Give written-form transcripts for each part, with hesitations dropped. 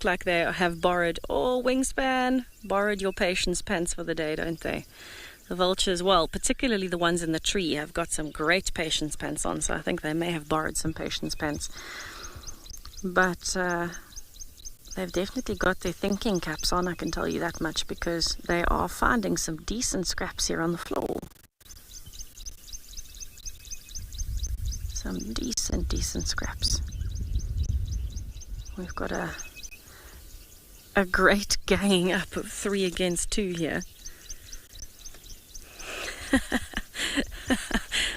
look like they have borrowed, Wingspan, borrowed your patience pants for the day, don't they? The vultures, well, particularly the ones in the tree, have got some great patience pants on, so I think they may have borrowed some patience pants. But they've definitely got their thinking caps on, I can tell you that much, because they are finding some decent scraps here on the floor. Some decent scraps. We've got a great ganging up of 3 against 2 here.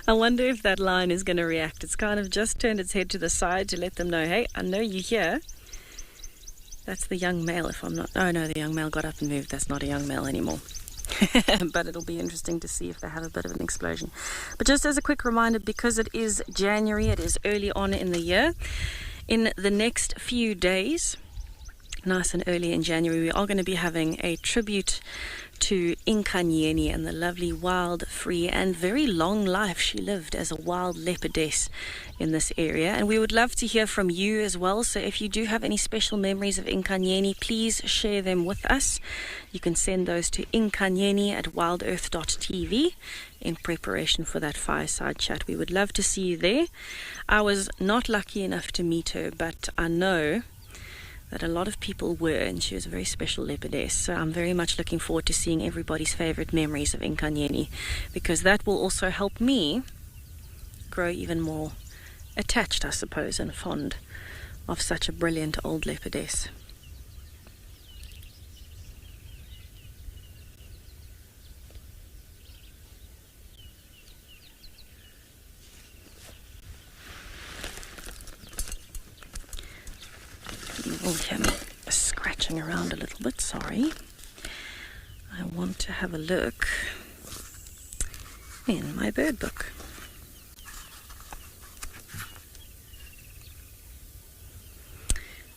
I wonder if that lion is going to react. It's kind of just turned its head to the side to let them know, hey, I know you're here. That's the young male, if I'm not... Oh, no, the young male got up and moved. That's not a young male anymore. But it'll be interesting to see if they have a bit of an explosion. But just as a quick reminder, because it is January, it is early on in the year, in the next few days, nice and early in January, we are going to be having a tribute to Nkanyeni and the lovely wild, free and very long life she lived as a wild leopardess in this area. And we would love to hear from you as well, so if you do have any special memories of Nkanyeni, please share them with us. You can send those to nkanyeni@wildearth.tv in preparation for that fireside chat. We would love to see you there. I was not lucky enough to meet her, but I know that a lot of people were, and she was a very special leopardess. So I'm very much looking forward to seeing everybody's favorite memories of Nkanyeni, because that will also help me grow even more attached, I suppose, and fond of such a brilliant old leopardess. You will hear me scratching around a little bit, sorry. I want to have a look in my bird book.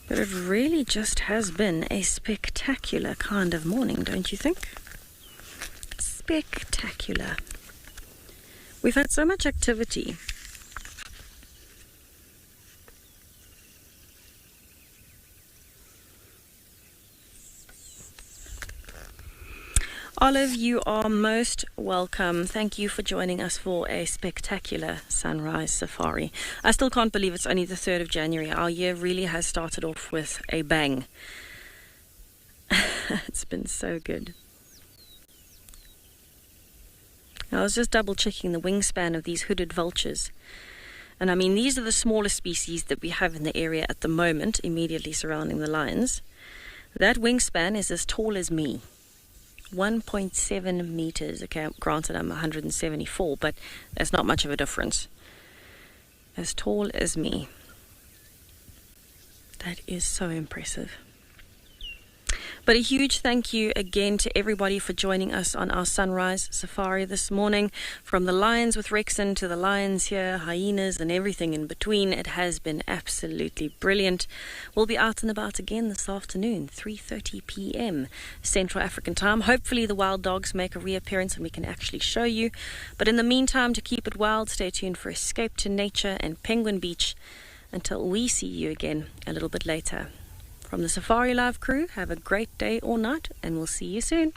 But it really just has been a spectacular kind of morning, don't you think? Spectacular. We've had so much activity. Olive, you are most welcome. Thank you for joining us for a spectacular sunrise safari. I still can't believe it's only the 3rd of January. Our year really has started off with a bang. It's been so good. I was just double checking the wingspan of these hooded vultures. And I mean, these are the smallest species that we have in the area at the moment, immediately surrounding the lions. That wingspan is as tall as me. 1.7 meters. Okay, granted I'm 174, but there's not much of a difference. As tall as me. That is so impressive. But a huge thank you again to everybody for joining us on our sunrise safari this morning. From the lions with Rexon to the lions here, hyenas and everything in between. It has been absolutely brilliant. We'll be out and about again this afternoon, 3:30 p.m. Central African time. Hopefully the wild dogs make a reappearance and we can actually show you. But in the meantime, to keep it wild, stay tuned for Escape to Nature and Penguin Beach until we see you again a little bit later. From the Safari Live crew, have a great day or night, and we'll see you soon.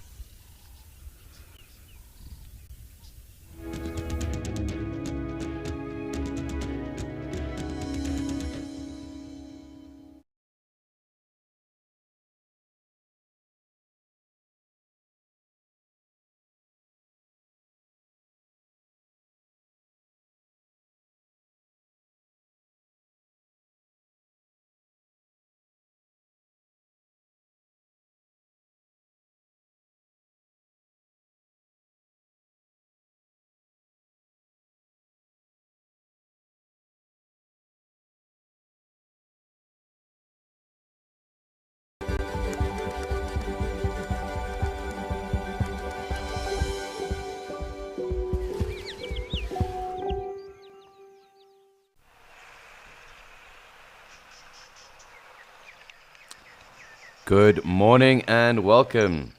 Good morning and welcome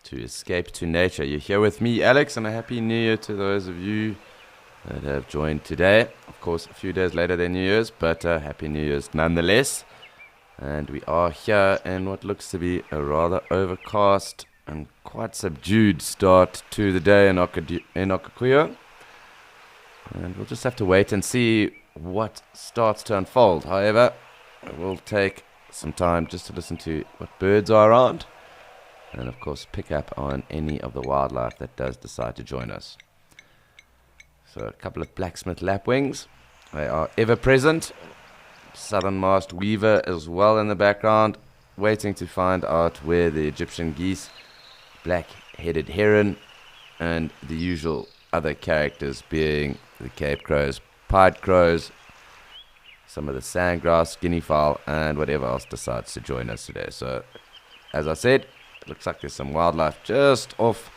to Escape to Nature. You're here with me, Alex, and a happy New Year to those of you that have joined today. Of course, a few days later than New Year's, but happy New Year's nonetheless. And we are here in what looks to be a rather overcast and quite subdued start to the day in Okaukuejo. And we'll just have to wait and see what starts to unfold. However, it will take some time just to listen to what birds are around. And of course, pick up on any of the wildlife that does decide to join us. So a couple of blacksmith lapwings. They are ever present. Southern-masked weaver as well in the background, waiting to find out where the Egyptian geese, black-headed heron, and the usual other characters being the Cape crows, pied crows, some of the sandgrouse, guinea fowl, and whatever else decides to join us today. So, as I said, it looks like there's some wildlife just off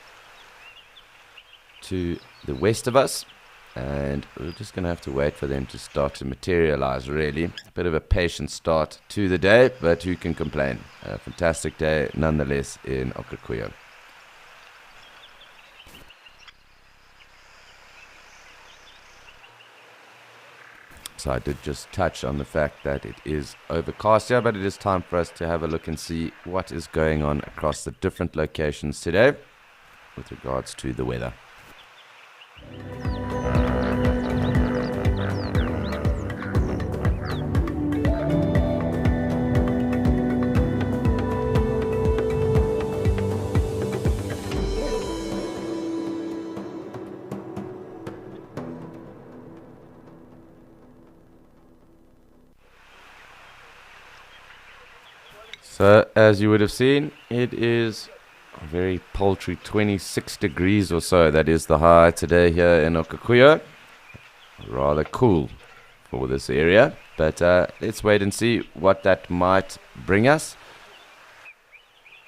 to the west of us. And we're just going to have to wait for them to start to materialize, really. A bit of a patient start to the day, but who can complain? A fantastic day, nonetheless, in Okaukuejo. So I did just touch on the fact that it is overcast here, but it is time for us to have a look and see what is going on across the different locations today with regards to the weather. So, as you would have seen, it is a very paltry 26 degrees or so. That is the high today here in Okaukuejo. Rather cool for this area. But let's wait and see what that might bring us.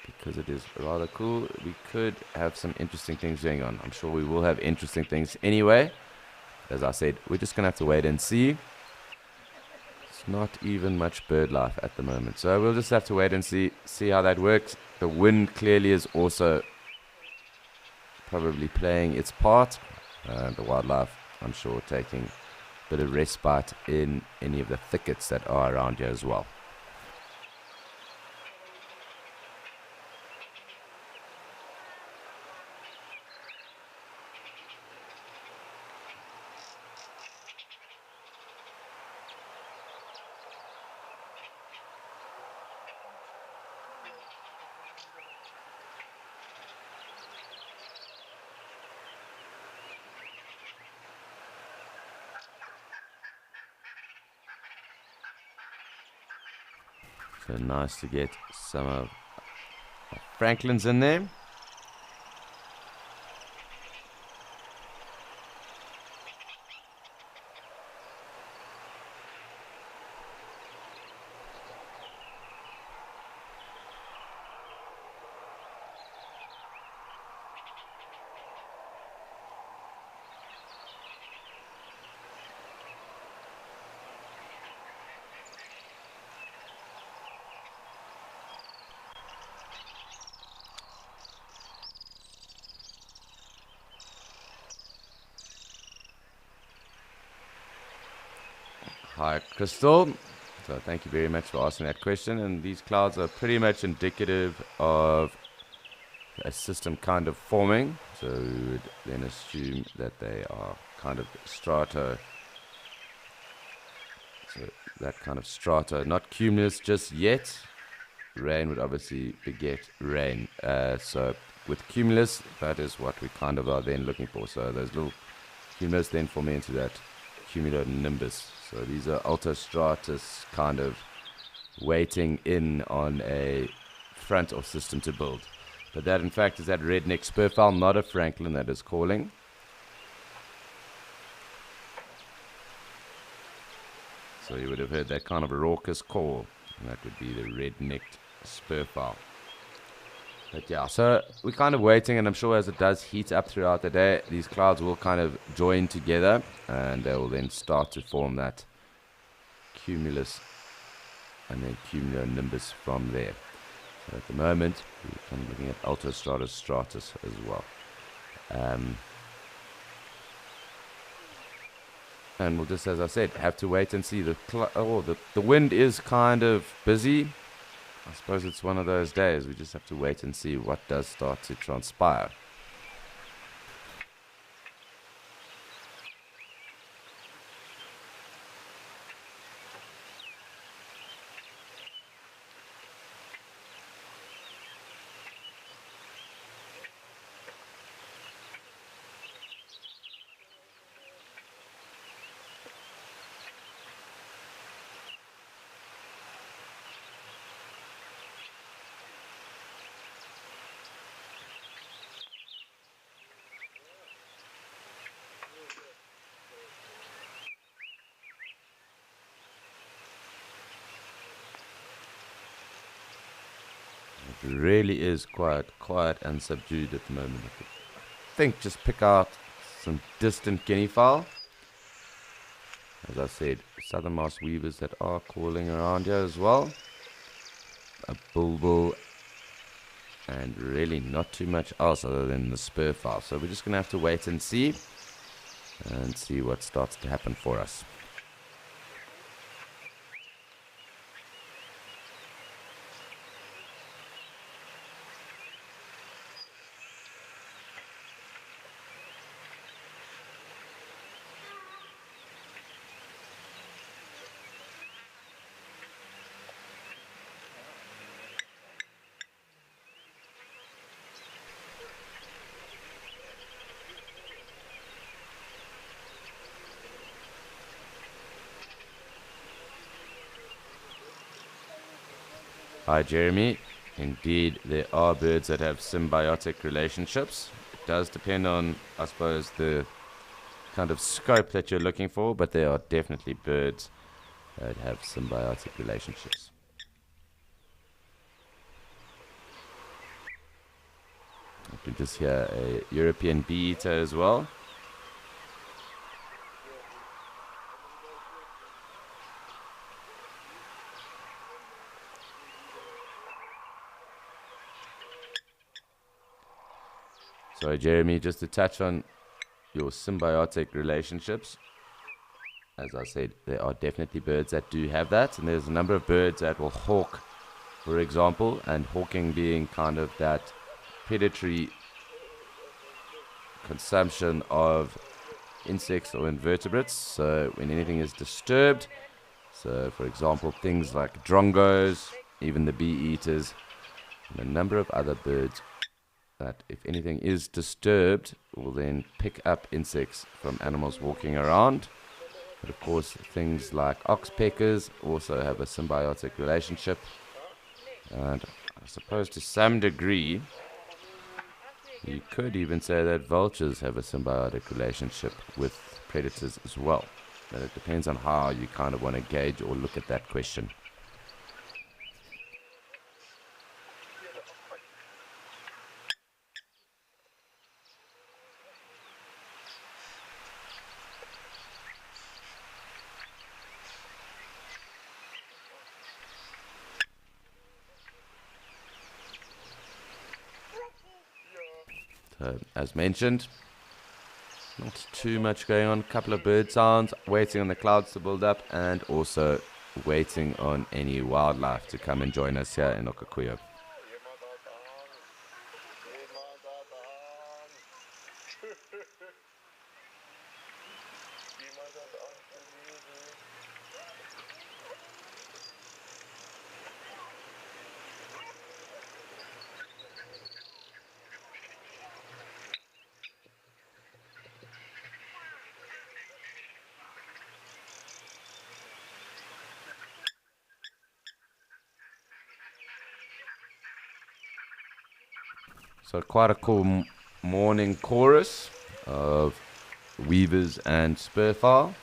Because it is rather cool, we could have some interesting things going on. I'm sure we will have interesting things anyway. As I said, we're just going to have to wait and see. Not even much bird life at the moment, so we'll just have to wait and see how that works. The wind clearly is also probably playing its part. The wildlife, I'm sure, taking a bit of respite in any of the thickets that are around here as well. So nice to get some of Franklin's in there. Hi, Crystal. So thank you very much for asking that question. And these clouds are pretty much indicative of a system kind of forming. So we would then assume that they are kind of strato. So that kind of strato, not cumulus just yet. Rain would obviously beget rain. So with cumulus, that is what we kind of are then looking for. So those little cumulus then form into that cumulonimbus. So these are altostratus kind of waiting in on a front of system to build. But that in fact is that redneck spurfowl, not a Franklin, that is calling. So you would have heard that kind of raucous call, and that would be the red-necked spurfowl. But yeah, so we're kind of waiting, and I'm sure as it does heat up throughout the day, these clouds will kind of join together, and they will then start to form that cumulus and then cumulonimbus from there. So at the moment, we're kind of looking at altostratus stratus as well. And we'll just, as I said, have to wait and see. The wind is kind of busy. I suppose it's one of those days. We just have to wait and see what does start to transpire. It really is quite quiet and subdued at the moment. I think just pick out some distant guinea fowl. As I said, southern mouse weavers that are calling around here as well. A bulbul, and really not too much else other than the spur fowl. So we're just going to have to wait and see what starts to happen for us. Hi, Jeremy. Indeed, there are birds that have symbiotic relationships. It does depend on, I suppose, the kind of scope that you're looking for, but there are definitely birds that have symbiotic relationships. You can just hear a European bee eater as well. So, Jeremy, just to touch on your symbiotic relationships, as I said, there are definitely birds that do have that, and there's a number of birds that will hawk, for example, and hawking being kind of that predatory consumption of insects or invertebrates. So when anything is disturbed, so for example things like drongos, even the bee eaters, and a number of other birds that if anything is disturbed will then pick up insects from animals walking around. But of course things like oxpeckers also have a symbiotic relationship, and I suppose to some degree you could even say that vultures have a symbiotic relationship with predators as well. But it depends on how you kind of want to gauge or look at that question. So, as mentioned, not too much going on. A couple of bird sounds, waiting on the clouds to build up, and also waiting on any wildlife to come and join us here in Okaukuejo. So quite a cool morning chorus of weavers and spurfowl.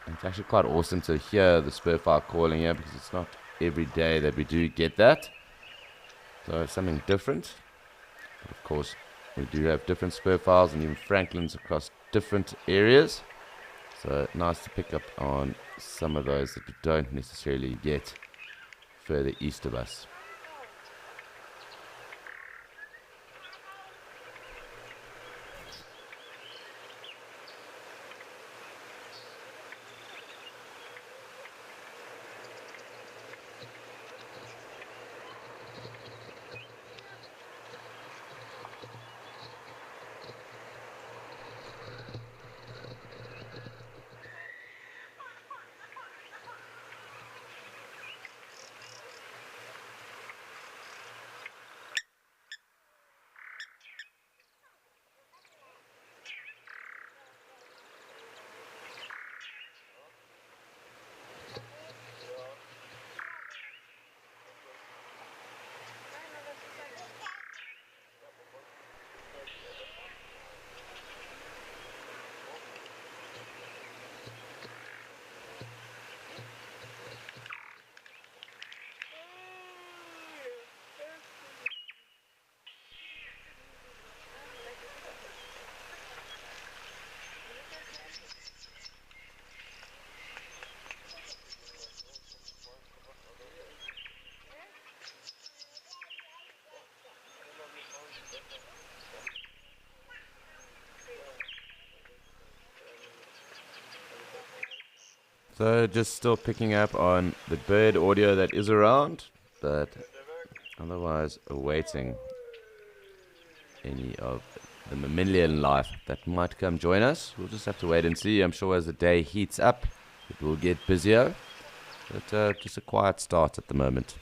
It's actually quite awesome to hear the spurfowl calling here because it's not every day that we do get that. So it's something different. But of course, we do have different spurfowls and even francolins across different areas. So nice to pick up on some of those that we don't necessarily get further east of us. So just still picking up on the bird audio that is around, but otherwise awaiting any of the mammalian life that might come join us. We'll just have to wait and see. I'm sure as the day heats up, it will get busier, but just a quiet start at the moment.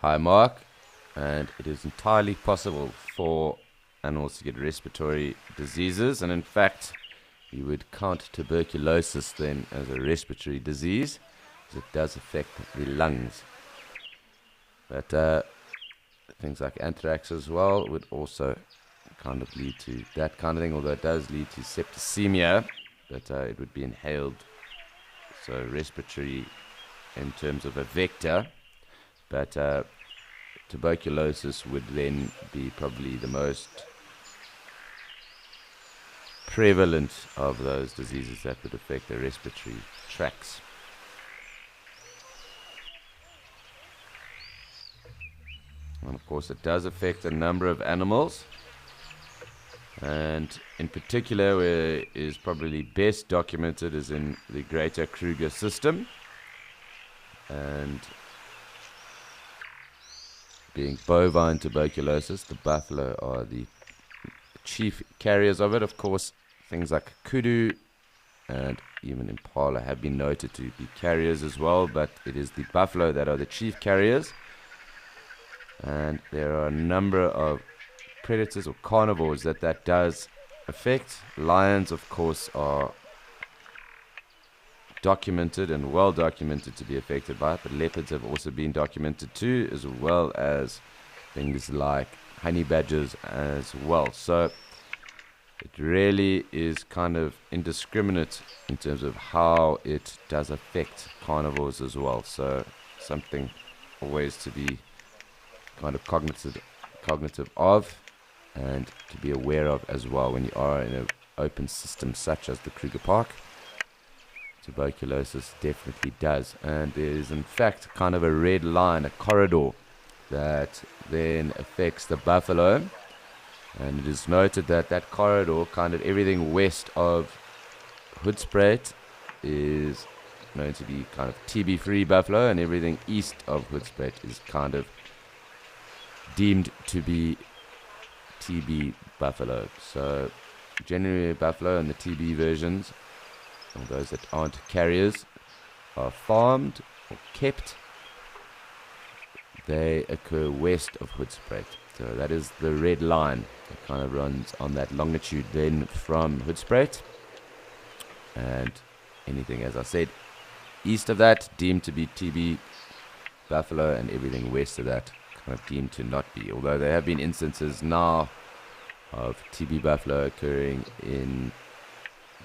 Hi, Mark. And it is entirely possible for animals to get respiratory diseases, and in fact, you would count tuberculosis then as a respiratory disease, as it does affect the lungs. But things like anthrax as well would also kind of lead to that kind of thing, although it does lead to septicemia, but it would be inhaled, so respiratory in terms of a vector, but tuberculosis would then be probably the most prevalent of those diseases that would affect the respiratory tracts. And of course, it does affect a number of animals, and in particular, where it is probably best documented is in the Greater Kruger system, and being bovine tuberculosis, the buffalo are the chief carriers of it. Of course, things like kudu and even impala have been noted to be carriers as well, but it is the buffalo that are the chief carriers. And there are a number of predators or carnivores that does affect. Lions, of course, are documented and well documented to be affected by it, but leopards have also been documented too, as well as things like honey badgers as well. So it really is kind of indiscriminate in terms of how it does affect carnivores as well. So something always to be kind of cognitive of and to be aware of as well when you are in an open system such as the Kruger Park. Tuberculosis definitely does, and there is in fact kind of a red line, a corridor that then affects the buffalo, and it is noted that that corridor, kind of everything west of Hoedspruit, is known to be kind of TB free buffalo, and everything east of Hoedspruit is kind of deemed to be TB buffalo. So generally buffalo and the TB versions, or those that aren't carriers, are farmed or kept. They occur west of Hoedspruit. So that is the red line that kind of runs on that longitude then from Hoedspruit. And anything, as I said, east of that deemed to be TB buffalo, and everything west of that kind of deemed to not be. Although there have been instances now of TB buffalo occurring in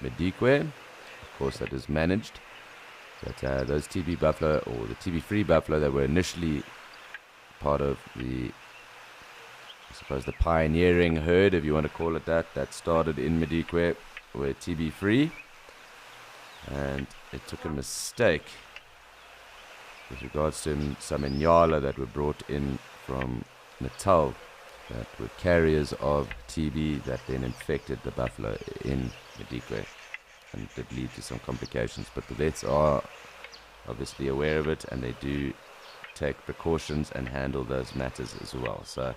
Madikwe. Of course, that is managed. But those TB buffalo, or the TB-free buffalo that were initially part of the, I suppose, the pioneering herd, if you want to call it that started in Madikwe, were TB-free. And it took a mistake with regards to some Inyala that were brought in from Natal that were carriers of TB that then infected the buffalo in Madikwe and did lead to some complications. But the vets are obviously aware of it, and they do take precautions and handle those matters as well. So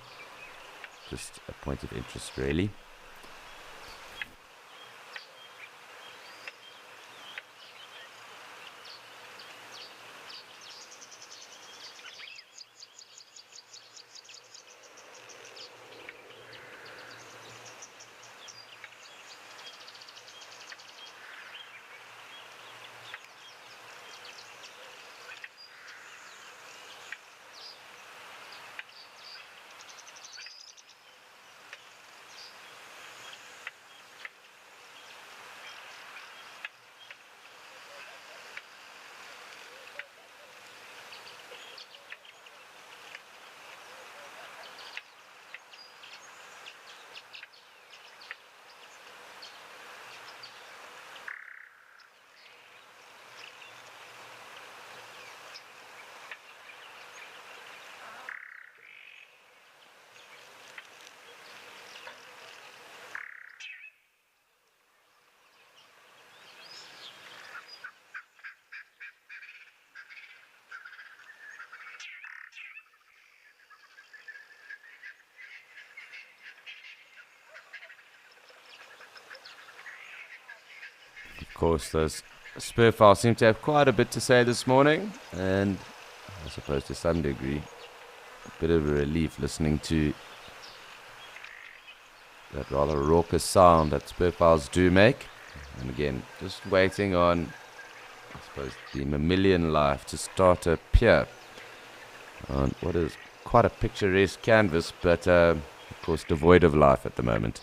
just a point of interest, really. Of course, those spur files seem to have quite a bit to say this morning, and I suppose to some degree a bit of a relief listening to that rather raucous sound that spur files do make. And again, just waiting on, I suppose, the mammalian life to start to appear on what is quite a picturesque canvas, but of course devoid of life at the moment.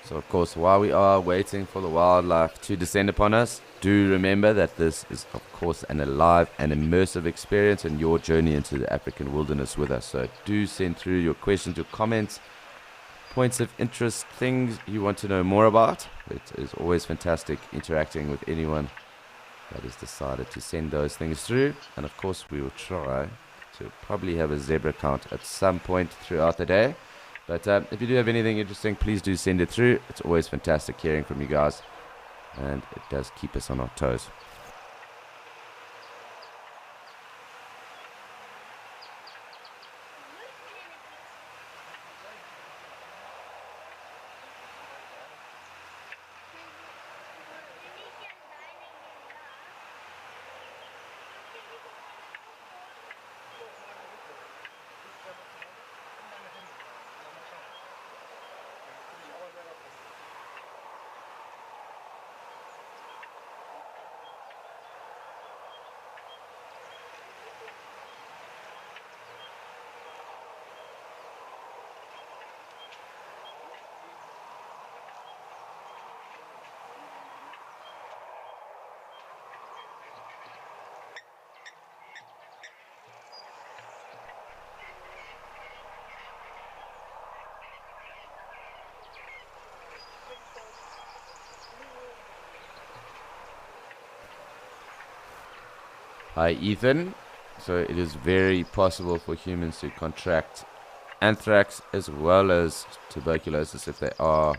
So of course, while we are waiting for the wildlife to descend upon us, do remember that this is of course an alive and immersive experience in your journey into the African wilderness with us. So do send through your questions, your comments, points of interest, things you want to know more about. It is always fantastic interacting with anyone that has decided to send those things through. And of course, we will try to probably have a zebra count at some point throughout the day. But if you do have anything interesting, please do send it through. It's always fantastic hearing from you guys, and it does keep us on our toes. Hi, Ethan. So it is very possible for humans to contract anthrax as well as tuberculosis if they are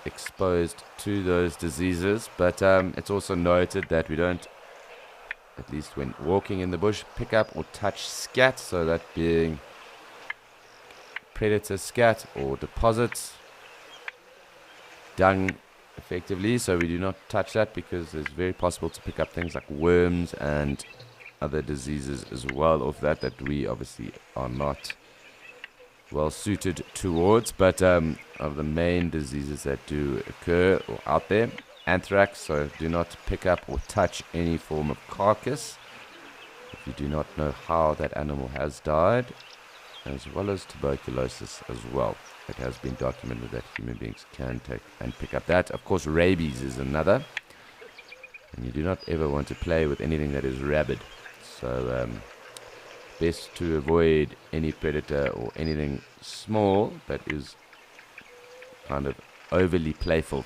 exposed to those diseases. But it's also noted that we don't, at least when walking in the bush, pick up or touch scat, so that being predator scat or deposits, dung effectively. So we do not touch that because it's very possible to pick up things like worms and other diseases as well of that we obviously are not well suited towards. But of the main diseases that do occur or out there, anthrax, so do not pick up or touch any form of carcass if you do not know how that animal has died, as well as tuberculosis as well. It has been documented that human beings can take and pick up that. Of course, rabies is another, and you do not ever want to play with anything that is rabid. So best to avoid any predator or anything small that is kind of overly playful.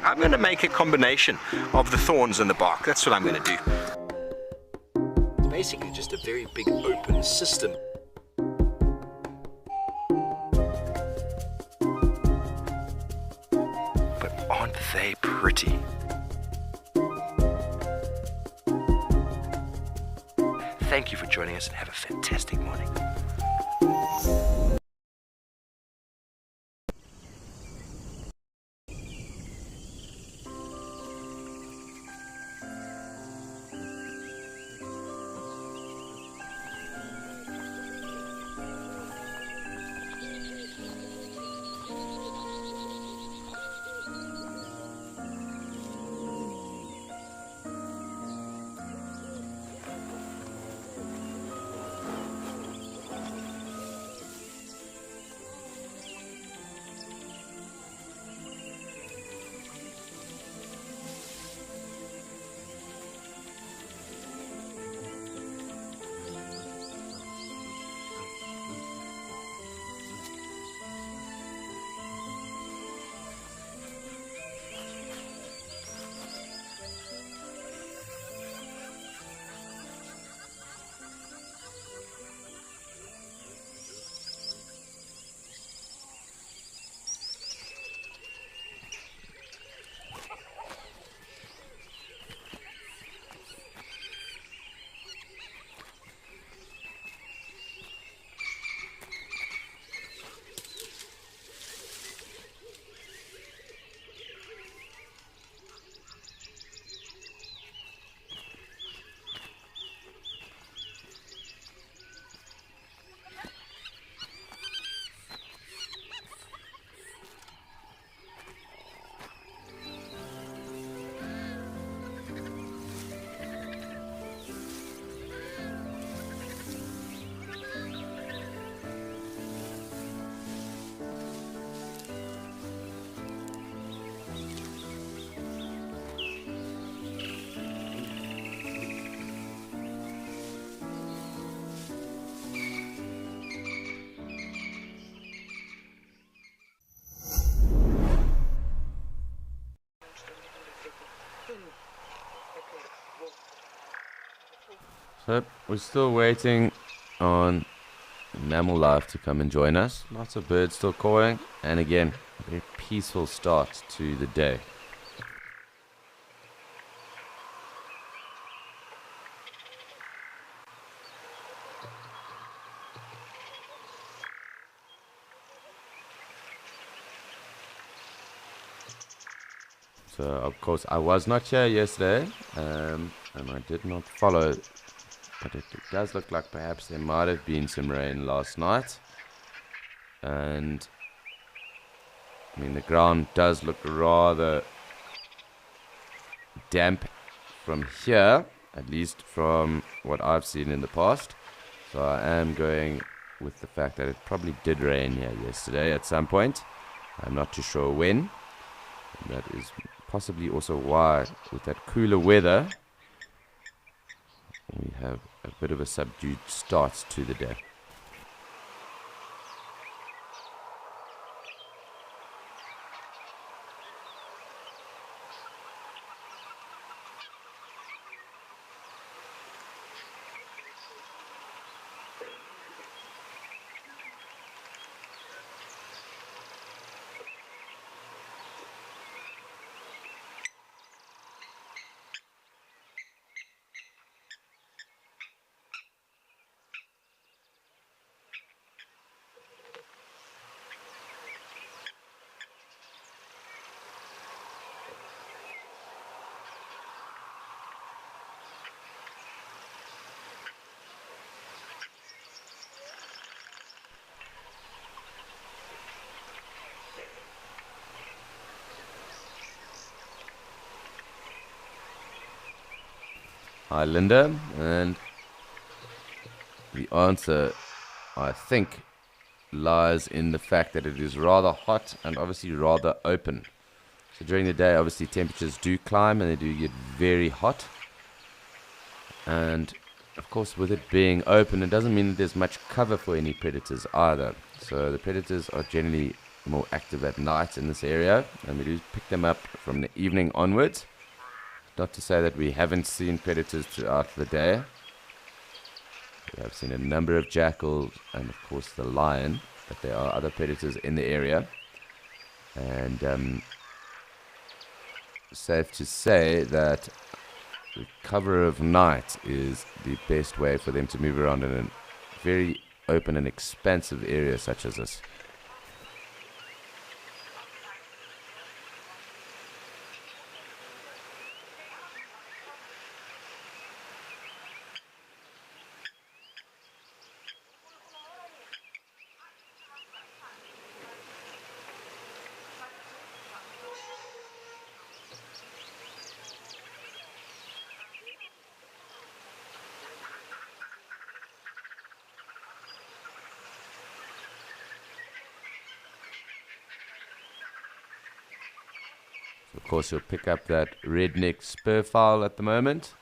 I'm going to make a combination of the thorns and the bark. That's what I'm going to do. It's basically just a very big open system. But aren't they pretty? Thank you for joining us and have a fantastic morning. So we're still waiting on mammal life to come and join us. Lots of birds still calling, and again, a very peaceful start to the day. So of course I was not here yesterday, and I did not follow, but it does look like perhaps there might have been some rain last night. And I mean, the ground does look rather damp from here, at least from what I've seen in the past. So I am going with the fact that it probably did rain here yesterday at some point. I'm not too sure when. And that is possibly also why, with that cooler weather, we have a bit of a subdued start to the day. Hi, Linda. And the answer, I think, lies in the fact that it is rather hot and obviously rather open. So during the day, obviously, temperatures do climb and they do get very hot. And of course, with it being open, it doesn't mean that there's much cover for any predators either. So the predators are generally more active at night in this area, and we do pick them up from the evening onwards. Not to say that we haven't seen predators throughout the day. We have seen a number of jackals and of course the lion, but there are other predators in the area. And safe to say that the cover of night is the best way for them to move around in a very open and expansive area such as this. Of course, you'll pick up that redneck spurfowl at the moment.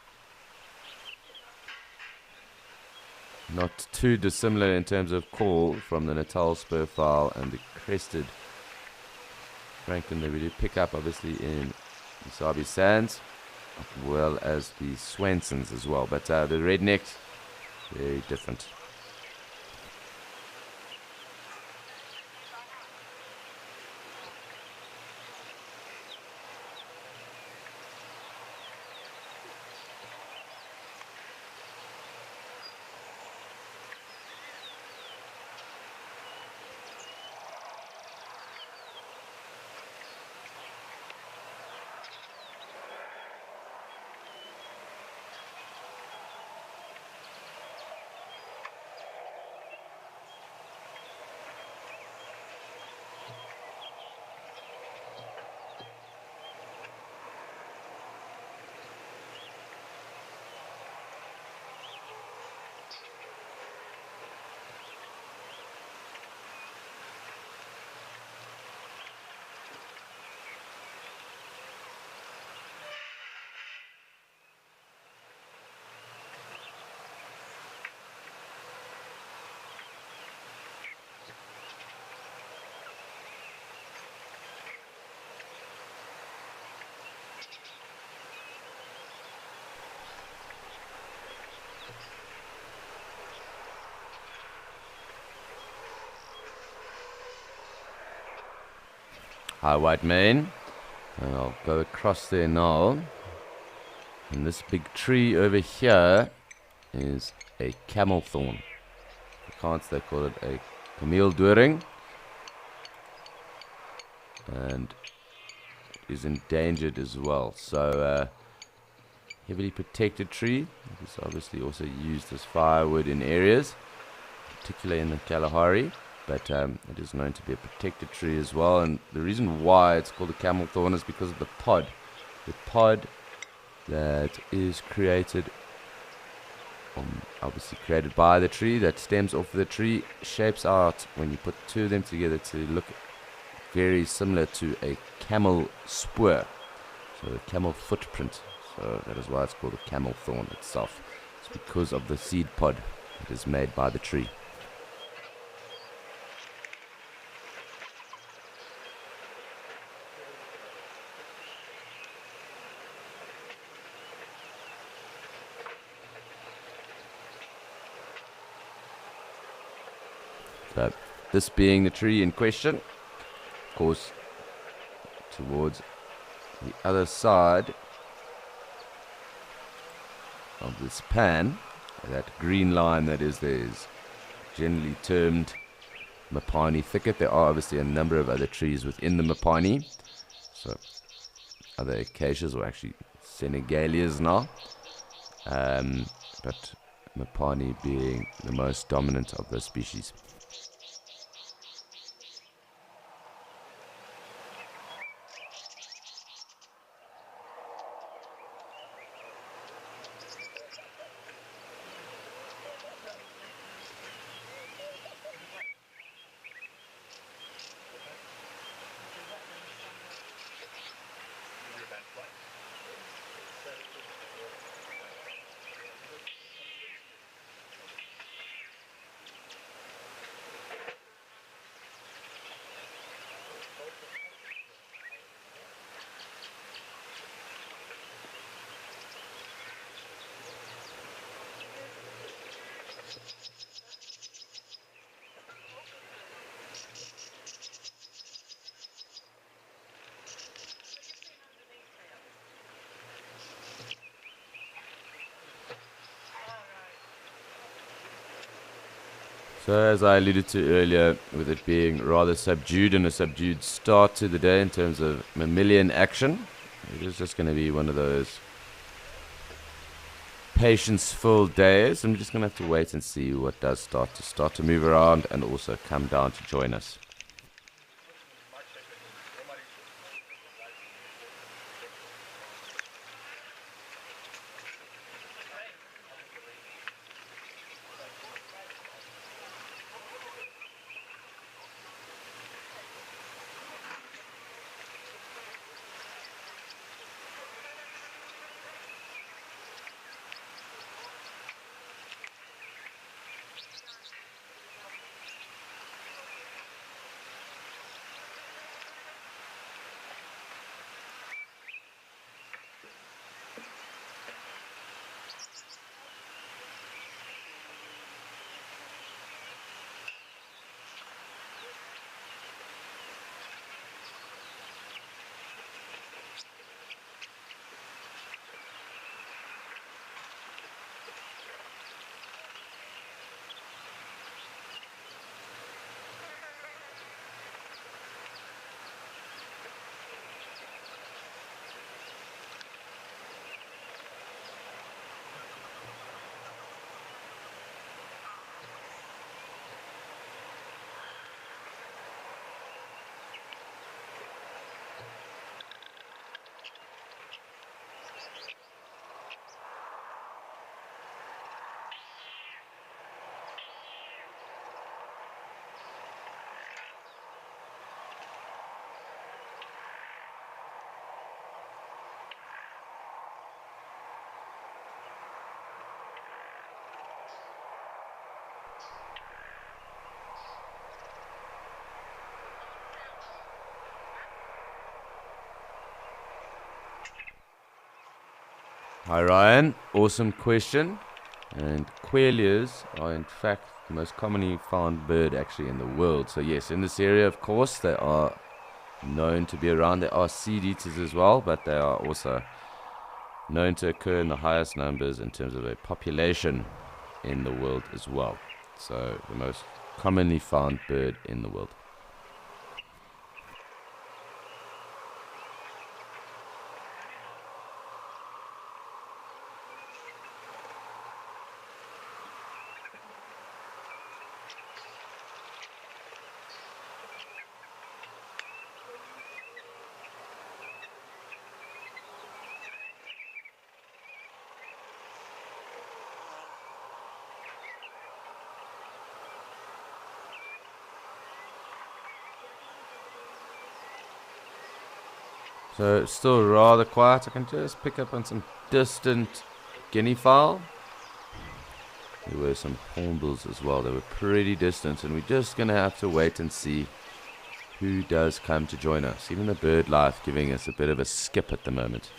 Not too dissimilar in terms of call from the Natal spurfowl and the crested francolin that we do pick up, obviously, in the Sabi Sands, as well as the Swansons as well. But the rednecks, very different. High white mane, and I'll go across there now. And this big tree over here is a camel thorn. Afrikaans they call it a kameeldoring, and it is endangered as well. So heavily protected tree. It is obviously also used as firewood in areas, particularly in the Kalahari. But it is known to be a protected tree as well. And the reason why it's called a camel thorn is because of the pod. The pod that is created, obviously created by the tree, that stems off the tree, shapes out when you put two of them together to look very similar to a camel spoor. So a camel footprint. So that is why it's called a camel thorn itself. It's because of the seed pod that is made by the tree. So this being the tree in question, of course, towards the other side of this pan, that green line that is there is generally termed Mopani thicket. There are obviously a number of other trees within the Mopani, so other acacias, or actually Senegalias now, but Mopani being the most dominant of those species. So as I alluded to earlier, with it being rather subdued and a subdued start to the day in terms of mammalian action, it is just going to be one of those patience-full days. I'm just going to have to wait and see what does start to move around and also come down to join us. Hi Ryan, awesome question. And quailias are in fact the most commonly found bird actually in the world. So yes, in this area of course they are known to be around. There are seed eaters as well, but they are also known to occur in the highest numbers in terms of a population in the world as well. So the most commonly found bird in the world. So it's still rather quiet. I can just pick up on some distant guinea fowl. There were some hornbills as well. They were pretty distant, and we're just going to have to wait and see who does come to join us. Even the bird life giving us a bit of a skip at the moment.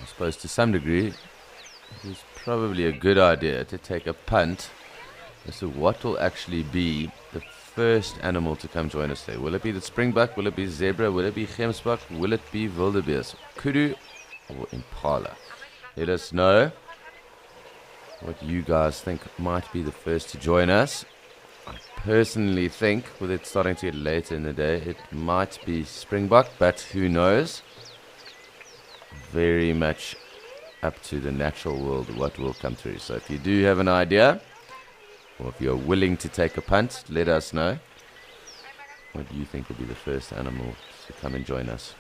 I suppose to some degree, it is probably a good idea to take a punt as to what will actually be the first animal to come join us there. Will it be the springbuck? Will it be zebra? Will it be gemsbuck? Will it be wildebeest, kudu, or impala? Let us know what you guys think might be the first to join us. I personally think, with it starting to get later in the day, it might be springbuck, but who knows? Very much up to the natural world what will come through. So if you do have an idea, or if you're willing to take a punt, let us know. What do you think will be the first animal to come and join us?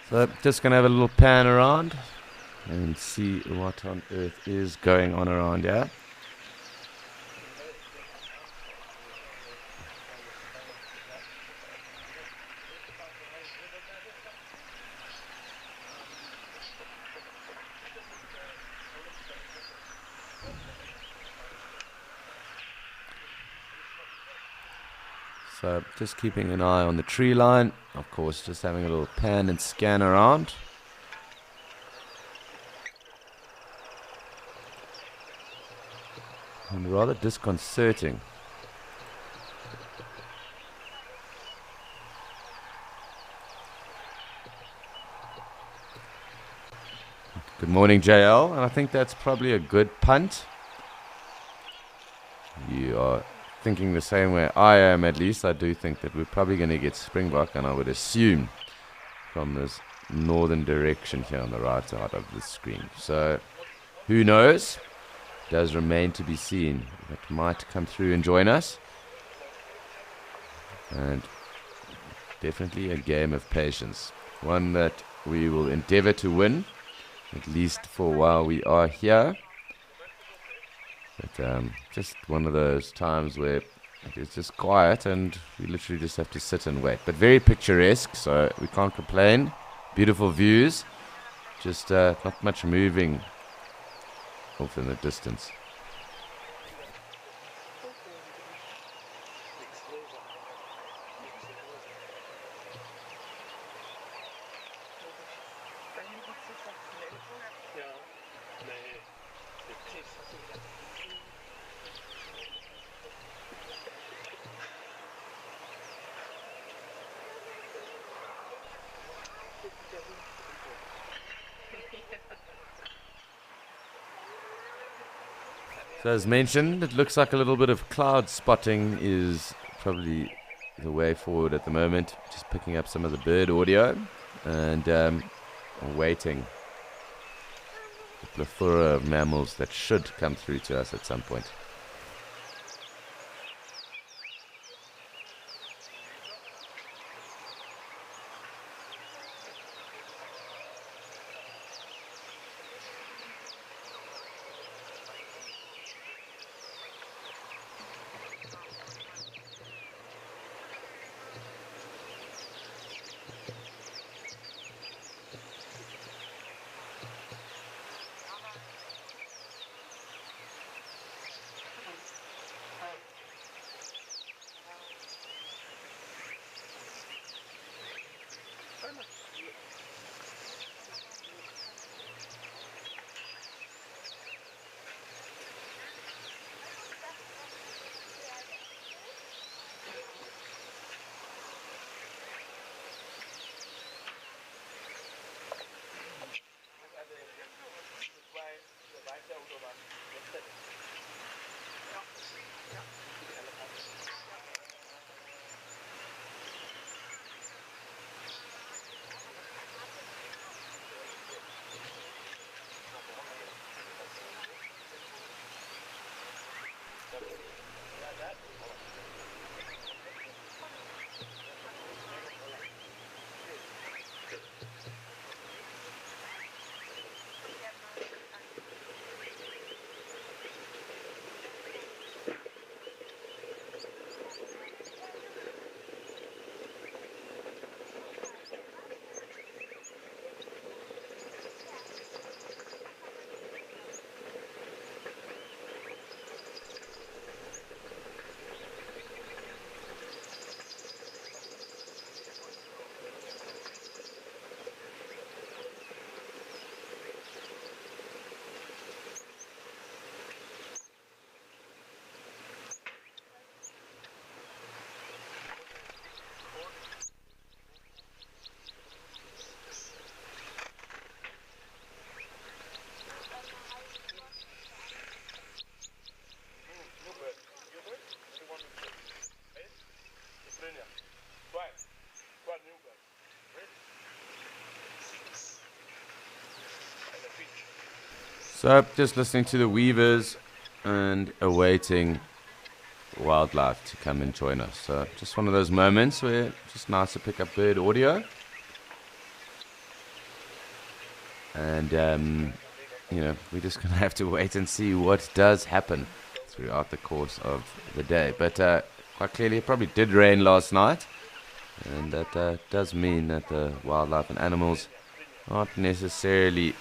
So just going to have a little pan around and see what on earth is going on around here. So just keeping an eye on the tree line. Of course, just having a little pan and scan around. And rather disconcerting. Good morning, JL. And I think that's probably a good punt. You are thinking the same way I am, at least. I do think that we're probably going to get Springbok, and I would assume from this northern direction here on the right side of the screen. So, who knows? Does remain to be seen. It might come through and join us. And definitely a game of patience. One that we will endeavor to win, at least for while we are here. But just one of those times where it's just quiet and we literally just have to sit and wait. But very picturesque, so we can't complain. Beautiful views, just not much moving off in the distance. So as mentioned, it looks like a little bit of cloud spotting is probably the way forward at the moment. Just picking up some of the bird audio and waiting. A plethora of mammals that should come through to us at some point. So just listening to the weavers and awaiting wildlife to come and join us. So just one of those moments where it's just nice to pick up bird audio. And, you know, we're just going to have to wait and see what does happen throughout the course of the day. But quite clearly it probably did rain last night. And that does mean that the wildlife and animals aren't necessarily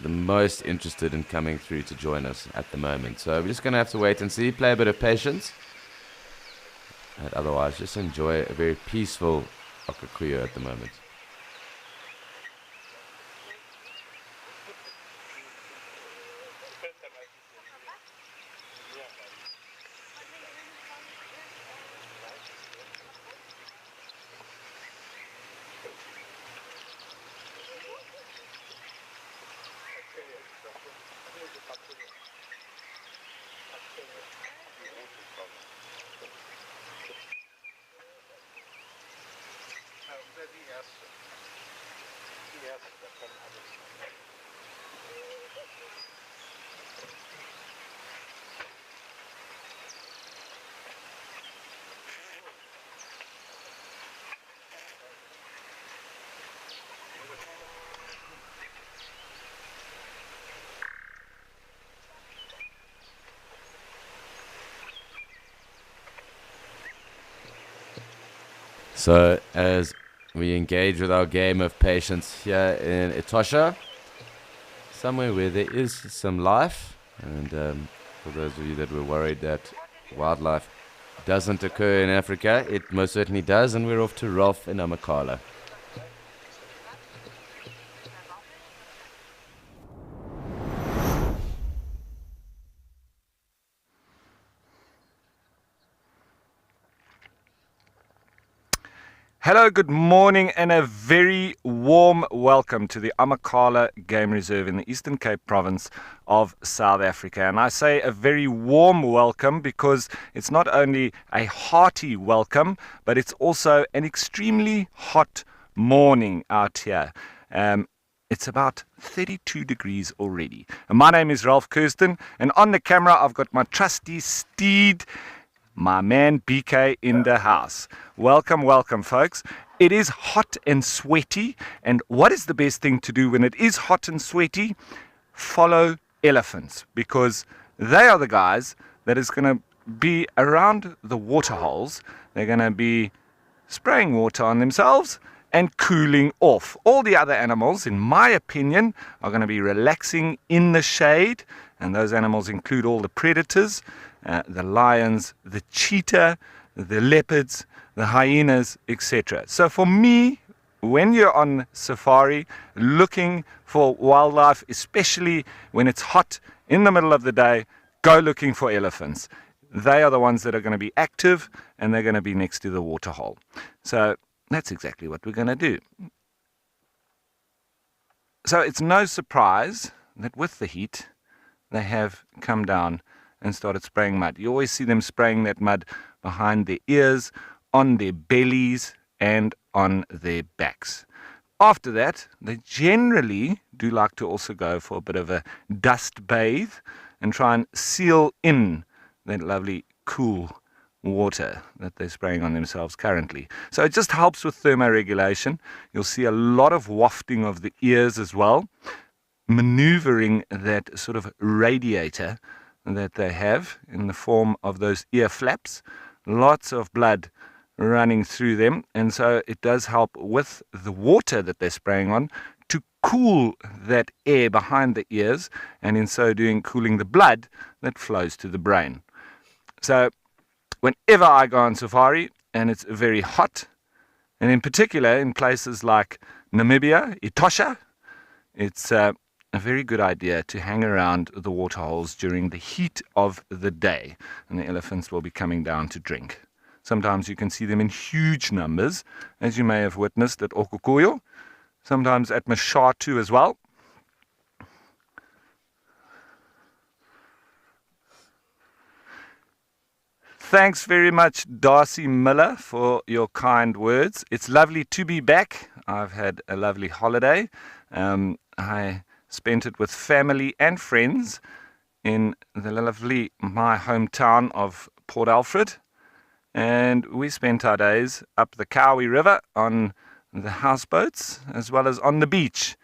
the most interested in coming through to join us at the moment. So we're just going to have to wait and see, play a bit of patience. But otherwise, just enjoy a very peaceful Okakuyo at the moment. So, as we engage with our game of patience here in Etosha, somewhere where there is some life, and for those of you that were worried that wildlife doesn't occur in Africa, it most certainly does, and we're off to Ralph in Amakhala. Hello, good morning, and a very warm welcome to the Amakhala Game Reserve in the Eastern Cape province of South Africa. And I say a very warm welcome because it's not only a hearty welcome, but it's also an extremely hot morning out here. It's about 32 degrees already. And my name is Ralph Kirsten, and on the camera I've got my trusty steed, my man BK, in the house. Welcome, welcome, folks. It is hot and sweaty, and what is the best thing to do when it is hot and sweaty? Follow elephants, because they are the guys that is going to be around the water holes. They're going to be spraying water on themselves and cooling off. All the other animals, in my opinion, are going to be relaxing in the shade, and those animals include all the predators, the lions, the cheetah, the leopards, the hyenas, etc. So for me, when you're on safari looking for wildlife, especially when it's hot in the middle of the day, go looking for elephants. They are the ones that are going to be active, and they're going to be next to the waterhole. So that's exactly what we're going to do. So it's no surprise that with the heat, they have come down and started spraying mud. You always see them spraying that mud behind their ears, on their bellies, and on their backs. After that, they generally do like to also go for a bit of a dust bathe and try and seal in that lovely cool water that they're spraying on themselves currently. So it just helps with thermoregulation. You'll see a lot of wafting of the ears as well, maneuvering that sort of radiator that they have in the form of those ear flaps. Lots of blood running through them, and so it does help with the water that they're spraying on to cool that air behind the ears, and in so doing cooling the blood that flows to the brain. So whenever I go on safari and it's very hot, and in particular in places like Namibia, Etosha, it's a very good idea to hang around the waterholes during the heat of the day, and the elephants will be coming down to drink. Sometimes you can see them in huge numbers, as you may have witnessed at Okukuyo, sometimes at Mashatu as well. Thanks very much, Darcy Miller, for your kind words. It's lovely to be back. I've had a lovely holiday. I spent it with family and friends in the lovely, my hometown of Port Alfred. And we spent our days up the Kawi River on the houseboats as well as on the beach,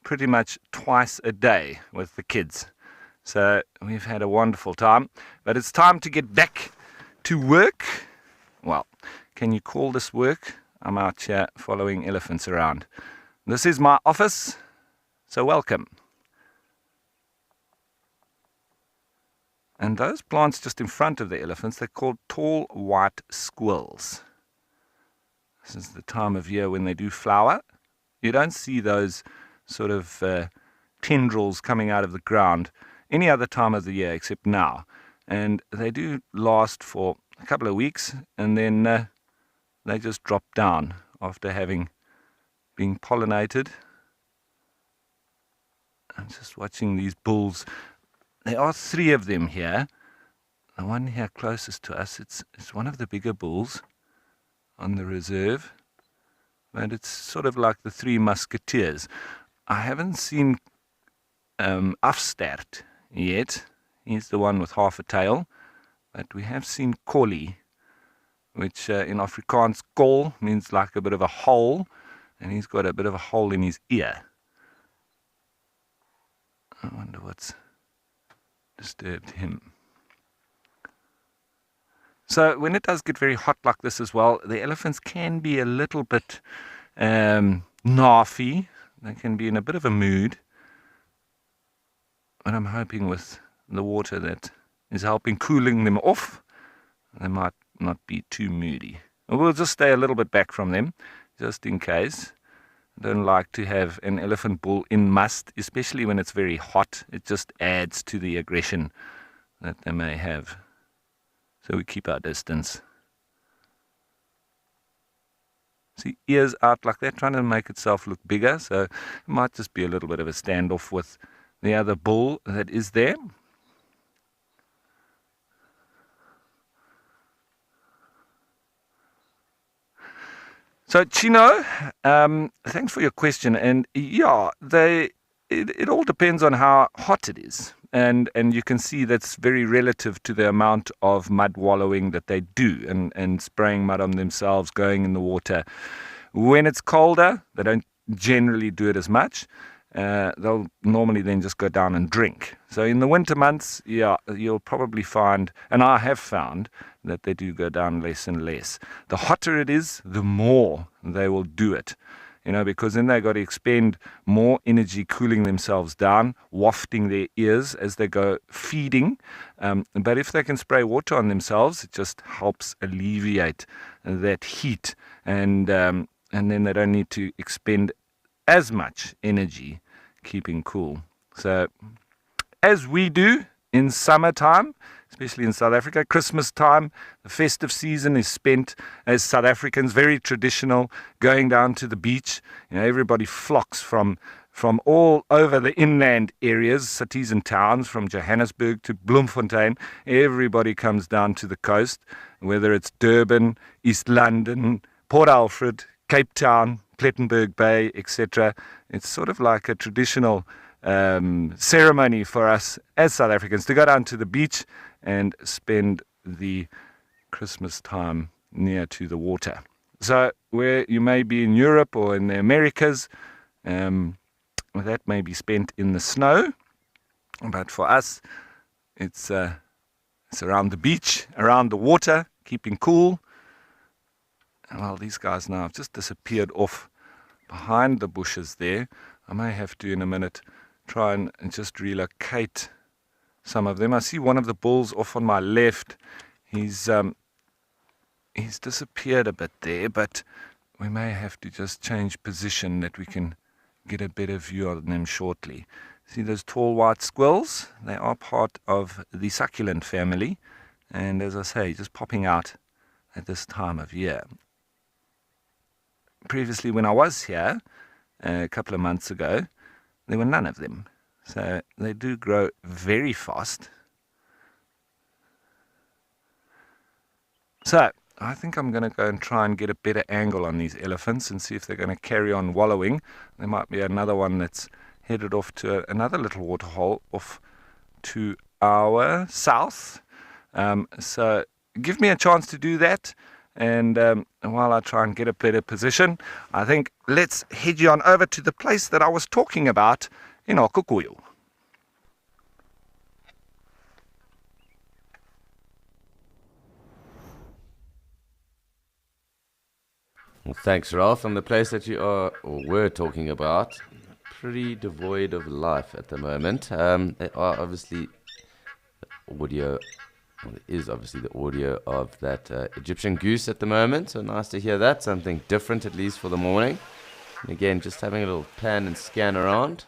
pretty much twice a day with the kids. So we've had a wonderful time, but it's time to get back to work. Well, can you call this work? I'm out here following elephants around. This is my office, so welcome. And those plants just in front of the elephants, they're called tall white squills. This is the time of year when they do flower. You don't see those sort of tendrils coming out of the ground any other time of the year except now. And they do last for a couple of weeks, and then they just drop down after having been pollinated. I'm just watching these bulls. There are 3 of them here. The one here closest to us, it's one of the bigger bulls on the reserve. But it's sort of like the 3 musketeers. I haven't seen Afstert yet. He's the one with half a tail. But we have seen Collie, which in Afrikaans, kol, means like a bit of a hole. And he's got a bit of a hole in his ear. I wonder what's disturbed him. So when it does get very hot like this as well, the elephants can be a little bit narfy. They can be in a bit of a mood. But I'm hoping with the water that is helping cooling them off, they might not be too moody. We'll just stay a little bit back from them, just in case. I don't like to have an elephant bull in must, especially when it's very hot. It just adds to the aggression that they may have. So we keep our distance. See, ears out like that, trying to make itself look bigger. So it might just be a little bit of a standoff with the other bull that is there. So, Chino, thanks for your question. And yeah, it all depends on how hot it is. And you can see that's very relative to the amount of mud wallowing that they do and spraying mud on themselves, going in the water. When it's colder, they don't generally do it as much. They'll normally then just go down and drink. So in the winter months, yeah, you'll probably find, and I have found, that they do go down less and less. The hotter it is, the more they will do it. Because then they've got to expend more energy cooling themselves down, wafting their ears as they go feeding. But if they can spray water on themselves, it just helps alleviate that heat. And then they don't need to expend as much energy keeping cool. So, as we do in summertime, especially in South Africa, Christmas time, the festive season is spent as South Africans, very traditional, going down to the beach. Everybody flocks from all over the inland areas, cities and towns, from Johannesburg to Bloemfontein. Everybody comes down to the coast, whether it's Durban, East London, Port Alfred, Cape Town, Plettenberg Bay, etc. It's sort of like a traditional ceremony for us as South Africans to go down to the beach and spend the Christmas time near to the water. So where you may be in Europe or in the Americas, that may be spent in the snow. But for us, it's around the beach, around the water, keeping cool. Well, these guys now have just disappeared off behind the bushes there. I may have to, in a minute, try and just relocate some of them. I see one of the bulls off on my left. He's disappeared a bit there, but we may have to just change position that we can get a better view of them shortly. See those tall white squirrels? They are part of the succulent family, and as I say, just popping out at this time of year. Previously, when I was here a couple of months ago, there were none of them. So they do grow very fast. So I think I'm going to go and try and get a better angle on these elephants and see if they're going to carry on wallowing. There might be another one that's headed off to another little waterhole off to our south. So give me a chance to do that. And while I try and get a better position, I think let's head you on over to the place that I was talking about in Okukuyu. Well, thanks, Ralph. And the place that you are or were talking about, pretty devoid of life at the moment. There are obviously audio. Well, there is obviously the audio of that Egyptian goose at the moment. So nice to hear that. Something different, at least for the morning. And again, just having a little pan and scan around.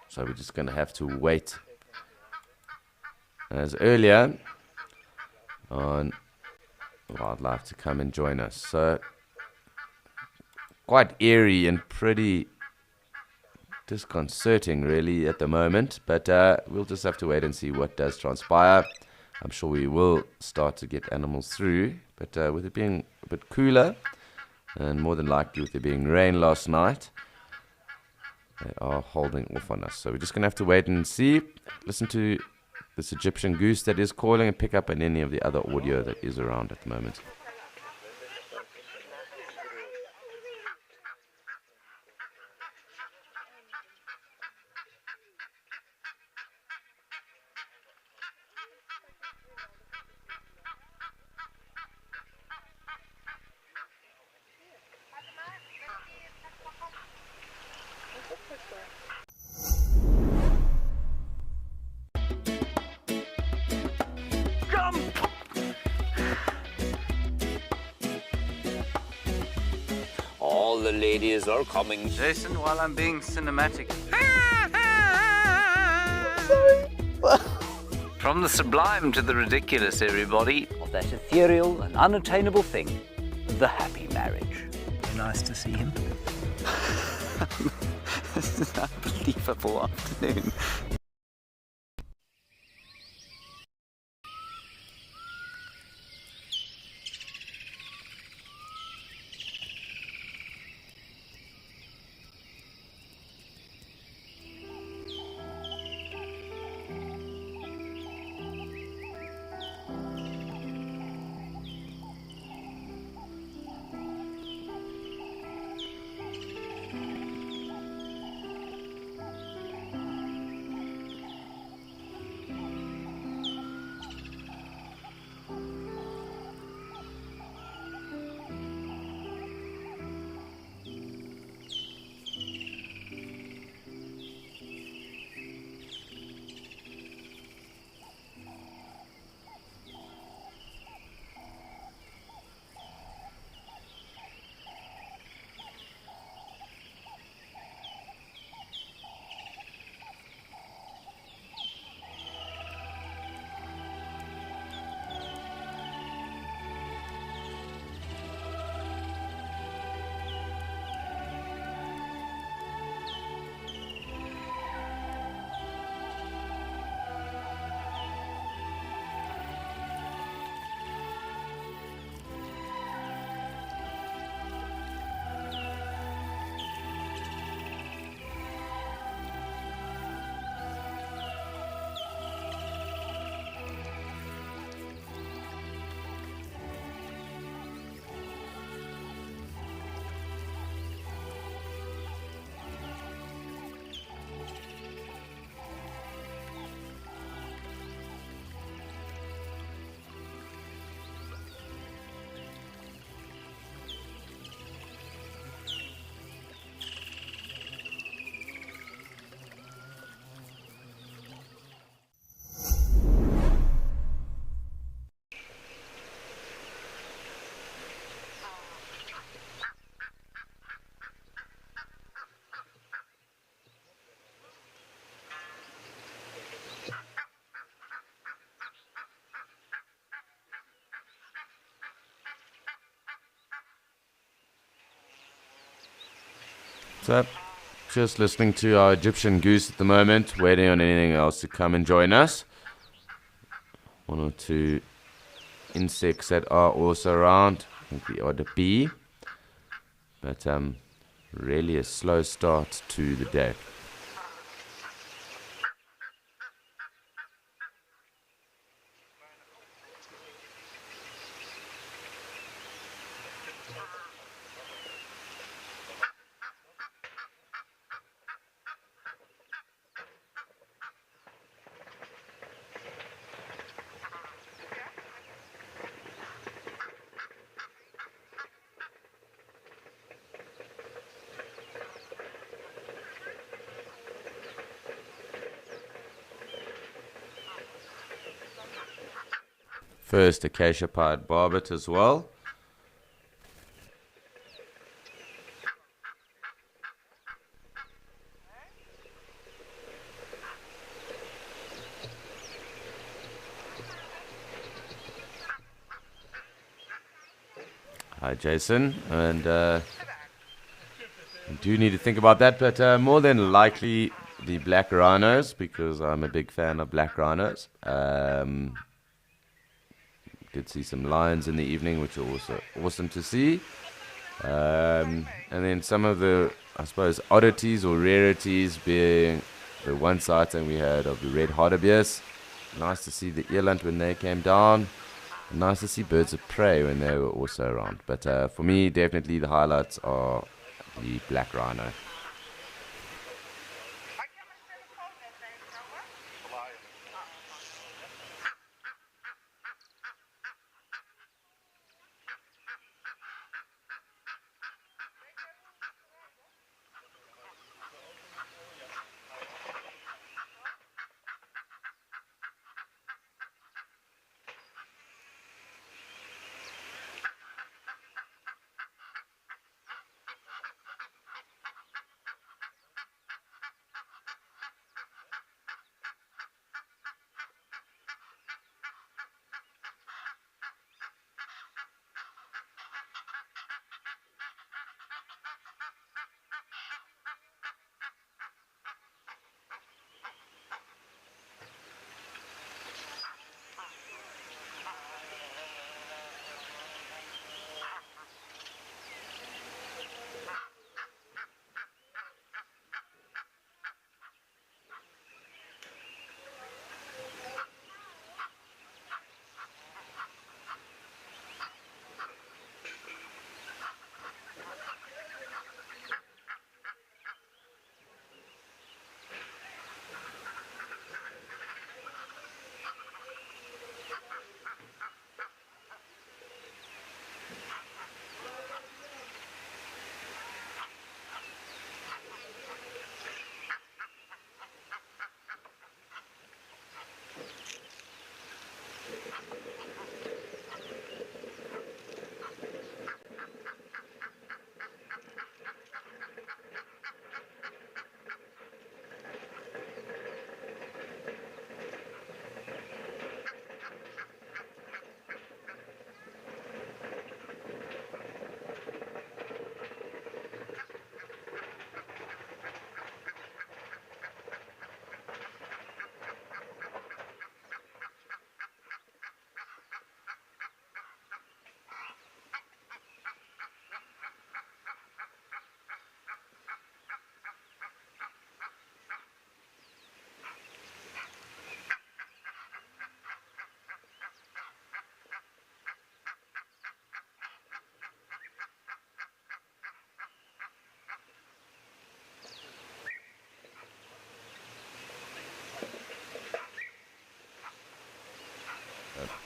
So we're just going to have to wait, as earlier, on wildlife to come and join us. So quite eerie and pretty disconcerting really at the moment, but we'll just have to wait and see what does transpire. I'm sure we will start to get animals through, but with it being a bit cooler, and more than likely with there being rain last night, they are holding off on us. So we're just going to have to wait and see, listen to this Egyptian goose that is calling, and pick up on any of the other audio that is around at the moment. All the ladies are coming. Jason, while I'm being cinematic. From the sublime to the ridiculous, everybody. Of that ethereal and unattainable thing, the happy marriage. Nice to see him. This is an unbelievable afternoon. So, just listening to our Egyptian goose at the moment, waiting on anything else to come and join us. One or two insects that are also around. I think the odd bee. But really a slow start to the day. first acacia pied barbet as well. Hi, Jason. And I do need to think about that, but more than likely the black rhinos, because I'm a big fan of black rhinos. Did see some lions in the evening, which are also awesome to see. And then some of the, I suppose, oddities or rarities being the one sighting we had of the red hartebeest. Nice to see the eland when they came down. Nice to see birds of prey when they were also around. But for me, definitely the highlights are the black rhino.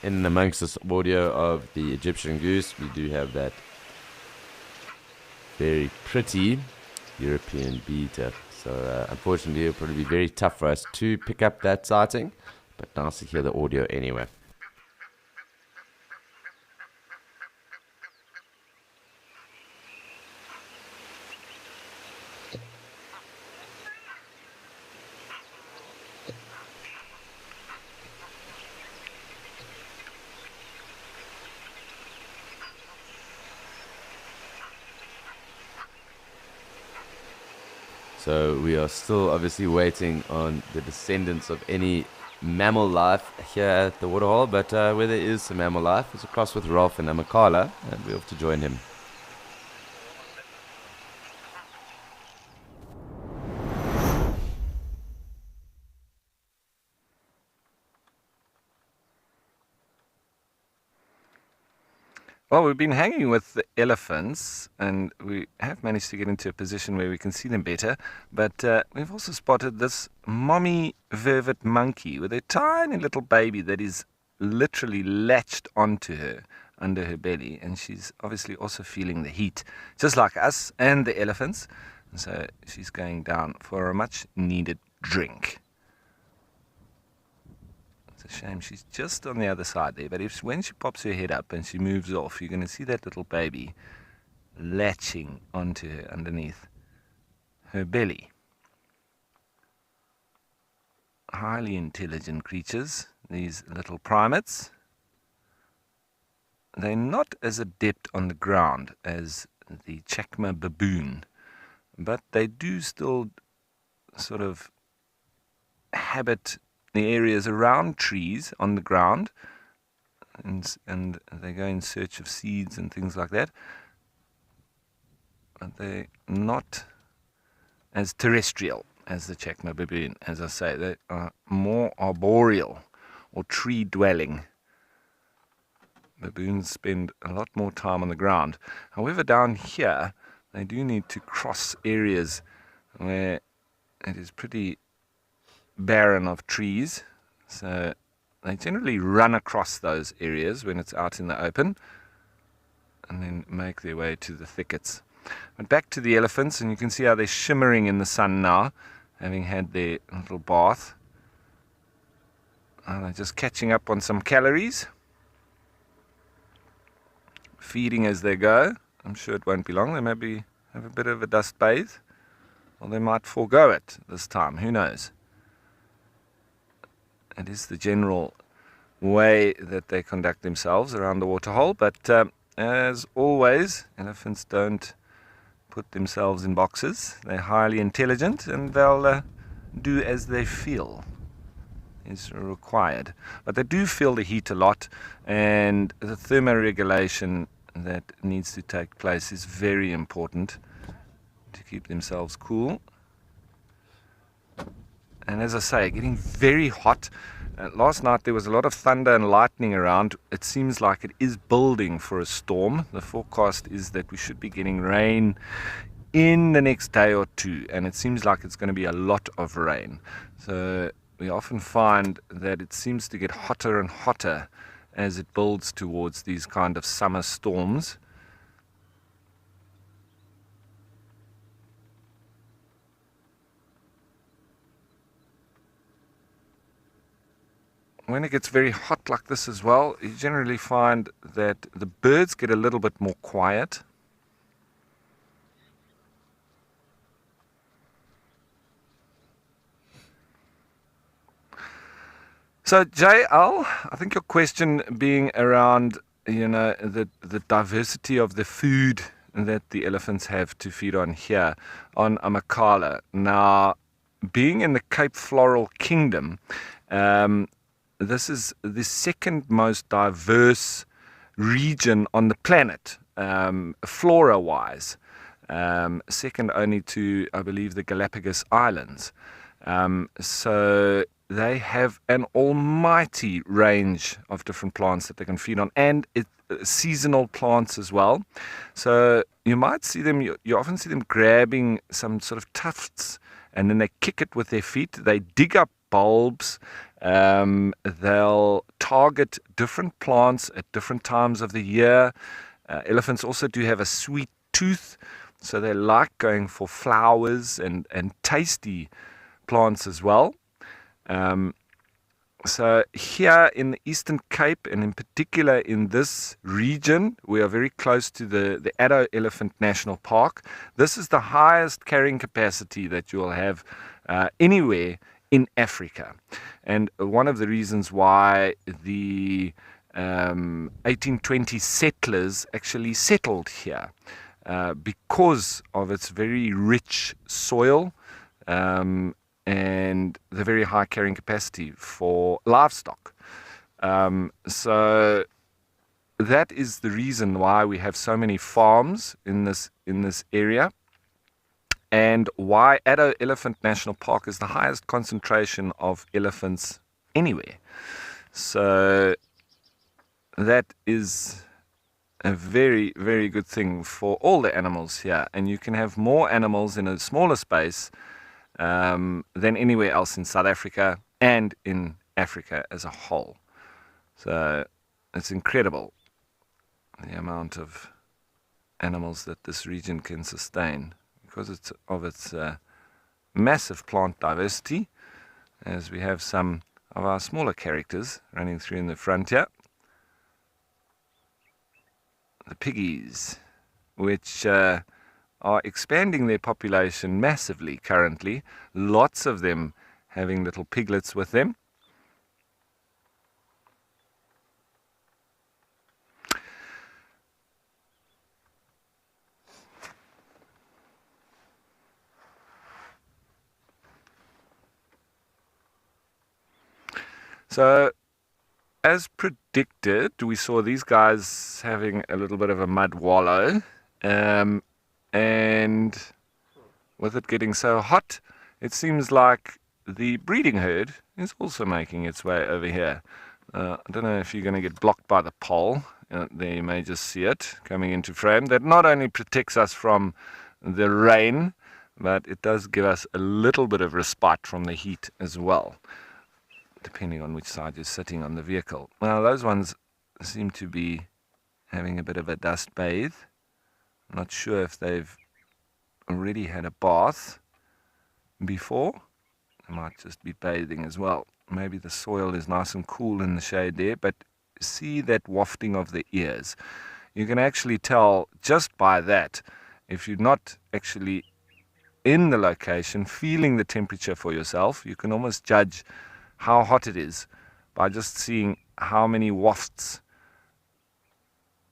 In amongst this audio of the Egyptian goose, we do have that very pretty European beater. So unfortunately, it'll probably be very tough for us to pick up that sighting, but nice to hear the audio anyway. So we are still obviously waiting on the descendants of any mammal life here at the waterhole, but where there is some mammal life is across with Ralph and Amakala, and we have to join him. Well, we've been hanging with the elephants, and we have managed to get into a position where we can see them better. But we've also spotted this mommy vervet monkey with a tiny little baby that is literally latched onto her under her belly. And she's obviously also feeling the heat, just like us and the elephants. And so she's going down for a much-needed drink. It's a shame she's just on the other side there, but when she pops her head up and she moves off, you're going to see that little baby latching onto her underneath her belly. Highly intelligent creatures, these little primates. They're not as adept on the ground as the Chacma baboon, but they do still sort of habit the areas around trees on the ground, and they go in search of seeds and things like that. But they're not as terrestrial as the Chacma baboon. As I say, they are more arboreal or tree-dwelling. Baboons spend a lot more time on the ground. However, down here, they do need to cross areas where it is pretty barren of trees. So they generally run across those areas when it's out in the open and then make their way to the thickets. But back to the elephants, and you can see how they're shimmering in the sun now, having had their little bath. And they're just catching up on some calories, feeding as they go. I'm sure it won't be long. They maybe have a bit of a dust bathe, or they might forego it this time. Who knows? It is the general way that they conduct themselves around the waterhole. But as always, elephants don't put themselves in boxes. They're highly intelligent, and they'll do as they feel is required. But they do feel the heat a lot, and the thermoregulation that needs to take place is very important to keep themselves cool. And as I say, getting very hot. Last night there was a lot of thunder and lightning around. It seems like it is building for a storm. The forecast is that we should be getting rain in the next day or two, and it seems like it's going to be a lot of rain. So we often find that it seems to get hotter and hotter as it builds towards these kind of summer storms. When it gets very hot like this as well, you generally find that the birds get a little bit more quiet. So JL, I think your question being around, the diversity of the food that the elephants have to feed on here on Amakhala. Now, being in the Cape Floral Kingdom, this is the second most diverse region on the planet, flora-wise, second only to, I believe, the Galapagos Islands. So they have an almighty range of different plants that they can feed on, and seasonal plants as well. So you might see them, you often see them grabbing some sort of tufts, and then they kick it with their feet. They dig up bulbs. They'll target different plants at different times of the year. Elephants also do have a sweet tooth, so they like going for flowers and tasty plants as well. So here in the Eastern Cape, and in particular in this region, we are very close to the Addo Elephant National Park. This is the highest carrying capacity that you will have anywhere in Africa. And one of the reasons why the 1820 settlers actually settled here, because of its very rich soil, and the very high carrying capacity for livestock. So that is the reason why we have so many farms in this area, and why Addo Elephant National Park is the highest concentration of elephants anywhere. So that is a very, very good thing for all the animals here, and you can have more animals in a smaller space than anywhere else in South Africa and in Africa as a whole. So it's incredible the amount of animals that this region can sustain because of its massive plant diversity, as we have some of our smaller characters running through in the front here. The piggies, which are expanding their population massively currently. Lots of them having little piglets with them. So, as predicted, we saw these guys having a little bit of a mud wallow, and with it getting so hot, it seems like the breeding herd is also making its way over here. I don't know if you're going to get blocked by the pole. There you may just see it coming into frame. That not only protects us from the rain, but it does give us a little bit of respite from the heat as well, depending on which side you're sitting on the vehicle. Now, those ones seem to be having a bit of a dust bathe. I'm not sure if they've already had a bath before. They might just be bathing as well. Maybe the soil is nice and cool in the shade there, but see that wafting of the ears. You can actually tell just by that, if you're not actually in the location, feeling the temperature for yourself, you can almost judge how hot it is by just seeing how many wafts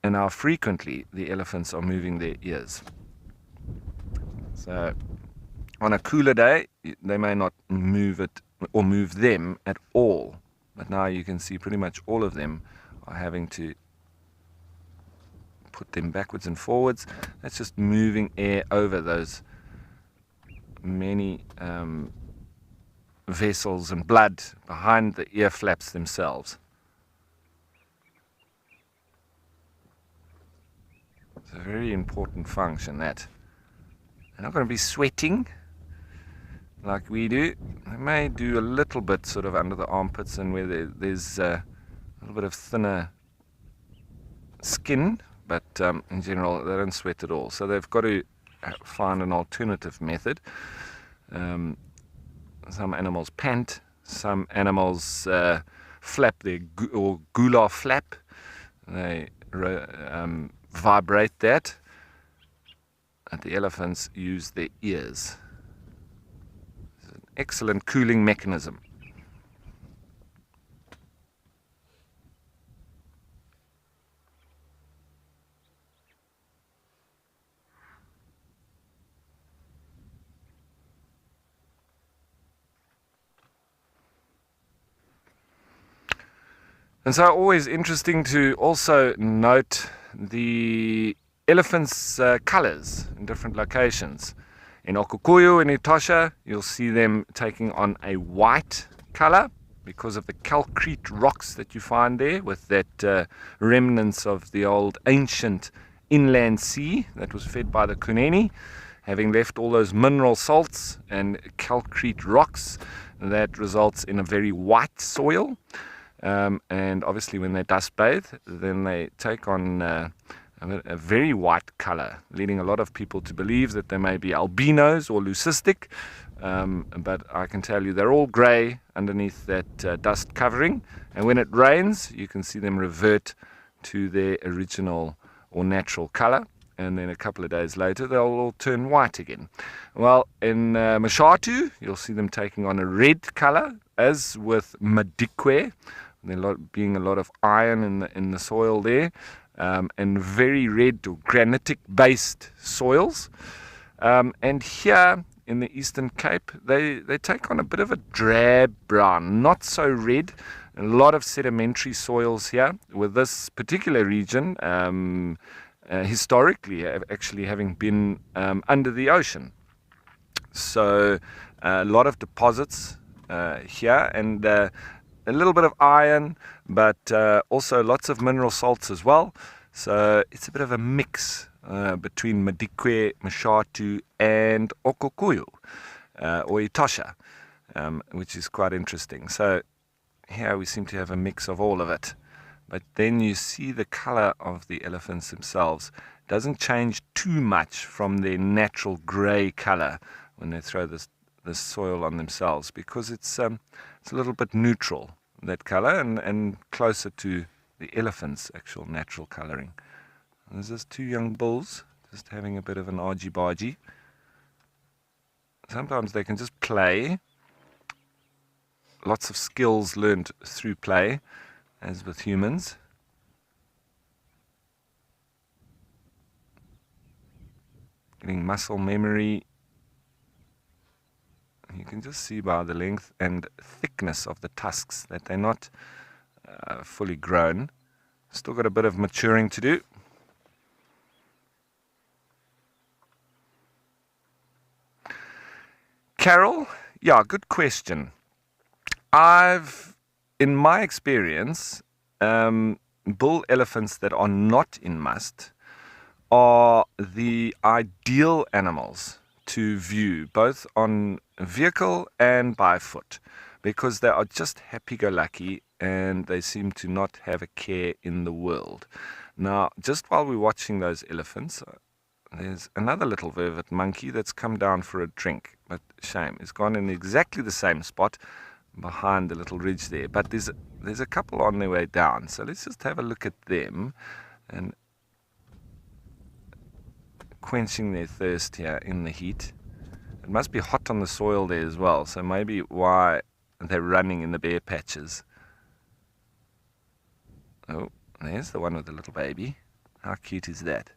and how frequently the elephants are moving their ears. So on a cooler day, they may not move it or move them at all, but now you can see pretty much all of them are having to put them backwards and forwards. That's just moving air over those many vessels and blood behind the ear flaps themselves. It's a very important function, that. They're not going to be sweating like we do. They may do a little bit sort of under the armpits and where there's a little bit of thinner skin, but in general they don't sweat at all. So they've got to find an alternative method. Some animals pant, some animals flap their gular flap. They vibrate that, and the elephants use their ears. It's an excellent cooling mechanism. And so always interesting to also note the elephants' colors in different locations. In Okukuyu and Etosha, you'll see them taking on a white color because of the calcrete rocks that you find there, with that remnants of the old ancient inland sea that was fed by the Kunene, having left all those mineral salts and calcrete rocks. That results in a very white soil. And obviously when they dust bathe, then they take on a very white color, leading a lot of people to believe that they may be albinos or leucistic, but I can tell you they're all gray underneath that dust covering, and when it rains you can see them revert to their original or natural color, and then a couple of days later they'll all turn white again. Well, in Mashatu you'll see them taking on a red color, as with Madikwe. There being a lot of iron in the soil there, and very red or granitic based soils. And here in the Eastern Cape, they take on a bit of a drab brown, not so red. A lot of sedimentary soils here, with this particular region historically actually having been under the ocean. So a lot of deposits here, and a little bit of iron, but also lots of mineral salts as well. So it's a bit of a mix between Madikwe, Mashatu and Okukuyu or Etosha, which is quite interesting. So here we seem to have a mix of all of it. But then you see the color of the elephants themselves doesn't change too much from their natural gray color when they throw the the soil on themselves, because it's a little bit neutral, that color, and closer to the elephant's actual natural coloring. And there's just two young bulls just having a bit of an argy-bargy. Sometimes they can just play. Lots of skills learned through play, as with humans. Getting muscle memory. You can just see by the length and thickness of the tusks that they're not fully grown. Still got a bit of maturing to do. Carol, yeah, good question. In my experience, bull elephants that are not in must are the ideal animals to view, both on vehicle and by foot, because they are just happy-go-lucky and they seem to not have a care in the world. Now, just while we're watching those elephants, there's another little vervet monkey that's come down for a drink, but shame, it's gone in exactly the same spot behind the little ridge there, but there's a couple on their way down, so let's just have a look at them and quenching their thirst here in the heat. It must be hot on the soil there as well, so maybe why they're running in the bare patches. Oh, there's the one with the little baby. How cute is that?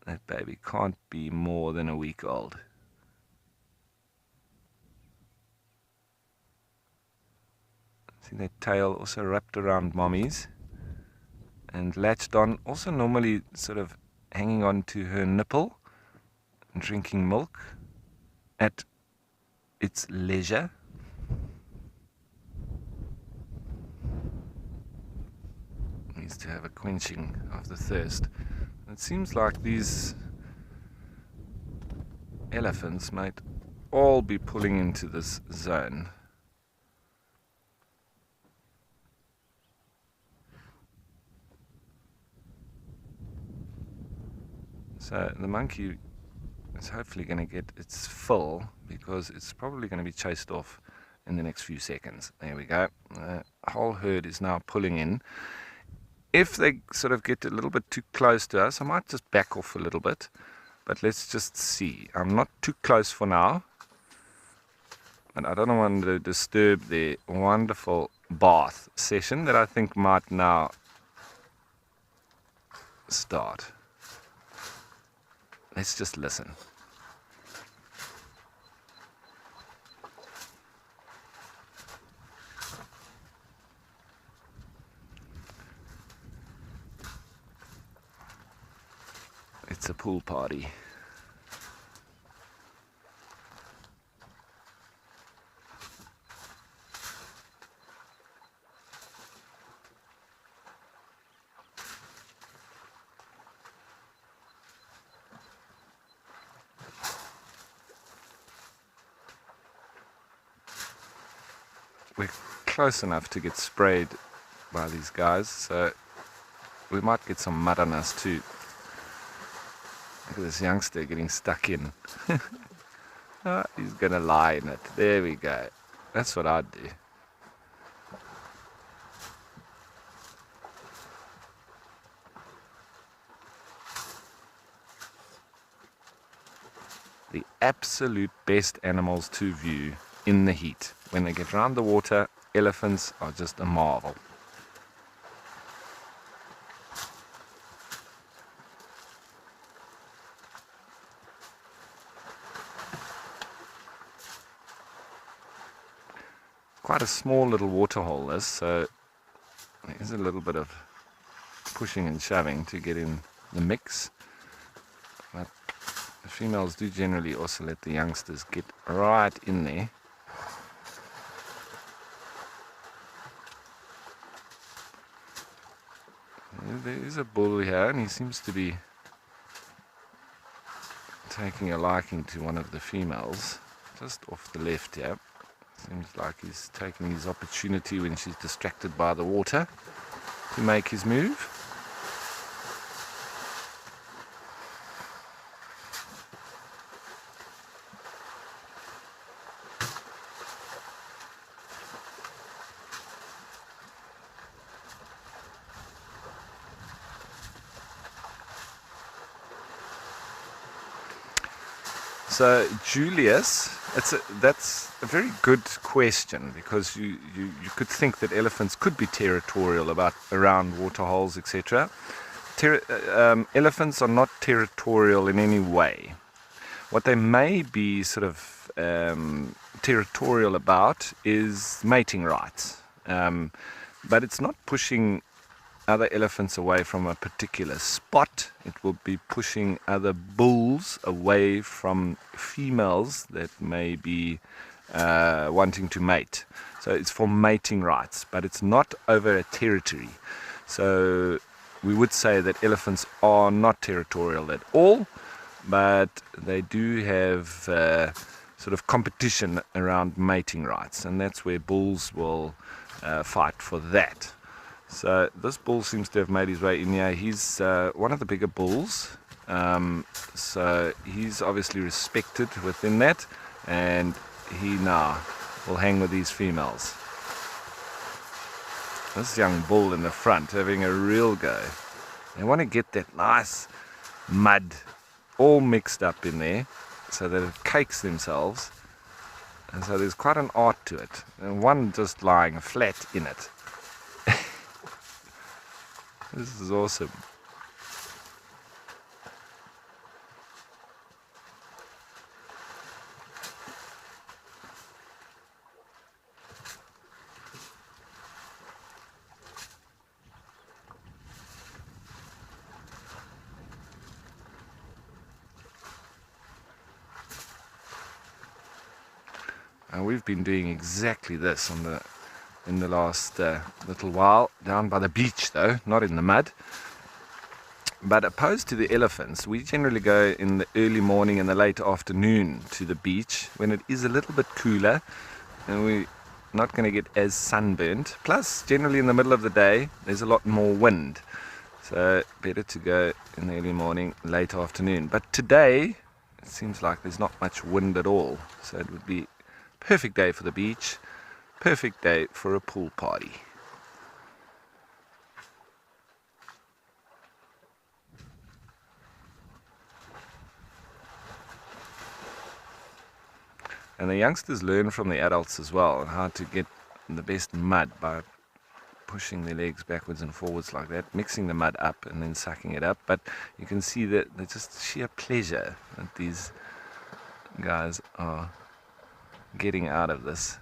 That baby can't be more than a week old. See that tail also wrapped around mommy's and latched on, also normally sort of hanging on to her nipple and drinking milk at its leisure. Needs to have a quenching of the thirst. It seems like these elephants might all be pulling into this zone. So the monkey is hopefully going to get its fill, because it's probably going to be chased off in the next few seconds. There we go. The whole herd is now pulling in. If they sort of get a little bit too close to us, I might just back off a little bit. But let's just see. I'm not too close for now. But I don't want to disturb their wonderful bath session that I think might now start. Let's just listen. It's a pool party. We're close enough to get sprayed by these guys, so we might get some mud on us too. Look at this youngster getting stuck in. Oh, he's gonna lie in it. There we go. That's what I'd do. The absolute best animals to view in the heat. When they get around the water, elephants are just a marvel. Quite a small little waterhole this, so there's a little bit of pushing and shoving to get in the mix. But the females do generally also let the youngsters get right in there. There is a bull here, and he seems to be taking a liking to one of the females, just off the left here. Seems like he's taking his opportunity when she's distracted by the water to make his move. So Julius, that's a very good question, because you could think that elephants could be territorial around waterholes, etc. Elephants are not territorial in any way. What they may be sort of territorial about is mating rights, but it's not pushing other elephants away from a particular spot. It will be pushing other bulls away from females that may be wanting to mate. So it's for mating rights, but it's not over a territory. So we would say that elephants are not territorial at all, but they do have sort of competition around mating rights, and that's where bulls will fight for that. So this bull seems to have made his way in here. He's one of the bigger bulls, so he's obviously respected within that, and he now will hang with these females. This young bull in the front having a real go. They want to get that nice mud all mixed up in there so that it cakes themselves, and so there's quite an art to it, and one just lying flat in it. This is awesome. And we've been doing exactly this in the last little while, down by the beach though, not in the mud. But opposed to the elephants, we generally go in the early morning and the late afternoon to the beach when it is a little bit cooler and we're not going to get as sunburnt. Plus, generally in the middle of the day, there's a lot more wind. So better to go in the early morning, late afternoon. But today, it seems like there's not much wind at all. So it would be a perfect day for the beach. Perfect day for a pool party. And the youngsters learn from the adults as well how to get the best mud by pushing their legs backwards and forwards like that, mixing the mud up and then sucking it up. But you can see that there's just sheer pleasure that these guys are getting out of this.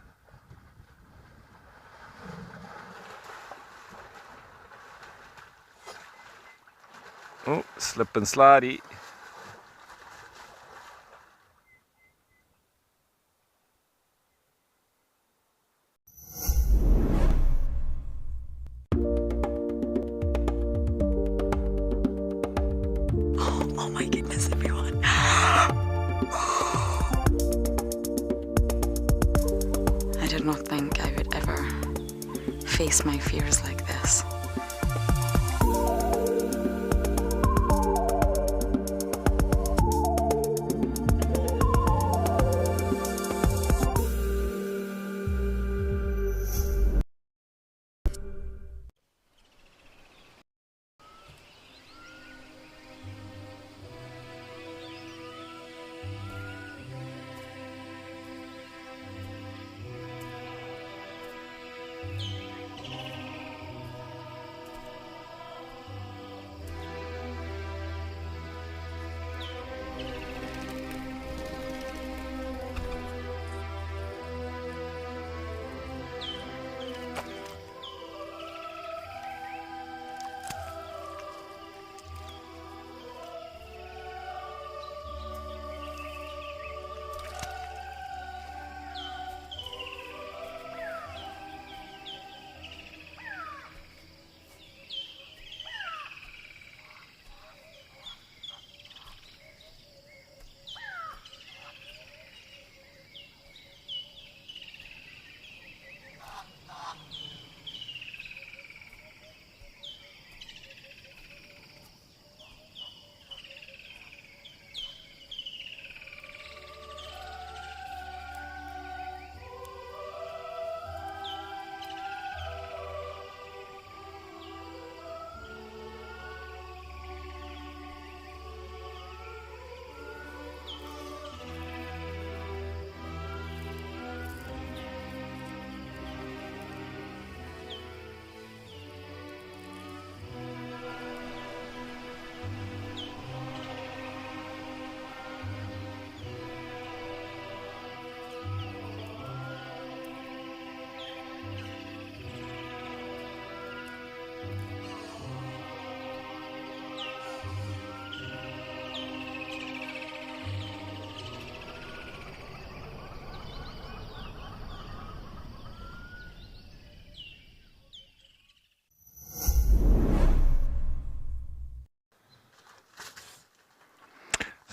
Oh, slip and slidey. Oh my goodness, everyone. I did not think I would ever face my fears like this.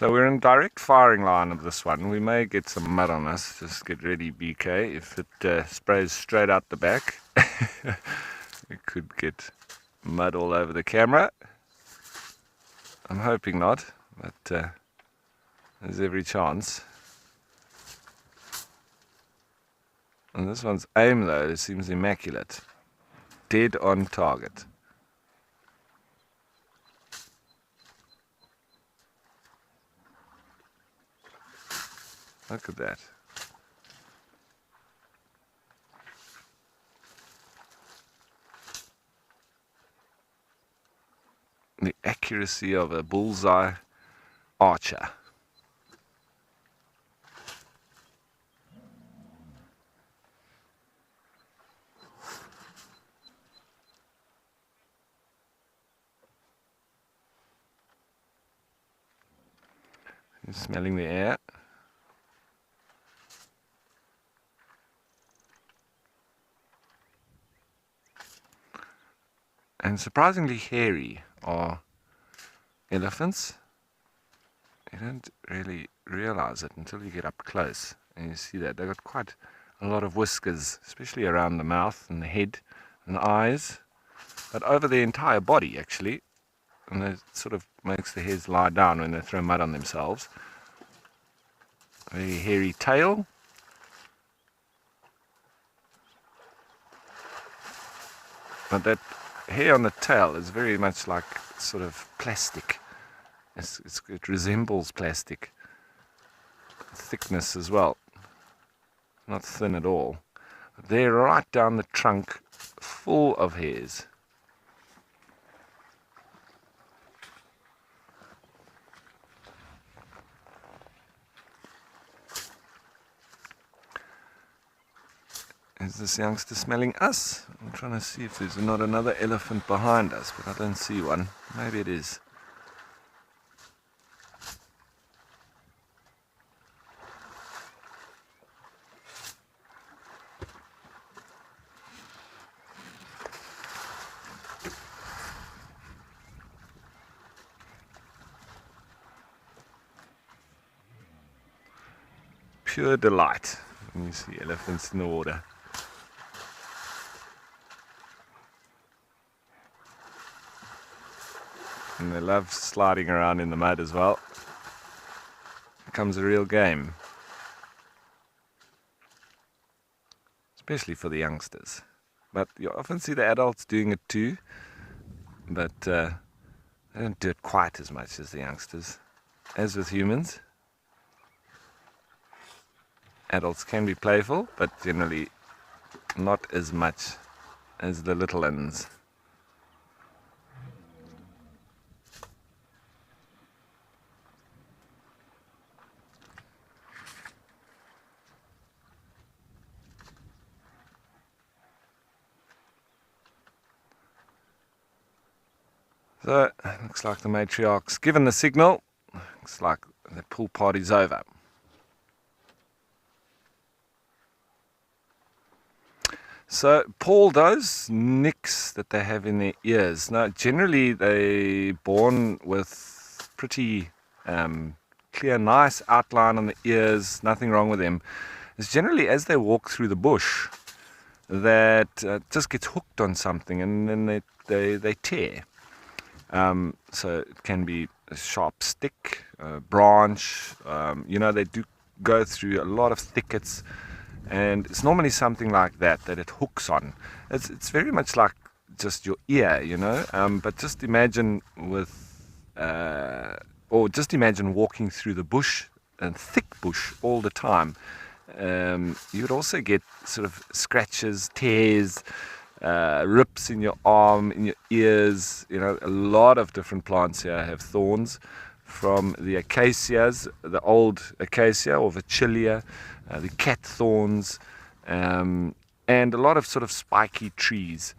So we're in direct firing line of this one. We may get some mud on us. Just get ready, BK. If it sprays straight out the back, we could get mud all over the camera. I'm hoping not, but there's every chance. And this one's aim, though, seems immaculate. Dead on target. Look at that. The accuracy of a bullseye archer. He's smelling the air. And surprisingly hairy are elephants. You don't really realize it until you get up close and you see that. They've got quite a lot of whiskers, especially around the mouth and the head and the eyes, but over the entire body actually. And it sort of makes the hairs lie down when they throw mud on themselves. A very hairy tail. But that hair on the tail is very much like sort of plastic. It resembles plastic. Thickness as well. Not thin at all. But they're right down the trunk, full of hairs. Is this youngster smelling us? I'm trying to see if there's not another elephant behind us, but I don't see one. Maybe it is. Pure delight when you see elephants in the water. And they love sliding around in the mud as well. It becomes a real game. Especially for the youngsters. But you often see the adults doing it too. But they don't do it quite as much as the youngsters. As with humans. Adults can be playful, but generally not as much as the little uns. So, looks like the matriarch's given the signal. Looks like the pool party's over. So, Paul, those nicks that they have in their ears, now generally they're born with pretty clear, nice outline on the ears, nothing wrong with them. It's generally as they walk through the bush that just gets hooked on something and then they tear. So it can be a sharp stick, a branch, they do go through a lot of thickets, and it's normally something like that it hooks on. It's very much like just your ear, but just imagine just imagine walking through the bush, and thick bush all the time. You would also get sort of scratches, tears, rips in your arm, in your ears. A lot of different plants here have thorns, from the acacias, the old acacia or Vachellia, the cat thorns, and a lot of sort of spiky trees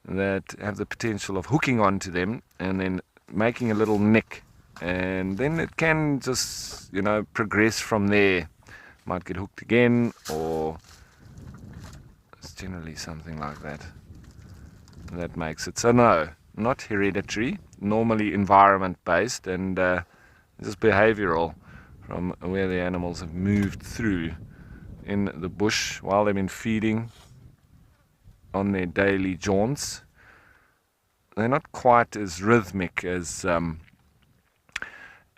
that have the potential of hooking onto them and then making a little nick, and then it can just progress from there. Might get hooked again, or it's generally something like that that makes it. So no, not hereditary, normally environment based, and just behavioral from where the animals have moved through in the bush while they've been feeding on their daily jaunts. They're not quite as rhythmic as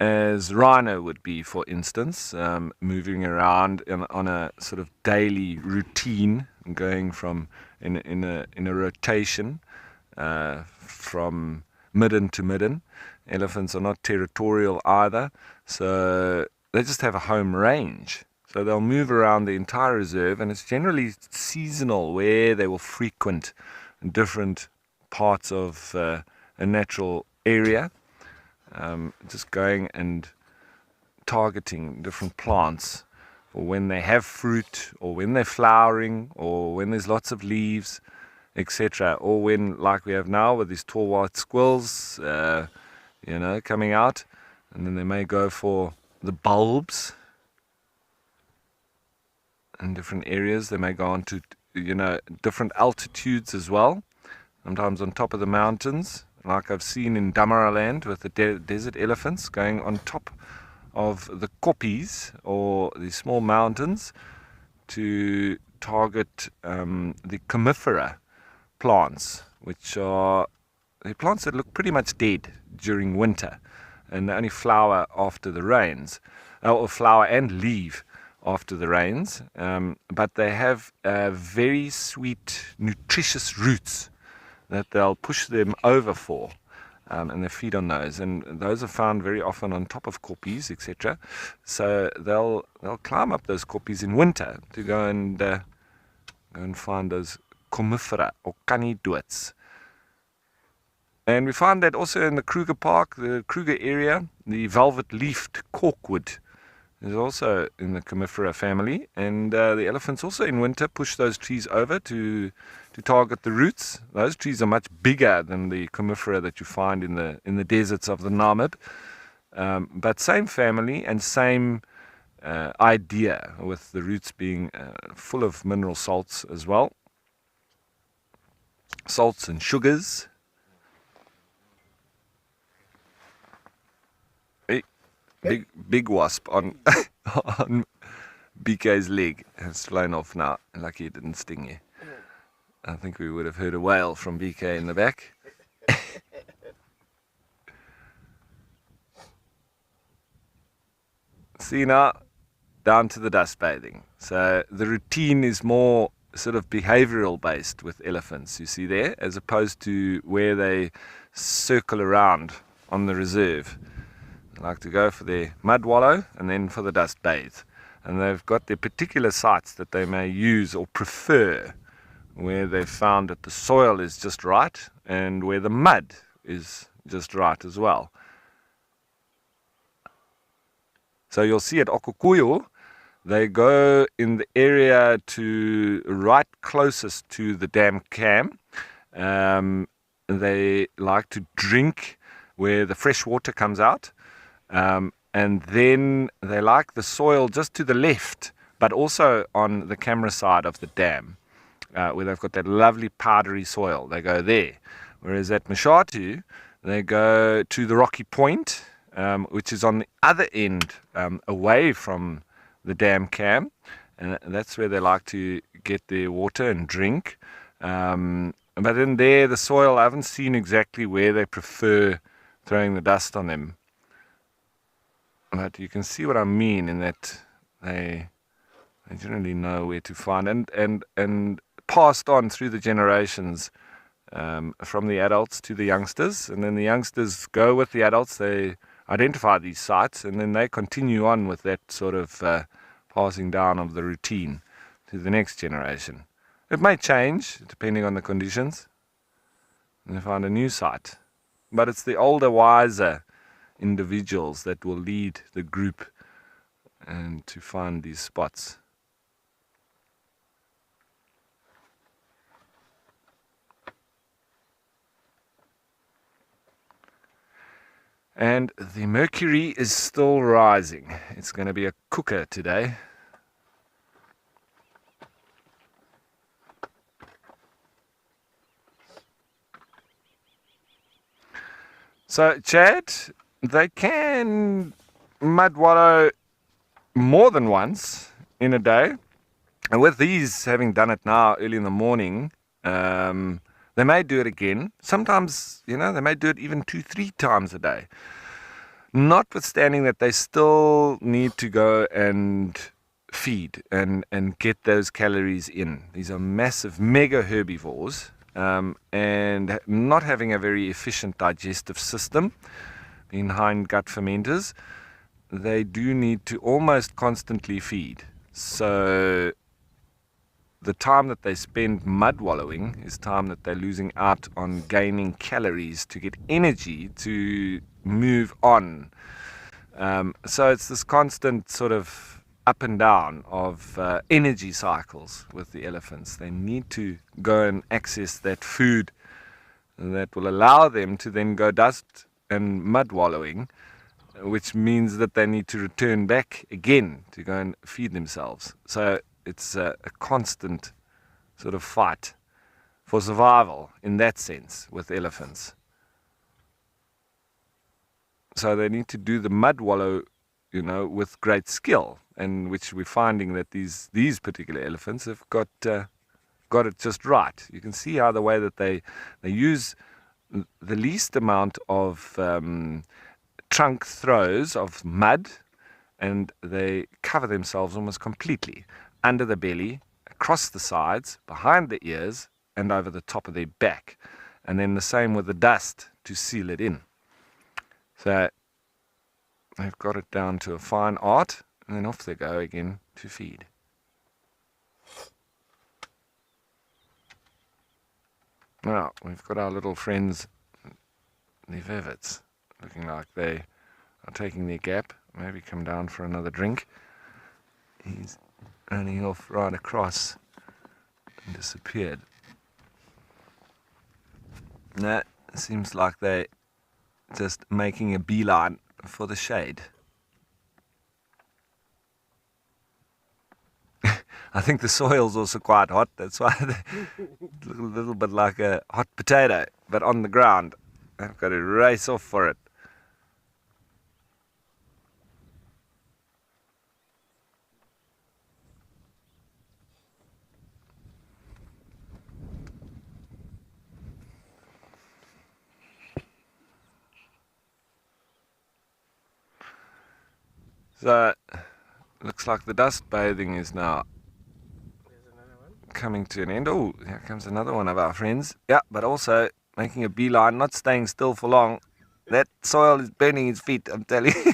rhino would be, for instance, moving around on a sort of daily routine, going from in a rotation from midden to midden. Elephants are not territorial either, so they just have a home range. So they'll move around the entire reserve, and it's generally seasonal where they will frequent different parts of a natural area, just going and targeting different plants for when they have fruit, or when they're flowering, or when there's lots of leaves, etc. Or when, like we have now with these tall white squirrels, coming out, and then they may go for the bulbs in different areas. They may go on to, different altitudes as well, sometimes on top of the mountains, like I've seen in Damaraland with the desert elephants going on top of the koppies, or the small mountains, to target the comifera plants, which are the plants that look pretty much dead during winter, and they only flower after the rains, or flower and leave after the rains, but they have very sweet, nutritious roots that they'll push them over for, and they feed on those, and those are found very often on top of koppies, etc. So they'll climb up those koppies in winter to go and find those comifera or canidotes. And we find that also in the Kruger Park, the Kruger area, the velvet-leafed corkwood is also in the comifera family, and the elephants also in winter push those trees over to target the roots. Those trees are much bigger than the comifera that you find in the deserts of the Namib, but same family and same idea, with the roots being full of mineral salts as well, salts and sugars. Big wasp on on BK's leg has flown off now. Lucky it didn't sting you. I think we would have heard a wail from BK in the back. See now, down to the dust bathing. So the routine is more sort of behavioral based with elephants, you see there, as opposed to where they circle around on the reserve. They like to go for their mud wallow and then for the dust bathe. And they've got their particular sites that they may use or prefer, where they've found that the soil is just right and where the mud is just right as well. So you'll see at Okukuyo, they go in the area to right closest to the dam cam. They like to drink where the fresh water comes out. And then they like the soil just to the left, but also on the camera side of the dam, where they've got that lovely powdery soil. They go there. Whereas at Mashatu, they go to the Rocky Point, which is on the other end, away from the dam cam. And that's where they like to get their water and drink. But in there, the soil, I haven't seen exactly where they prefer throwing the dust on them. But you can see what I mean in that they generally know where to find and passed on through the generations, from the adults to the youngsters, and then the youngsters go with the adults. They identify these sites, and then they continue on with that sort of passing down of the routine to the next generation. It may change depending on the conditions, and they find a new site, but it's the older, wiser individuals that will lead the group and to find these spots. And the mercury is still rising. It's going to be a cooker today. So, Chad, they can mud wallow more than once in a day. And with these, having done it now early in the morning, they may do it again. Sometimes, they may do it even 2-3 times a day. Notwithstanding that they still need to go and feed and get those calories in. These are massive mega herbivores, and not having a very efficient digestive system, being hindgut fermenters, they do need to almost constantly feed. So the time that they spend mud wallowing is time that they're losing out on gaining calories to get energy to move on. So it's this constant sort of up and down of energy cycles with the elephants. They need to go and access that food that will allow them to then go dust and mud wallowing, which means that they need to return back again to go and feed themselves. So it's a constant sort of fight for survival in that sense with elephants. So they need to do the mud wallow, with great skill, and which we're finding that these particular elephants have got it just right. You can see how the way that they use the least amount of trunk throws of mud, and they cover themselves almost completely under the belly, across the sides, behind the ears, and over the top of their back. And then the same with the dust to seal it in. So they've got it down to a fine art, and then off they go again to feed. Now, we've got our little friends, the vervets, looking like they are taking their gap. Maybe come down for another drink. He's running off right across and disappeared. That seems like they're just making a beeline for the shade. I think the soil's also quite hot. That's why they're a little bit like a hot potato, but on the ground. They've got to race off for it. So, looks like the dust bathing is now coming to an end. Oh, here comes another one of our friends. Yeah, but also making a beeline, not staying still for long. That soil is burning his feet, I'm telling you.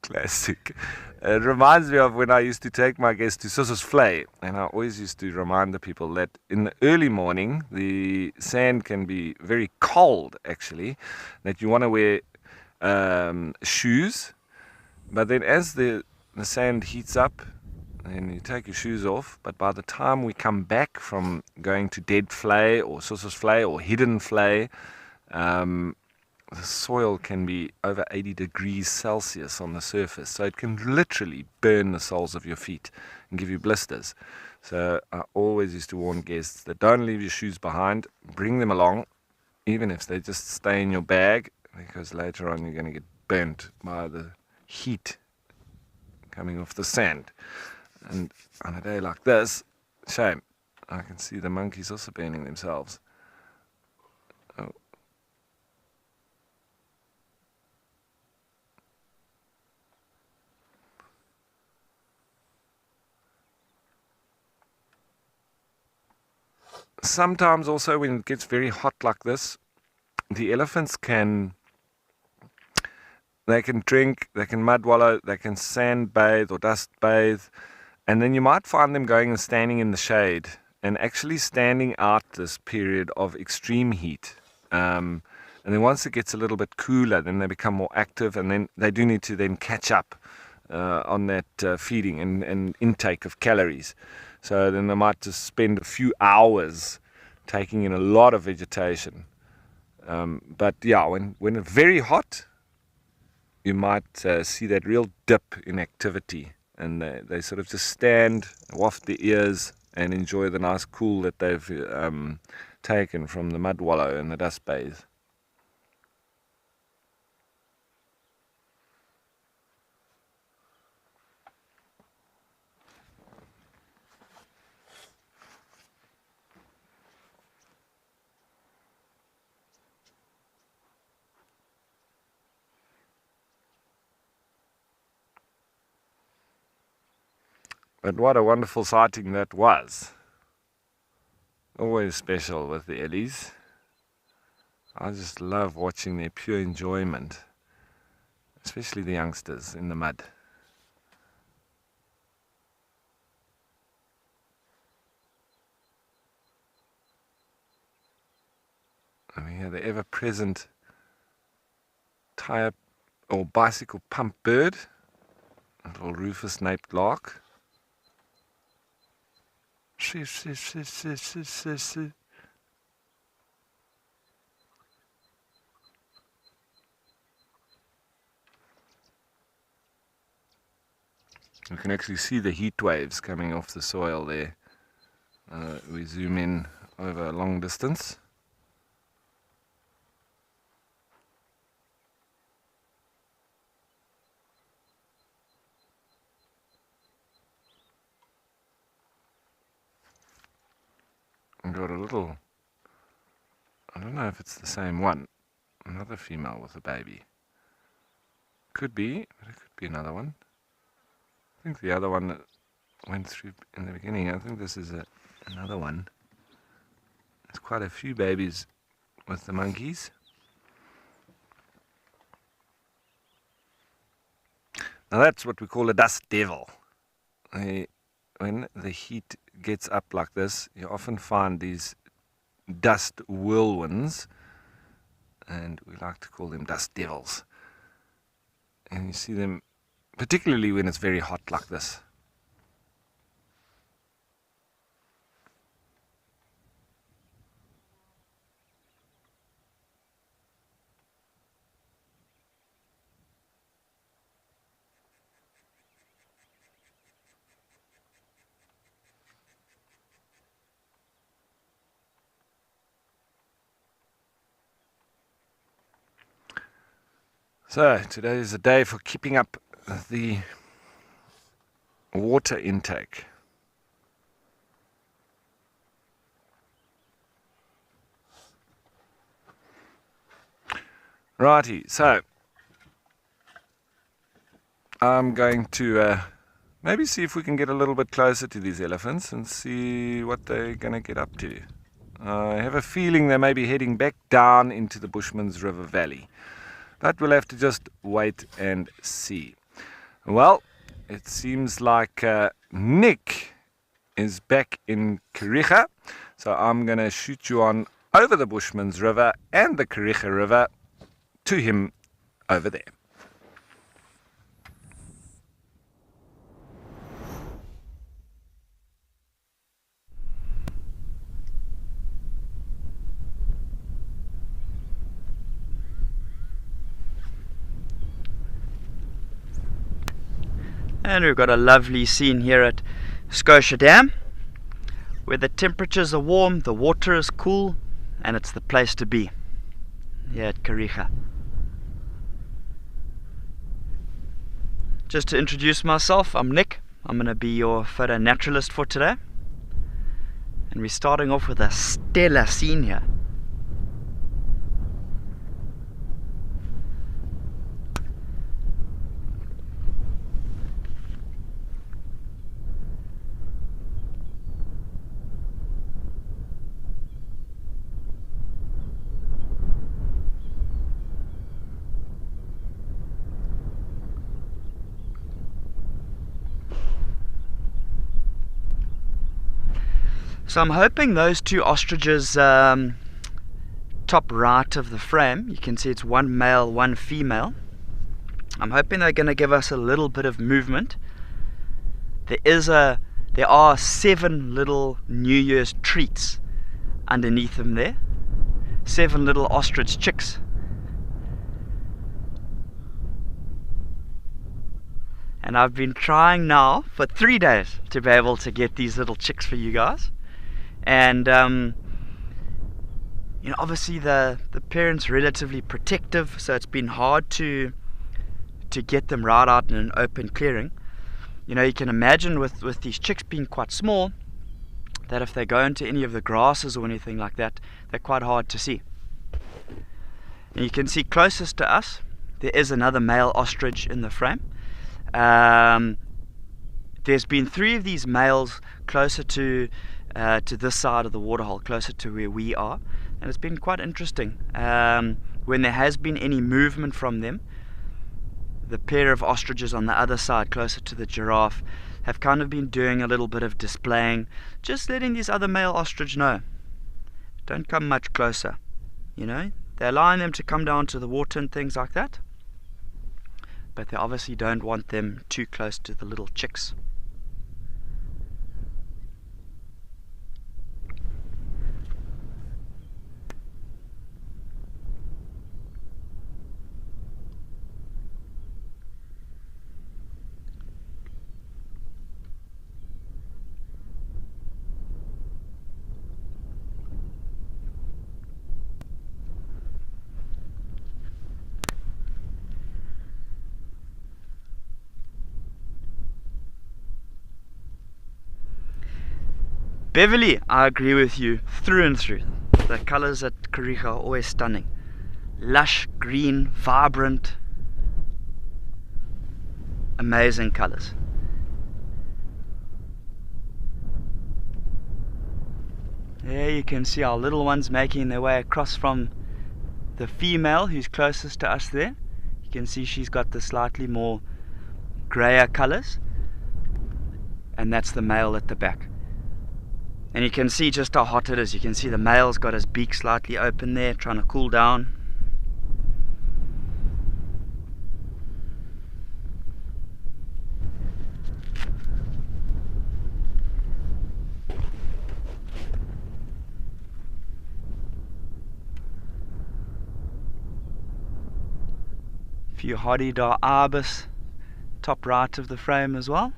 Classic. It reminds me of when I used to take my guests to Sossusvlei, and I always used to remind the people that in the early morning, the sand can be very cold, actually, that you want to wear shoes. But then as the sand heats up, then you take your shoes off. But by the time we come back from going to Dead Vlei or Sossusvlei or Hidden Vlei, the soil can be over 80 degrees Celsius on the surface. So it can literally burn the soles of your feet and give you blisters. So I always used to warn guests that don't leave your shoes behind. Bring them along, even if they just stay in your bag, because later on you're going to get burnt by the heat coming off the sand. And on a day like this, shame, I can see the monkeys also burning themselves. Oh. Sometimes also when it gets very hot like this, the elephants they can drink, they can mud wallow, they can sand bathe or dust bathe, and then you might find them going and standing in the shade and actually standing out this period of extreme heat. And then once it gets a little bit cooler, then they become more active, and then they do need to then catch up on that feeding and intake of calories. So then they might just spend a few hours taking in a lot of vegetation. But yeah, when it's very hot, you might see that real dip in activity, and they sort of just stand, waft the ears, and enjoy the nice cool that they've taken from the mud wallow and the dust bathe. But what a wonderful sighting that was. Always special with the Ellies. I just love watching their pure enjoyment, especially the youngsters in the mud. And we have the ever-present tire or bicycle pump bird, little rufous-naped lark. You can actually see the heat waves coming off the soil there. We zoom in over a long distance. We've got a little, I don't know if it's the same one, another female with a baby. Could be, but it could be another one. I think the other one that went through in the beginning, I think this is another one. There's quite a few babies with the monkeys. Now that's what we call a dust devil. When the heat gets up like this, you often find these dust whirlwinds, and we like to call them dust devils. And you see them particularly when it's very hot like this. So today is a day for keeping up the water intake. Righty, so I'm going to maybe see if we can get a little bit closer to these elephants and see what they're going to get up to. I have a feeling they may be heading back down into the Bushmans River Valley. But we'll have to just wait and see. Well, it seems like Nick is back in Kariega. So I'm going to shoot you on over the Bushmans River and the Kariega River to him over there. And we've got a lovely scene here at Scotia Dam, where the temperatures are warm, the water is cool, and it's the place to be here at Kariega. Just to introduce myself, I'm Nick. I'm going to be your photo naturalist for today. And we're starting off with a stellar scene here. So I'm hoping those two ostriches top right of the frame, you can see it's one male, one female. I'm hoping they're going to give us a little bit of movement. There are 7 little New Year's treats underneath them there. 7 little ostrich chicks. And I've been trying now for 3 days to be able to get these little chicks for you guys. And you know, obviously the parents are relatively protective, so it's been hard to get them right out in an open clearing. You know, you can imagine with these chicks being quite small, that if they go into any of the grasses or anything like that, they're quite hard to see. And you can see closest to us, there is another male ostrich in the frame. There there's been 3 of these males closer to this side of the waterhole, closer to where we are, and it's been quite interesting. When there has been any movement from them, the pair of ostriches on the other side, closer to the giraffe, have kind of been doing a little bit of displaying, just letting these other male ostrich know, don't come much closer. You know, they're allowing them to come down to the water and things like that, but they obviously don't want them too close to the little chicks. Beverly, I agree with you through and through. The colors at Kariega are always stunning. Lush, green, vibrant, amazing colors. There you can see our little ones making their way across from the female who's closest to us there. You can see she's got the slightly more grayer colors, and that's the male at the back. And you can see just how hot it is. You can see the male's got his beak slightly open there, trying to cool down. A few Hodidar ibis, top right of the frame as well.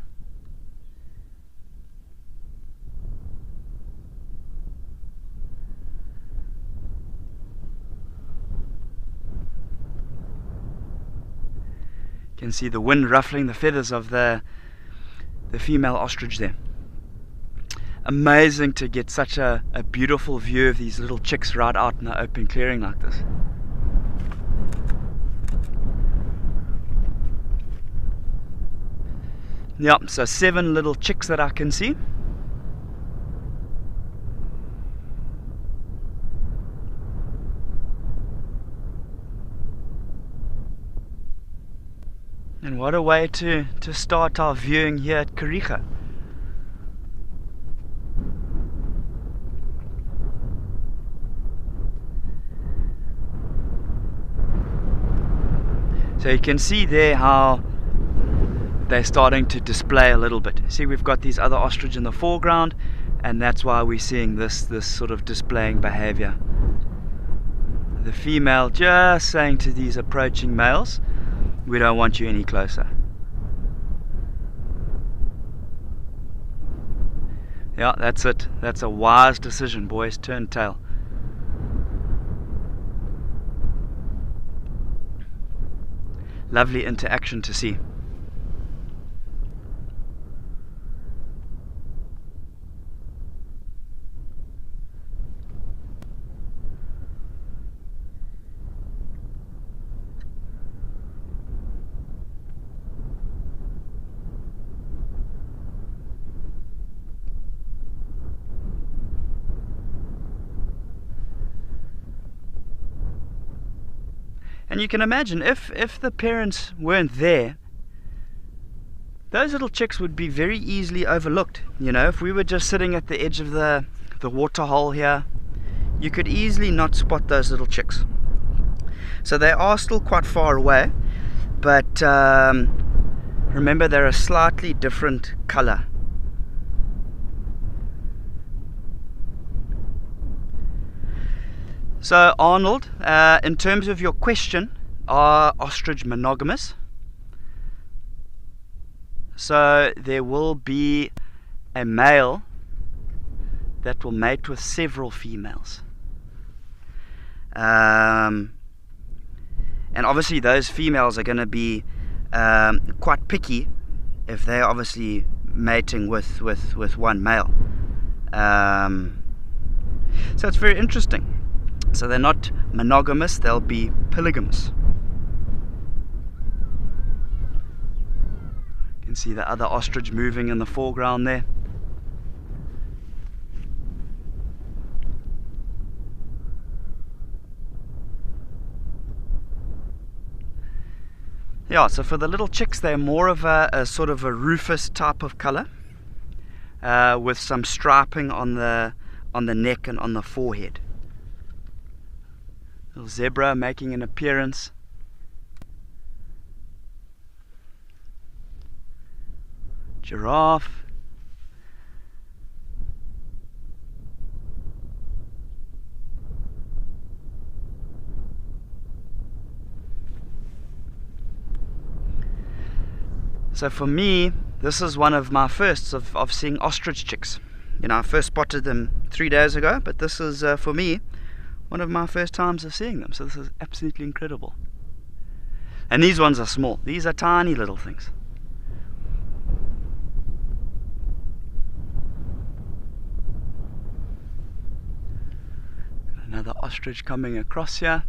You can see the wind ruffling the feathers of the female ostrich there. Amazing to get such a beautiful view of these little chicks right out in the open clearing like this. Yep, so 7 little chicks that I can see. And what a way to start our viewing here at Kariega. So you can see there how they're starting to display a little bit. See, we've got these other ostrich in the foreground, and that's why we're seeing this sort of displaying behavior. The female just saying to these approaching males, we don't want you any closer. Yeah, that's it. That's a wise decision, boys. Turn tail. Lovely interaction to see. And you can imagine if the parents weren't there, those little chicks would be very easily overlooked. You know, if we were just sitting at the edge of the water hole here, you could easily not spot those little chicks. So they are still quite far away, but remember, they're a slightly different color. So Arnold, in terms of your question, are ostrich monogamous? So there will be a male that will mate with several females. And obviously those females are going to be quite picky if they're obviously mating with one male. So it's very interesting. So they're not monogamous, they'll be polygamous. You can see the other ostrich moving in the foreground there. Yeah, so for the little chicks, they're more of a sort of a rufous type of color, with some striping on the neck and on the forehead. Little zebra making an appearance. Giraffe. So for me, this is one of my firsts of seeing ostrich chicks. You know, I first spotted them 3 days ago, but this is, for me, one of my first times of seeing them. So this is absolutely incredible. And these ones are small. These are tiny little things. Another ostrich coming across here.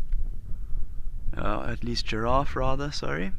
At least giraffe rather, sorry.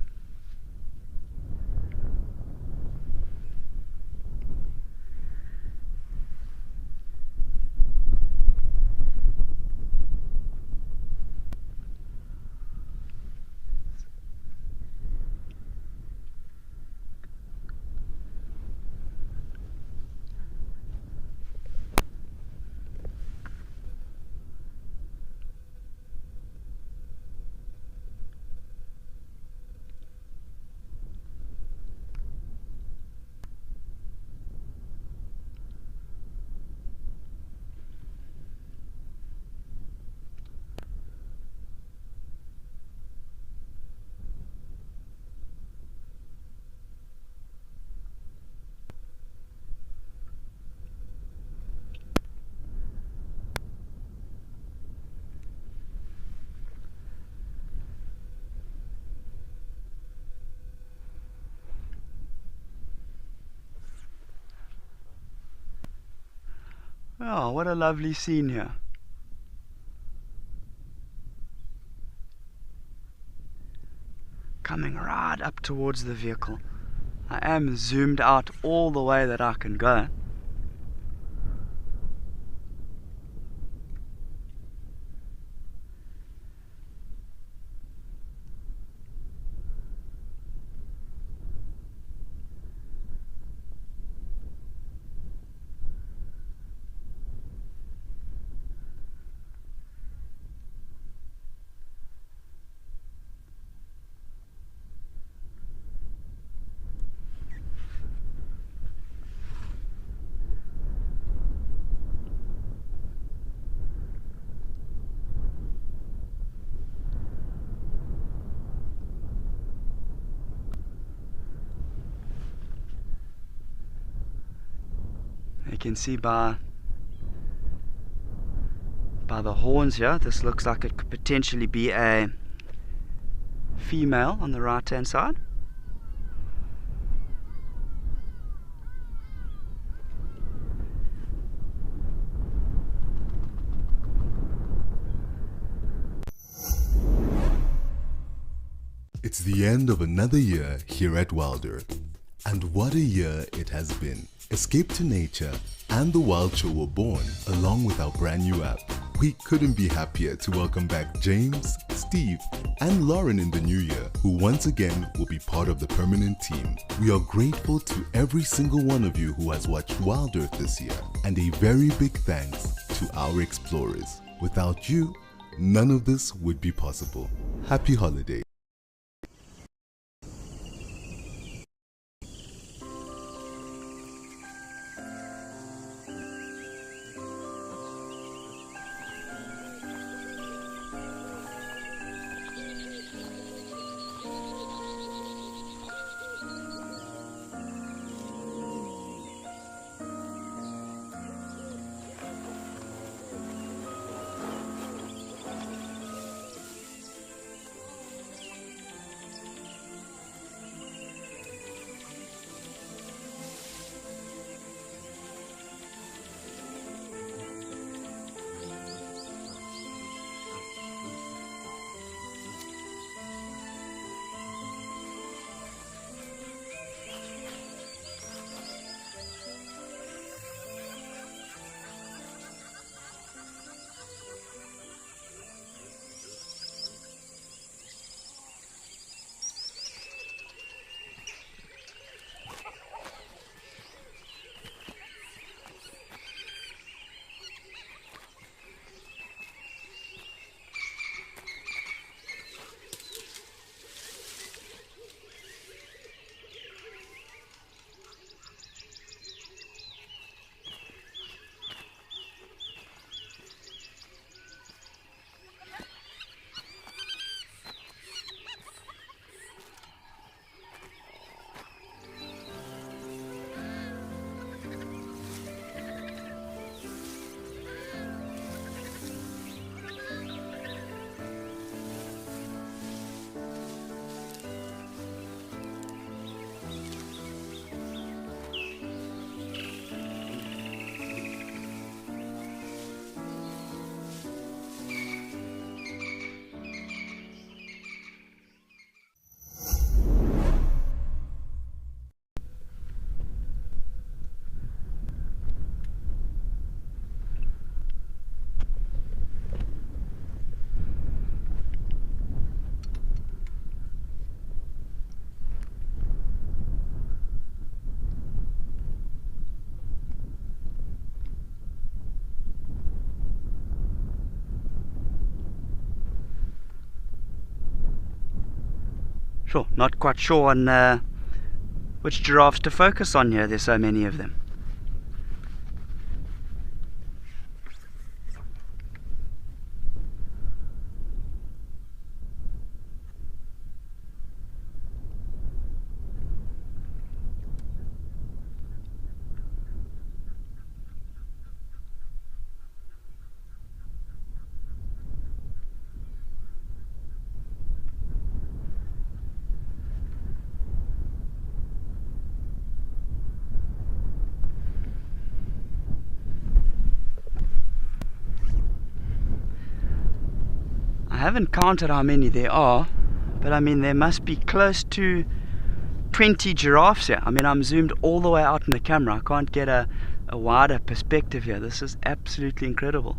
Oh, what a lovely scene here. Coming right up towards the vehicle. I am zoomed out all the way that I can go. You can see by the horns here, this looks like it could potentially be a female on the right hand side. It's the end of another year here at Wilder. And what a year it has been. Escape to Nature and The Wild Show were born along with our brand new app. We couldn't be happier to welcome back James, Steve, and Lauren in the new year, who once again will be part of the permanent team. We are grateful to every single one of you who has watched Wild Earth this year, and a very big thanks to our explorers. Without you, none of this would be possible. Happy holidays. Sure, not quite sure on which giraffes to focus on here. There's so many of them. I haven't counted how many there are, but I mean there must be close to 20 giraffes here. I mean, I'm zoomed all the way out in the camera. I can't get a wider perspective here. This is absolutely incredible.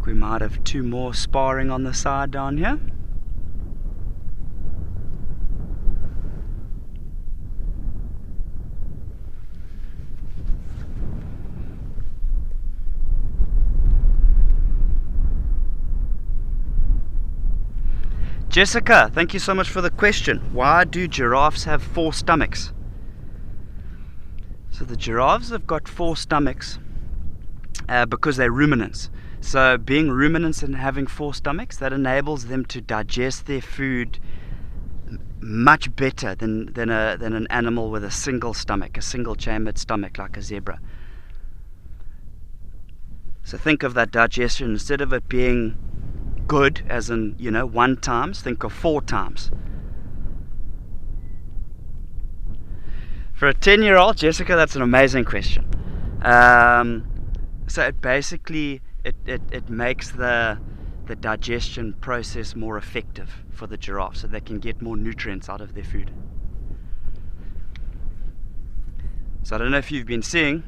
We might have two more sparring on the side down here. Jessica, thank you so much for the question. Why do giraffes have 4 stomachs? So the giraffes have got 4 stomachs because they're ruminants. So being ruminants and having 4 stomachs, that enables them to digest their food much better than an animal with a single stomach, a single chambered stomach like a zebra. So think of that digestion, instead of it being good, as in, 1 times, think of 4 times. For a 10-year-old, Jessica, that's an amazing question. So it basically it makes the digestion process more effective for the giraffe, so they can get more nutrients out of their food. So I don't know if you've been seeing,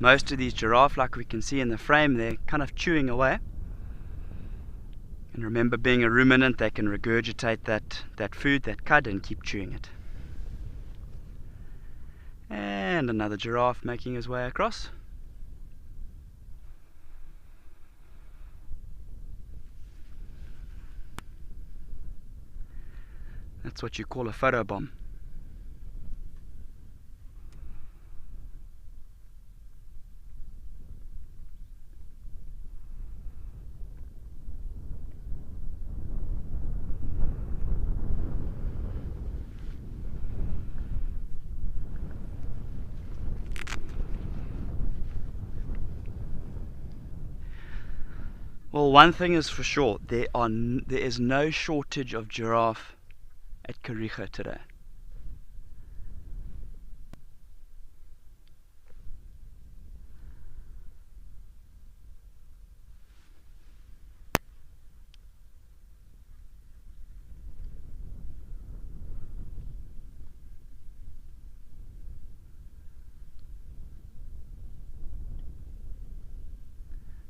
most of these giraffe, like we can see in the frame, they're kind of chewing away. And remember, being a ruminant, they can regurgitate that food, that cud, and keep chewing it. And another giraffe making his way across. That's what you call a photo bomb. Well, one thing is for sure, there is no shortage of giraffe at Kariega today.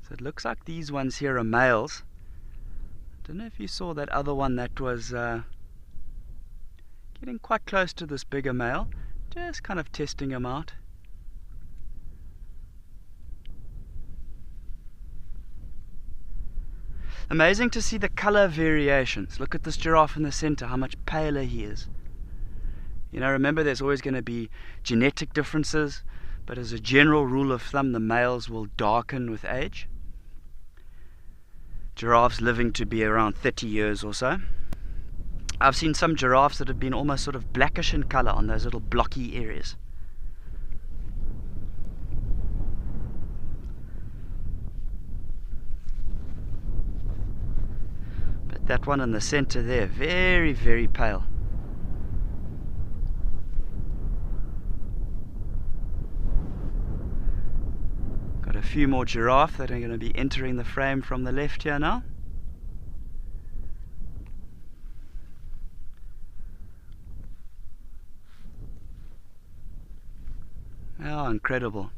So it looks like these ones here are males. I don't know if you saw that other one that was getting quite close to this bigger male, just kind of testing him out. Amazing to see the color variations. Look at this giraffe in the center, how much paler he is. Remember, there's always going to be genetic differences, but as a general rule of thumb, the males will darken with age. Giraffes living to be around 30 years or so. I've seen some giraffes that have been almost sort of blackish in color on those little blocky areas. But that one in the center there, very, very pale. Got a few more giraffe that are going to be entering the frame from the left here now. Oh, incredible.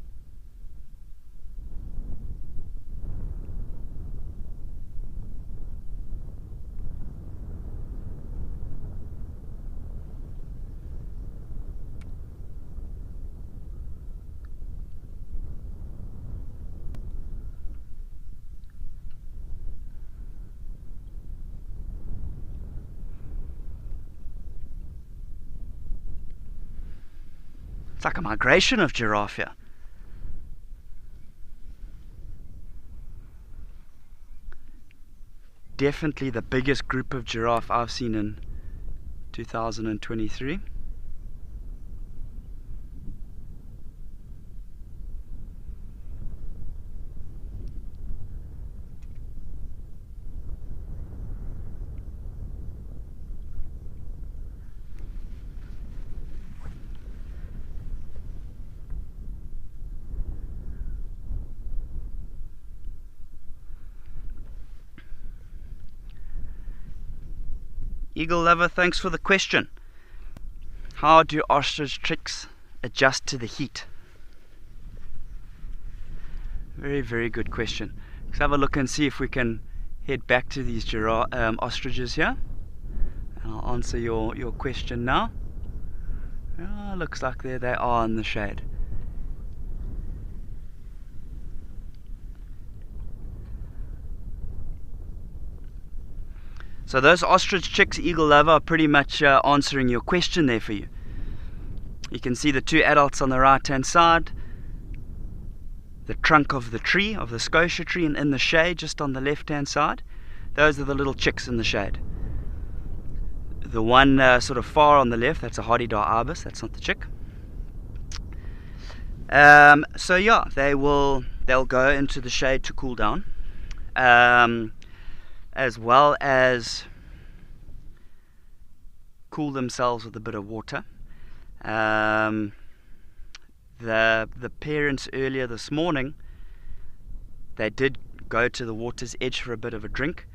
It's like a migration of giraffe here. Definitely the biggest group of giraffe I've seen in 2023. Eagle Lover, thanks for the question. How do ostrich chicks adjust to the heat? Very, very good question. Let's have a look and see if we can head back to these ostriches here. And I'll answer your question now. Looks like there they are in the shade. So those ostrich chicks, Eagle Lover, are pretty much answering your question there for you. You can see the two adults on the right hand side, the trunk of the tree, of the scotia tree, and in the shade just on the left hand side. Those are the little chicks in the shade. The one sort of far on the left, that's a Hadidar ibis, that's not the chick. So yeah, they'll go into the shade to cool down. As well as cool themselves with a bit of water. The parents earlier this morning, they did go to the water's edge for a bit of a drink.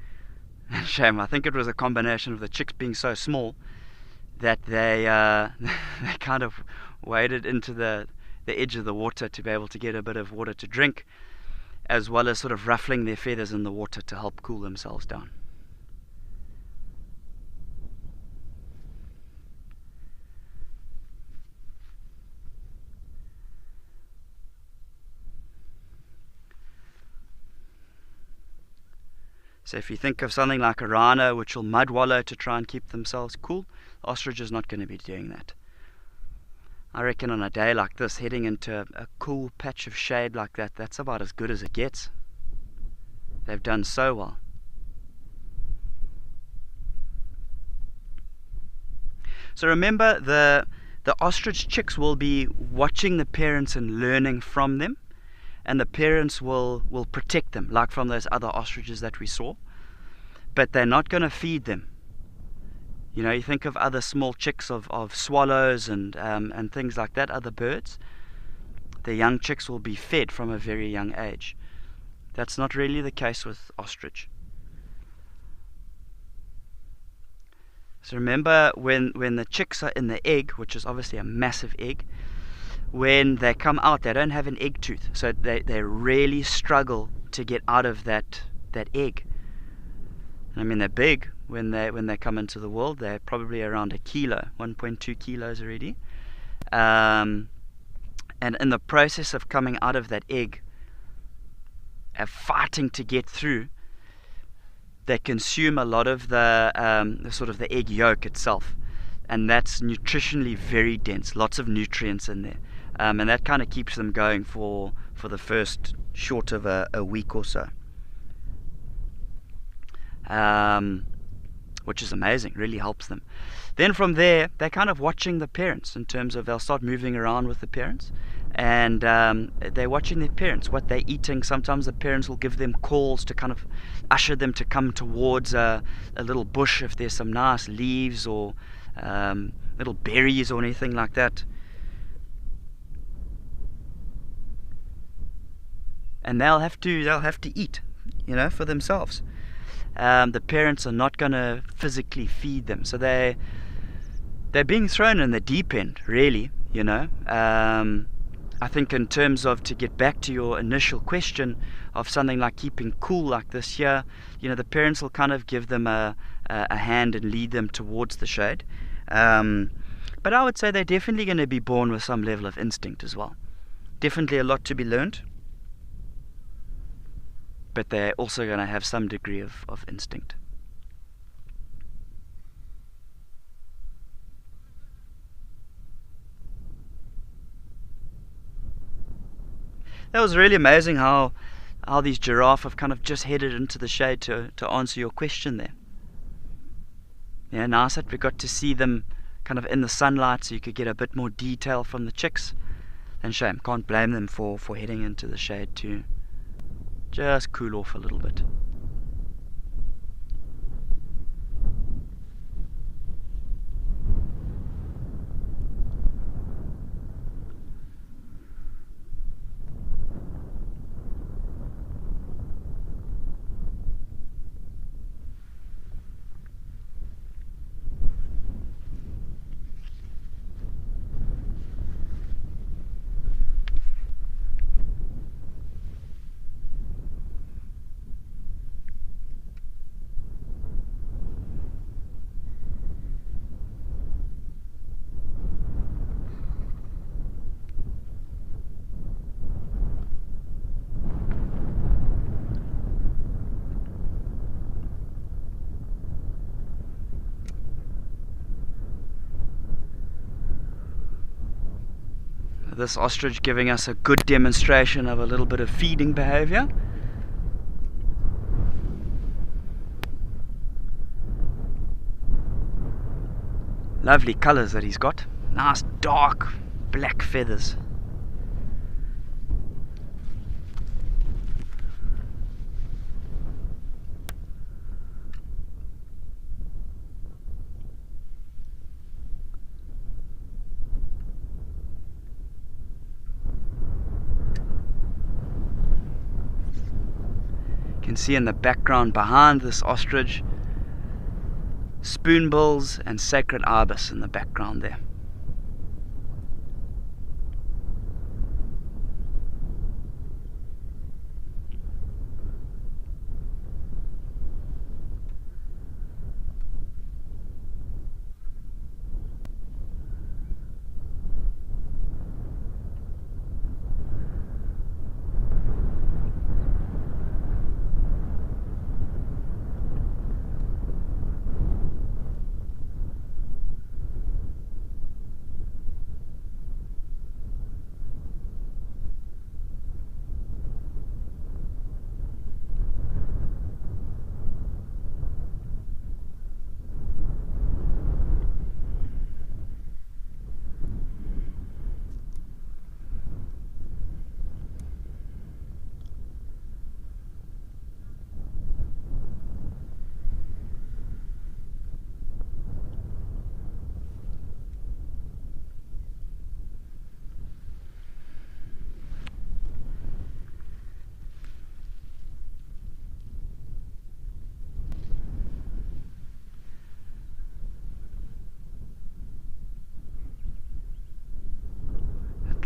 Shame, I think it was a combination of the chicks being so small that they they kind of waded into the edge of the water to be able to get a bit of water to drink, as well as sort of ruffling their feathers in the water to help cool themselves down. So if you think of something like a rhino, which will mud wallow to try and keep themselves cool, the ostrich is not going to be doing that. I reckon on a day like this, heading into a cool patch of shade like that, that's about as good as it gets. They've done so well. So remember, the ostrich chicks will be watching the parents and learning from them, and the parents will protect them, like from those other ostriches that we saw, but they're not going to feed them. You know, you think of other small chicks of swallows and things like that, other birds. The young chicks will be fed from a very young age. That's not really the case with ostrich. So remember, when the chicks are in the egg, which is obviously a massive egg, when they come out, they don't have an egg tooth, so they really struggle to get out of that egg. I mean, they're big when they come into the world. They're probably around 1.2 kilos already. And in the process of coming out of that egg, fighting to get through, they consume a lot of the sort of the egg yolk itself, and that's nutritionally very dense, lots of nutrients in there, and that kind of keeps them going for the first short of a week or so, which is amazing, really helps them. Then from there, they're kind of watching the parents in terms of they'll start moving around with the parents, and they're watching their parents, what they're eating. Sometimes the parents will give them calls to kind of usher them to come towards a little bush if there's some nice leaves or little berries or anything like that. And they'll have to eat, you know, for themselves. The parents are not going to physically feed them, so they're being thrown in the deep end, really, you know. I think in terms of, to get back to your initial question of something like keeping cool like this here, you know, the parents will kind of give them a hand and lead them towards the shade. But I would say they're definitely going to be born with some level of instinct as well. Definitely a lot to be learned, but they're also going to have some degree of instinct. That was really amazing how these giraffe have kind of just headed into the shade to answer your question there. Yeah, nice that we got to see them kind of in the sunlight so you could get a bit more detail from the chicks. And shame, can't blame them for heading into the shade to just cool off a little bit. This ostrich giving us a good demonstration of a little bit of feeding behavior. Lovely colors that he's got. Nice dark black feathers. You can see in the background behind this ostrich spoonbills and sacred ibis in the background there.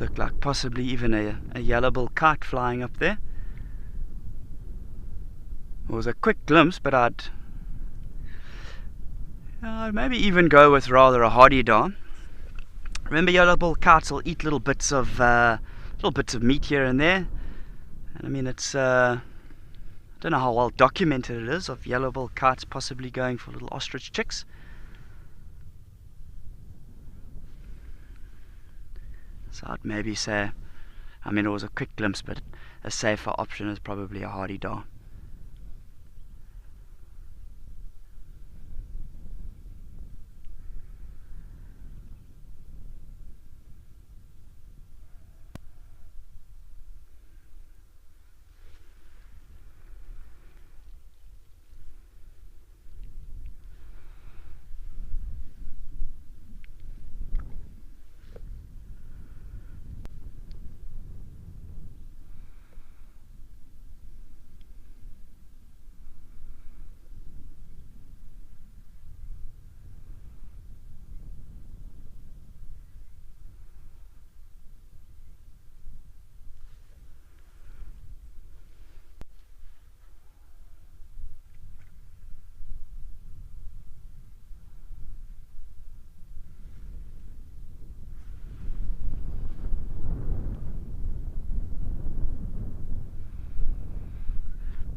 Looked like possibly even a yellow-bill kite flying up there. It was a quick glimpse, but I'd maybe even go with rather a hardy-daw. Remember, yellow-bill kites will eat little bits of meat here and there, and I mean it's I don't know how well documented it is of yellow-bill kites possibly going for little ostrich chicks. So I'd maybe say, I mean it was a quick glimpse, but a safer option is probably a hardy-daw.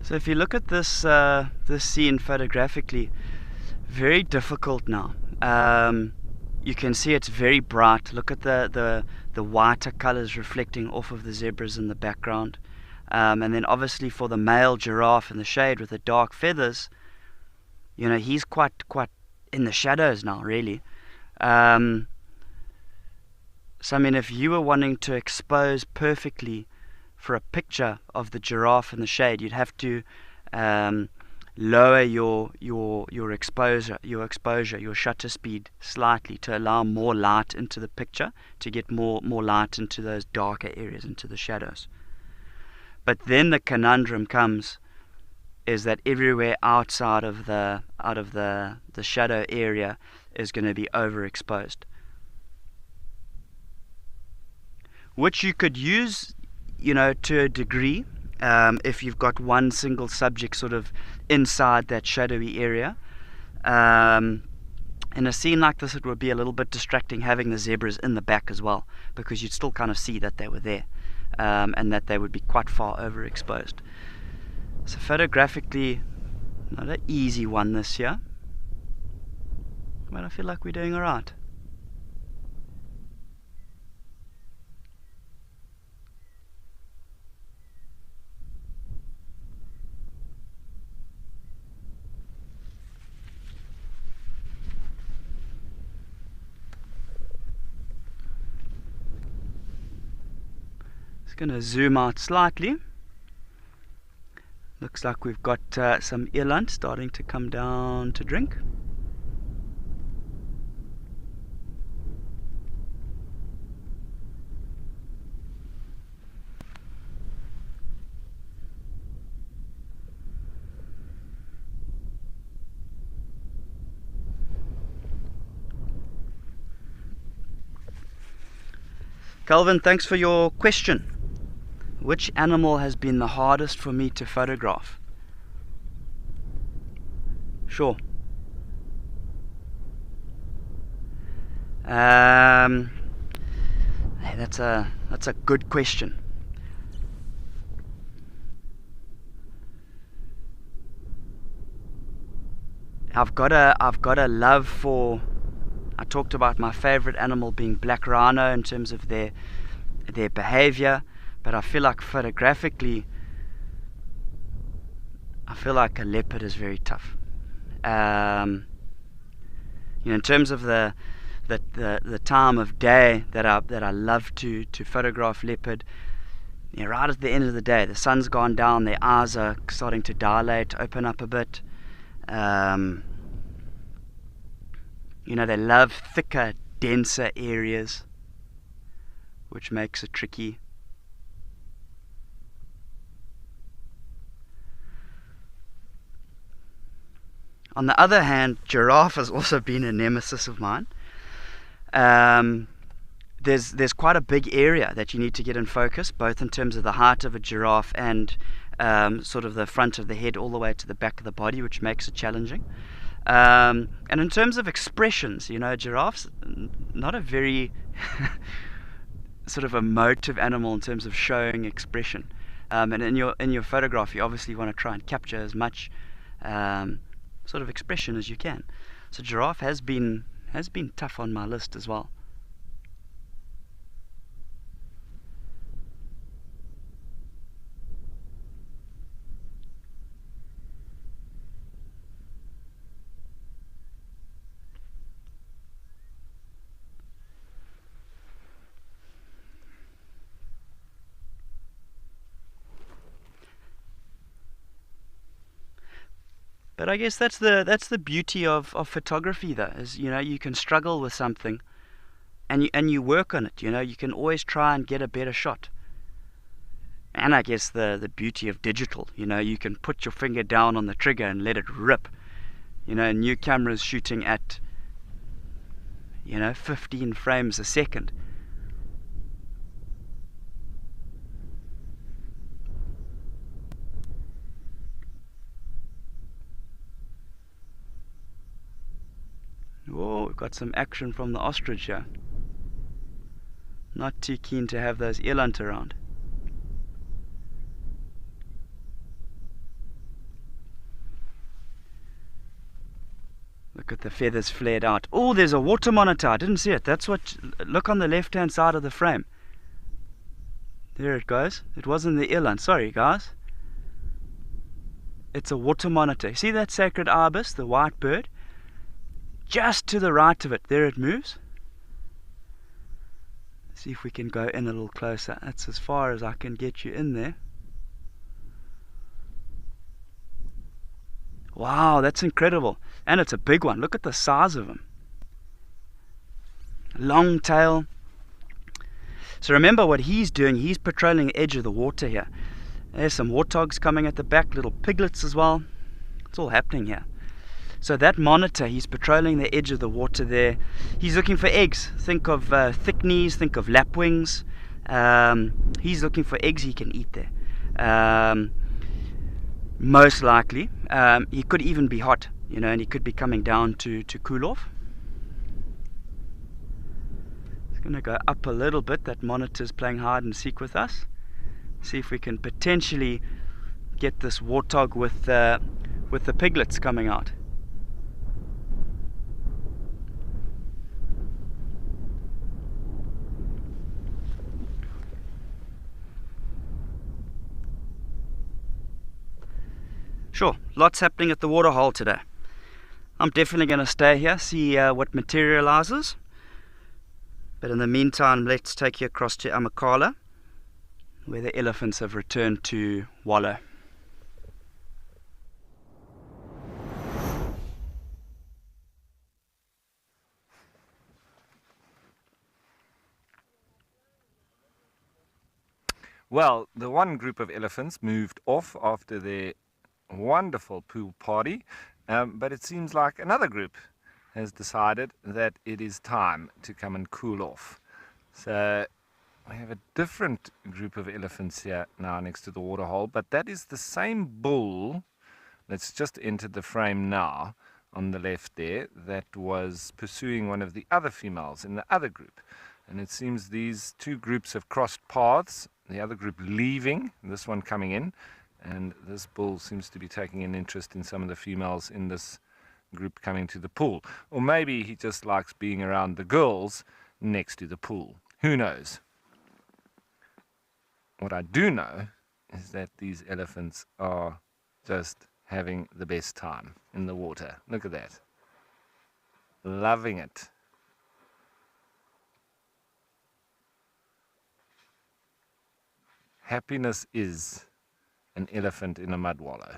So if you look at this this scene photographically, very difficult now. You can see it's very bright. Look at the the whiter colours reflecting off of the zebras in the background. And then obviously for the male giraffe in the shade with the dark feathers, you know, he's quite in the shadows now, really. So I mean, if you were wanting to expose perfectly for a picture of the giraffe in the shade, you'd have to lower your exposure, your shutter speed slightly to allow more light into the picture, to get more light into those darker areas, into the shadows. But then the conundrum comes, is that everywhere outside of the shadow area is going to be overexposed, which you could use, you know, to a degree, if you've got one single subject sort of inside that shadowy area. In a scene like this, it would be a little bit distracting having the zebras in the back as well, because you'd still kind of see that they were there, and that they would be quite far overexposed. So photographically, not an easy one this year, but I feel like we're doing all right. Going to zoom out slightly. Looks like we've got some eland starting to come down to drink. Calvin, thanks for your question. Which animal has been the hardest for me to photograph? Sure. Hey, that's a good question. I've got a love for. I talked about my favorite animal being black rhino in terms of their behavior. But I feel like photographically, I feel like a leopard is very tough. You know, in terms of the time of day that I love to photograph leopard, you know, right at the end of the day, the sun's gone down, their eyes are starting to dilate, open up a bit. You know, they love thicker, denser areas, which makes it tricky. On the other hand, giraffe has also been a nemesis of mine. There's quite a big area that you need to get in focus, both in terms of the height of a giraffe and sort of the front of the head all the way to the back of the body, which makes it challenging. And in terms of expressions, you know, giraffe's not a very sort of emotive animal in terms of showing expression. And in your photograph, you obviously want to try and capture as much sort of expression as you can. So giraffe has been tough on my list as well. But I guess that's the beauty of photography, though, is, you know, you can struggle with something, and you work on it. You know, you can always try and get a better shot. And I guess the beauty of digital, you know, you can put your finger down on the trigger and let it rip. You know, new cameras shooting at, you know, 15 frames a second. Oh, we've got some action from the ostrich here. Not too keen to have those eland around. Look at the feathers flared out. Oh, there's a water monitor. I didn't see it. That's what. Look on the left-hand side of the frame. There it goes. It wasn't the eland. Sorry, guys. It's a water monitor. See that sacred ibis, the white bird? Just to the right of it. There it moves. See if we can go in a little closer. That's as far as I can get you in there. Wow, that's incredible. And it's a big one. Look at the size of him. Long tail. So remember what he's doing. He's patrolling the edge of the water here. There's some warthogs coming at the back, little piglets as well. It's all happening here. So that monitor, he's patrolling the edge of the water there. He's looking for eggs. Think of thick knees, think of lapwings. He's looking for eggs he can eat there. Most likely. He could even be hot, you know, and he could be coming down to cool off. It's going to go up a little bit. That monitor's playing hide and seek with us. See if we can potentially get this warthog with the piglets coming out. Sure, lots happening at the waterhole today. I'm definitely going to stay here, see what materializes. But in the meantime, let's take you across to Amakhala, where the elephants have returned to wallow. Well, the one group of elephants moved off after their wonderful pool party, but it seems like another group has decided that it is time to come and cool off. So we have a different group of elephants here now next to the waterhole, but that is the same bull that's just entered the frame now on the left there that was pursuing one of the other females in the other group. And it seems these two groups have crossed paths, the other group leaving, this one coming in, and this bull seems to be taking an interest in some of the females in this group coming to the pool. Or maybe he just likes being around the girls next to the pool. Who knows? What I do know is that these elephants are just having the best time in the water. Look at that. Loving it. Happiness is an elephant in a mud wallow.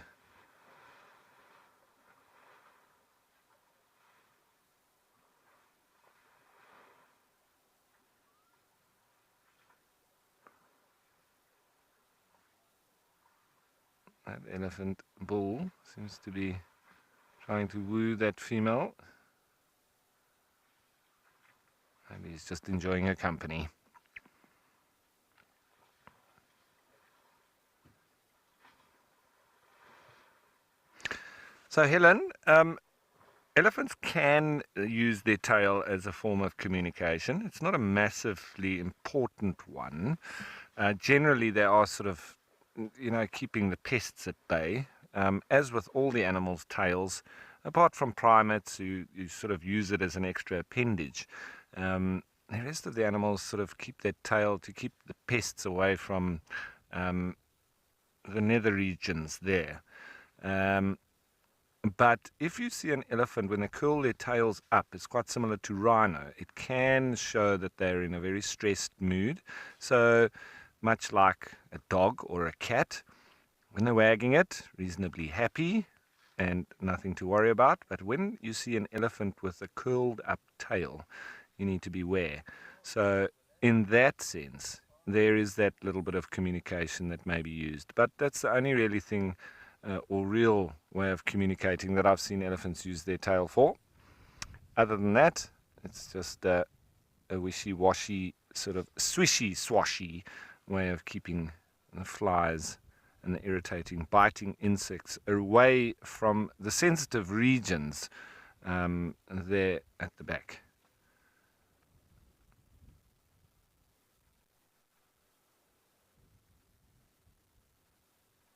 That elephant bull seems to be trying to woo that female. Maybe he's just enjoying her company. So Helen, elephants can use their tail as a form of communication. It's not a massively important one. Generally, they are sort of, keeping the pests at bay. As with all the animals' tails, apart from primates who sort of use it as an extra appendage, the rest of the animals sort of keep their tail to keep the pests away from the nether regions there. But if you see an elephant, when they curl their tails up, it's quite similar to rhino. It can show that they're in a very stressed mood. So much like a dog or a cat, when they're wagging it, reasonably happy and nothing to worry about. But when you see an elephant with a curled up tail, you need to beware. So in that sense, there is that little bit of communication that may be used. But that's the only really thing or real way of communicating that I've seen elephants use their tail for. Other than that, it's just a wishy-washy, sort of swishy-swashy way of keeping the flies and the irritating, biting insects away from the sensitive regions there at the back.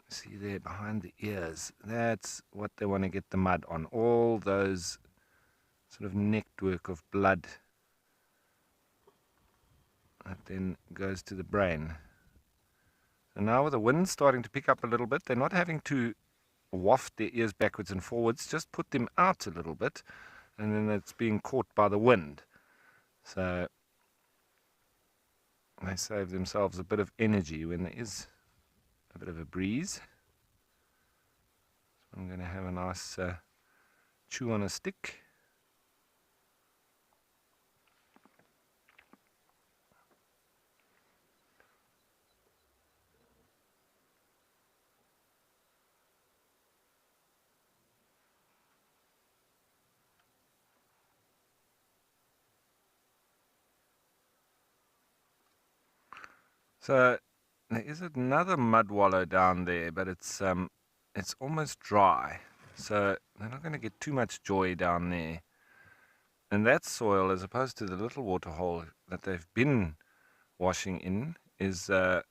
See there behind the ears, that's what they want to get the mud on. All those sort of network of blood that then goes to the brain. So now with the wind starting to pick up a little bit, they're not having to waft their ears backwards and forwards, just put them out a little bit, and then it's being caught by the wind. So they save themselves a bit of energy when there is a bit of a breeze. So I'm going to have a nice chew on a stick. So there is another mud wallow down there, but it's almost dry, so they're not going to get too much joy down there. And that soil, as opposed to the little water hole that they've been washing in, is a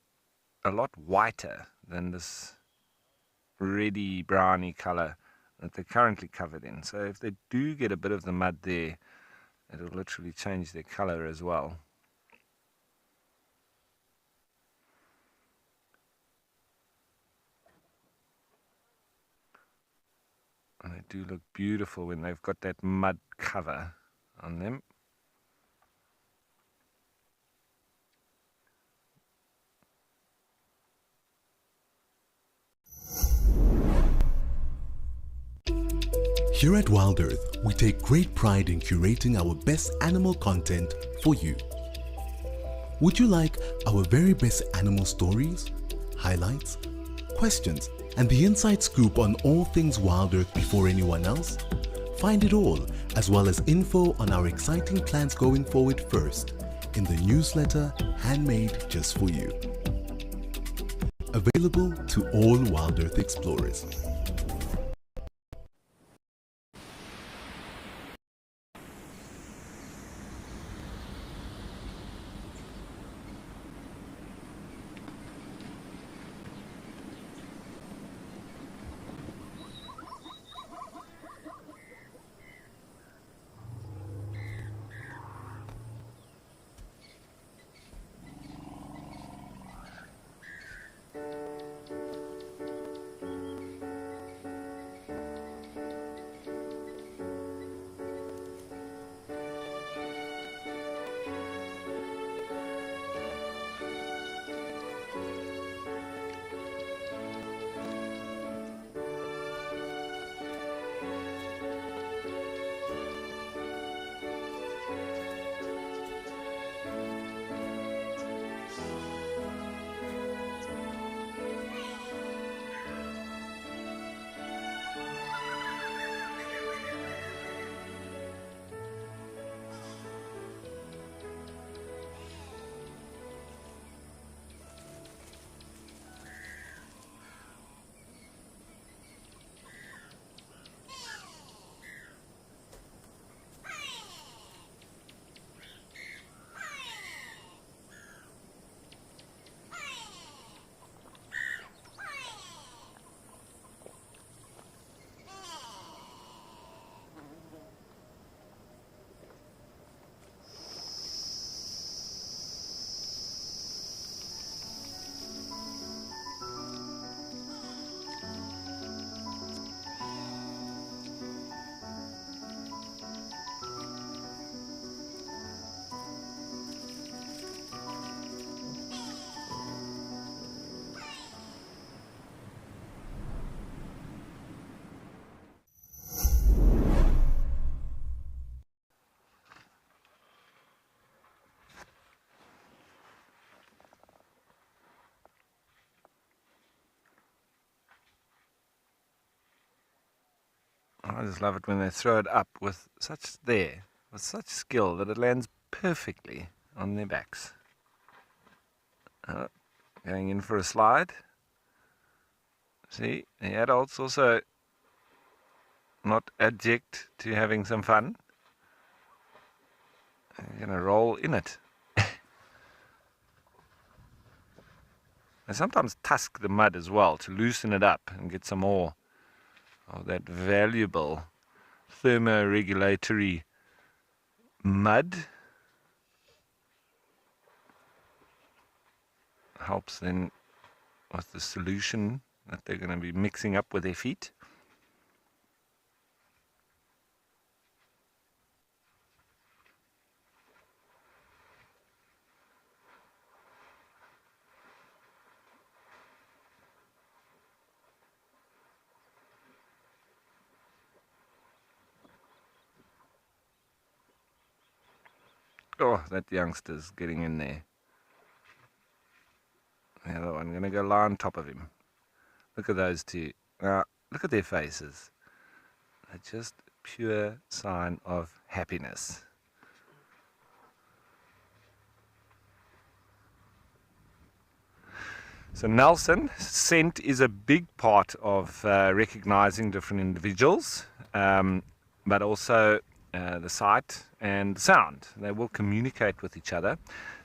lot whiter than this reddy browny color that they're currently covered in. So if they do get a bit of the mud there, it'll literally change their color as well. And they do look beautiful when they've got that mud cover on them. Here at Wild Earth, we take great pride in curating our best animal content for you. Would you like our very best animal stories, highlights, questions, and the inside scoop on all things Wild Earth before anyone else? Find it all, as well as info on our exciting plans going forward first, in the newsletter handmade just for you. Available to all Wild Earth explorers. I just love it when they throw it up with such skill that it lands perfectly on their backs. Going in for a slide. See, the adults also not abject to having some fun. They're going to roll in it. They sometimes tusk the mud as well to loosen it up and get some more of that valuable thermoregulatory mud helps then with the solution that they're going to be mixing up with their feet. Oh, that youngster's getting in there. The other one, going to go lie on top of him. Look at those two. Now, look at their faces. They're just pure sign of happiness. So Nelson, scent is a big part of recognizing different individuals, but also the sight and the sound. They will communicate with each other.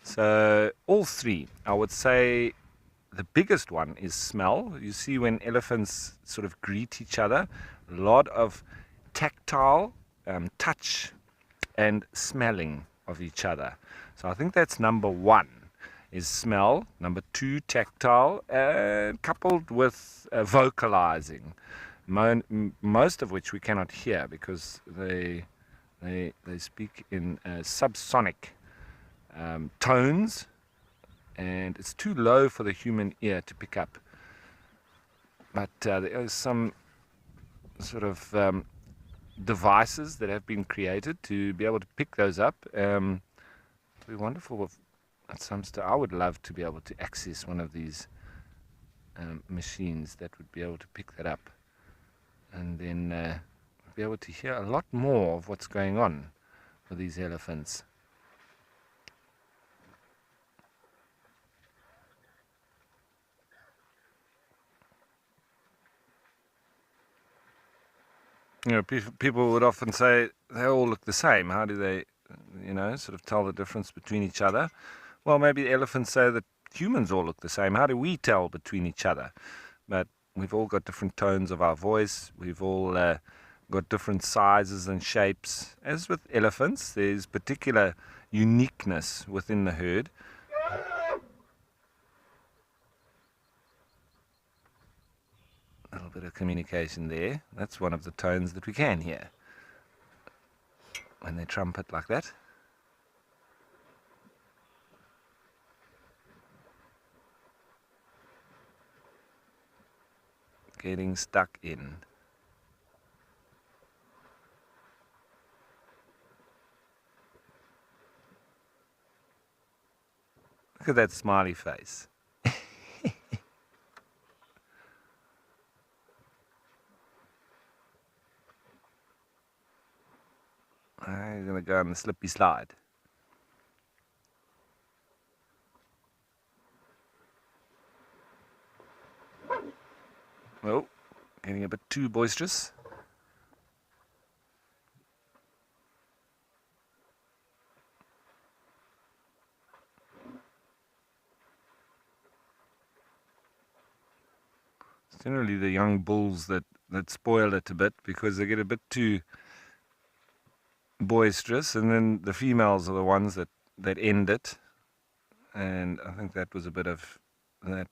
So all three, I would say the biggest one is smell. You see when elephants sort of greet each other, a lot of tactile touch and smelling of each other. So I think that's number one, is smell. Number two, tactile, coupled with vocalizing, most of which we cannot hear because they speak in subsonic tones, and it's too low for the human ear to pick up. But there is some sort of devices that have been created to be able to pick those up. It'd be wonderful at some stage. I would love to be able to access one of these machines that would be able to pick that up, and then be able to hear a lot more of what's going on with these elephants. You know, people would often say they all look the same. How do they, sort of tell the difference between each other? Well, maybe elephants say that humans all look the same. How do we tell between each other? But we've all got different tones of our voice. We've all got different sizes and shapes. As with elephants, there's particular uniqueness within the herd. A little bit of communication there. That's one of the tones that we can hear when they trumpet like that. Getting stuck in. Look at that smiley face. I'm going to go on the slippy slide. Oh, getting a bit too boisterous. It's generally the young bulls that spoil it a bit because they get a bit too boisterous, and then the females are the ones that end it. And I think that was a bit of that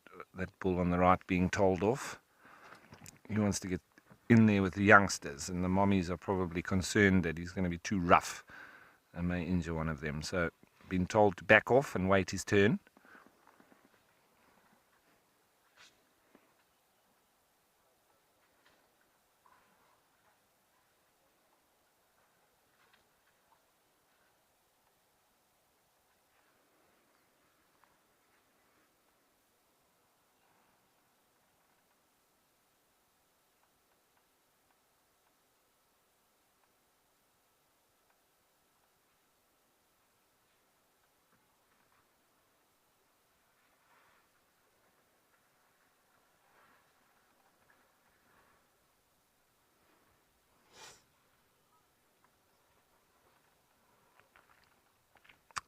bull on the right being told off. He wants to get in there with the youngsters, and the mommies are probably concerned that he's going to be too rough and may injure one of them. So been told to back off and wait his turn.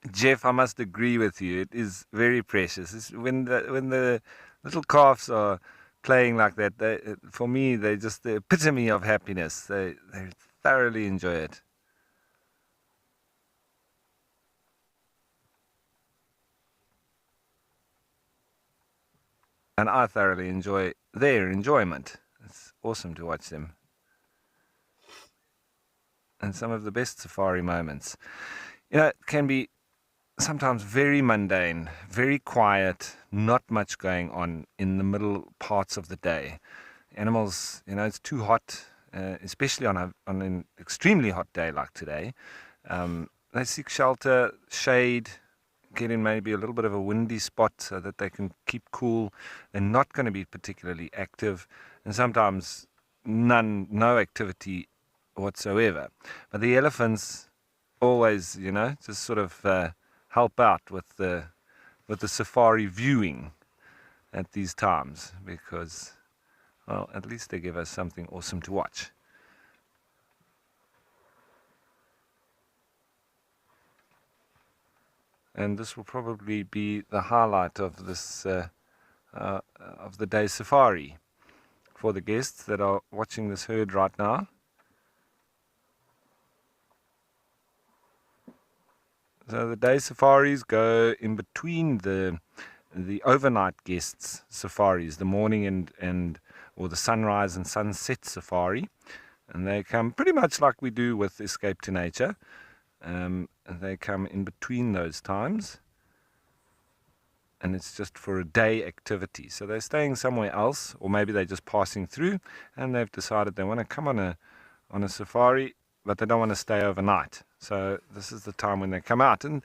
Jeff, I must agree with you. It is very precious. It's when the little calves are playing like that, for me, they're just the epitome of happiness. They thoroughly enjoy it. And I thoroughly enjoy their enjoyment. It's awesome to watch them. And some of the best safari moments, it can be sometimes very mundane, very quiet, not much going on in the middle parts of the day. Animals, it's too hot, especially on an extremely hot day like today. They seek shelter, shade, get in maybe a little bit of a windy spot so that they can keep cool. They're not going to be particularly active, and sometimes no activity whatsoever. But the elephants always, just sort of help out with the safari viewing at these times, because, well, at least they give us something awesome to watch. And this will probably be the highlight of this of the day's safari for the guests that are watching this herd right now. So the day safaris go in between the overnight guests safaris, the morning or the sunrise and sunset safari, and they come pretty much like we do with Escape to Nature. And they come in between those times, and it's just for a day activity. So they're staying somewhere else, or maybe they're just passing through, and they've decided they want to come on a safari, but they don't want to stay overnight. So this is the time when they come out. And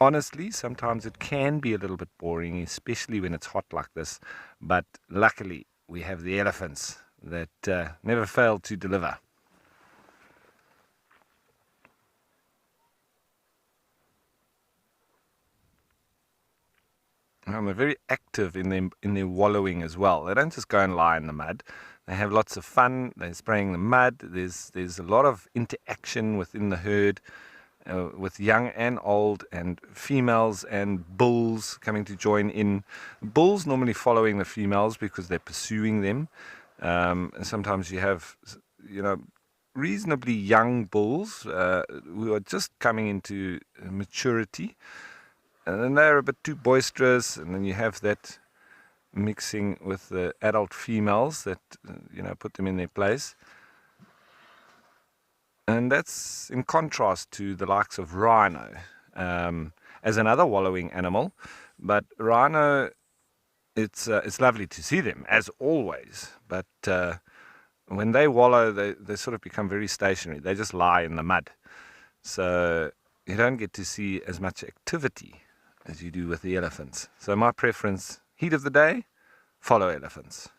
honestly, sometimes it can be a little bit boring, especially when it's hot like this. But luckily, we have the elephants that never fail to deliver. And they're very active in their wallowing as well. They don't just go and lie in the mud. They have lots of fun. They're spraying the mud. There's a lot of interaction within the herd, with young and old, and females and bulls coming to join in. Bulls normally following the females because they're pursuing them. And sometimes you have, reasonably young bulls who are just coming into maturity. And then they're a bit too boisterous, and then you have that mixing with the adult females that, put them in their place. And that's in contrast to the likes of rhino, as another wallowing animal. But rhino, it's lovely to see them, as always. But when they wallow, they sort of become very stationary. They just lie in the mud. So you don't get to see as much activity as you do with the elephants. So my preference, heat of the day, follow elephants.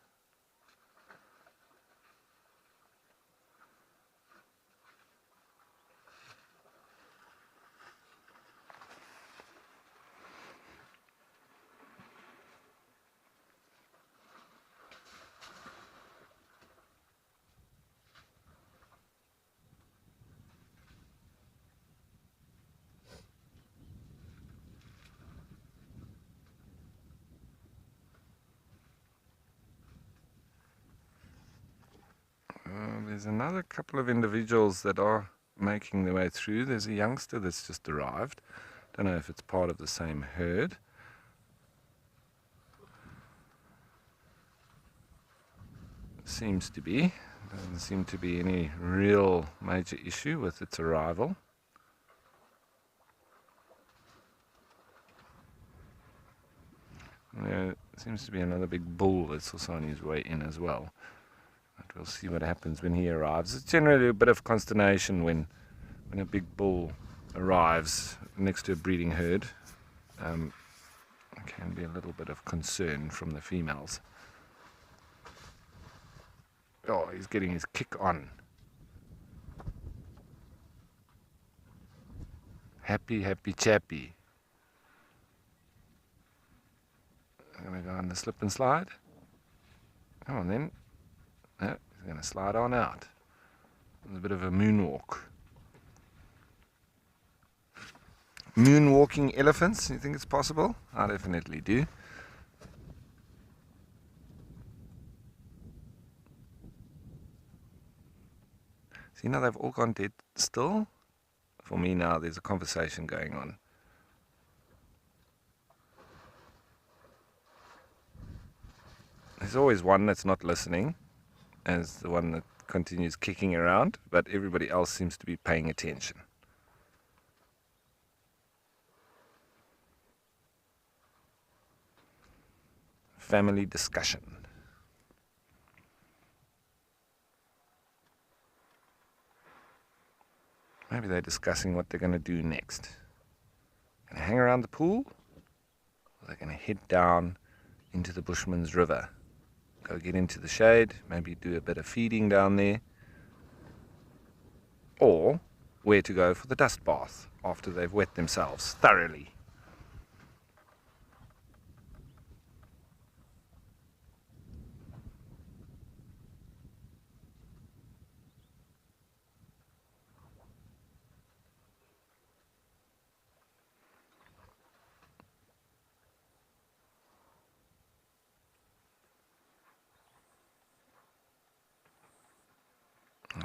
There's another couple of individuals that are making their way through. There's a youngster that's just arrived. Don't know if it's part of the same herd. Seems to be. Doesn't seem to be any real major issue with its arrival. There seems to be another big bull that's also on his way in as well. But we'll see what happens when he arrives. It's generally a bit of consternation when a big bull arrives next to a breeding herd. There can be a little bit of concern from the females. Oh, he's getting his kick on. Happy, happy chappy. I'm going to go on the slip and slide. Come on then. No, he's going to slide on out. There's a bit of a moonwalk. Moonwalking elephants, you think it's possible? I definitely do. See, now they've all gone dead still. For me now, there's a conversation going on. There's always one that's not listening, as the one that continues kicking around, but everybody else seems to be paying attention. Family discussion. Maybe they're discussing what they're going to do next. Going to hang around the pool? Or they're going to head down into the Bushman's River. Go get into the shade, maybe do a bit of feeding down there. Or where to go for the dust bath after they've wet themselves thoroughly.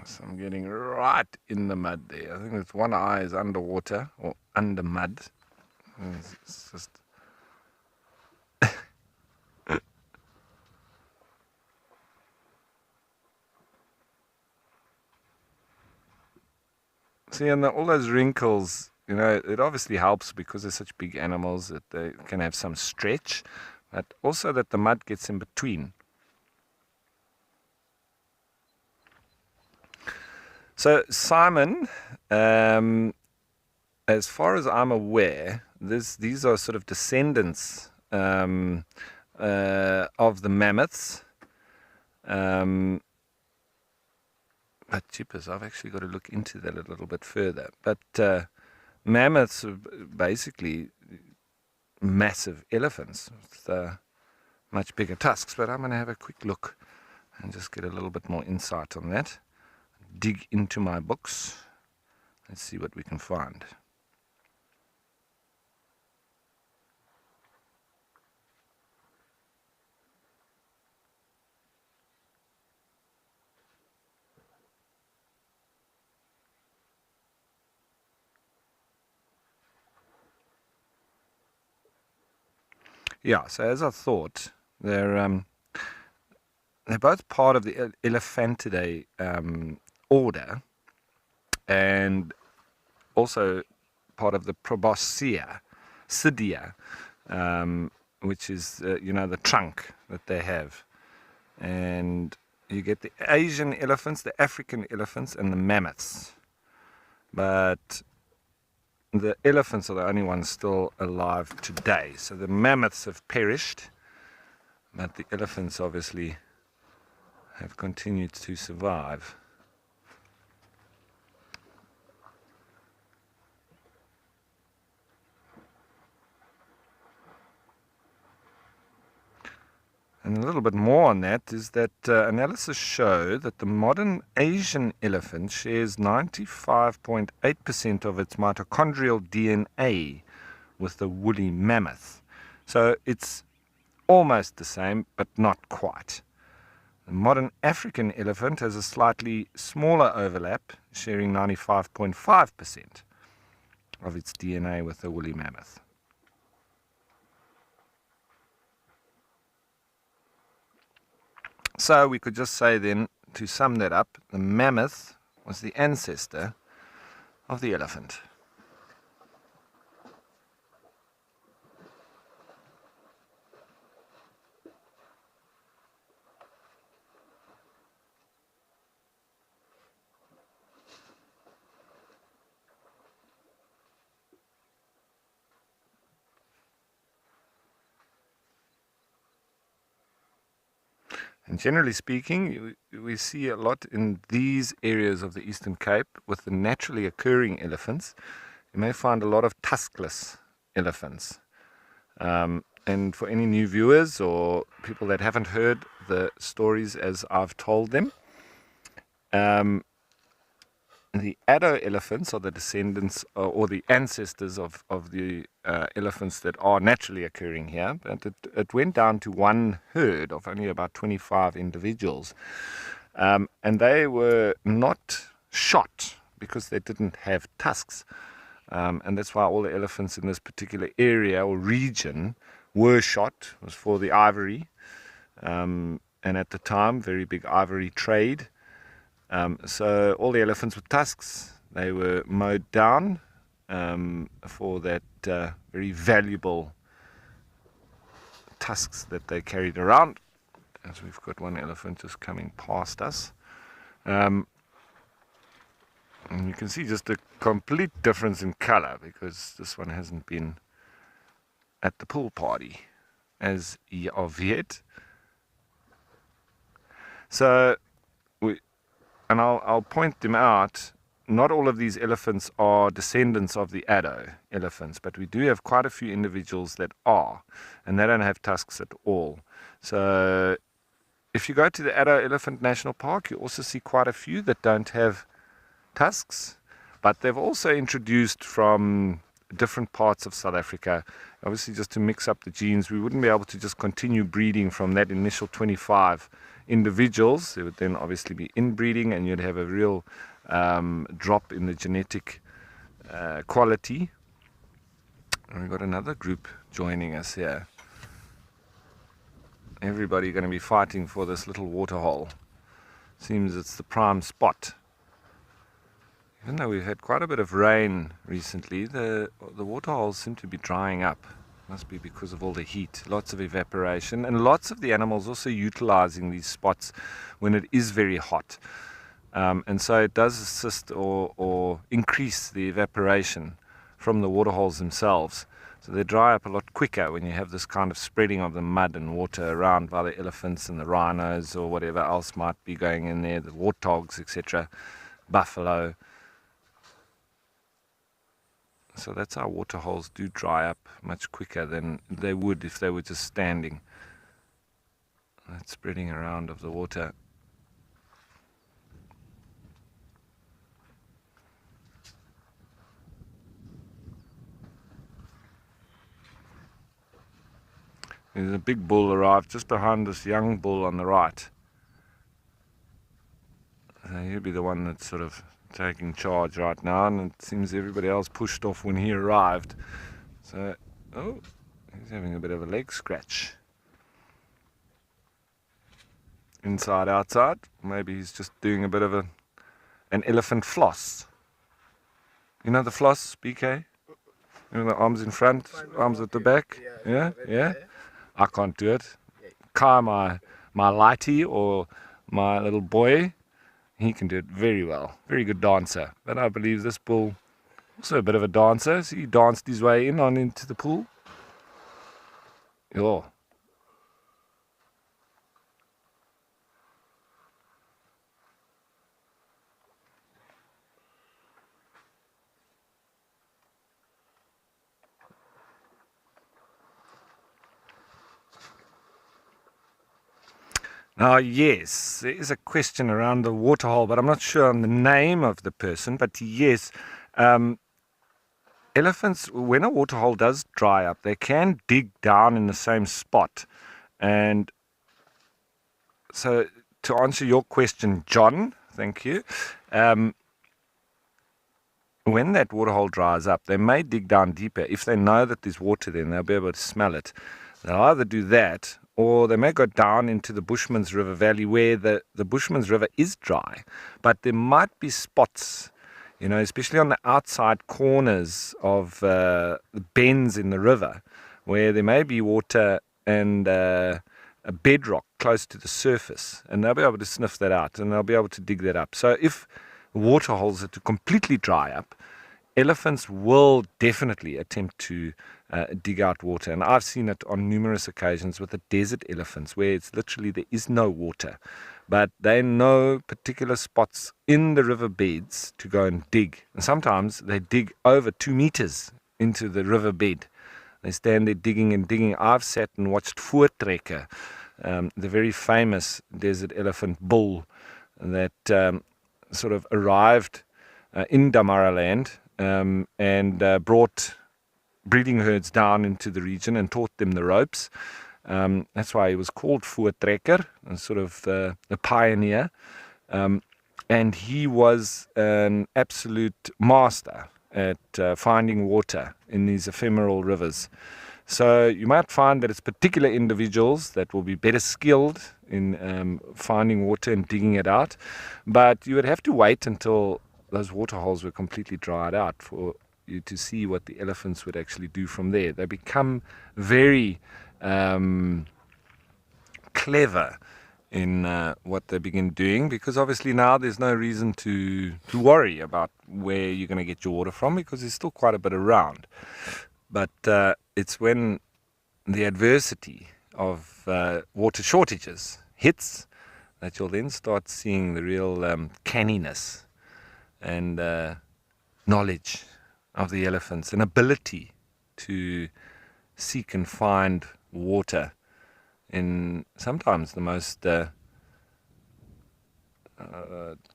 So I'm getting right in the mud there. I think it's one eye is underwater or under mud. It's just see, and all those wrinkles, you know, it obviously helps because they're such big animals that they can have some stretch, but also that the mud gets in between. So Simon, as far as I'm aware, these are sort of descendants of the mammoths. But jeepers, I've actually got to look into that a little bit further. But mammoths are basically massive elephants with much bigger tusks. But I'm going to have a quick look and just get a little bit more insight on that. Dig into my books. Let's see what we can find. Yeah, so as I thought, they're both part of the Elephantidae order, and also part of the Proboscidea, which is the trunk that they have. And you get the Asian elephants, the African elephants, and the mammoths. But the elephants are the only ones still alive today. So the mammoths have perished, but the elephants obviously have continued to survive. And a little bit more on that is that analysis show that the modern Asian elephant shares 95.8% of its mitochondrial DNA with the woolly mammoth. So it's almost the same, but not quite. The modern African elephant has a slightly smaller overlap, sharing 95.5% of its DNA with the woolly mammoth. So we could just say then, to sum that up, the mammoth was the ancestor of the elephant. And generally speaking, we see a lot in these areas of the Eastern Cape with the naturally occurring elephants. You may find a lot of tuskless elephants. And for any new viewers or people that haven't heard the stories as I've told them, the Addo elephants are the descendants or the ancestors of the elephants that are naturally occurring here. But it went down to one herd of only about 25 individuals. And they were not shot because they didn't have tusks. And that's why all the elephants in this particular area or region were shot. It was for the ivory. and at the time, very big ivory trade. So all the elephants with tusks, they were mowed down for that very valuable tusks that they carried around. As we've got one elephant just coming past us. And you can see just a complete difference in color, because this one hasn't been at the pool party as of yet. So, I'll point them out. Not all of these elephants are descendants of the Addo elephants, but we do have quite a few individuals that are, and they don't have tusks at all. So if you go to the Addo Elephant National Park, you also see quite a few that don't have tusks, but they've also introduced from different parts of South Africa, obviously just to mix up the genes. We wouldn't be able to just continue breeding from that initial 25 individuals. There would then obviously be inbreeding, and you'd have a real drop in the genetic quality. And we've got another group joining us here. Everybody going to be fighting for this little waterhole. Seems it's the prime spot. Even though we've had quite a bit of rain recently, the waterholes seem to be drying up. Must be because of all the heat, lots of evaporation, and lots of the animals also utilizing these spots when it is very hot. And so it does assist or increase the evaporation from the waterholes themselves. So they dry up a lot quicker when you have this kind of spreading of the mud and water around by the elephants and the rhinos or whatever else might be going in there, the warthogs, etc., buffalo. So that's how waterholes do dry up much quicker than they would if they were just standing. That spreading around of the water. There's a big bull arrived just behind this young bull on the right. So he'll be the one that's sort of taking charge right now, and it seems everybody else pushed off when he arrived. So, oh, he's having a bit of a leg scratch. Inside, outside. Maybe he's just doing a bit of an elephant floss. You know the floss, BK? You know, the arms in front, arms at the back? Yeah? I can't do it. Kai, my lighty, or my little boy, he can do it very well. Very good dancer. But I believe this bull, also a bit of a dancer. See, he danced his way into the pool. Oh. Now, yes, there is a question around the waterhole, but I'm not sure on the name of the person. But yes, elephants, when a waterhole does dry up, they can dig down in the same spot. And so, to answer your question, John, thank you. When that waterhole dries up, they may dig down deeper. If they know that there's water there, they'll be able to smell it. They'll either do that, or they may go down into the Bushman's River Valley where the Bushman's River is dry, but there might be spots, you know, especially on the outside corners of the bends in the river, where there may be water and a bedrock close to the surface, and they'll be able to sniff that out, and they'll be able to dig that up. So if water holes are to completely dry up, elephants will definitely attempt to dig out water. And I've seen it on numerous occasions with the desert elephants, where it's literally there is no water, but they know particular spots in the river beds to go and dig. And sometimes they dig over 2 meters into the river bed. They stand there digging and digging. I've sat and watched Voortrekker, the very famous desert elephant bull that sort of arrived in Damaraland and brought breeding herds down into the region and taught them the ropes. That's why he was called Voortrekker, sort of a pioneer. And he was an absolute master at finding water in these ephemeral rivers. So you might find that it's particular individuals that will be better skilled in finding water and digging it out. But you would have to wait until those water holes were completely dried out for you to see what the elephants would actually do from there. They become very clever in what they begin doing, because obviously now there's no reason to worry about where you're going to get your water from, because there's still quite a bit around. But it's when the adversity of water shortages hits that you'll then start seeing the real canniness and knowledge of the elephants, and ability to seek and find water in sometimes the most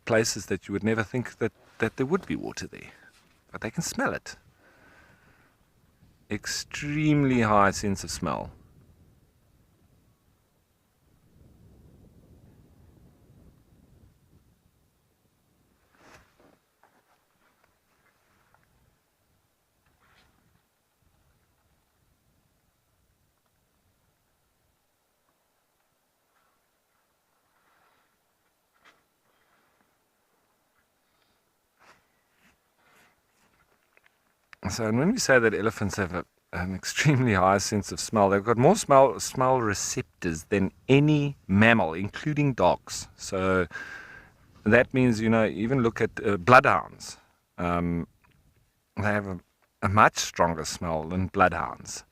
places that you would never think that there would be water there. But they can smell it. Extremely high sense of smell. So, and when we say that elephants have an extremely high sense of smell, they've got more smell receptors than any mammal, including dogs. So that means, even look at bloodhounds. They have a much stronger smell than bloodhounds.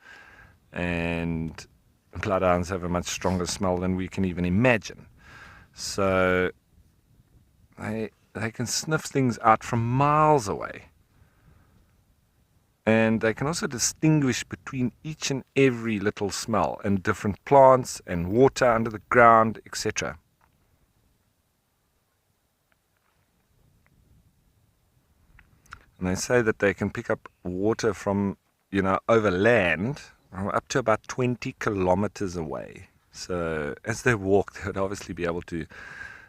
And bloodhounds have a much stronger smell than we can even imagine. So they can sniff things out from miles away. And they can also distinguish between each and every little smell and different plants and water under the ground, etc. And they say that they can pick up water from, over land, up to about 20 kilometers away. So as they walk, they would obviously be able to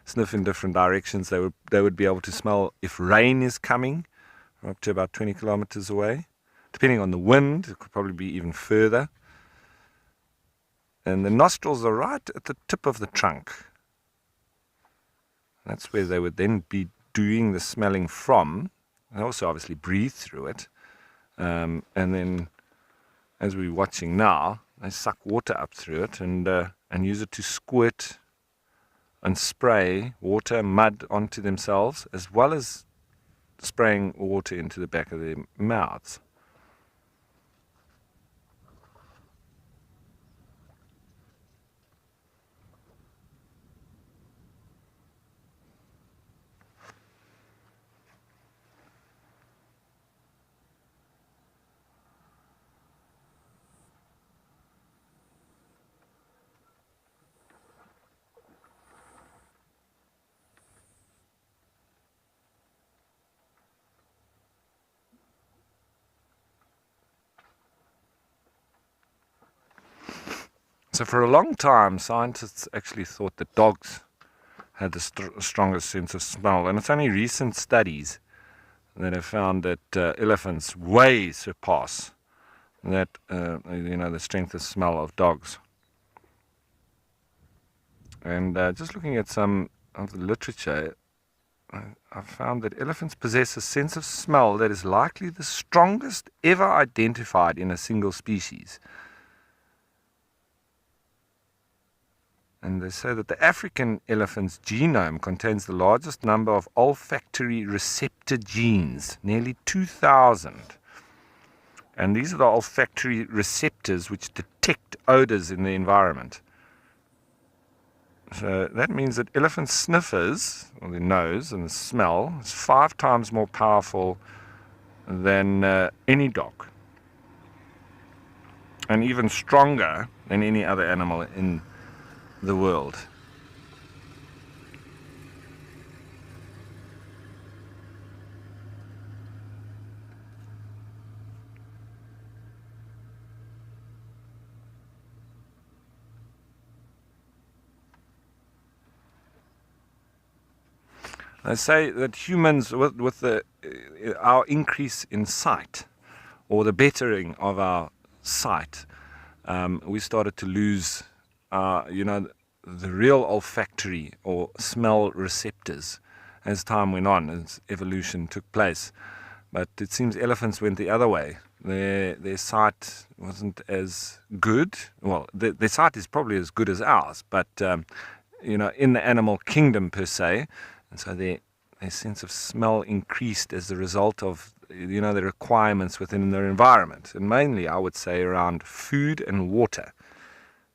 sniff in different directions. They would be able to smell if rain is coming, up to about 20 kilometers away. Depending on the wind, it could probably be even further. And the nostrils are right at the tip of the trunk. That's where they would then be doing the smelling from. They also obviously breathe through it. And then, as we're watching now, they suck water up through it and use it to squirt and spray water, mud onto themselves, as well as spraying water into the back of their mouths. So for a long time, scientists actually thought that dogs had the strongest sense of smell. And it's only recent studies that have found that elephants way surpass that, the strength of smell of dogs. And just looking at some of the literature, I've found that elephants possess a sense of smell that is likely the strongest ever identified in a single species. And they say that the African elephant's genome contains the largest number of olfactory receptor genes, nearly 2,000. And these are the olfactory receptors which detect odors in the environment. So that means that elephant sniffers, or the nose and the smell, is 5 times more powerful than any dog. And even stronger than any other animal in the world. They say that humans, with our increase in sight, or the bettering of our sight, we started to lose, the real olfactory or smell receptors as time went on, as evolution took place. But it seems elephants went the other way. Their sight wasn't as good. Well, their sight is probably as good as ours, but in the animal kingdom per se, and so their sense of smell increased as a result of the requirements within their environment, and mainly I would say around food and water,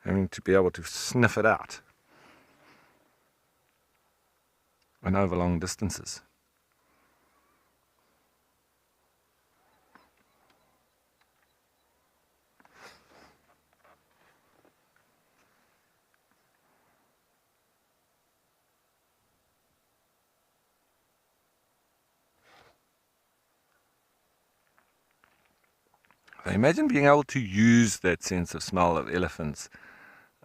having to be able to sniff it out and over long distances. Imagine being able to use that sense of smell of elephants.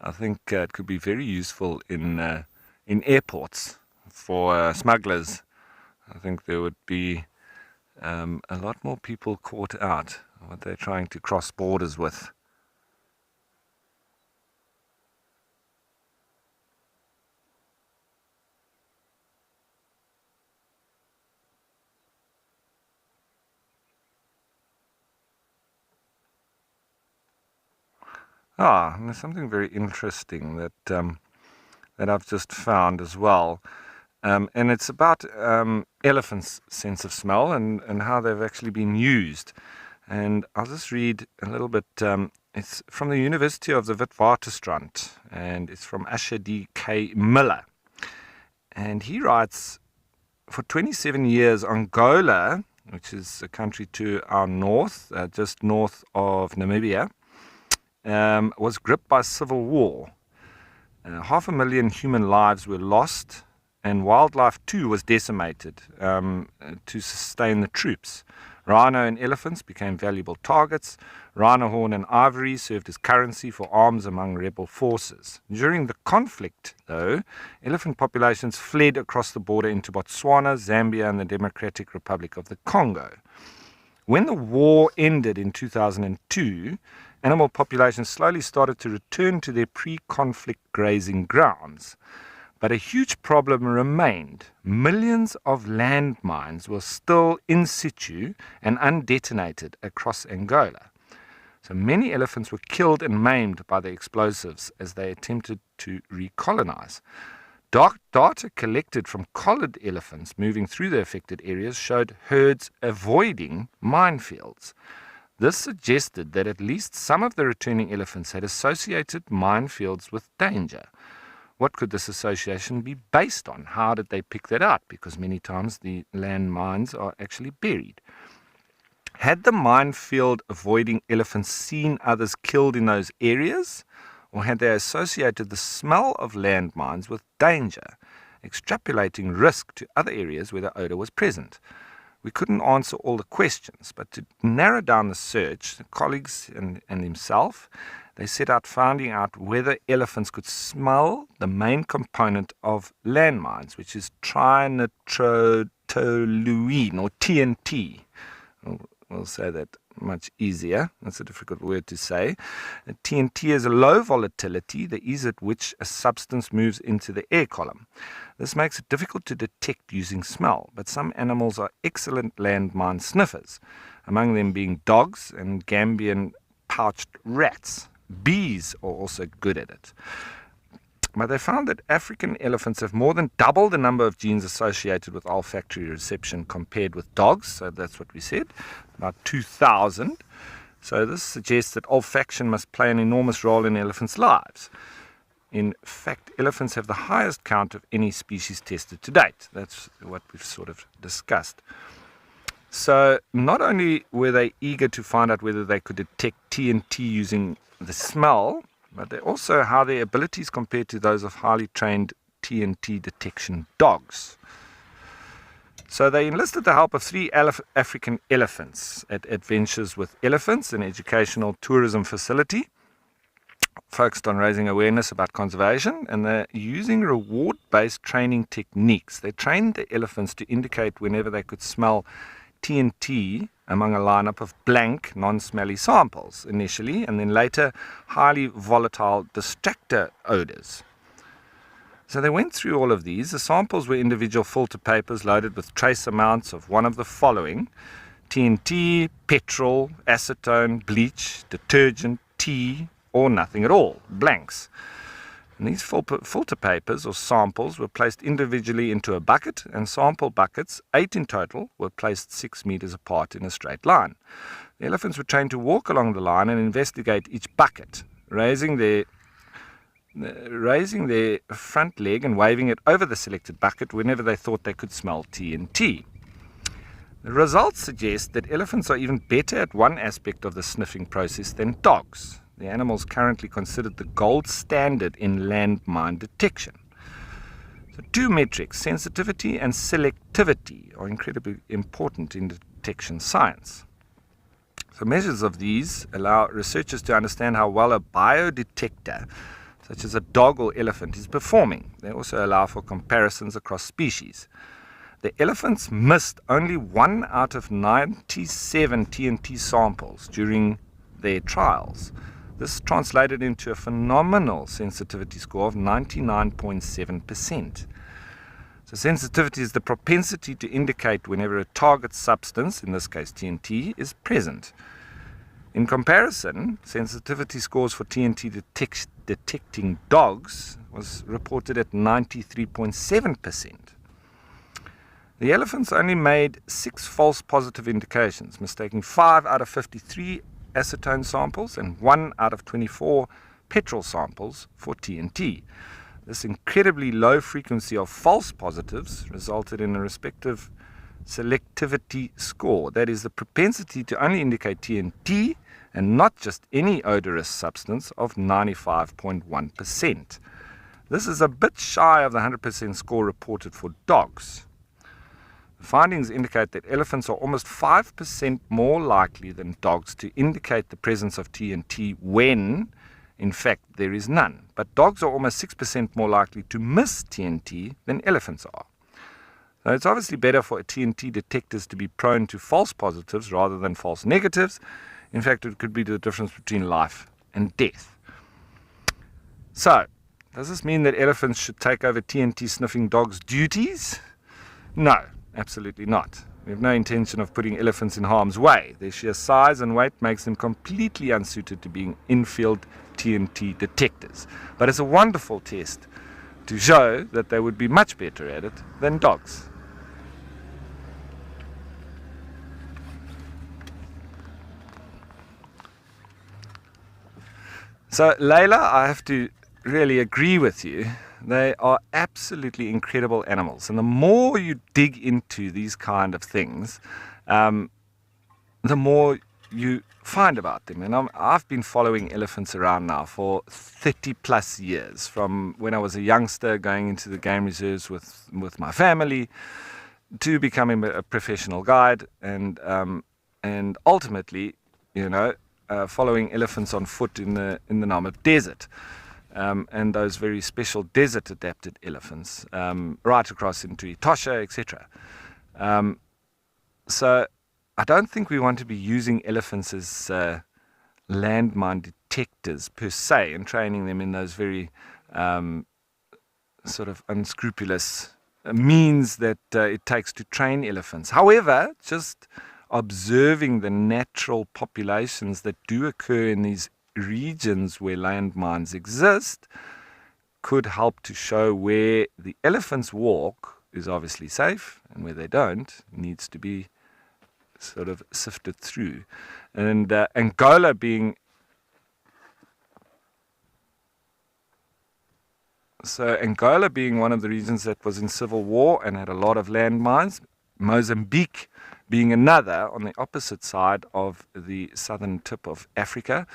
I think it could be very useful in airports for smugglers. I think there would be a lot more people caught out what they're trying to cross borders with. And there's something very interesting that I've just found as well. And it's about elephants' sense of smell and how they've actually been used. And I'll just read a little bit. It's from the University of the Witwatersrand, and it's from Asher D.K. Miller. And he writes, for 27 years, Angola, which is a country to our north, just north of Namibia, was gripped by civil war. 500,000 human lives were lost, and wildlife too was decimated to sustain the troops. Rhino and elephants became valuable targets. Rhino horn and ivory served as currency for arms among rebel forces. During the conflict, though, elephant populations fled across the border into Botswana, Zambia, and the Democratic Republic of the Congo. When the war ended in 2002, animal populations slowly started to return to their pre-conflict grazing grounds. But a huge problem remained. Millions of landmines were still in situ and undetonated across Angola. So many elephants were killed and maimed by the explosives as they attempted to recolonize. Data collected from collared elephants moving through the affected areas showed herds avoiding minefields. This suggested that at least some of the returning elephants had associated minefields with danger. What could this association be based on? How did they pick that out? Because many times the landmines are actually buried. Had the minefield avoiding elephants seen others killed in those areas? Or had they associated the smell of landmines with danger, extrapolating risk to other areas where the odor was present? We couldn't answer all the questions, but to narrow down the search, the colleagues and himself, they set out finding out whether elephants could smell the main component of landmines, which is trinitrotoluene, or TNT. We'll say that much easier. That's a difficult word to say. TNT is a low volatility, the ease at which a substance moves into the air column. This makes it difficult to detect using smell, but some animals are excellent landmine sniffers, among them being dogs and Gambian pouched rats. Bees are also good at it. But they found that African elephants have more than double the number of genes associated with olfactory reception compared with dogs. So that's what we said, about 2,000. So this suggests that olfaction must play an enormous role in elephants' lives. In fact, elephants have the highest count of any species tested to date. That's what we've sort of discussed. So not only were they eager to find out whether they could detect TNT using the smell, but also how their abilities compared to those of highly trained TNT detection dogs. So they enlisted the help of 3 African elephants at Adventures with Elephants, an educational tourism facility focused on raising awareness about conservation, and they're using reward-based training techniques. They trained the elephants to indicate whenever they could smell TNT among a lineup of blank, non-smelly samples initially, and then later highly volatile distractor odors. So they went through all of these. The samples were individual filter papers loaded with trace amounts of one of the following: TNT, petrol, acetone, bleach, detergent, tea, or nothing at all, blanks. And these filter papers or samples were placed individually into a bucket, and sample buckets, 8 in total, were placed 6 meters apart in a straight line. The elephants were trained to walk along the line and investigate each bucket, raising their front leg and waving it over the selected bucket whenever they thought they could smell TNT. The results suggest that elephants are even better at one aspect of the sniffing process than dogs. The animal is currently considered the gold standard in landmine detection. So 2 metrics, sensitivity and selectivity, are incredibly important in detection science. So measures of these allow researchers to understand how well a biodetector, such as a dog or elephant, is performing. They also allow for comparisons across species. The elephants missed only 1 out of 97 TNT samples during their trials. This translated into a phenomenal sensitivity score of 99.7%. So sensitivity is the propensity to indicate whenever a target substance, in this case TNT, is present. In comparison, sensitivity scores for TNT detecting dogs was reported at 93.7%. The elephants only made 6 false positive indications, mistaking 5 out of 53 acetone samples and 1 out of 24 petrol samples for TNT. This incredibly low frequency of false positives resulted in a respective selectivity score, that is, the propensity to only indicate TNT and not just any odorous substance, of 95.1%. This is a bit shy of the 100% score reported for dogs. The findings indicate that elephants are almost 5% more likely than dogs to indicate the presence of TNT when, in fact, there is none. But dogs are almost 6% more likely to miss TNT than elephants are. So it's obviously better for TNT detectors to be prone to false positives rather than false negatives. In fact, it could be the difference between life and death. So, does this mean that elephants should take over TNT sniffing dogs' duties? No. Absolutely not. We have no intention of putting elephants in harm's way. Their sheer size and weight makes them completely unsuited to being in-field TNT detectors. But it's a wonderful test to show that they would be much better at it than dogs. So, Layla, I have to really agree with you. They are absolutely incredible animals. And the more you dig into these kind of things, the more you find about them. And I've been following elephants around now for 30 plus years, from when I was a youngster going into the game reserves with my family to becoming a professional guide and ultimately, following elephants on foot in the Namib Desert. And those very special desert-adapted elephants, right across into Etosha, etc. So I don't think we want to be using elephants as landmine detectors per se and training them in those very sort of unscrupulous means that it takes to train elephants. However, just observing the natural populations that do occur in these regions where landmines exist could help to show where the elephants walk is obviously safe and where they don't needs to be sort of sifted through. And Angola being one of the regions that was in civil war and had a lot of landmines, Mozambique being another on the opposite side of the southern tip of Africa,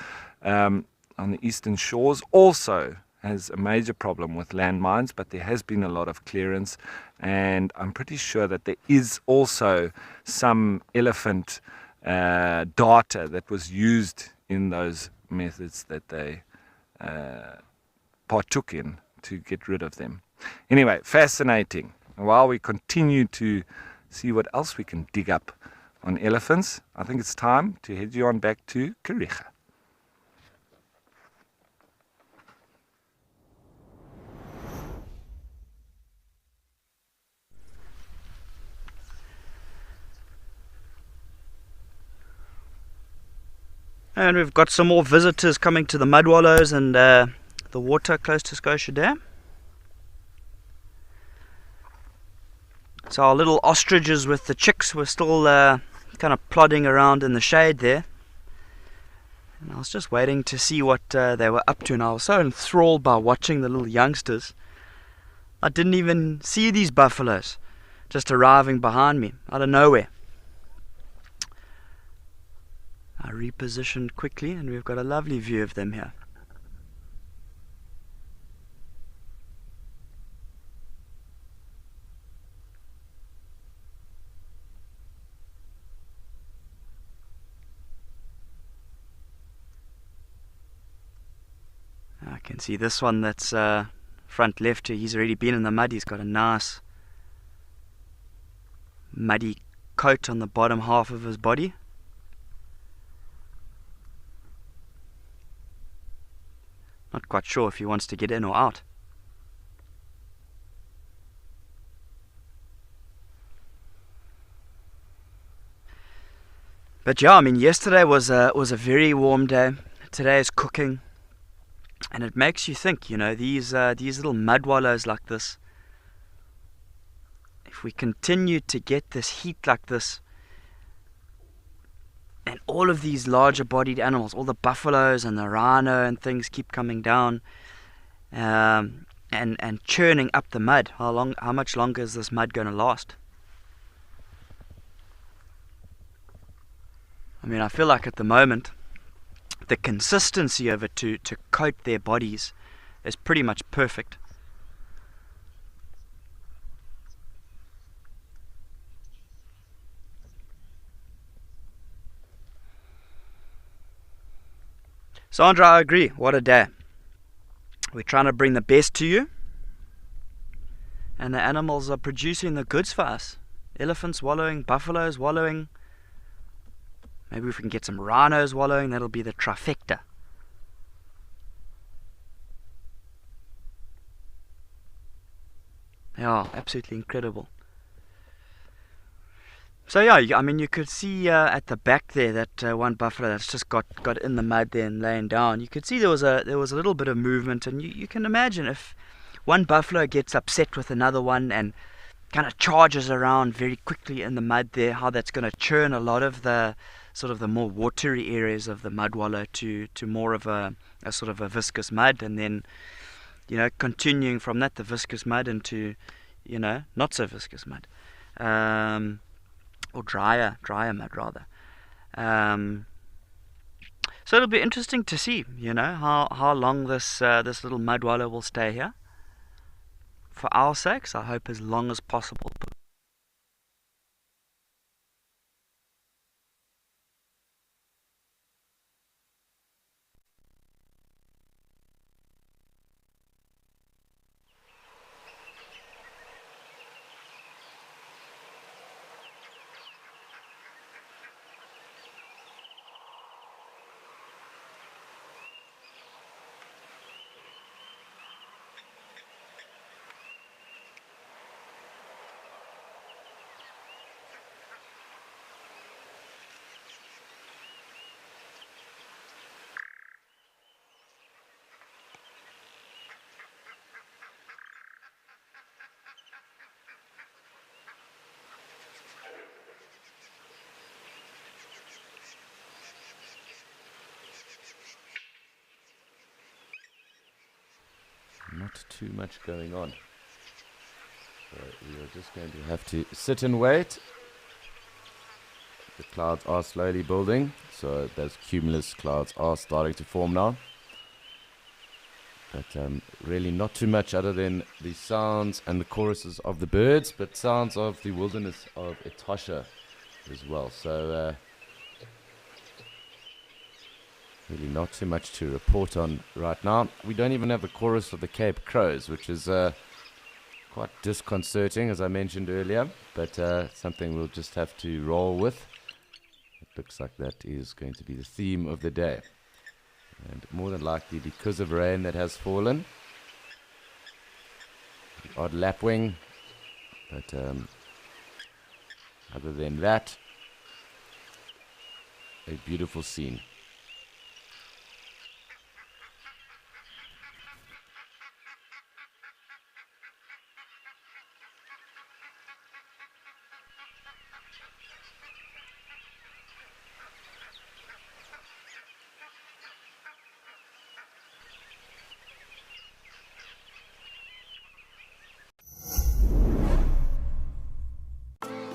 on the eastern shores, also has a major problem with landmines, but there has been a lot of clearance, and I'm pretty sure that there is also some elephant data that was used in those methods that they partook in to get rid of them. Anyway, fascinating. While we continue to see what else we can dig up on elephants, I think it's time to head you on back to Kariega. And we've got some more visitors coming to the mud wallows and the water close to Scotia Dam. So our little ostriches with the chicks were still kind of plodding around in the shade there. And I was just waiting to see what they were up to, and I was so enthralled by watching the little youngsters. I didn't even see these buffaloes just arriving behind me out of nowhere. I repositioned quickly and we've got a lovely view of them here. I can see this one that's front left here. He's already been in the mud. He's got a nice muddy coat on the bottom half of his body. Not quite sure if he wants to get in or out. But yeah, I mean, yesterday was a very warm day. Today is cooking, and it makes you think. You know, these little mud wallows like this. If we continue to get this heat like this, and all of these larger bodied animals, all the buffaloes and the rhino and things keep coming down and churning up the mud, how much longer is this mud going to last? I mean, I feel like at the moment the consistency of it to coat their bodies is pretty much perfect. Sandra, I agree. What a day. We're trying to bring the best to you, and the animals are producing the goods for us. Elephants wallowing, buffaloes wallowing. Maybe if we can get some rhinos wallowing, that'll be the trifecta. Yeah, absolutely incredible. So yeah, I mean, you could see at the back there that one buffalo that's just got in the mud there and laying down. You could see there was a little bit of movement, and you can imagine if one buffalo gets upset with another one and kind of charges around very quickly in the mud there, how that's going to churn a lot of the sort of the more watery areas of the mud wallow to more of a sort of a viscous mud, and then, you know, continuing from that, the viscous mud into, you know, not so viscous mud. Or drier mud rather. So it'll be interesting to see, you know, how long this little mud wallow will stay here. For our sakes, I hope as long as possible. Not too much going on. So we are just going to have to sit and wait. The clouds are slowly building, so those cumulus clouds are starting to form now. But really not too much other than the sounds and the choruses of the birds, but sounds of the wilderness of Etosha as well. So really not too much to report on right now. We don't even have the chorus of the Cape Crows, which is quite disconcerting, as I mentioned earlier, but something we'll just have to roll with looks like that is going to be the theme of the day. And more than likely because of rain that has fallen. The odd lapwing. But other than that, a beautiful scene.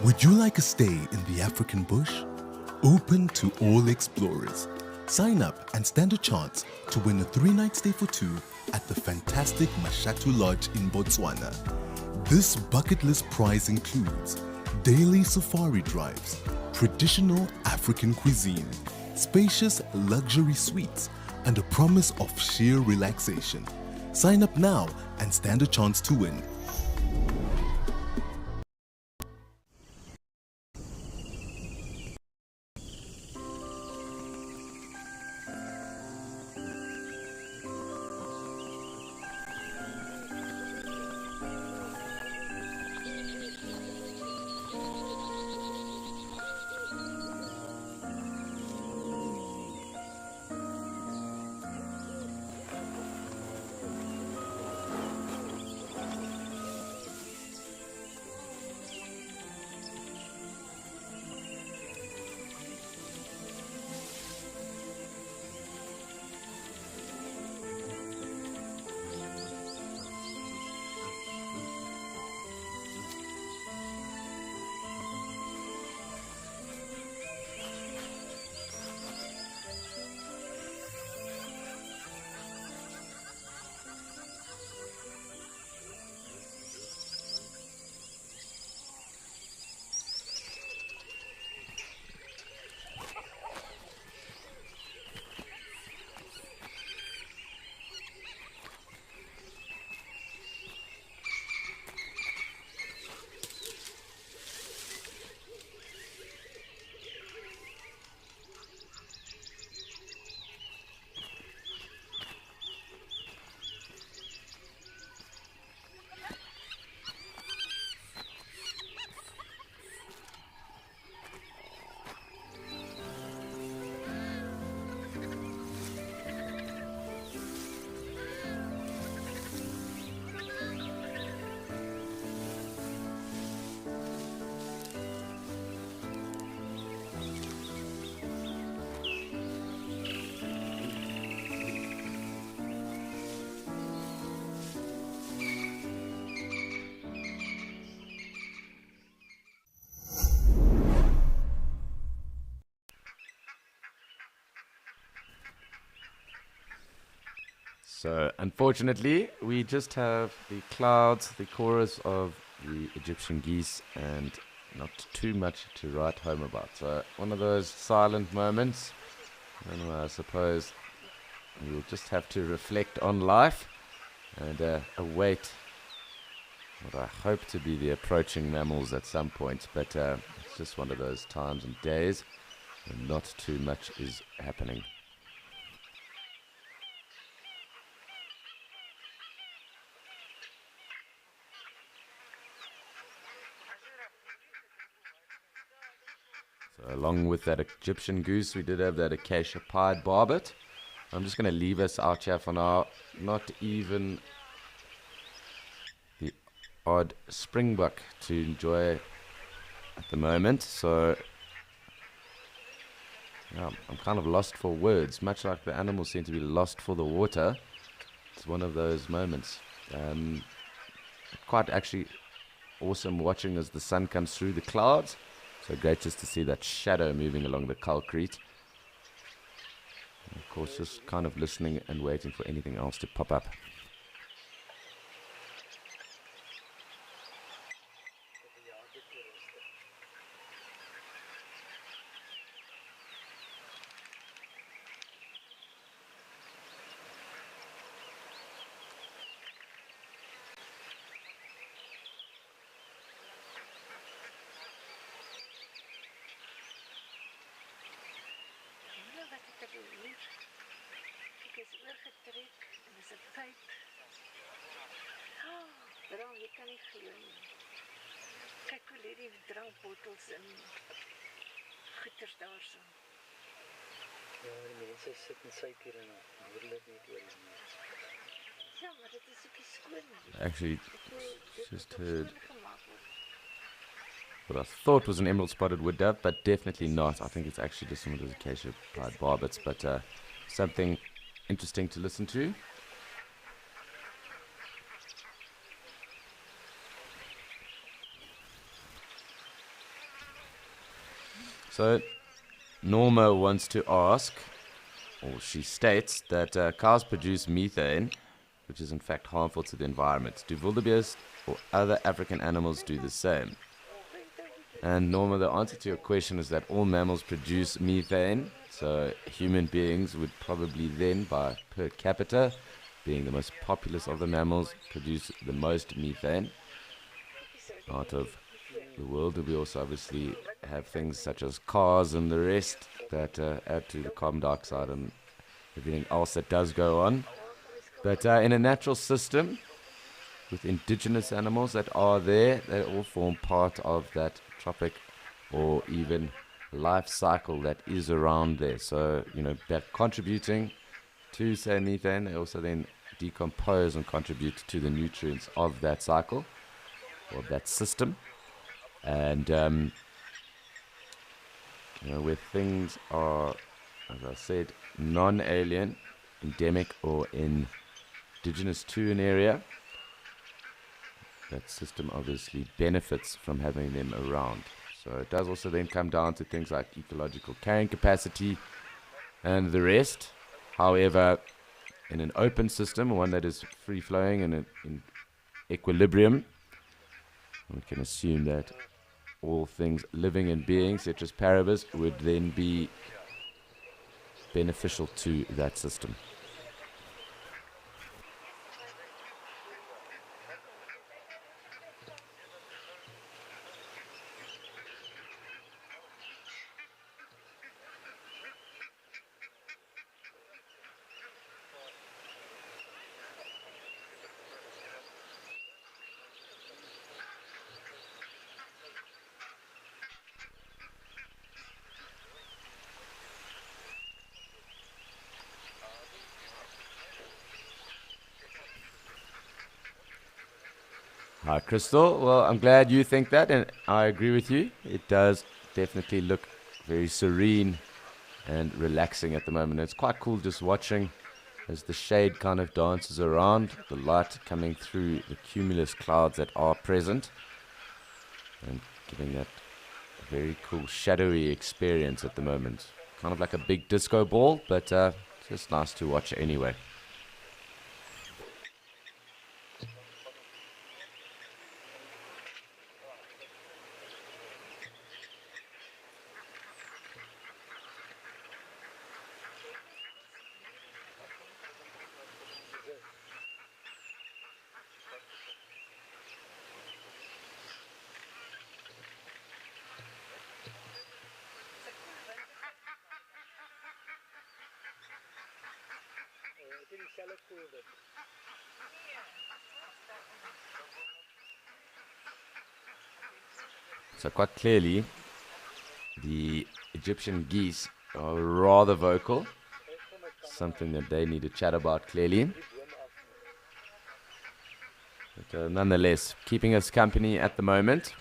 Would you like a stay in the African bush? Open to all explorers. Sign up and stand a chance to win a 3-night stay for 2 at the fantastic Mashatu Lodge in Botswana. This bucket list prize includes daily safari drives, traditional African cuisine, spacious luxury suites, and a promise of sheer relaxation. Sign up now and stand a chance to win. So, unfortunately, we just have the clouds, the chorus of the Egyptian geese, and not too much to write home about. So, one of those silent moments, and I suppose you'll just have to reflect on life and await what I hope to be the approaching mammals at some point. But it's just one of those times and days when not too much is happening. So along with that Egyptian goose, we did have that acacia pied barbet. I'm just going to leave us out here for now. Not even the odd springbok to enjoy at the moment. So yeah, I'm kind of lost for words. Much like the animals seem to be lost for the water. It's one of those moments. Quite actually awesome watching as the sun comes through the clouds. So great just to see that shadow moving along the concrete. And of course, just kind of listening and waiting for anything else to pop up. Actually, just heard what I thought was an emerald spotted wood dove, but definitely not. I think it's actually just some of those acacia pied barbets, but something interesting to listen to. So, Norma wants to ask, or she states, that cows produce methane, which is in fact harmful to the environment. Do wildebeest or other African animals do the same? And Norma, the answer to your question is that all mammals produce methane, so human beings would probably then, by per capita, being the most populous of the mammals, produce the most methane out of the world. We also obviously have things such as cars and the rest that add to the carbon dioxide and everything else that does go on. But in a natural system, with indigenous animals that are there, they all form part of that tropic or even life cycle that is around there. So, they're contributing to, say, methane. They also then decompose and contribute to the nutrients of that cycle, or that system. And, where things are, as I said, non-alien, endemic, or indigenous to an area, that system obviously benefits from having them around. So it does also then come down to things like ecological carrying capacity and the rest. However, in an open system, one that is free-flowing and in equilibrium, we can assume that all things living and being, such as paribus, would then be beneficial to that system. Hi, Crystal. Well, I'm glad you think that, and I agree with you. It does definitely look very serene and relaxing at the moment. It's quite cool just watching as the shade kind of dances around, the light coming through the cumulus clouds that are present, and giving that very cool shadowy experience at the moment. Kind of like a big disco ball, but just nice to watch anyway. So quite clearly, the Egyptian geese are rather vocal, something that they need to chat about clearly. But nonetheless, keeping us company at the moment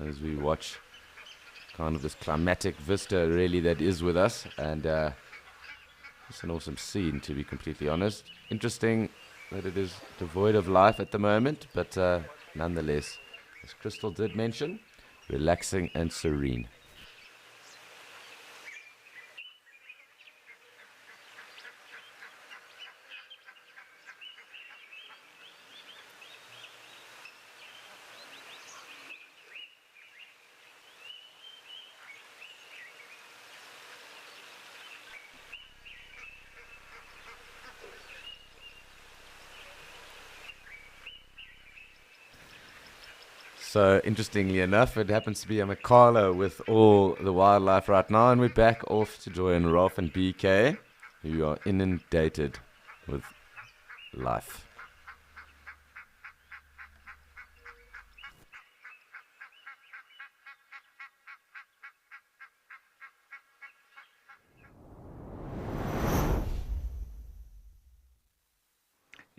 as we watch kind of this climatic vista really that is with us, and it's an awesome scene, to be completely honest. Interesting that it is devoid of life at the moment, but nonetheless, as Crystal did mention, relaxing and serene. So, interestingly enough, it happens to be Amakhala with all the wildlife right now, and we're back off to join Rolf and BK, who are inundated with life.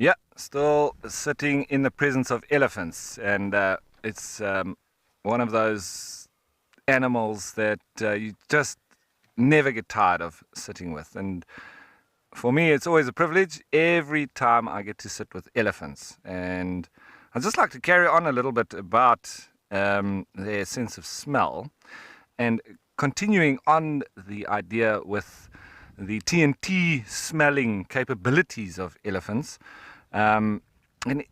Yeah, still sitting in the presence of elephants, and it's one of those animals that you just never get tired of sitting with. And for me, it's always a privilege every time I get to sit with elephants. And I'd just like to carry on a little bit about their sense of smell, and continuing on the idea with the TNT smelling capabilities of elephants. And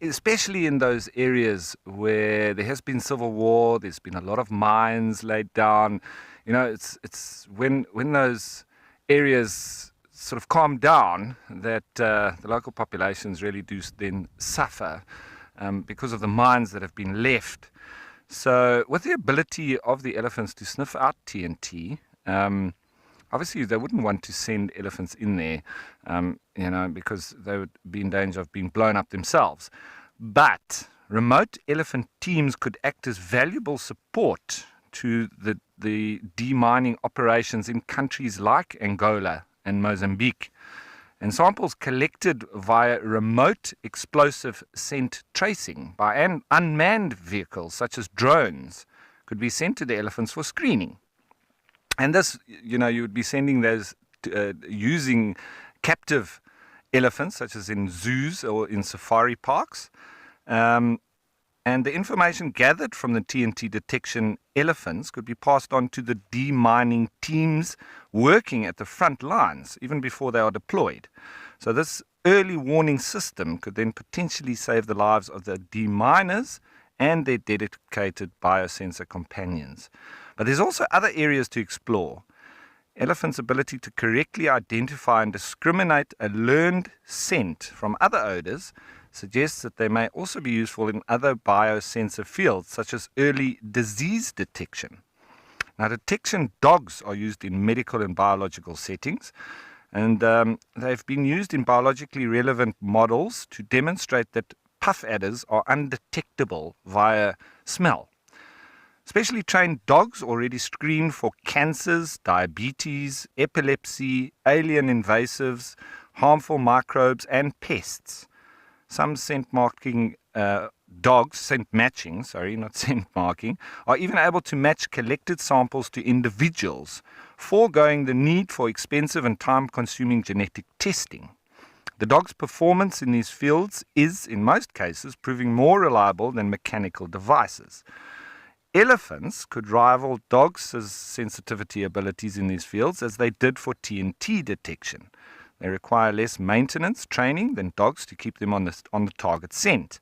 especially in those areas where there has been civil war, there's been a lot of mines laid down. You know, it's when those areas sort of calm down that the local populations really do then suffer because of the mines that have been left. So with the ability of the elephants to sniff out TNT, obviously, they wouldn't want to send elephants in there, because they would be in danger of being blown up themselves. But remote elephant teams could act as valuable support to the demining operations in countries like Angola and Mozambique. And samples collected via remote explosive scent tracing by unmanned vehicles, such as drones, could be sent to the elephants for screening. And this, you would be sending those using captive elephants, such as in zoos or in safari parks. And the information gathered from the TNT detection elephants could be passed on to the demining teams working at the front lines, even before they are deployed. So this early warning system could then potentially save the lives of the deminers and their dedicated biosensor companions. But there's also other areas to explore. Elephants' ability to correctly identify and discriminate a learned scent from other odors suggests that they may also be useful in other biosensor fields, such as early disease detection. Now, detection dogs are used in medical and biological settings, and they've been used in biologically relevant models to demonstrate that puff adders are undetectable via smell. Specially trained dogs already screen for cancers, diabetes, epilepsy, alien invasives, harmful microbes, and pests. Some scent matching, are even able to match collected samples to individuals, foregoing the need for expensive and time-consuming genetic testing. The dog's performance in these fields is, in most cases, proving more reliable than mechanical devices. Elephants could rival dogs' sensitivity abilities in these fields as they did for TNT detection. They require less maintenance training than dogs to keep them on the target scent.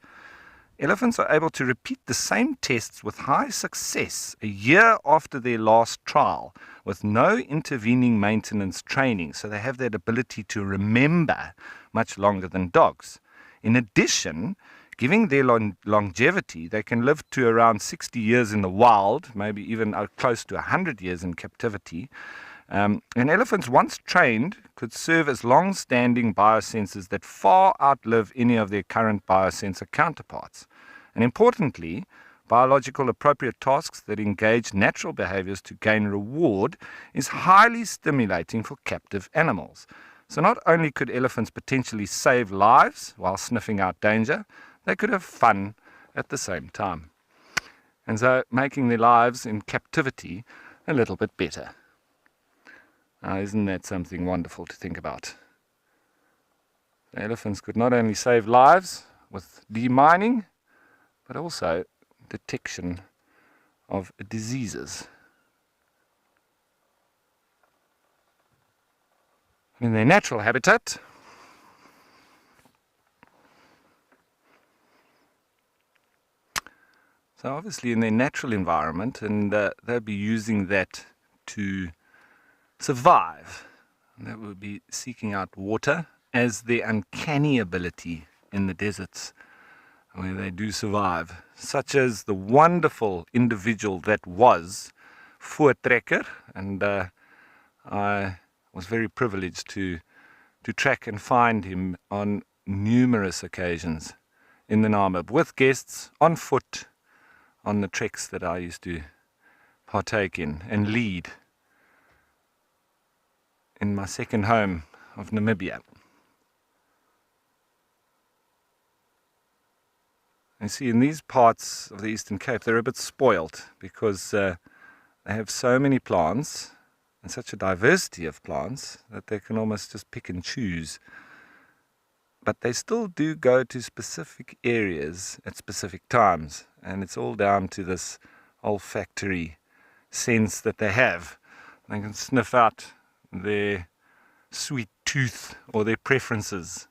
Elephants are able to repeat the same tests with high success a year after their last trial, with no intervening maintenance training, so they have that ability to remember much longer than dogs. In addition, given their longevity, they can live to around 60 years in the wild, maybe even close to 100 years in captivity. And elephants, once trained, could serve as long-standing biosensors that far outlive any of their current biosensor counterparts. And importantly, biological appropriate tasks that engage natural behaviors to gain reward is highly stimulating for captive animals. So not only could elephants potentially save lives while sniffing out danger, they could have fun at the same time. And so making their lives in captivity a little bit better. Now, isn't that something wonderful to think about? The elephants could not only save lives with demining, but also detection of diseases. In their natural habitat, so obviously in their natural environment, and they'll be using that to survive. And that would be seeking out water as their uncanny ability in the deserts where they do survive, such as the wonderful individual that was Voortrekker, and I was very privileged to to track and find him on numerous occasions in the Namib, with guests on foot on the treks that I used to partake in and lead in my second home of Namibia. You see, in these parts of the Eastern Cape, they're a bit spoilt because they have so many plants and such a diversity of plants that they can almost just pick and choose. But they still do go to specific areas at specific times, and it's all down to this olfactory sense that they have. They can sniff out their sweet tooth or their preferences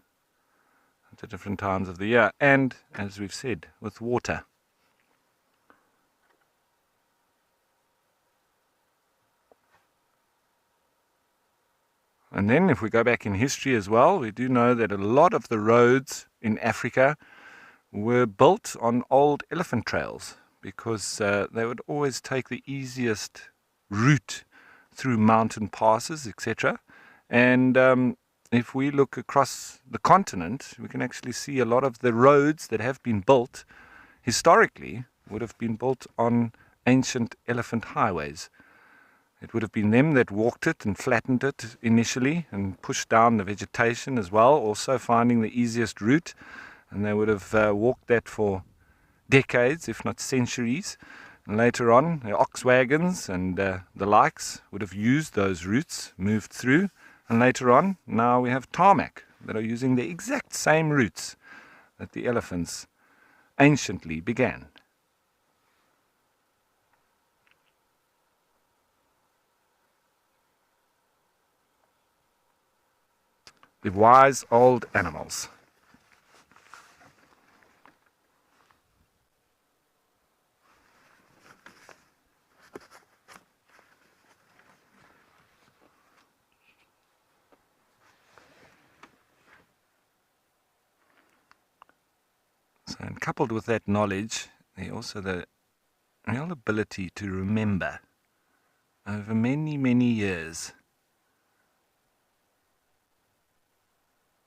at different times of the year, and, as we've said, with water. And then if we go back in history as well, we do know that a lot of the roads in Africa were built on old elephant trails because they would always take the easiest route through mountain passes, etc. And if we look across the continent, we can actually see a lot of the roads that have been built historically would have been built on ancient elephant highways. It would have been them that walked it and flattened it initially and pushed down the vegetation as well, also finding the easiest route. And they would have walked that for decades, if not centuries. And later on, the ox wagons and the likes would have used those routes, moved through. And later on, now we have tarmac that are using the exact same routes that the elephants anciently began. The wise old animals. So, and coupled with that knowledge, also the real ability to remember over many, many years.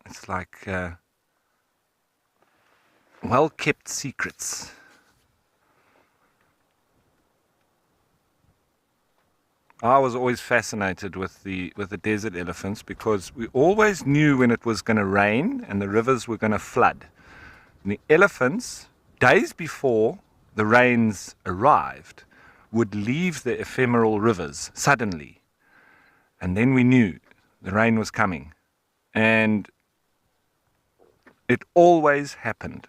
It's like well-kept secrets. I was always fascinated with the desert elephants because we always knew when it was going to rain and the rivers were going to flood. And the elephants, days before the rains arrived, would leave the ephemeral rivers suddenly. And then we knew the rain was coming. And it always happened.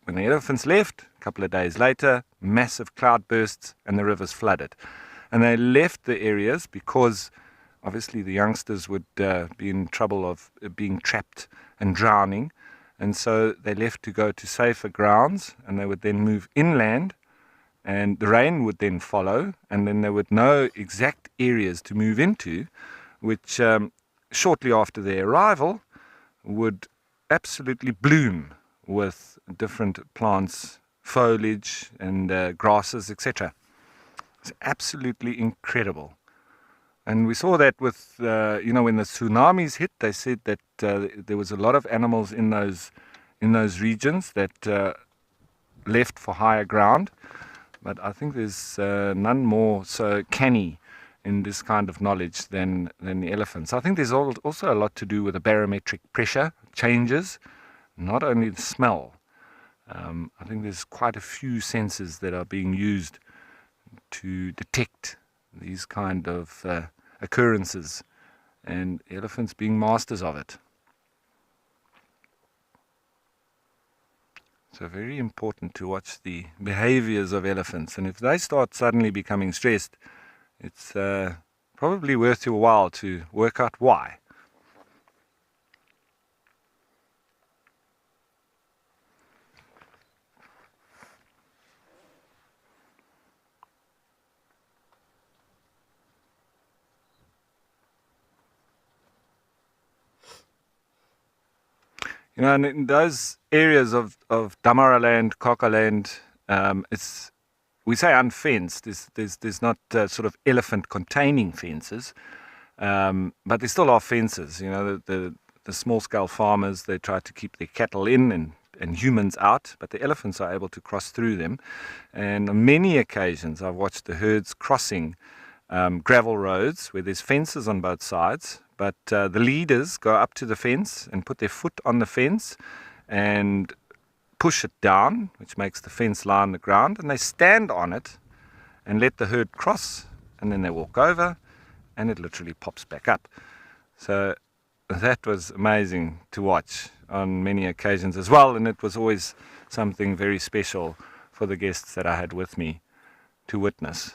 When the elephants left, a couple of days later, massive cloud bursts and the rivers flooded. And they left the areas because obviously the youngsters would be in trouble of being trapped and drowning. And so they left to go to safer grounds, and they would then move inland, and the rain would then follow, and then they would know exact areas to move into, which shortly after their arrival would absolutely bloom with different plants, foliage and grasses, etc. It's absolutely incredible. And we saw that with, when the tsunamis hit, they said that there was a lot of animals in those regions that left for higher ground. But I think there's none more so canny in this kind of knowledge than the elephants. I think there's also a lot to do with the barometric pressure changes, not only the smell. I think there's quite a few senses that are being used to detect these kind of occurrences, and elephants being masters of it. So very important to watch the behaviors of elephants, and if they start suddenly becoming stressed, it's probably worth your while to work out why. And in those areas of Damaraland, Kakaland, we say unfenced. There's not sort of elephant-containing fences, but there still are fences. The the small-scale farmers, they try to keep their cattle in and humans out, but the elephants are able to cross through them. And on many occasions, I've watched the herds crossing gravel roads where there's fences on both sides, but the leaders go up to the fence and put their foot on the fence and push it down, which makes the fence lie on the ground, and they stand on it and let the herd cross, and then they walk over, and it literally pops back up. So that was amazing to watch on many occasions as well, and it was always something very special for the guests that I had with me to witness.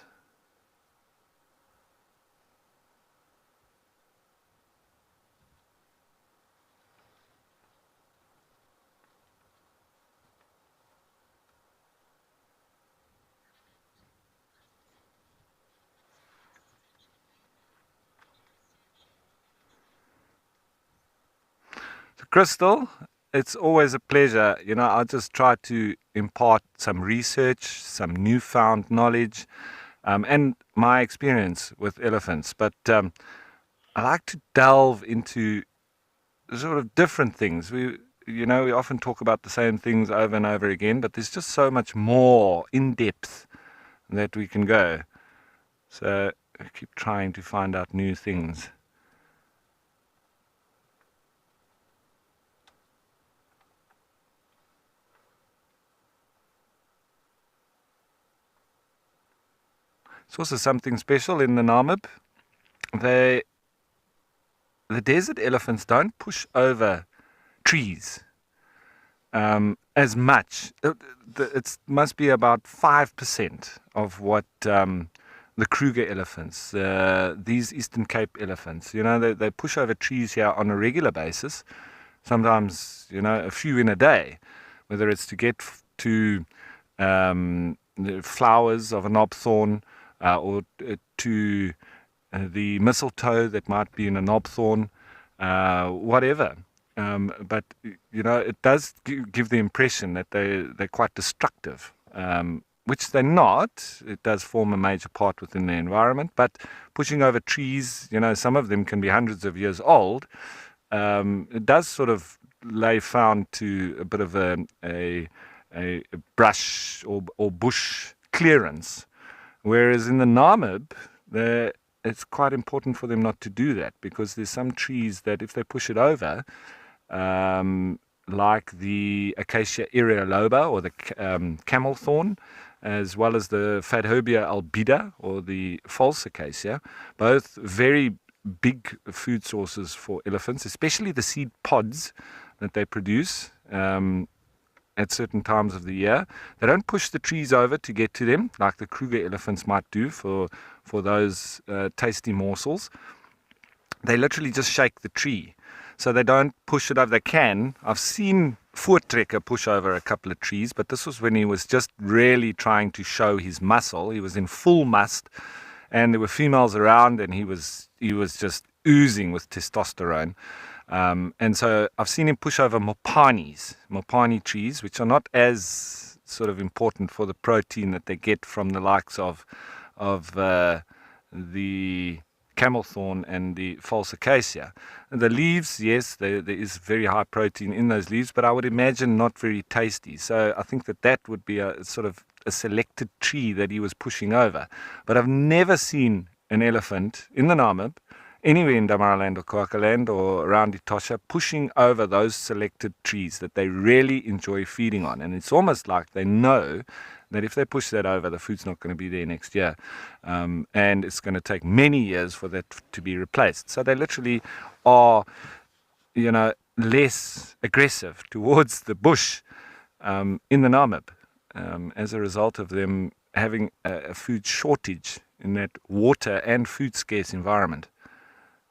Crystal, it's always a pleasure. You know, I just try to impart some research, some newfound knowledge, and my experience with elephants. But I like to delve into sort of different things. We often talk about the same things over and over again, but there's just so much more in depth that we can go. So I keep trying to find out new things. It's also something special in the Namib. The desert elephants don't push over trees as much. It must be about 5% of what the Kruger elephants, these Eastern Cape elephants, they push over trees here on a regular basis, sometimes, a few in a day, whether it's to get to the flowers of a knobthorn, or to the mistletoe that might be in a knobthorn, whatever. But, it does give the impression that they're quite destructive, which they're not. It does form a major part within the environment. But pushing over trees, some of them can be hundreds of years old. It does sort of lay found to a bit of a brush or bush clearance. Whereas in the Namib, it's quite important for them not to do that, because there's some trees that if they push it over, like the Acacia areoloba or the camel thorn, as well as the Faidhobia albida or the false acacia, both very big food sources for elephants, especially the seed pods that they produce at certain times of the year. They don't push the trees over to get to them like the Kruger elephants might do for those tasty morsels. They literally just shake the tree. So they don't push it over. They can. I've seen Voortrekker push over a couple of trees, but this was when he was just really trying to show his muscle. He was in full must, and there were females around, and he was just oozing with testosterone. And so I've seen him push over Mopani trees, which are not as sort of important for the protein that they get from the likes of the camel thorn and the false acacia. And the leaves, yes, there is very high protein in those leaves, but I would imagine not very tasty. So I think that would be a sort of a selected tree that he was pushing over. But I've never seen an elephant in the Namib, anywhere in Damaraland or Kouakaland or around Etosha, pushing over those selected trees that they really enjoy feeding on. And it's almost like they know that if they push that over, the food's not going to be there next year. And it's going to take many years for that to be replaced. So they literally are, less aggressive towards the bush in the Namib as a result of them having a food shortage in that water and food scarce environment.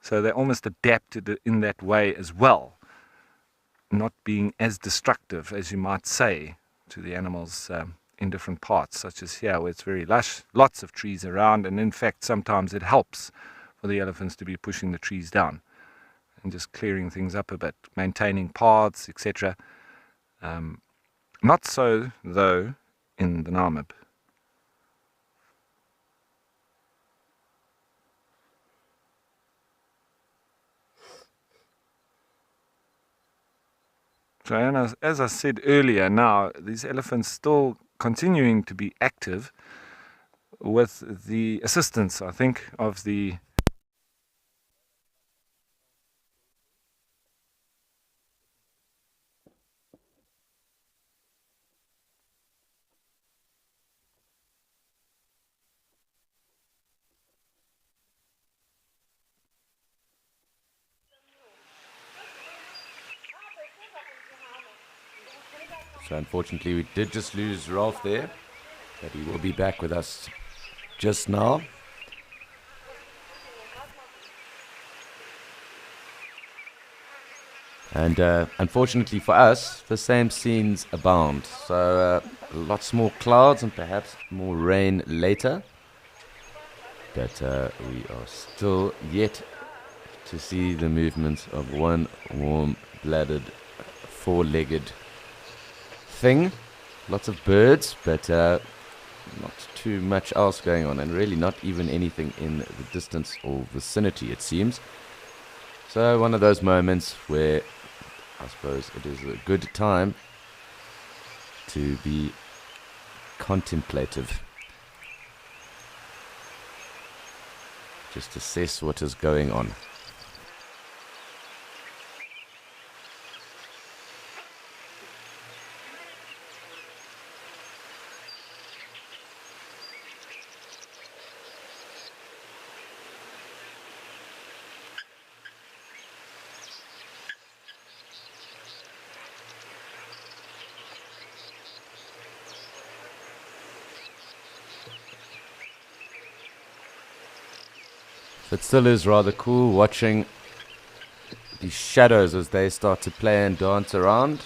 So they almost adapted in that way as well, not being as destructive as you might say to the animals in different parts, such as here where it's very lush, lots of trees around, and in fact sometimes it helps for the elephants to be pushing the trees down and just clearing things up a bit, maintaining paths, etc. Not so, though, in the Namib. So, and as I said earlier, now these elephants still continuing to be active with the assistance, I think, of the So unfortunately we did just lose Rolf there, but he will be back with us just now. And unfortunately for us, the same scenes abound. So lots more clouds and perhaps more rain later. But we are still yet to see the movements of one warm-blooded, four-legged thing. Lots of birds, but not too much else going on. And really not even anything in the distance or vicinity, it seems. So one of those moments where I suppose it is a good time to be contemplative. Just assess what is going on. It still is rather cool watching the shadows as they start to play and dance around,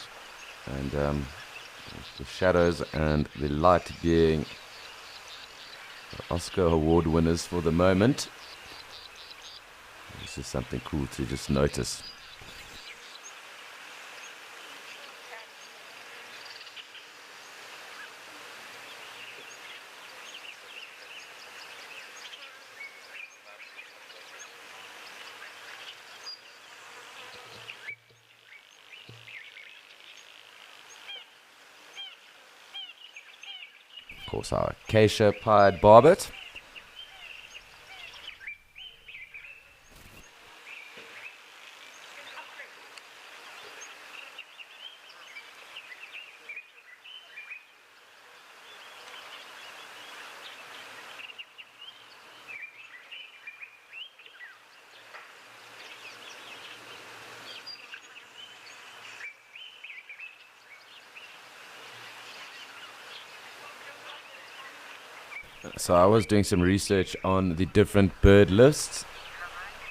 and the shadows and the light being the Oscar award winners for the moment. This is something cool to just notice. Of course, our acacia pied barbet. So I was doing some research on the different bird lists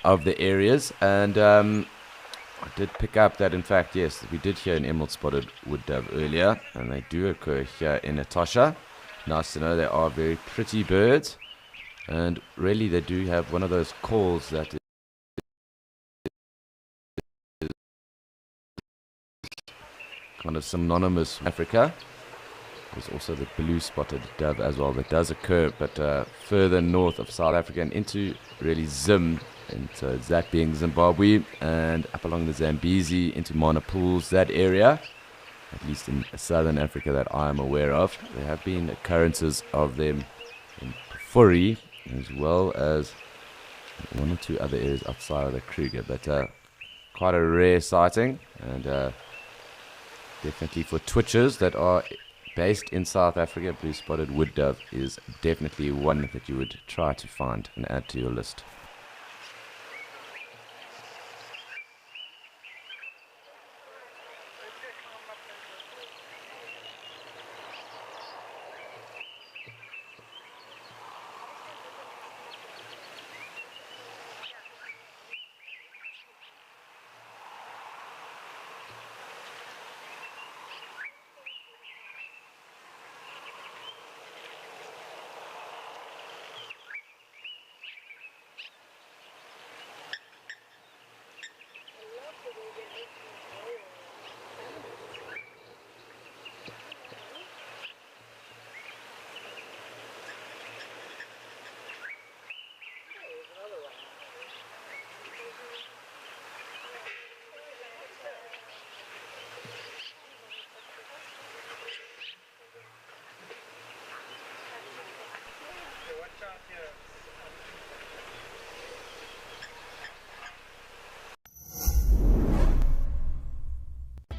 of the areas, and I did pick up that, in fact, yes, we did hear an emerald-spotted wood dove earlier, and they do occur here in Etosha. Nice to know they are very pretty birds, and really they do have one of those calls that is kind of synonymous with Africa. There's also the blue-spotted dove as well that does occur, but further north of South Africa and into really Zim, and so that being Zimbabwe, and up along the Zambezi into Mana Pools, that area, at least in southern Africa that I am aware of. There have been occurrences of them in Pafuri, as well as one or two other areas outside of the Kruger, but quite a rare sighting, and definitely for twitchers that are based in South Africa, blue-spotted wood dove is definitely one that you would try to find and add to your list.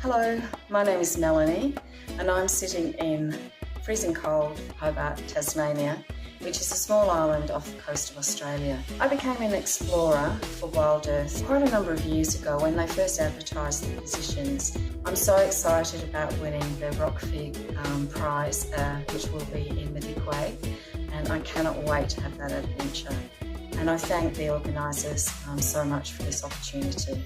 Hello, my name is Melanie and I'm sitting in freezing cold Hobart, Tasmania, which is a small island off the coast of Australia. I became an explorer for Wild Earth quite a number of years ago when they first advertised the positions. I'm so excited about winning the Rockfig prize, which will be in Madikwe, and I cannot wait to have that adventure. And I thank the organisers so much for this opportunity.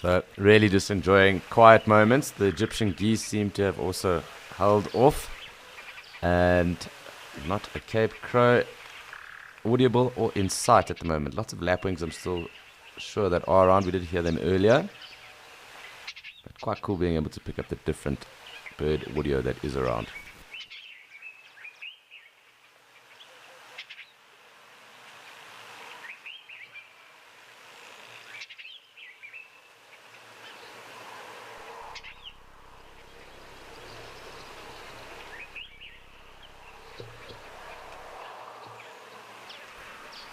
So really just enjoying quiet moments. The Egyptian geese seem to have also held off, and not a Cape Crow audible or in sight at the moment. Lots of lapwings I'm still sure that are around. We did hear them earlier. But quite cool being able to pick up the different bird audio that is around.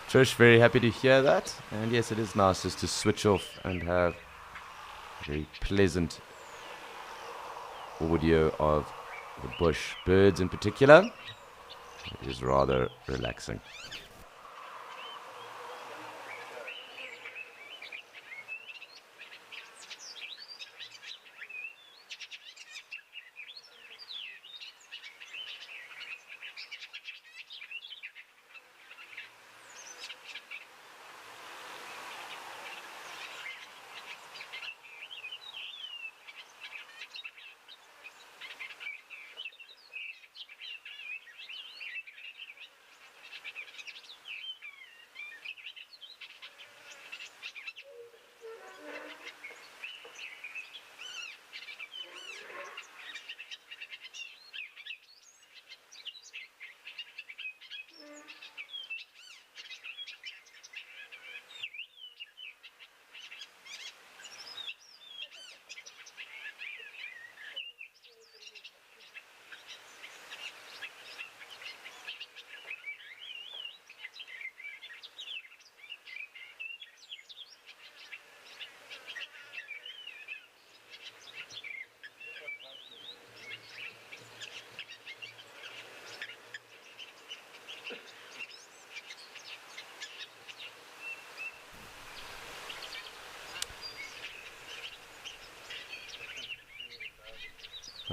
Trish, very happy to hear that. And yes, it is nice just to switch off and have a very pleasant audio of the bush birds in particular. It is rather relaxing.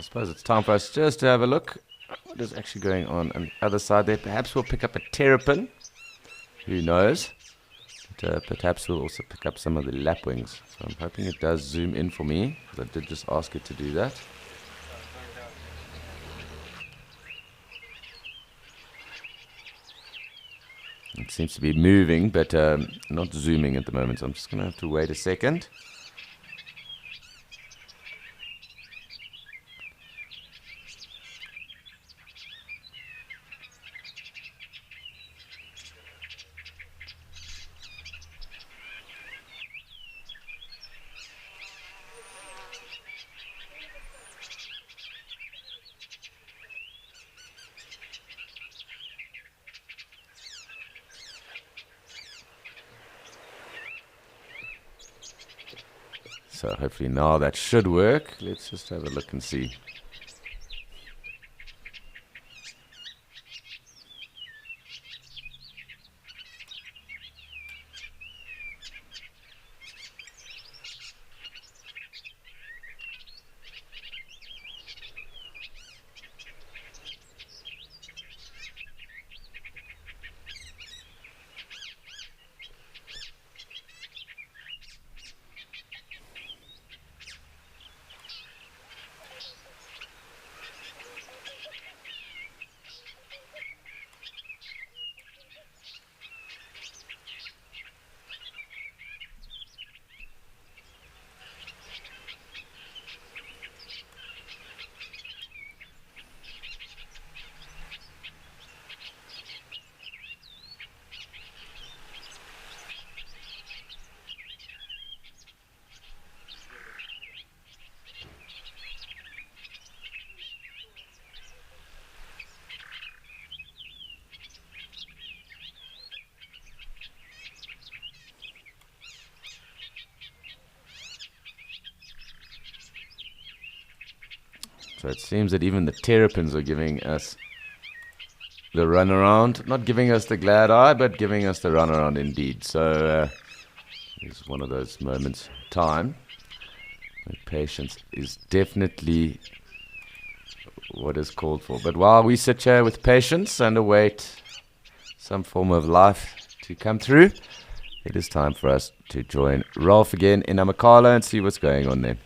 suppose it's time for us just to have a look what is actually going on the other side there. Perhaps we'll pick up a terrapin. Who knows? But perhaps we'll also pick up some of the lapwings. So I'm hoping it does zoom in for me, because I did just ask it to do that. It seems to be moving, but not zooming at the moment. So I'm just going to have to wait a second. So hopefully now that should work. Let's just have a look and see. So it seems that even the terrapins are giving us the runaround. Not giving us the glad eye, but giving us the runaround indeed. So it's one of those moments in time where patience is definitely what is called for. But while we sit here with patience and await some form of life to come through, it is time for us to join Rolf again in Amakhala and see what's going on there.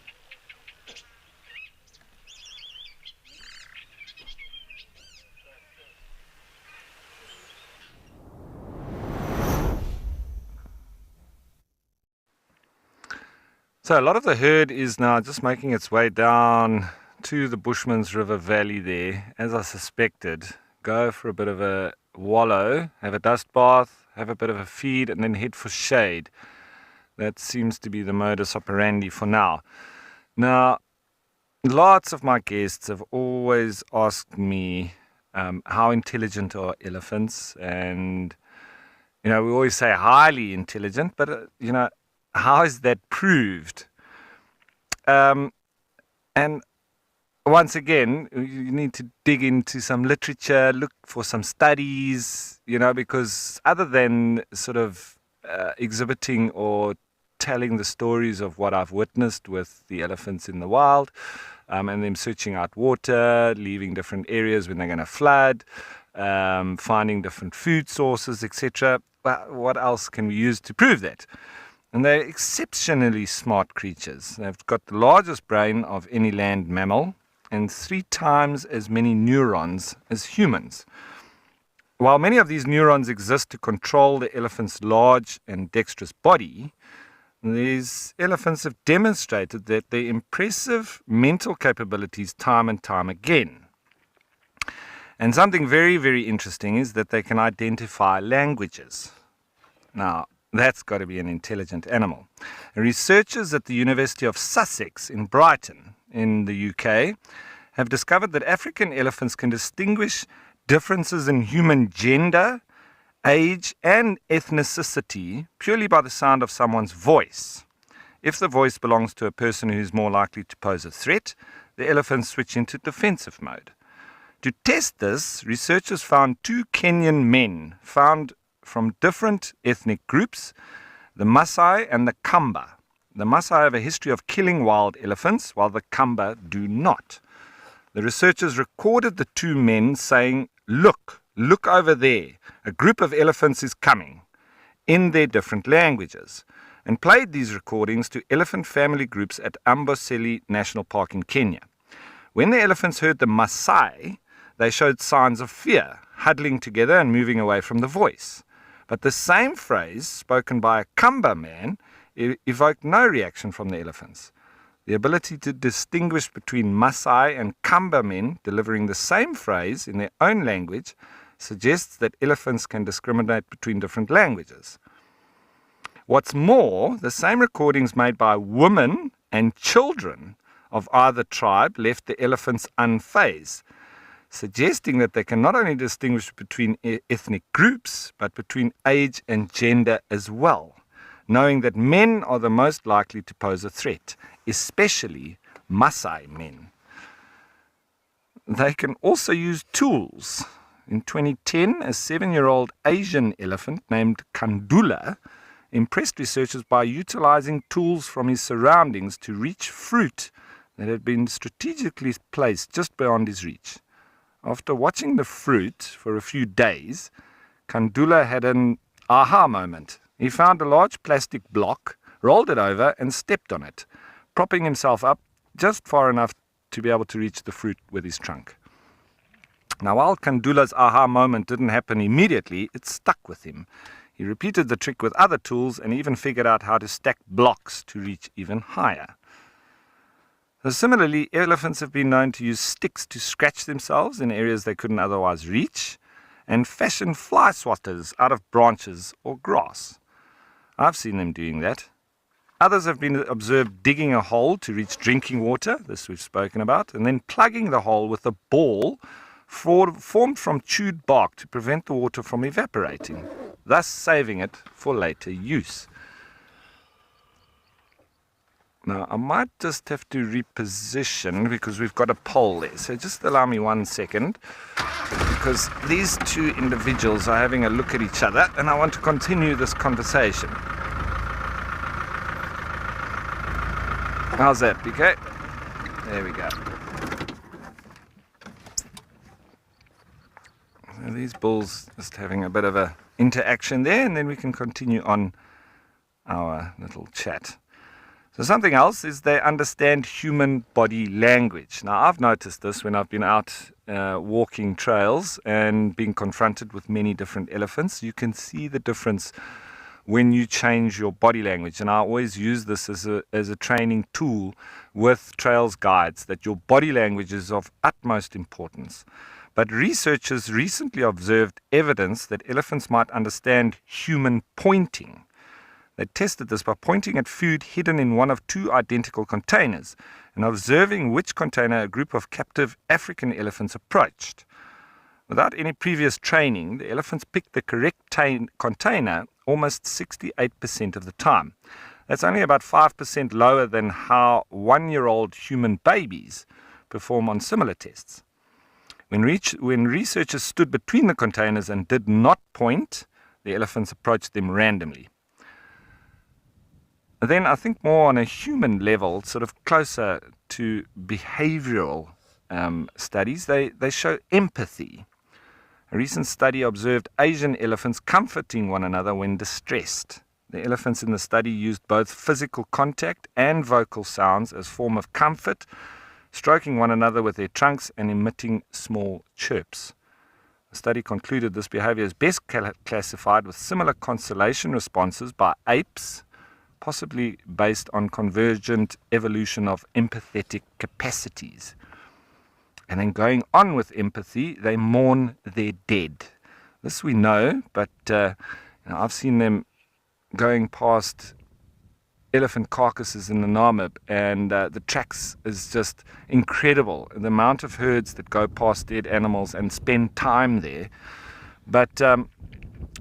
So a lot of the herd is now just making its way down to the Bushman's River Valley there, as I suspected. Go for a bit of a wallow, have a dust bath, have a bit of a feed, and then head for shade. That seems to be the modus operandi for now. Now, lots of my guests have always asked me how intelligent are elephants, and we always say highly intelligent, but how is that proved? And once again, you need to dig into some literature, look for some studies, because other than sort of exhibiting or telling the stories of what I've witnessed with the elephants in the wild, and them searching out water, leaving different areas when they're going to flood, finding different food sources, etc. What else can we use to prove that? And they're exceptionally smart creatures. They've got the largest brain of any land mammal and 3 times as many neurons as humans. While many of these neurons exist to control the elephant's large and dexterous body, these elephants have demonstrated that their impressive mental capabilities time and time again. And something very, very interesting is that they can identify languages. Now, that's got to be an intelligent animal. Researchers at the University of Sussex in Brighton, in the UK, have discovered that African elephants can distinguish differences in human gender, age, and ethnicity purely by the sound of someone's voice. If the voice belongs to a person who is more likely to pose a threat, the elephants switch into defensive mode. To test this, researchers found 2 Kenyan men found from different ethnic groups, the Maasai and the Kamba. The Maasai have a history of killing wild elephants, while the Kamba do not. The researchers recorded the two men saying, look over there, a group of elephants is coming, in their different languages, and played these recordings to elephant family groups at Amboseli National Park in Kenya. When the elephants heard the Maasai, they showed signs of fear, huddling together and moving away from the voice. But the same phrase, spoken by a Kamba man, evoked no reaction from the elephants. The ability to distinguish between Maasai and Kamba men delivering the same phrase in their own language suggests that elephants can discriminate between different languages. What's more, the same recordings made by women and children of either tribe left the elephants unfazed, suggesting that they can not only distinguish between ethnic groups, but between age and gender as well, knowing that men are the most likely to pose a threat, especially Maasai men. They can also use tools. In 2010, a 7-year-old Asian elephant named Kandula impressed researchers by utilizing tools from his surroundings to reach fruit that had been strategically placed just beyond his reach. After watching the fruit for a few days, Kandula had an aha moment. He found a large plastic block, rolled it over and stepped on it, propping himself up just far enough to be able to reach the fruit with his trunk. Now, while Kandula's aha moment didn't happen immediately, it stuck with him. He repeated the trick with other tools and even figured out how to stack blocks to reach even higher. So similarly, elephants have been known to use sticks to scratch themselves in areas they couldn't otherwise reach, and fashion fly swatters out of branches or grass. I've seen them doing that. Others have been observed digging a hole to reach drinking water, this we've spoken about, and then plugging the hole with a ball formed from chewed bark to prevent the water from evaporating, thus saving it for later use. Now, I might just have to reposition because we've got a pole there. So just allow me 1 second, because these two individuals are having a look at each other and I want to continue this conversation. How's that, BK? There we go. So these bulls just having a bit of a interaction there, and then we can continue on our little chat. So something else is they understand human body language. Now, I've noticed this when I've been out walking trails and being confronted with many different elephants. You can see the difference when you change your body language. And I always use this as a training tool with trails guides, that your body language is of utmost importance. But researchers recently observed evidence that elephants might understand human pointing. They tested this by pointing at food hidden in one of two identical containers and observing which container a group of captive African elephants approached. Without any previous training, the elephants picked the correct container almost 68% of the time. That's only about 5% lower than how 1-year-old human babies perform on similar tests. When researchers stood between the containers and did not point, the elephants approached them randomly. Then I think more on a human level, sort of closer to behavioral studies, they show empathy. A recent study observed Asian elephants comforting one another when distressed. The elephants in the study used both physical contact and vocal sounds as form of comfort, stroking one another with their trunks and emitting small chirps. The study concluded this behavior is best classified with similar consolation responses by apes, possibly based on convergent evolution of empathetic capacities. And then going on with empathy, they mourn their dead. This we know, but I've seen them going past elephant carcasses in the Namib, and the tracks is just incredible. The amount of herds that go past dead animals and spend time there. But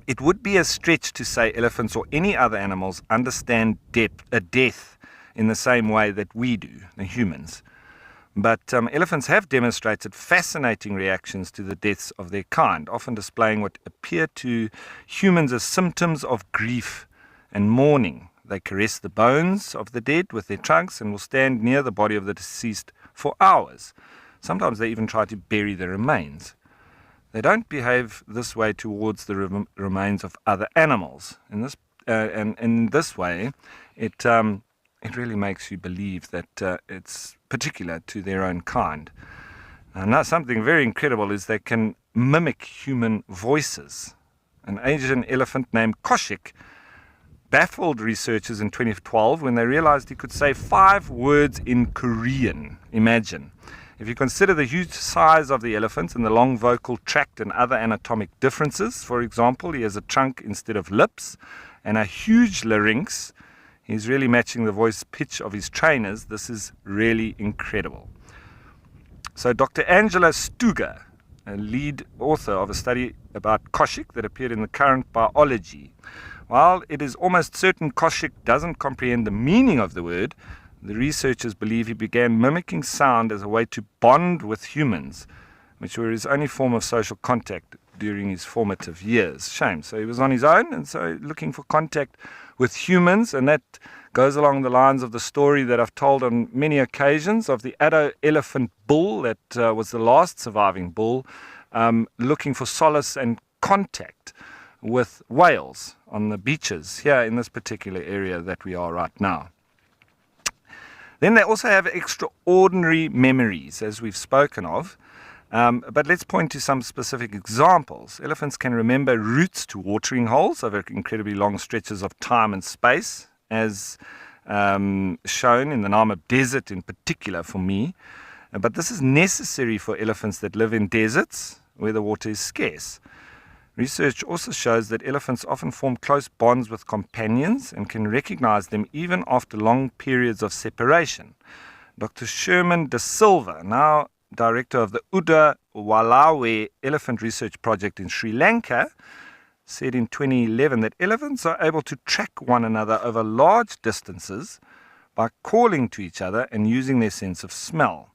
it would be a stretch to say elephants or any other animals understand death in the same way that we do, the humans. But elephants have demonstrated fascinating reactions to the deaths of their kind, often displaying what appear to humans as symptoms of grief and mourning. They caress the bones of the dead with their trunks and will stand near the body of the deceased for hours, Sometimes they even try to bury the remains. They don't behave this way towards the remains of other animals. And in this way, it really makes you believe that it's particular to their own kind. Now, something very incredible is they can mimic human voices. An Asian elephant named Koshik baffled researchers in 2012 when they realized he could say 5 words in Korean. Imagine. If you consider the huge size of the elephant and the long vocal tract and other anatomic differences, for example, he has a trunk instead of lips and a huge larynx. He's really matching the voice pitch of his trainers. This is really incredible. So Dr. Angela Stuger, a lead author of a study about Koshik that appeared in the Current Biology. While it is almost certain Koshik doesn't comprehend the meaning of the word, the researchers believe he began mimicking sound as a way to bond with humans, which were his only form of social contact during his formative years. Shame. So he was on his own, and so looking for contact with humans, and that goes along the lines of the story that I've told on many occasions of the Addo elephant bull that was the last surviving bull, looking for solace and contact with whales on the beaches here in this particular area that we are right now. Then they also have extraordinary memories, as we've spoken of. But let's point to some specific examples. Elephants can remember routes to watering holes over incredibly long stretches of time and space, as shown in the Namib Desert in particular for me. But this is necessary for elephants that live in deserts where the water is scarce. Research also shows that elephants often form close bonds with companions and can recognize them even after long periods of separation. Dr. Sherman De Silva, now director of the Uda Walawe Elephant Research Project in Sri Lanka, said in 2011 that elephants are able to track one another over large distances by calling to each other and using their sense of smell.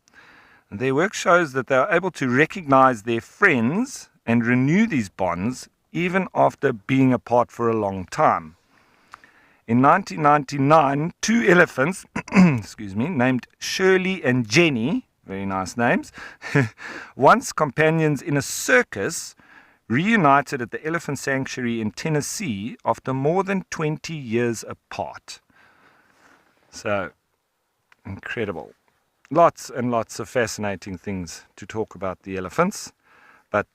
Their work shows that they are able to recognize their friends and renew these bonds even after being apart for a long time. In 1999, 2 elephants, named Shirley and Jenny, very nice names, once companions in a circus, reunited at the Elephant Sanctuary in Tennessee after more than 20 years apart. So, incredible. Lots and lots of fascinating things to talk about the elephants, but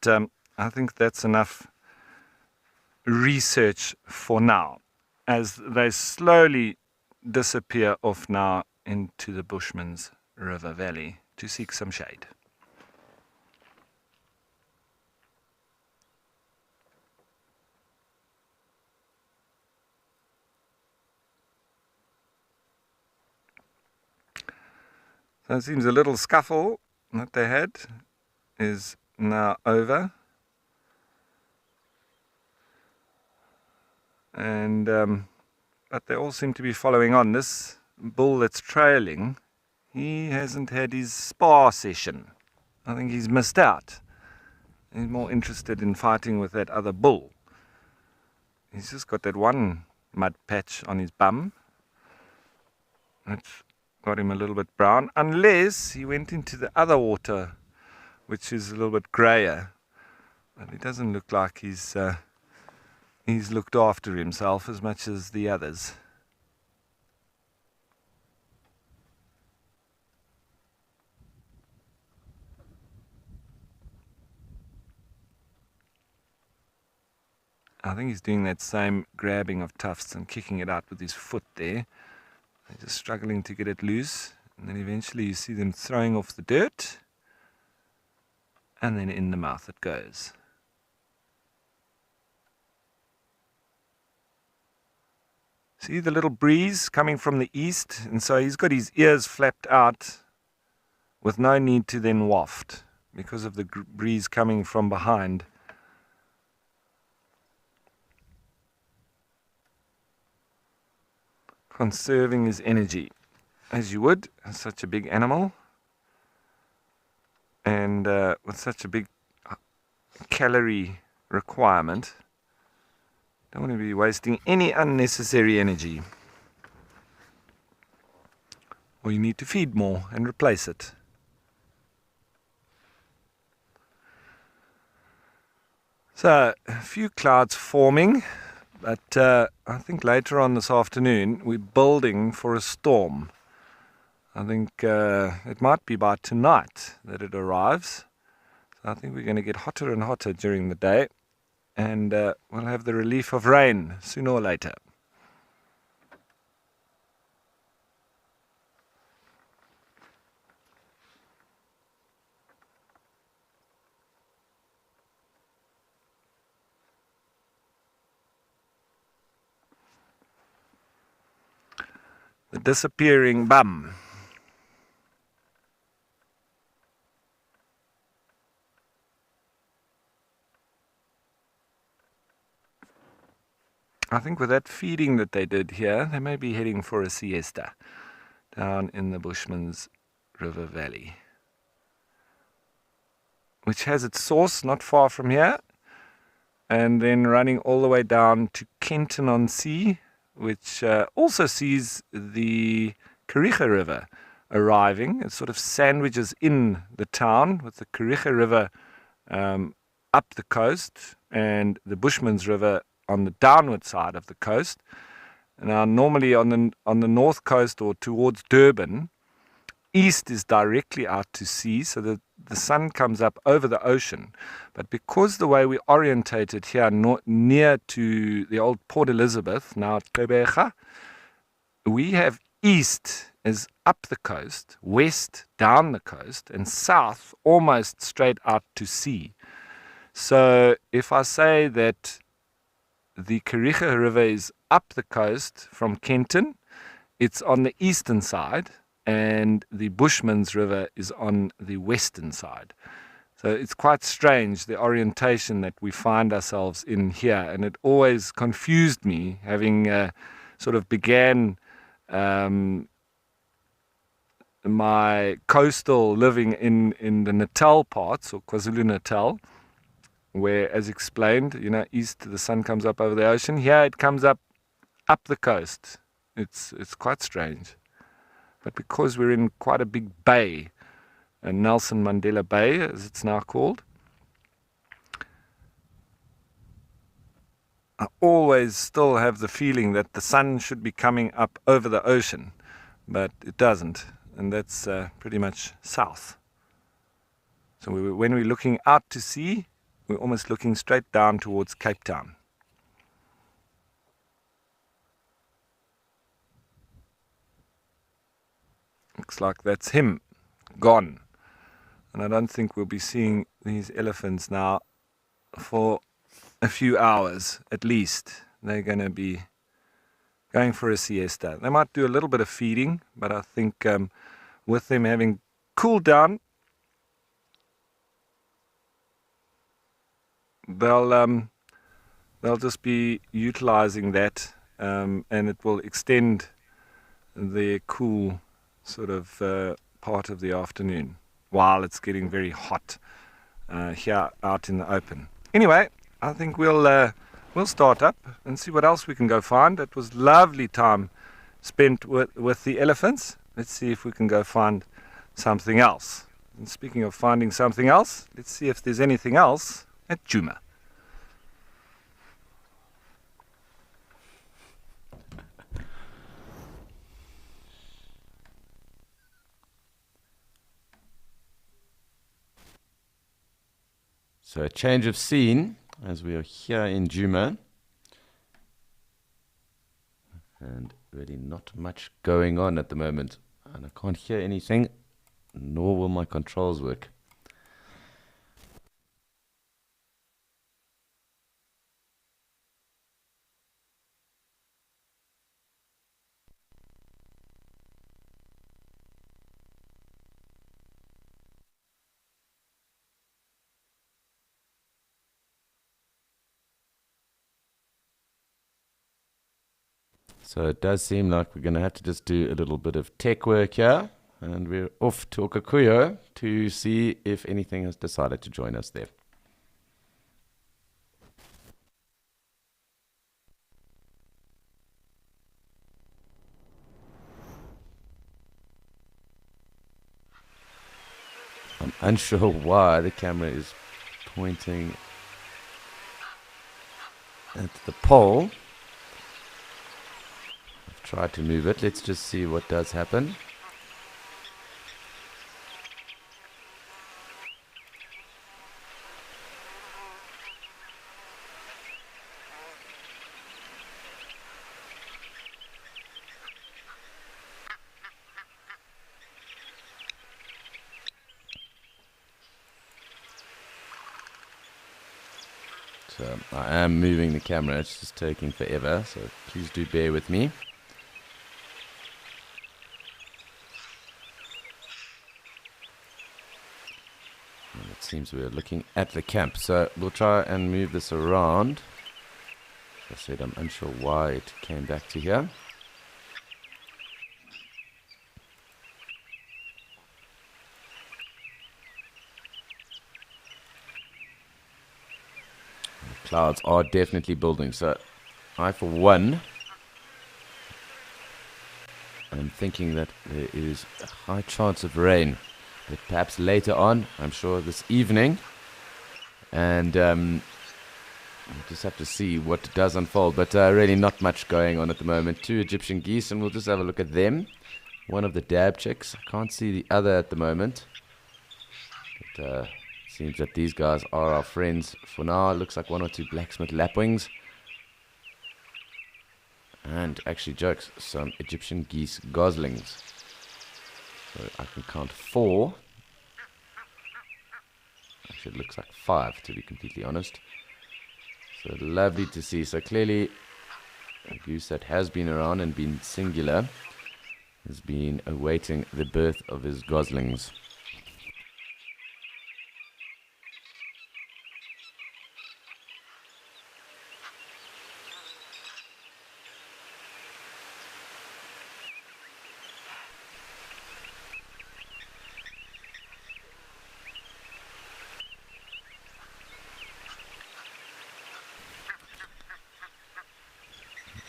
I think that's enough research for now, as they slowly disappear off now into the Bushman's River Valley to seek some shade. So it seems a little scuffle that they had is now over. And but they all seem to be following on. This bull that's trailing, he hasn't had his spar session. I think he's missed out. He's more interested in fighting with that other bull. He's just got that one mud patch on his bum. That's got him a little bit brown, unless he went into the other water, which is a little bit grayer. But it doesn't look like he's looked after himself as much as the others. I think he's doing that same grabbing of tufts and kicking it out with his foot there. They're just struggling to get it loose. And then eventually you see them throwing off the dirt. And then in the mouth it goes. See the little breeze coming from the east? And so he's got his ears flapped out with no need to then waft because of the breeze coming from behind. Conserving his energy, as you would, as such a big animal, and with such a big calorie requirement. Don't want to be wasting any unnecessary energy. Or you need to feed more and replace it. So, a few clouds forming, but I think later on this afternoon we're building for a storm. I think it might be by tonight that it arrives. So I think we're going to get hotter and hotter during the day, and we'll have the relief of rain sooner or later. The disappearing bum. I think with that feeding that they did here, they may be heading for a siesta down in the Bushman's River Valley, which has its source not far from here, and then running all the way down to Kenton-on-Sea, which also sees the Kariga River arriving. It sort of sandwiches in the town with the Kariga River up the coast and the Bushman's River on the downward side of the coast. Now, normally on the north coast or towards Durban, east is directly out to sea, so that the sun comes up over the ocean. But because the way we orientated here near to the old Port Elizabeth, now Gqeberha, we have east is up the coast, west down the coast, and south almost straight out to sea. So if I say that the Kariga River is up the coast from Kenton, it's on the eastern side, and the Bushman's River is on the western side. So it's quite strange, the orientation that we find ourselves in here, and it always confused me, having sort of began my coastal living in the Natal parts, or KwaZulu-Natal, where, as explained, east the sun comes up over the ocean. Here it comes up the coast. It's quite strange. But because we're in quite a big bay, Nelson Mandela Bay, as it's now called, I always still have the feeling that the sun should be coming up over the ocean, but it doesn't, and that's pretty much south. So when we're looking out to sea, we're almost looking straight down towards Cape Town. Looks like that's him, gone. And I don't think we'll be seeing these elephants now for a few hours at least. They're going to be going for a siesta. They might do a little bit of feeding, but I think with them having cooled down, they'll just be utilizing that, and it will extend their cool sort of part of the afternoon while it's getting very hot here out in the open. Anyway, I think we'll start up and see what else we can go find. It was lovely time spent with the elephants. Let's see if we can go find something else. And speaking of finding something else, let's see if there's anything else at Djuma. So a change of scene as we are here in Djuma, and really not much going on at the moment, and I can't hear anything, nor will my controls work. So it does seem like we're going to have to just do a little bit of tech work here, and we're off to Okakuyo to see if anything has decided to join us there. I'm unsure why the camera is pointing at the pole. I've tried to move it. Let's just see what does happen. So I am moving the camera, it's just taking forever, so please do bear with me. And it seems we're looking at the camp, so we'll try and move this around. As I said, I'm unsure why it came back to here. Clouds are definitely building, so I, for one, am thinking that there is a high chance of rain, but perhaps later on, I'm sure this evening, and we'll just have to see what does unfold, but really not much going on at the moment. 2 Egyptian geese, and we'll just have a look at them. One of the dab chicks, I can't see the other at the moment, but seems that these guys are our friends for now. It looks like 1 or 2 blacksmith lapwings. And actually, jokes, some Egyptian geese goslings. So I can count 4. Actually, it looks like 5, to be completely honest. So lovely to see. So clearly, a goose that has been around and been singular has been awaiting the birth of his goslings.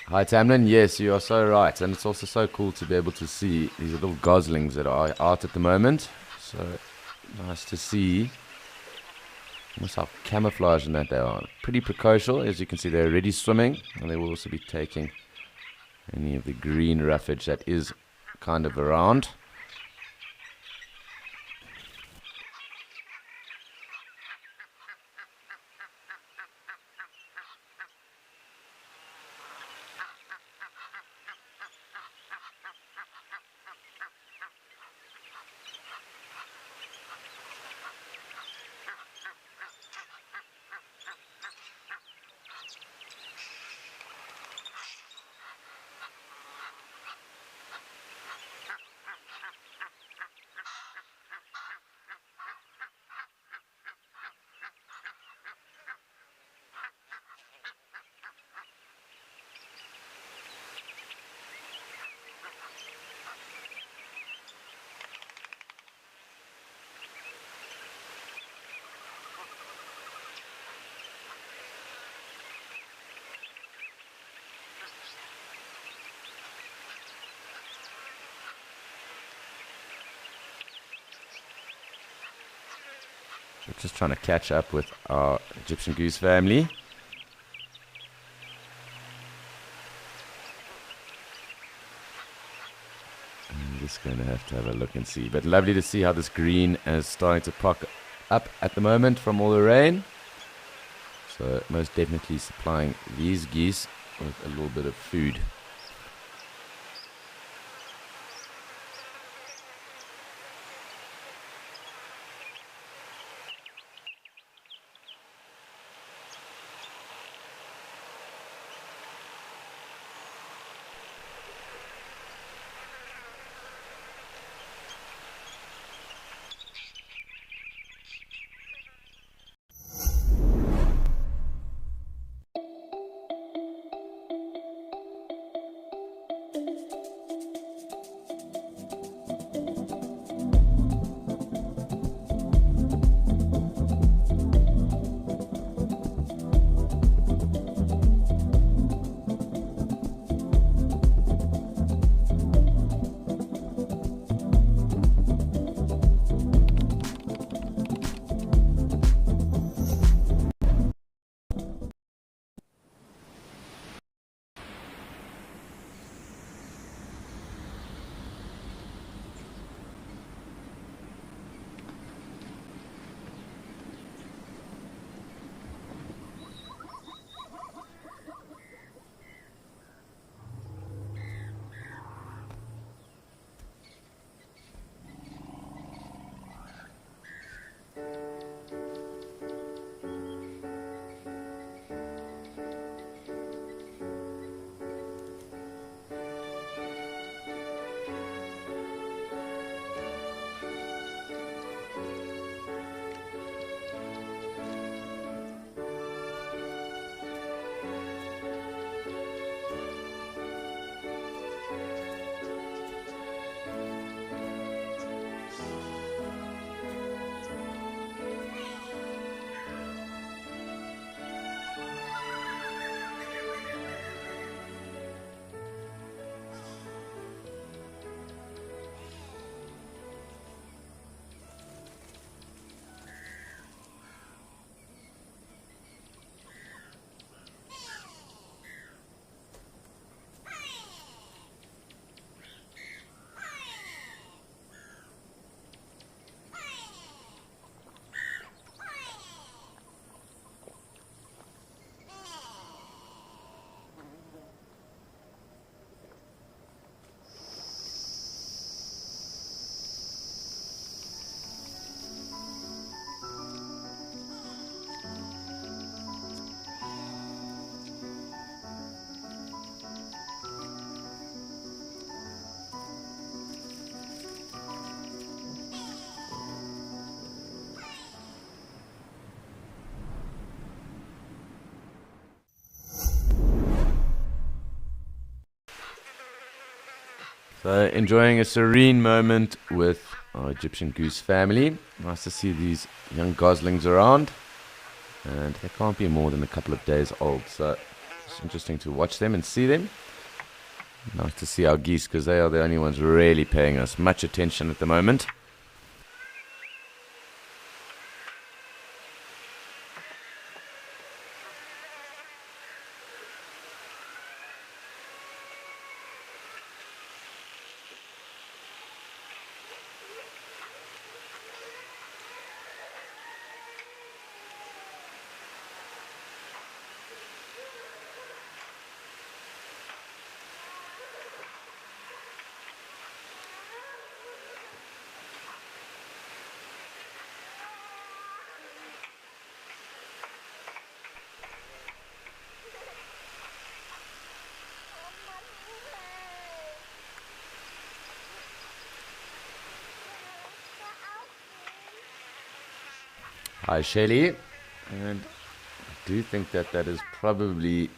Hi Tamlin, yes, you are so right, and it's also so cool to be able to see these little goslings that are out at the moment. So nice to see almost how camouflaged in that they are. Pretty precocial, as you can see they're already swimming, and they will also be taking any of the green roughage that is kind of around. We're just trying to catch up with our Egyptian goose family. I'm just going to have a look and see. But lovely to see how this green is starting to pop up at the moment from all the rain. So most definitely supplying these geese with a little bit of food. So enjoying a serene moment with our Egyptian goose family. Nice to see these young goslings around. And they can't be more than a couple of days old. So it's interesting to watch them and see them. Nice to see our geese because they are the only ones really paying us much attention at the moment. Hi Shelley, and I do think that is probably a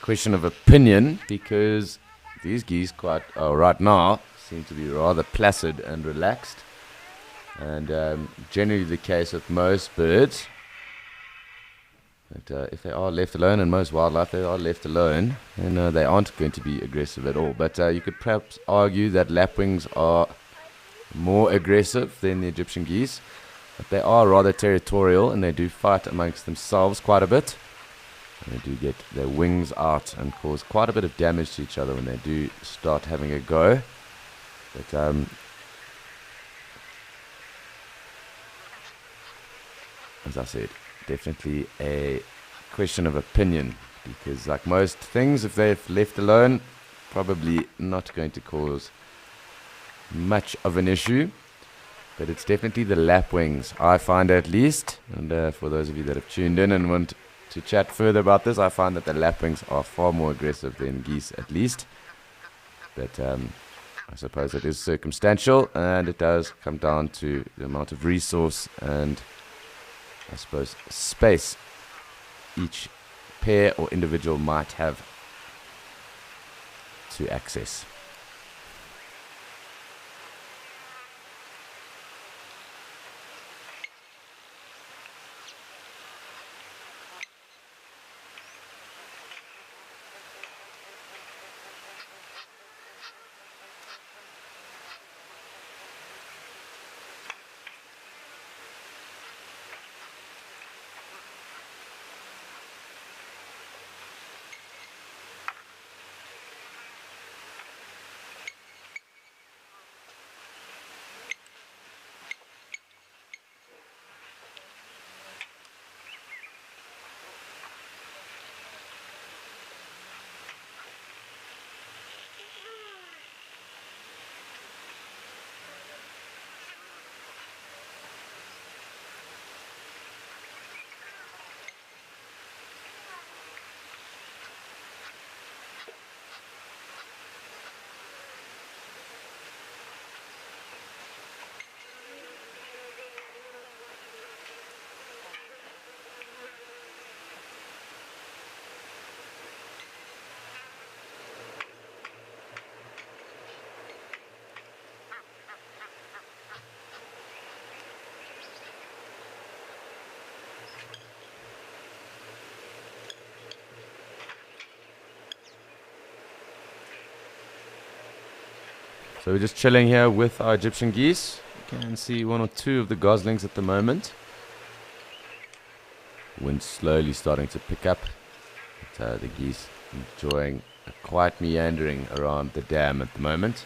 question of opinion because these geese right now seem to be rather placid and relaxed, and generally the case with most birds. But if they are left alone, and most wildlife they are left alone, then they aren't going to be aggressive at all. But you could perhaps argue that lapwings are more aggressive than the Egyptian geese, but they are rather territorial and they do fight amongst themselves quite a bit. And they do get their wings out and cause quite a bit of damage to each other when they do start having a go. But as I said, definitely a question of opinion, because like most things, if they're left alone, probably not going to cause much of an issue. But it's definitely the lapwings, I find at least, and for those of you that have tuned in and want to chat further about this, I find that the lapwings are far more aggressive than geese at least. But I suppose it is circumstantial, and it does come down to the amount of resource and I suppose space each pair or individual might have to access. So we're just chilling here with our Egyptian geese. You can see one or two of the goslings at the moment. Wind slowly starting to pick up. But, the geese enjoying a quiet meandering around the dam at the moment.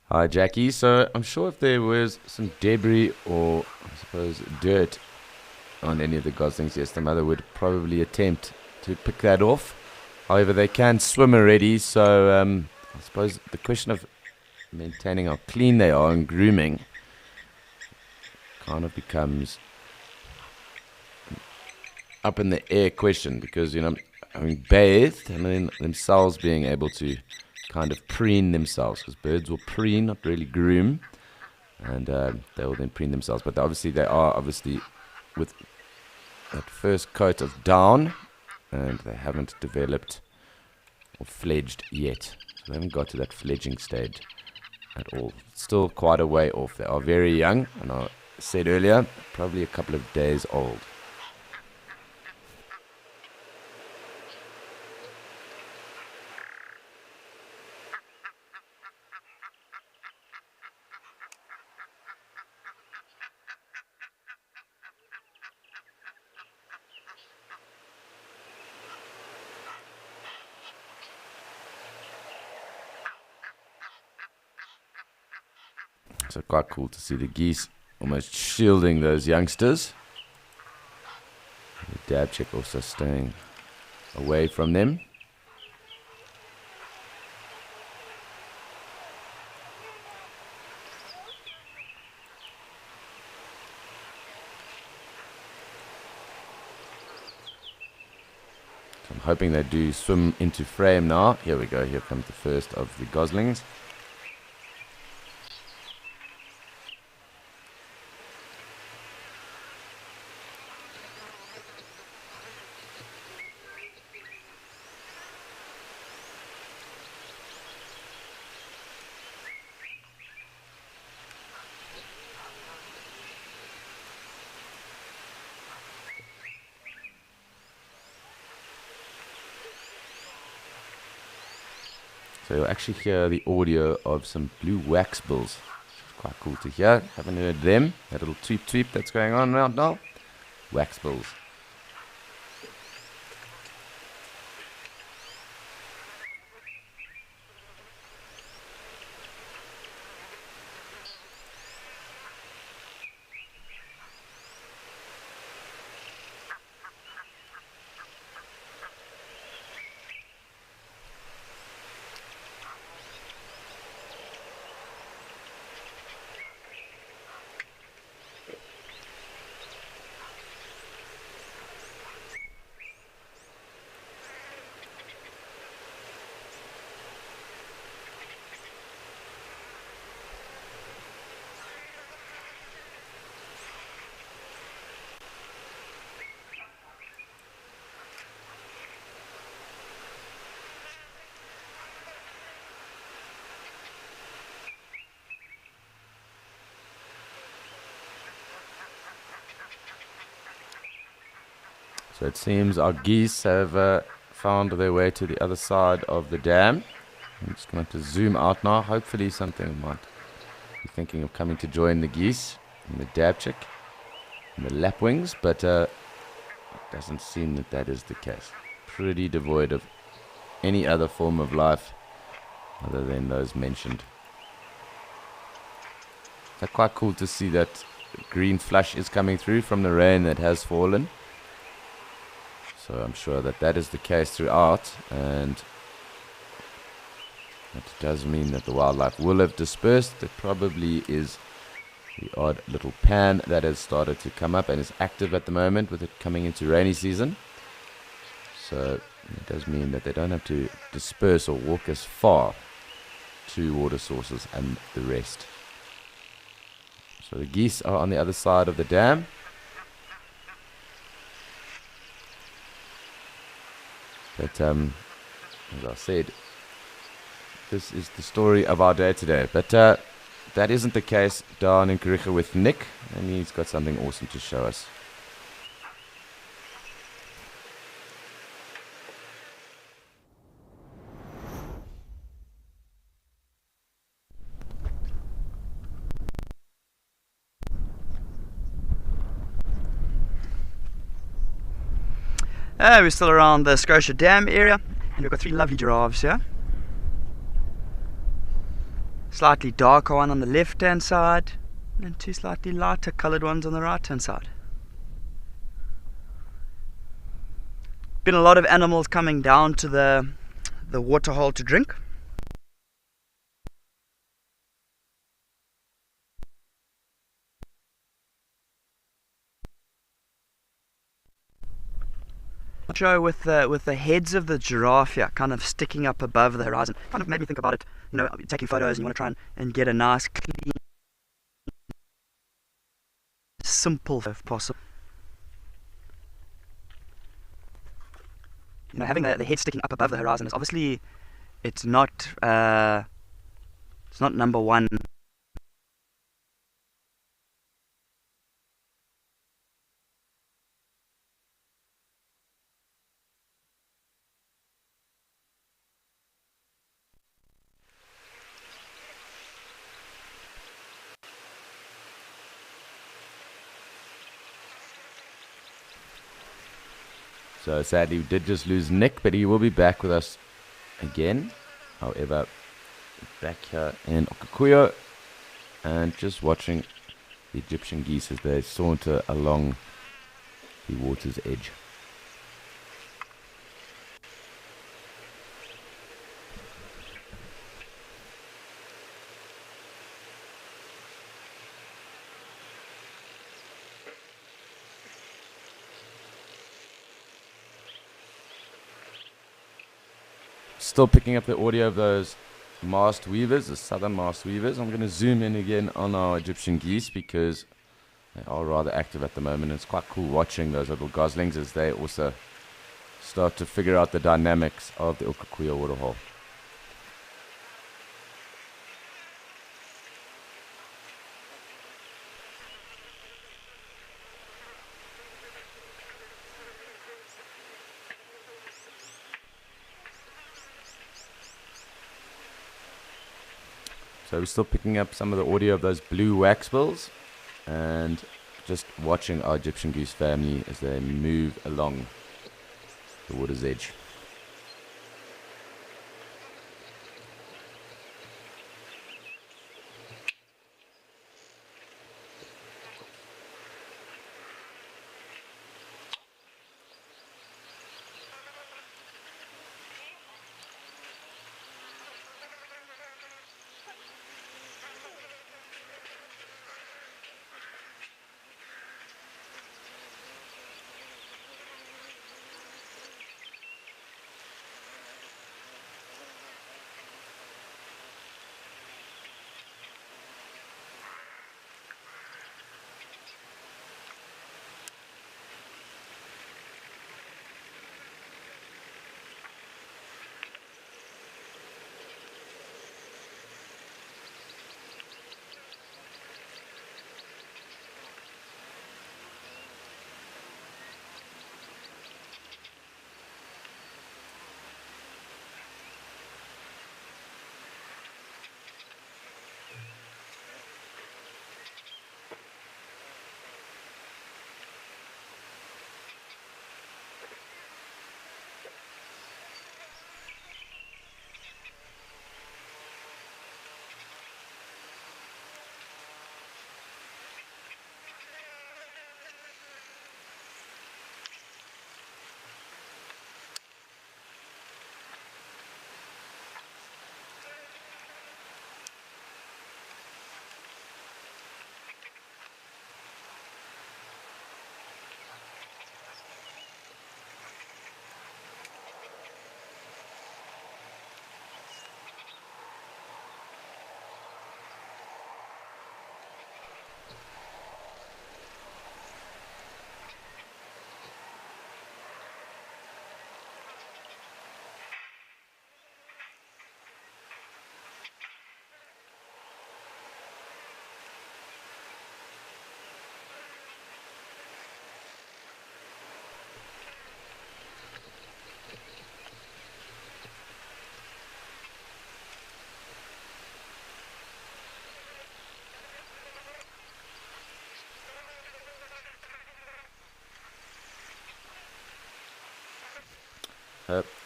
Hi, Jackie. So I'm sure if there was some debris or, I suppose, dirt on any of the goslings, yes, the mother would probably attempt to pick that off. However, they can swim already, so I suppose the question of maintaining how clean they are and grooming kind of becomes up in the air question, because, you know, I mean, bathed and then themselves being able to kind of preen themselves, because birds will preen, not really groom, and they will then preen themselves. But obviously they are obviously with that first coat of down, and they haven't developed or fledged yet. So they haven't got to that fledging stage at all. Still quite a way off. They are very young, and I said earlier, probably a couple of days old. So quite cool to see the geese almost shielding those youngsters. The dab chick also staying away from them. So I'm hoping they do swim into frame now. Here we go, here comes the first of the goslings. So you'll actually hear the audio of some blue waxbills. Quite cool to hear. Haven't heard them. That little tweep tweep that's going on around now. Waxbills. So it seems our geese have found their way to the other side of the dam. I'm just going to zoom out now. Hopefully something might be thinking of coming to join the geese and the dabchick and the lapwings, but it doesn't seem that that is the case. Pretty devoid of any other form of life other than those mentioned. So quite cool to see that green flush is coming through from the rain that has fallen. So I'm sure that that is the case throughout, and that does mean that the wildlife will have dispersed. There probably is the odd little pan that has started to come up and is active at the moment with it coming into rainy season. So it does mean that they don't have to disperse or walk as far to water sources and the rest. So the geese are on the other side of the dam. But as I said, this is the story of our day today. But that isn't the case down in Kariega with Nick, and he's got something awesome to show us. We're still around the Scotia Dam area, and we've got 3 lovely giraffes here. slightly darker one on the left hand side, and 2 slightly lighter coloured ones on the right hand side. Been a lot of animals coming down to the waterhole to drink. Show with the heads of the giraffe here kind of sticking up above the horizon kind of made me think about it, you know, taking photos and you want to try and get a nice clean simple if possible. You know, having the head sticking up above the horizon is obviously it's not number one. So sadly we did just lose Nick, but he will be back with us again. However, back here in Okakuyo and just watching the Egyptian geese as they saunter along the water's edge. Still picking up the audio of those masked weavers, the southern masked weavers. I'm going to zoom in again on our Egyptian geese because they are rather active at the moment. It's quite cool watching those little goslings as they also start to figure out the dynamics of the Okakuyo waterhole. So we're still picking up some of the audio of those blue waxbills and just watching our Egyptian goose family as they move along the water's edge.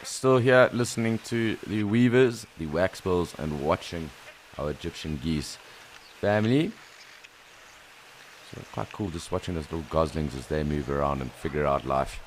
Still here listening to the weavers, the waxbills, and watching our Egyptian geese family. So quite cool just watching those little goslings as they move around and figure out life.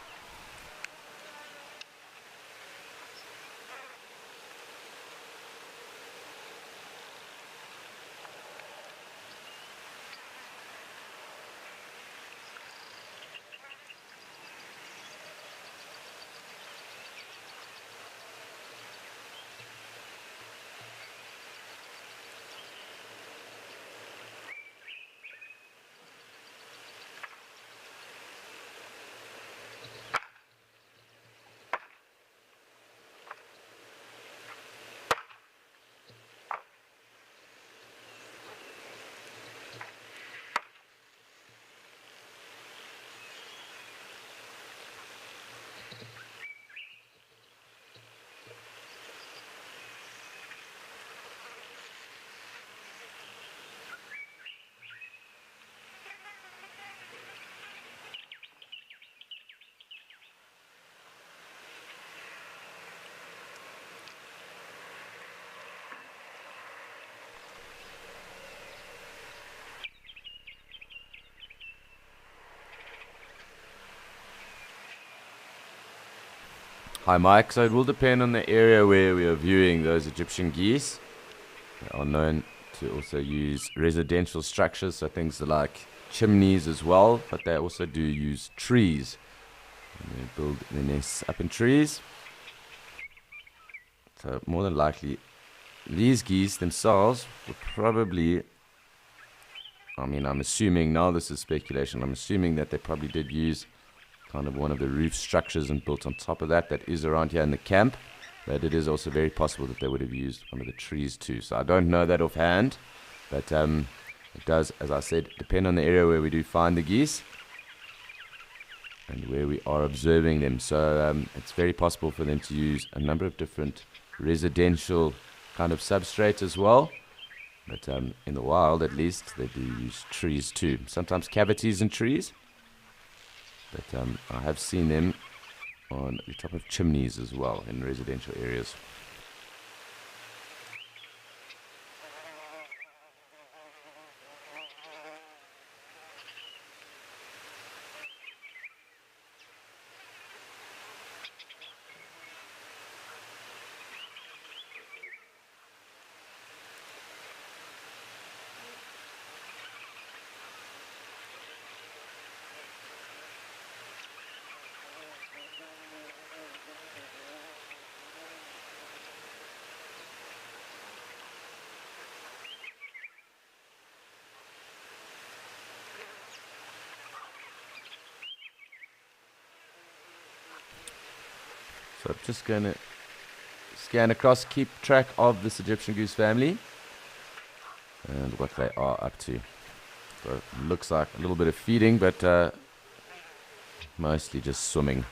Hi Mike, so it will depend on the area where we are viewing those Egyptian geese. They are known to also use residential structures, so things like chimneys as well, but they also do use trees. And they build their nests up in trees. So more than likely, these geese themselves would probably, I'm assuming, now this is speculation, I'm assuming that they probably did use kind of one of the roof structures and built on top of that is around here in the camp, but it is also very possible that they would have used one of the trees too. So I don't know that offhand, but it does, as I said, depend on the area where we do find the geese and where we are observing them. So it's very possible for them to use a number of different residential kind of substrate as well, but in the wild at least they do use trees too, sometimes cavities in trees. But I have seen them on the top of chimneys as well in residential areas. So I'm just going to scan across, keep track of this Egyptian goose family and what they are up to. So it looks like a little bit of feeding, but mostly just swimming.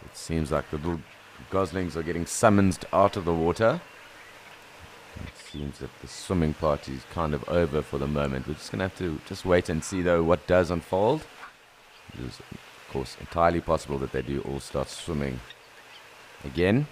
It seems like the little goslings are getting summoned out of the water. Let's seems that the swimming party is kind of over for the moment. We're just going to have to just wait and see, though, what does unfold. It is, of course, entirely possible that they do all start swimming again.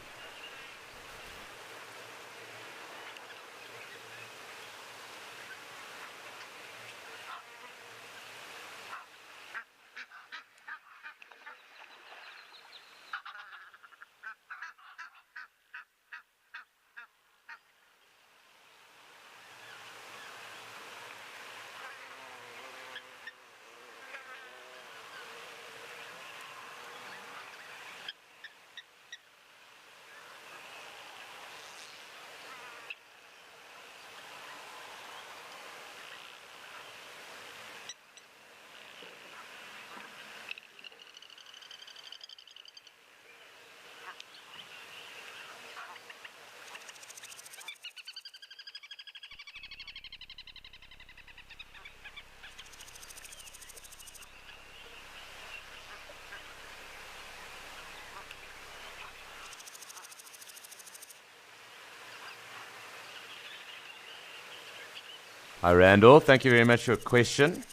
Hi, Randall. Thank you very much for your question.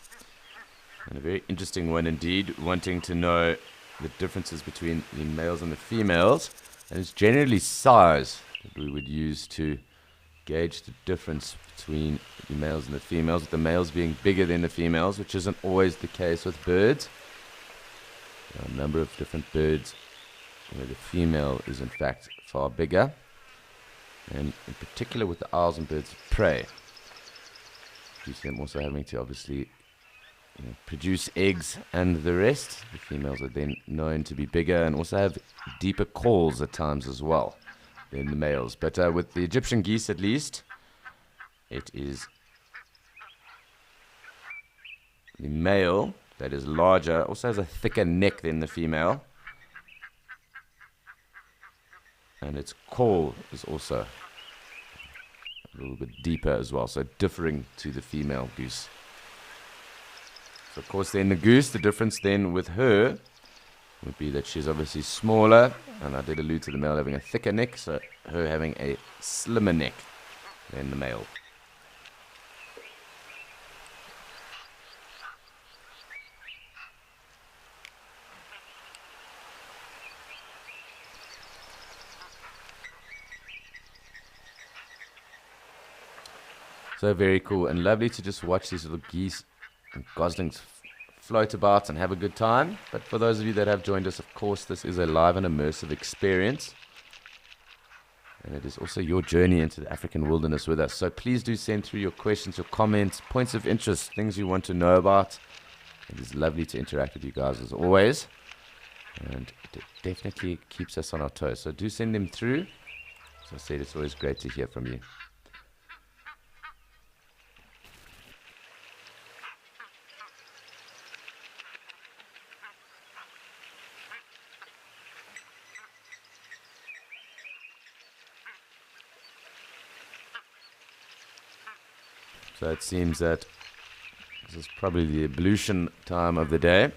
And a very interesting one indeed, wanting to know the differences between the males and the females. And it's generally size that we would use to gauge the difference between the males and the females, with the males being bigger than the females, which isn't always the case with birds. There are a number of different birds where the female is in fact far bigger. And in particular with the owls and birds of prey. You see them also having to obviously produce eggs and the rest. The females are then known to be bigger and also have deeper calls at times as well than the males. But with the Egyptian geese at least, it is the male that is larger, also has a thicker neck than the female. And its call is also a little bit deeper as well, so differing to the female goose. So of course then the goose, the difference then with her would be that she's obviously smaller, and I did allude to the male having a thicker neck, so her having a slimmer neck than the male. So very cool and lovely to just watch these little geese and goslings float about and have a good time. But for those of you that have joined us, of course, this is a live and immersive experience. And it is also your journey into the African wilderness with us. So please do send through your questions, your comments, points of interest, things you want to know about. It is lovely to interact with you guys as always. And it definitely keeps us on our toes. So do send them through. As I said, it's always great to hear from you. So it seems that this is probably the ablution time of the day.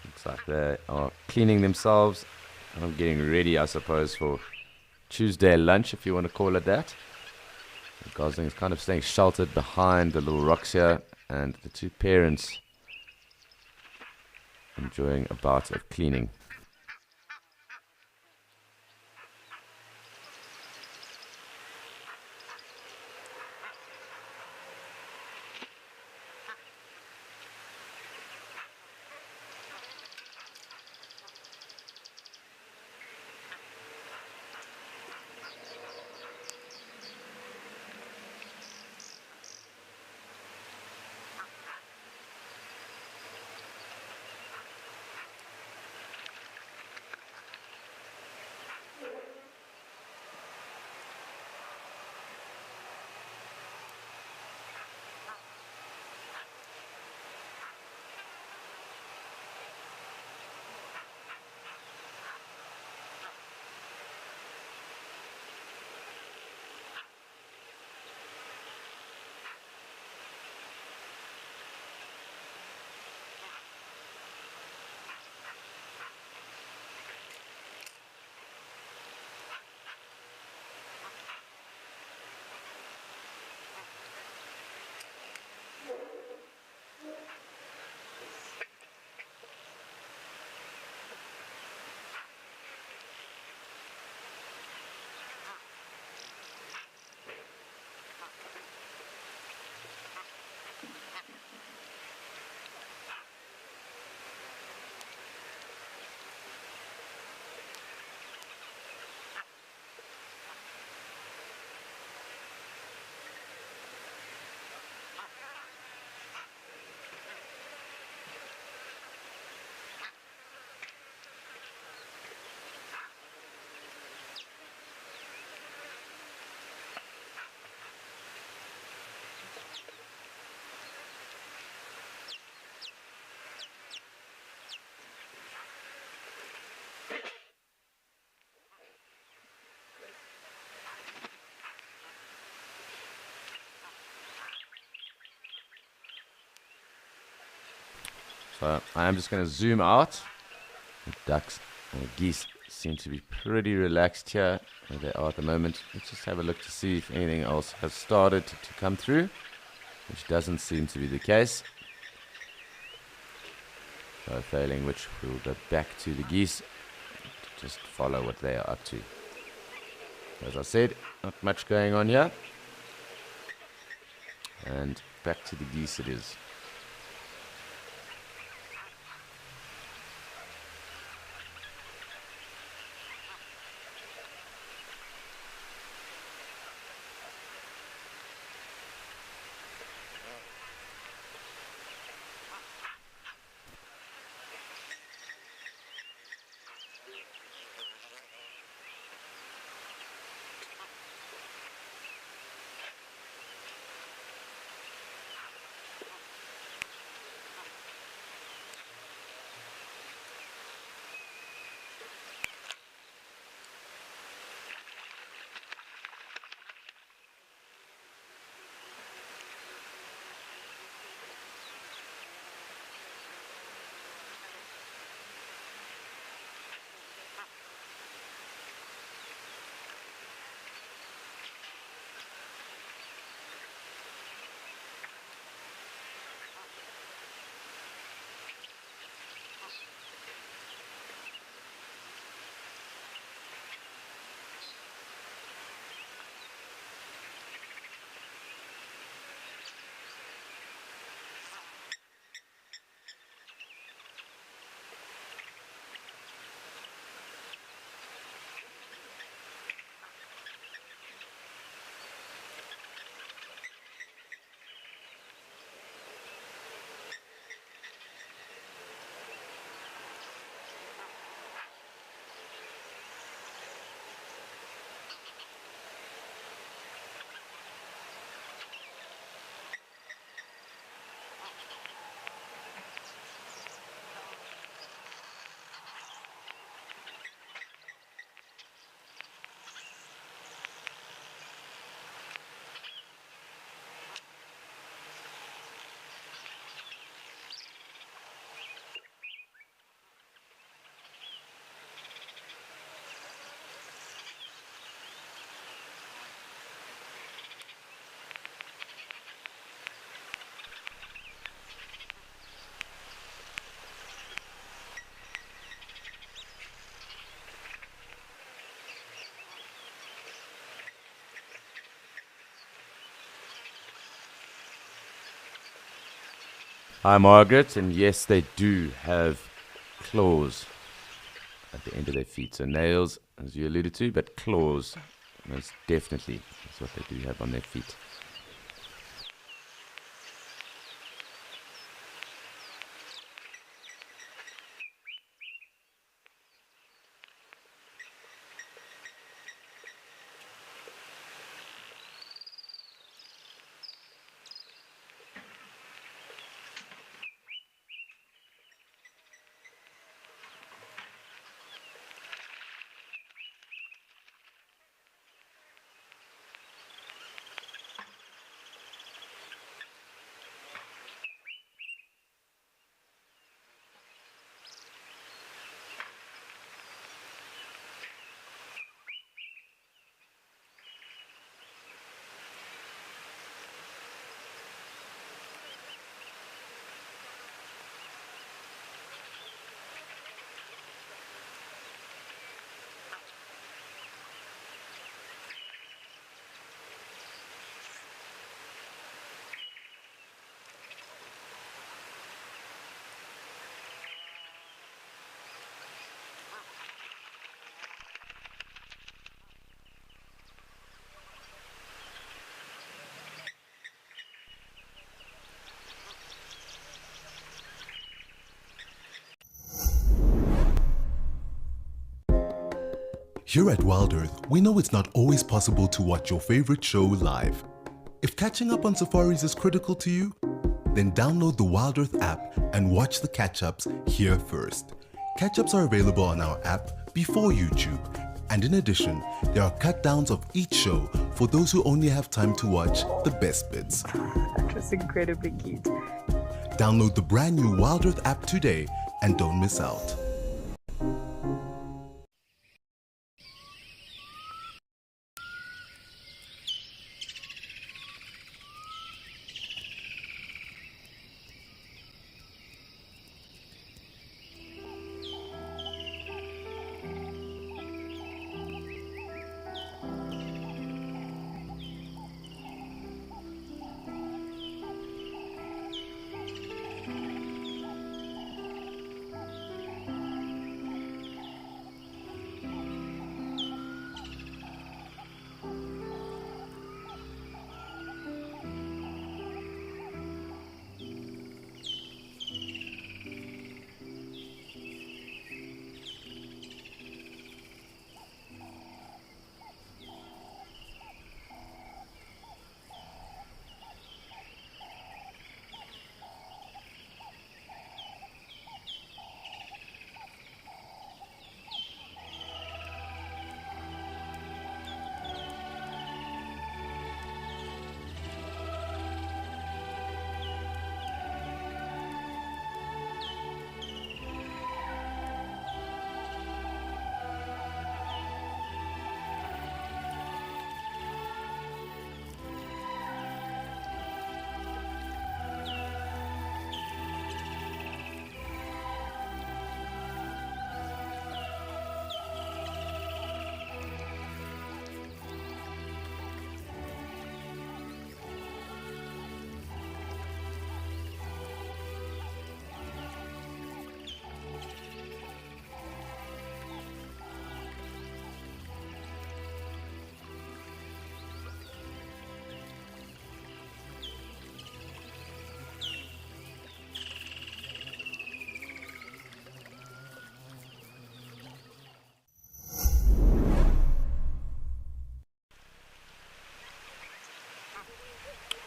Looks like they are cleaning themselves and getting ready, I suppose, for Tuesday lunch, if you want to call it that. The gosling is kind of staying sheltered behind the little rocks here, and the two parents enjoying a bout of cleaning. So I am just going to zoom out. The ducks and geese seem to be pretty relaxed here where they are at the moment. Let's just have a look to see if anything else has started to come through, which doesn't seem to be the case. So failing which, we'll go back to the geese to just follow what they are up to. As I said, not much going on here. And back to the geese it is. Hi, Margaret, and yes, they do have claws at the end of their feet. So nails, as you alluded to, but claws, most definitely, is what they do have on their feet. Here at Wild Earth, we know it's not always possible to watch your favorite show live. If catching up on safaris is critical to you, then download the Wild Earth app and watch the catch-ups here first. Catch-ups are available on our app before YouTube, and in addition, there are cut-downs of each show for those who only have time to watch the best bits. That was incredibly cute. Download the brand new Wild Earth app today and don't miss out.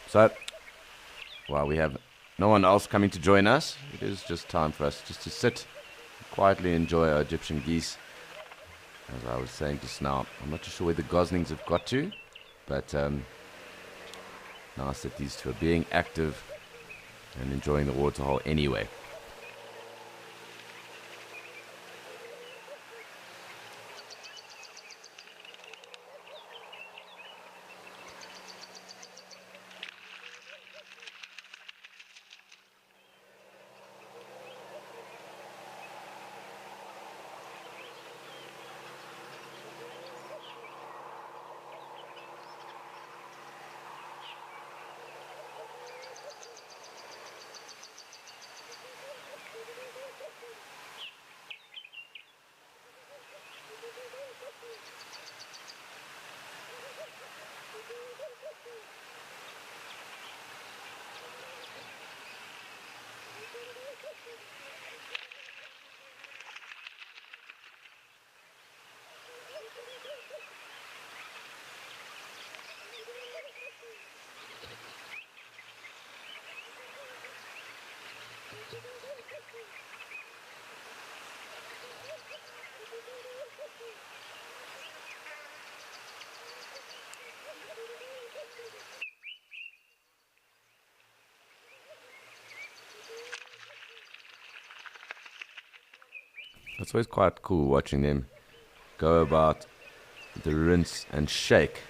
So, while we have no one else coming to join us, it is just time for us just to sit, quietly enjoy our Egyptian geese. As I was saying just now, I'm not too sure where the goslings have got to, but nice that these two are being active and enjoying the waterhole anyway. It's always quite cool watching them go about the rinse and shake,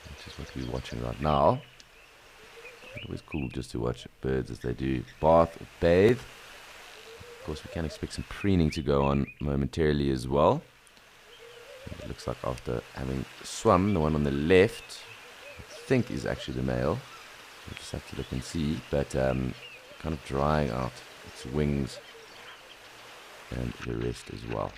which is what we're watching right now. It's always cool just to watch birds as they do bath or bathe. Of course, we can expect some preening to go on momentarily as well. It looks like after having swum, the one on the left, I think is actually the male. We'll just have to look and see, but kind of drying out its wings and the rest as well.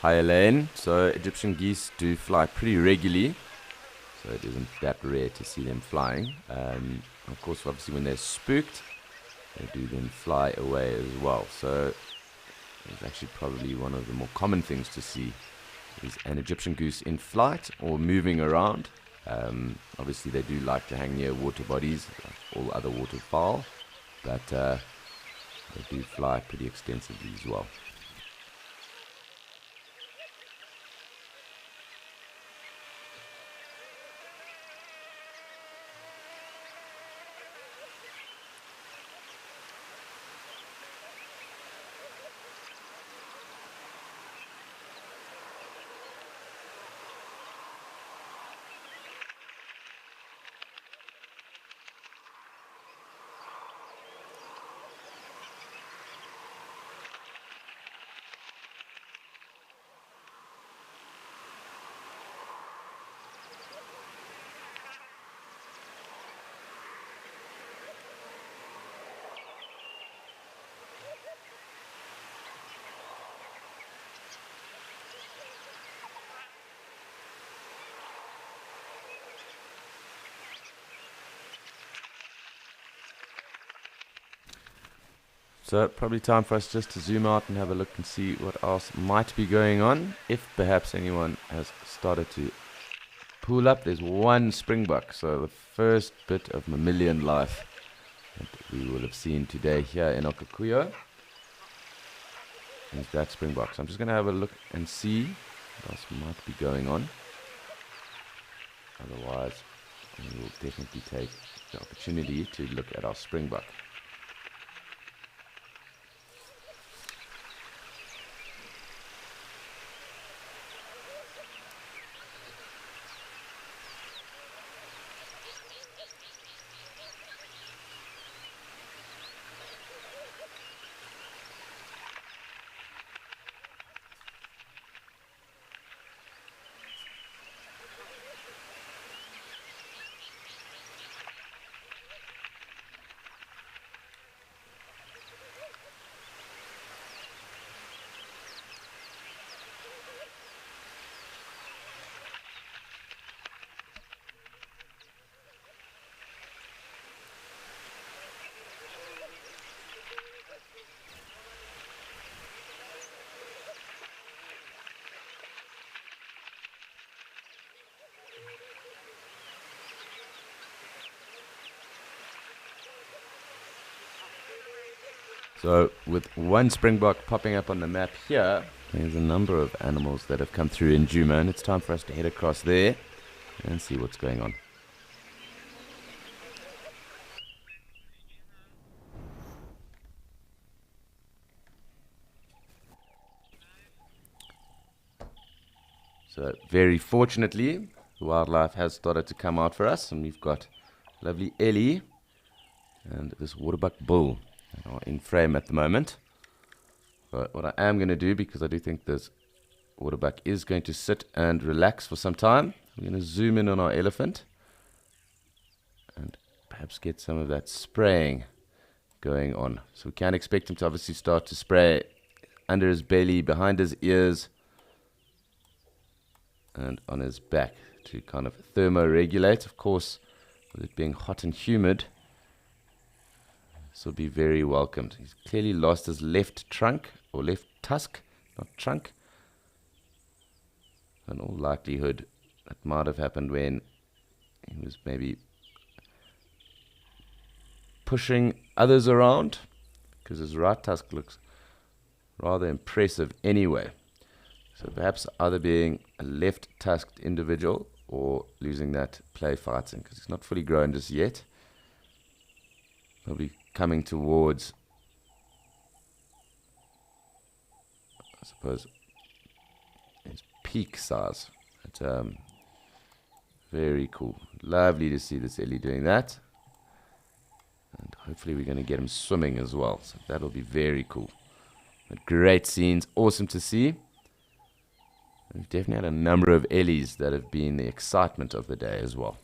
higher lane. So Egyptian geese do fly pretty regularly. So it isn't that rare to see them flying. Of course, obviously when they're spooked, they do then fly away as well. So it's actually probably one of the more common things to see is an Egyptian goose in flight or moving around. Obviously they do like to hang near water bodies, like all other waterfowl, but they do fly pretty extensively as well. So probably time for us just to zoom out and have a look and see what else might be going on. If perhaps anyone has started to pull up, there's one springbok. So the first bit of mammalian life that we will have seen today here in Okakuyo is that springbok. So I'm just going to have a look and see what else might be going on. Otherwise, we will definitely take the opportunity to look at our springbok. So with one springbok popping up on the map here, there's a number of animals that have come through in Djuma, and it's time for us to head across there and see what's going on. So very fortunately, the wildlife has started to come out for us, and we've got lovely Ellie and this waterbuck bull that are in frame at the moment. But what I am going to do, because I do think this waterbuck is going to sit and relax for some time, I'm going to zoom in on our elephant and perhaps get some of that spraying going on. So we can expect him to obviously start to spray under his belly, behind his ears, and on his back to kind of thermoregulate. Of course, with it being hot and humid, this will be very welcomed. He's clearly lost his left trunk, or left tusk, not trunk. In all likelihood, that might have happened when he was maybe pushing others around, because his right tusk looks rather impressive anyway. So perhaps either being a left-tusked individual or losing that play fighting, because he's not fully grown just yet. He'll be coming towards, I suppose, his peak size. It's very cool. Lovely to see this Ellie doing that. And hopefully we're going to get him swimming as well. So that'll be very cool. But great scenes. Awesome to see. We've definitely had a number of Ellies that have been the excitement of the day as well.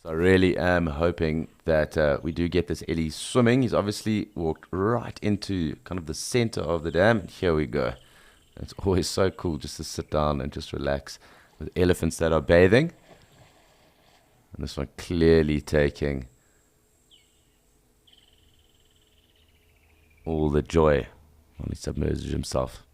So I really am hoping that we do get this Ellie swimming. He's obviously walked right into kind of the center of the dam. And here we go. It's always so cool just to sit down and just relax with elephants that are bathing. And this one clearly taking all the joy when he submerges himself.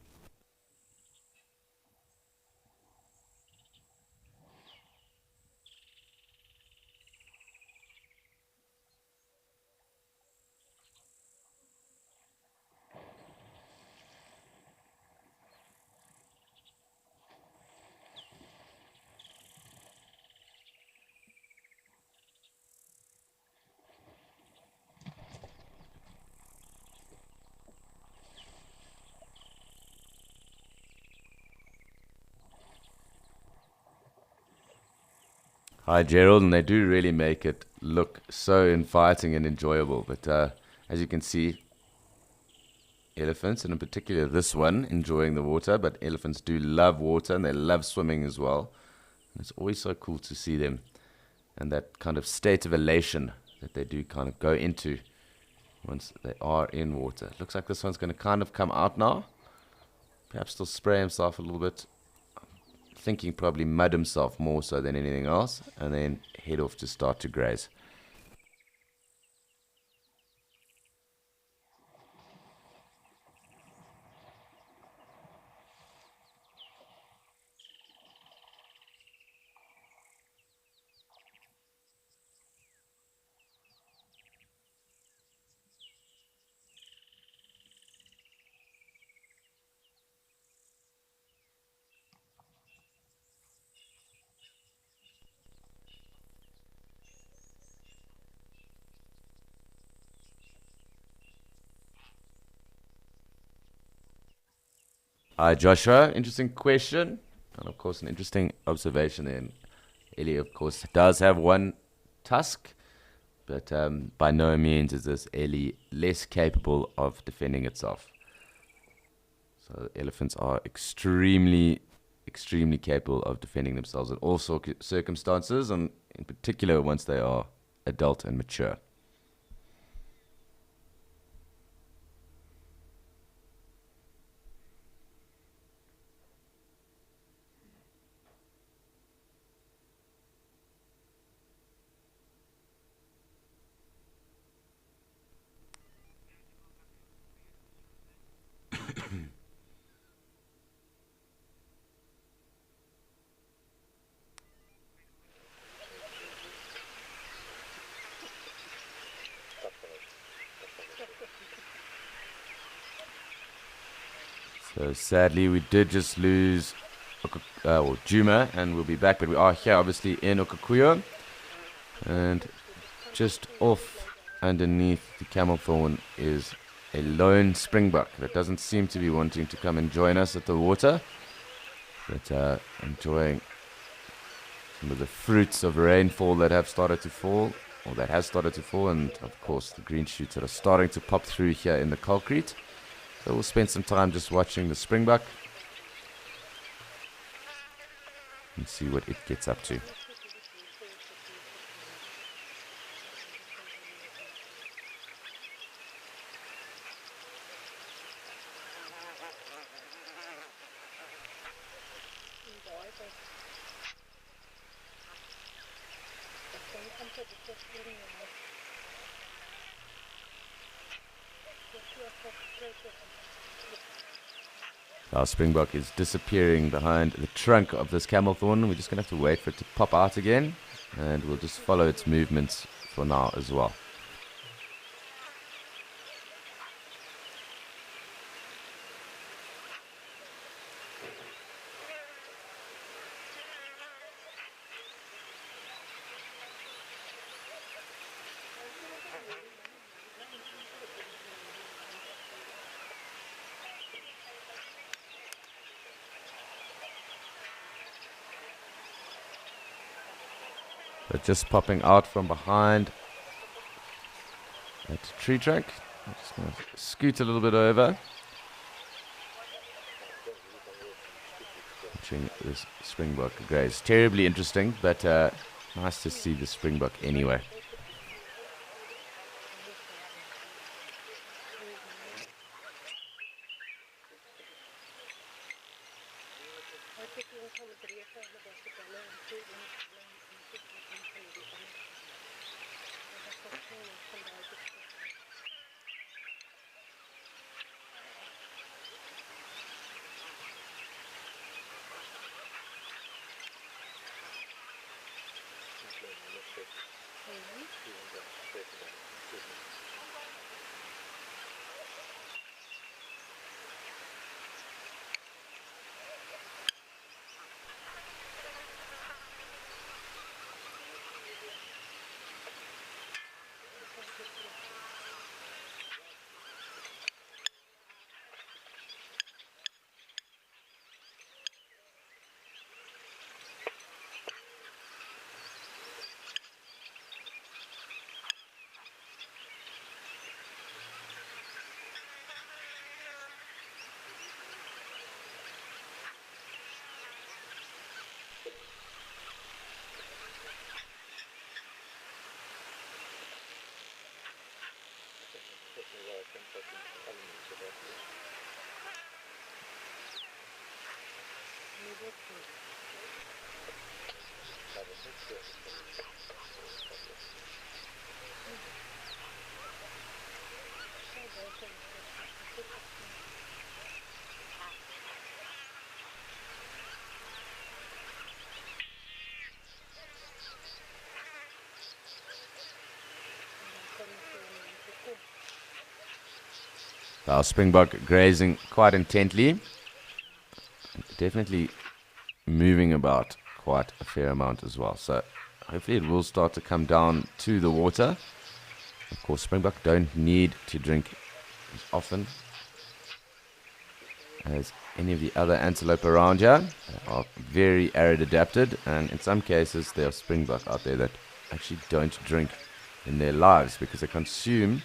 Hi Gerald, and they do really make it look so inviting and enjoyable. But as you can see, elephants, and in particular this one, enjoying the water. But elephants do love water, and they love swimming as well. And it's always so cool to see them, and that kind of state of elation that they do kind of go into once they are in water. Looks like this one's going to kind of come out now. Perhaps still spray himself a little bit. Thinking probably mud himself more so than anything else, and then head off to start to graze. Hi Joshua, interesting question, and of course an interesting observation there. Ellie, of course, does have one tusk, but by no means is this Ellie less capable of defending itself. So elephants are extremely capable of defending themselves in all circumstances, and in particular once they are adult and mature. So sadly, we did just lose Djuma, and we'll be back. But we are here, obviously, in Okaukuejo, and just off underneath the camel thorn is a lone springbok that doesn't seem to be wanting to come and join us at the water, but enjoying some of the fruits of rainfall that have started to fall, or that has started to fall, and of course the green shoots that are starting to pop through here in the Kalkriet. So we'll spend some time just watching the springbok and see what it gets up to. Our springbok is disappearing behind the trunk of this camel thorn. We're just going to have to wait for it to pop out again, and we'll just follow its movements for now as well. But just popping out from behind that tree trunk. I'm just going to scoot a little bit over. Watching this springbok graze. Terribly interesting, but nice to see the springbok anyway. Our springbok grazing quite intently. Definitely moving about quite a fair amount as well. So hopefully it will start to come down to the water. Of course, springbok don't need to drink as often as any of the other antelope around here. They are very arid adapted, and in some cases there are springbok out there that actually don't drink in their lives because they consume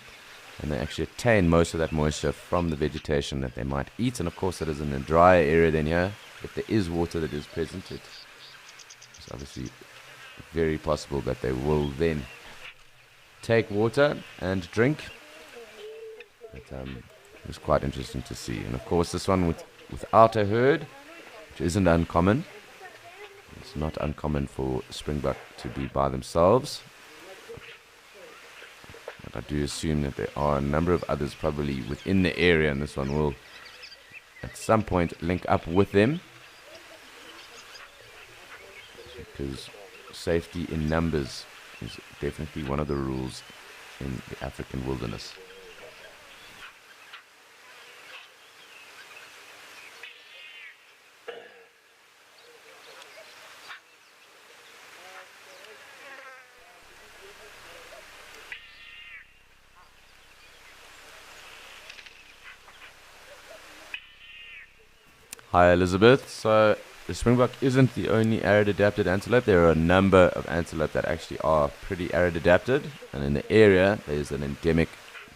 and they actually attain most of that moisture from the vegetation that they might eat. And of course it is in a drier area than here. If there is water that is present, it's obviously very possible that they will then take water and drink. But it was quite interesting to see. And of course this one without a herd, which isn't uncommon. It's not uncommon for springbok to be by themselves. But I do assume that there are a number of others probably within the area, and this one will at some point link up with them. Because safety in numbers is definitely one of the rules in the African wilderness. Hi Elizabeth. So the springbok isn't the only arid adapted antelope. There are a number of antelope that actually are pretty arid adapted, and in the area there's an endemic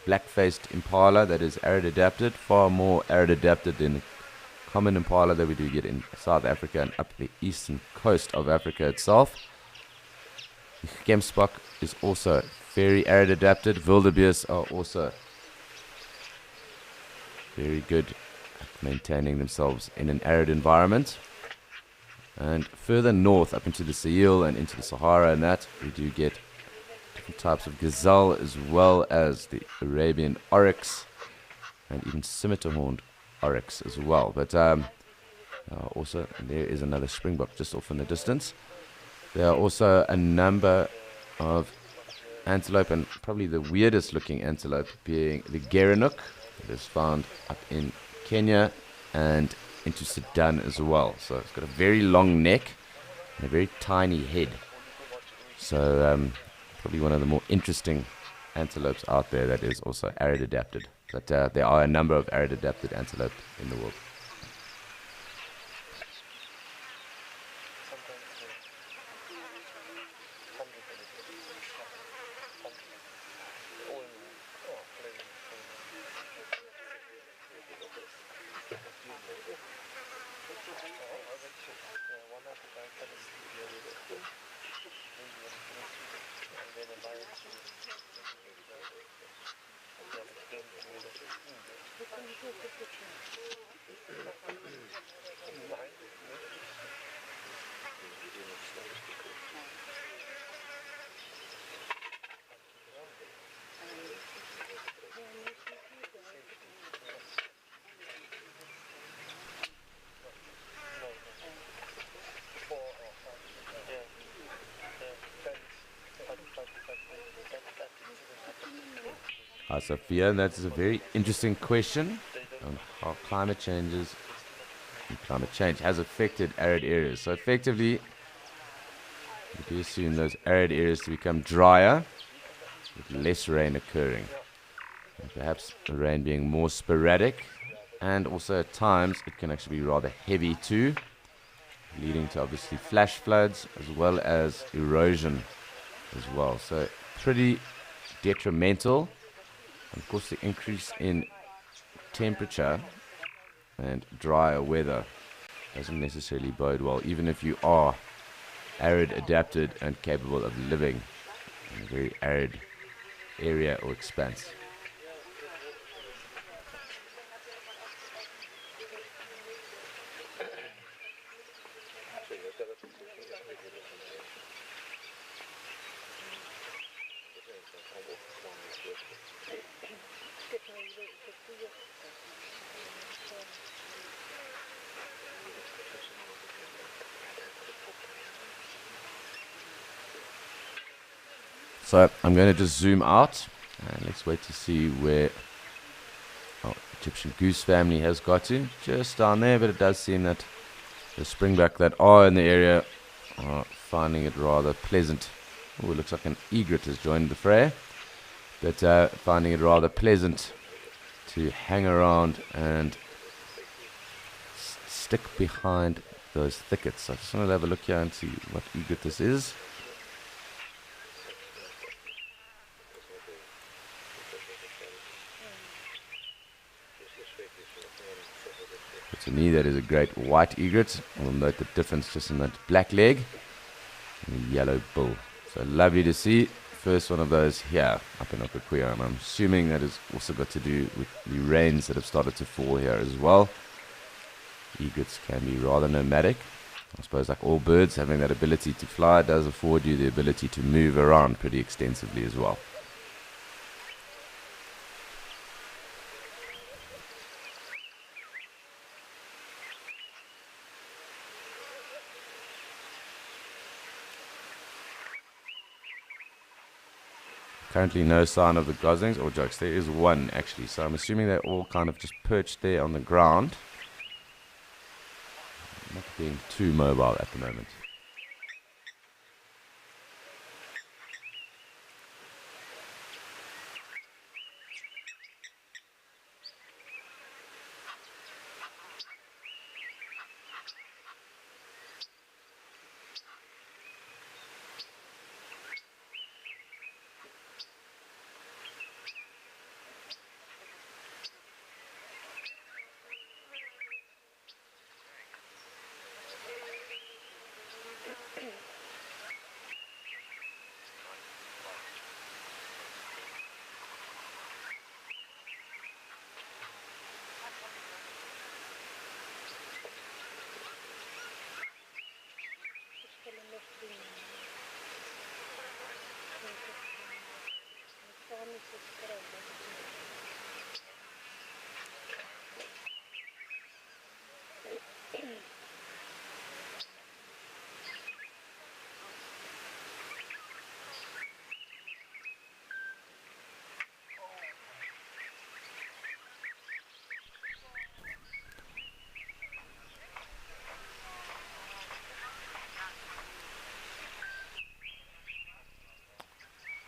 black-faced impala that is arid adapted, far more arid adapted than the common impala that we do get in South Africa and up the eastern coast of Africa itself. The gemsbok is also very arid adapted. Wildebeest are also very good at maintaining themselves in an arid environment. And further north up into the Sahel and into the Sahara and that, we do get different types of gazelle as well as the Arabian oryx and even scimitar-horned oryx as well. But also there is another springbok just off in the distance. There are also a number of antelope, and probably the weirdest looking antelope being the gerenuk that is found up in Kenya and into Sudan as well. So it's got a very long neck and a very tiny head. So probably one of the more interesting antelopes out there that is also arid adapted. But there are a number of arid adapted antelope in the world. Hi, Sophia. That's a very interesting question on how climate change has affected arid areas. So effectively, we do assume those arid areas to become drier with less rain occurring. And perhaps the rain being more sporadic, and also at times it can actually be rather heavy too, leading to obviously flash floods as well as erosion as well. So pretty detrimental. And of course, the increase in temperature and drier weather doesn't necessarily bode well, even if you are arid adapted and capable of living in a very arid area or expanse. So I'm going to just zoom out and let's wait to see where our Egyptian goose family has got to. Just down there, but it does seem that the springbuck that are in the area are finding it rather pleasant. Oh, it looks like an egret has joined the fray, but finding it rather pleasant to hang around and stick behind those thickets. So I just want to have a look here and see what egret this is. To me, that is a great white egret. We'll note the difference just in that black leg and the yellow bull. So lovely to see. First one of those here up in Okaukuea, and I'm assuming that has also got to do with the rains that have started to fall here as well. Egrets can be rather nomadic. I suppose like all birds, having that ability to fly does afford you the ability to move around pretty extensively as well. Currently no sign of the goslings or jokes. There is one actually, so I'm assuming they're all kind of just perched there on the ground, not being too mobile at the moment.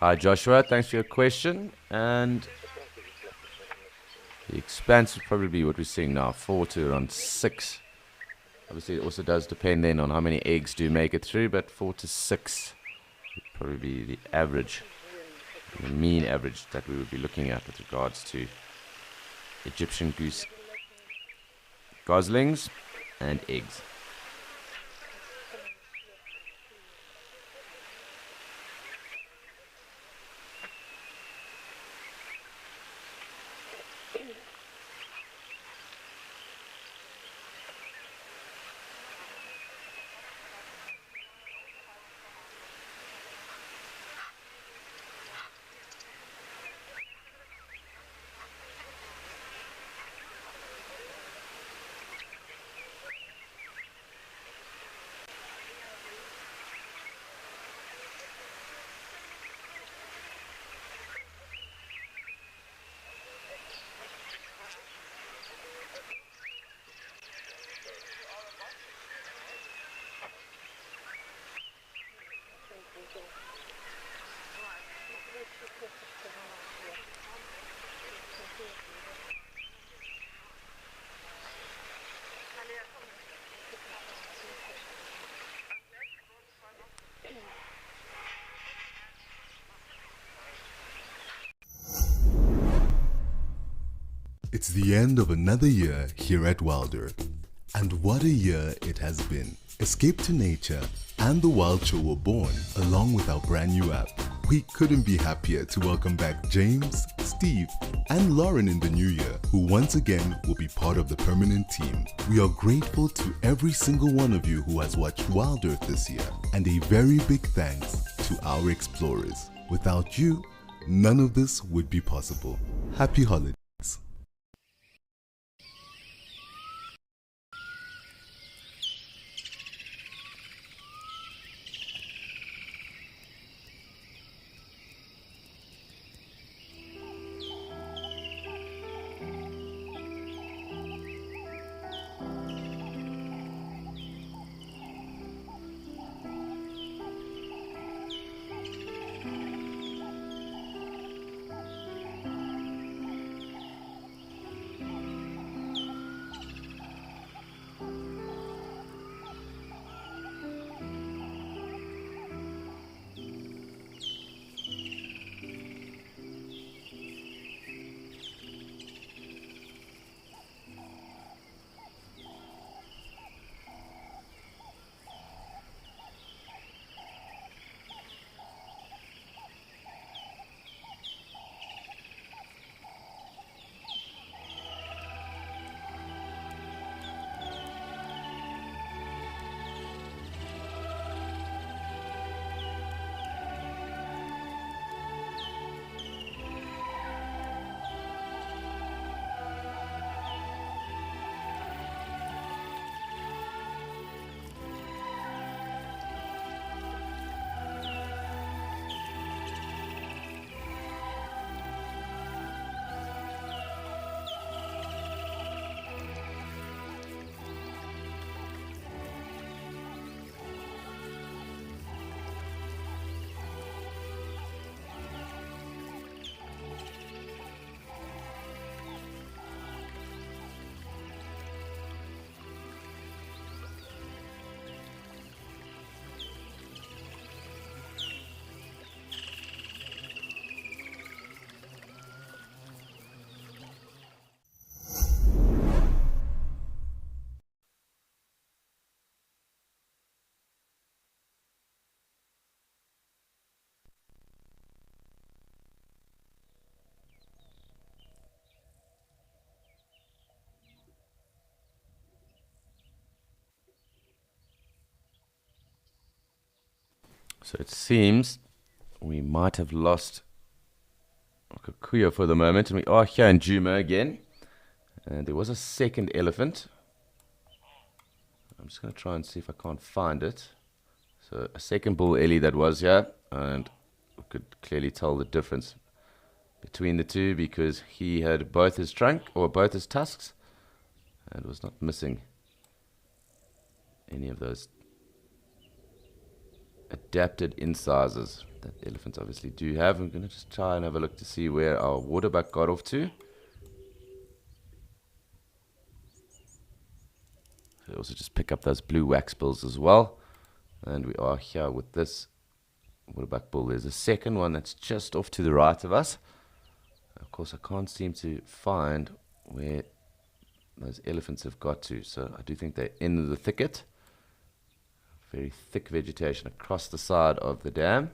Hi Joshua, thanks for your question. And the expanse would probably be what we're seeing now, 4 to around 6. Obviously it also does depend then on how many eggs do make it through, but 4 to 6 would probably be the average, the mean average that we would be looking at with regards to Egyptian goose goslings and eggs. It's the end of another year here at Wilder. And what a year it has been. Escape to Nature and The Wild Show were born along with our brand new app. We couldn't be happier to welcome back James, Steve, and Lauren in the new year, who once again will be part of the permanent team. We are grateful to every single one of you who has watched Wild Earth this year, and a very big thanks to our explorers. Without you, none of this would be possible. Happy holidays. So it seems we might have lost Kikuyu for the moment, and we are here in Djuma again. And there was a second elephant. I'm just going to try and see if I can't find it. So a second bull ellie that was here, and we could clearly tell the difference between the two because he had both his trunk or both his tusks and was not missing any of those adapted incisors that elephants obviously do have. I'm going to just try and have a look to see where our waterbuck got off to. So also just pick up those blue wax bills as well. And we are here with this waterbuck bull. There's a second one that's just off to the right of us. Of course, I can't seem to find where those elephants have got to. So I do think they're in the thicket. Very thick vegetation across the side of the dam.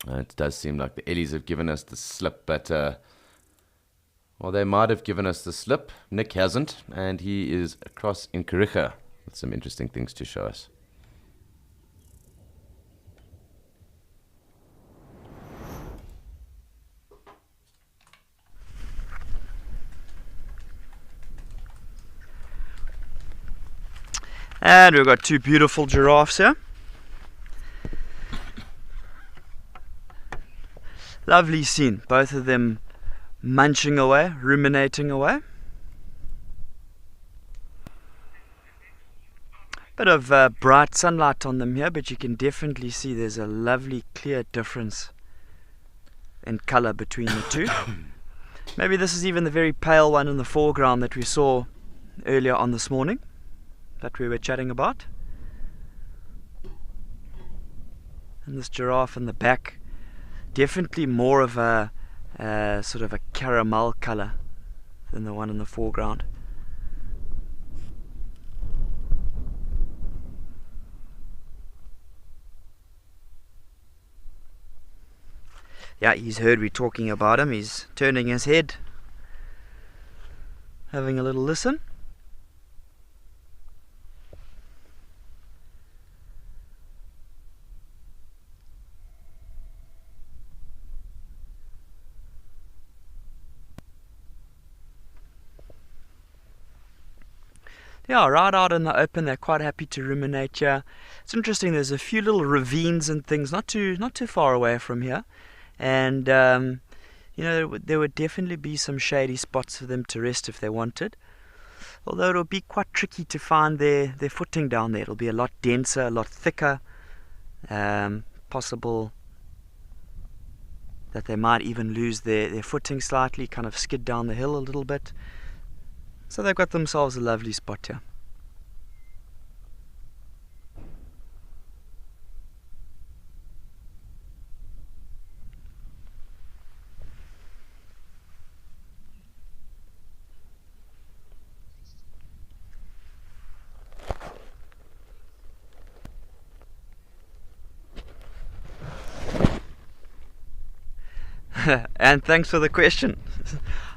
It does seem like the ellies have given us the slip, but well, they might have given us the slip. Nick hasn't, and he is across in Kariega with some interesting things to show us. And we've got two beautiful giraffes here. Lovely scene, both of them munching away, ruminating away. Bit of bright sunlight on them here, but you can definitely see there's a lovely clear difference in colour between the two. Maybe this is even the very pale one in the foreground that we saw earlier on this morning, that we were chatting about. And this giraffe in the back definitely more of a sort of a caramel color than the one in the foreground. Yeah, he's heard we talking about him. He's turning his head, having a little listen. Yeah, right out in the open, they're quite happy to ruminate here. It's interesting, there's a few little ravines and things not too far away from here. And, you know, there would definitely be some shady spots for them to rest if they wanted. Although it'll be quite tricky to find their footing down there. It'll be a lot denser, a lot thicker. Possible that they might even lose their footing slightly, kind of skid down the hill a little bit. So they've got themselves a lovely spot here. And thanks for the question.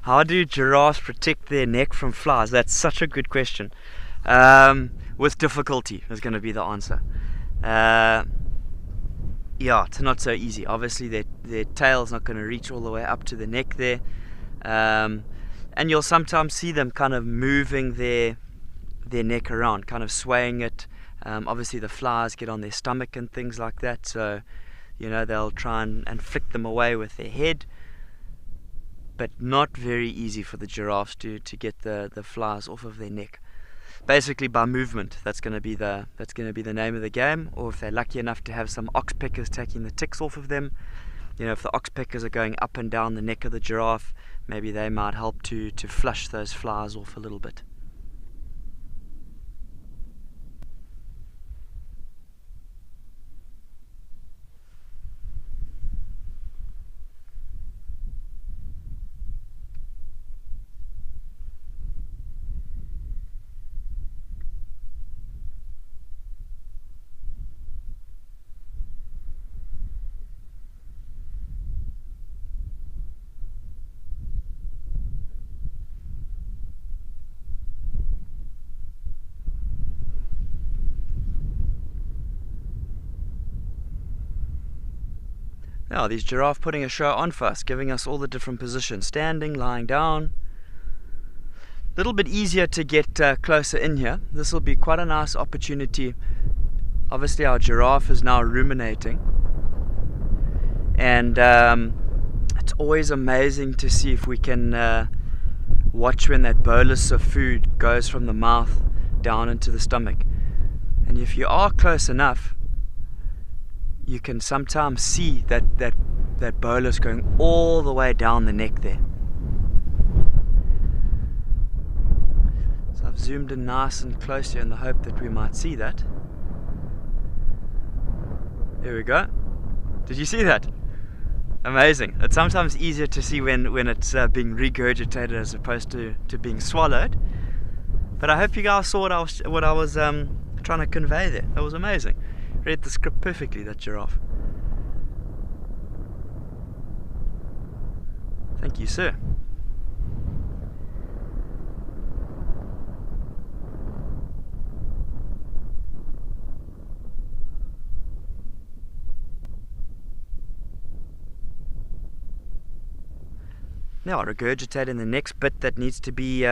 How do giraffes protect their neck from flies? That's such a good question. With difficulty is going to be the answer. Yeah, it's not so easy. Obviously their tail's not going to reach all the way up to the neck there. And you'll sometimes see them kind of moving their neck around, kind of swaying it. Obviously the flies get on their stomach and things like that, so you know, they'll try and flick them away with their head, but not very easy for the giraffes to get the flies off of their neck. Basically by movement. That's going to be the name of the game. Or if they're lucky enough to have some oxpeckers taking the ticks off of them, you know, if the oxpeckers are going up and down the neck of the giraffe, maybe they might help to flush those flies off a little bit. Now, these giraffe putting a show on for us, giving us all the different positions, standing, lying down. A little bit easier to get closer in here. This will be quite a nice opportunity. Obviously our giraffe is now ruminating, and it's always amazing to see if we can watch when that bolus of food goes from the mouth down into the stomach. And if you are close enough, you can sometimes see that bolus going all the way down the neck there. So I've zoomed in nice and close here in the hope that we might see that. There we go. Did you see that? Amazing. It's sometimes easier to see when it's being regurgitated as opposed to being swallowed. But I hope you guys saw what I was trying to convey there. That was amazing. Read the script perfectly, that giraffe. Thank you, sir. Now regurgitating the next bit that needs to be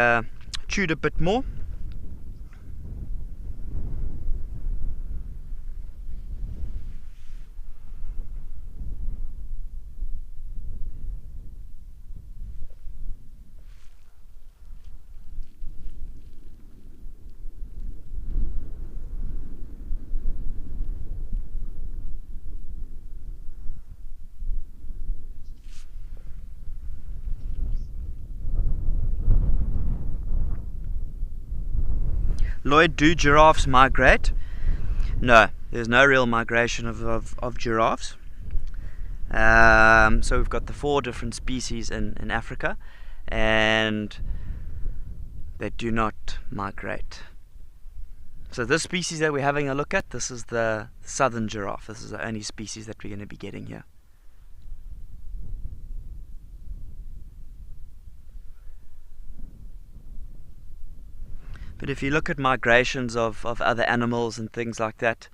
chewed a bit more. Lloyd, do giraffes migrate? No, there's no real migration of giraffes. So we've got the 4 different species in Africa, and they do not migrate. So this species that we're having a look at, this is the southern giraffe. This is the only species that we're going to be getting here. But if you look at migrations of other animals and things like that,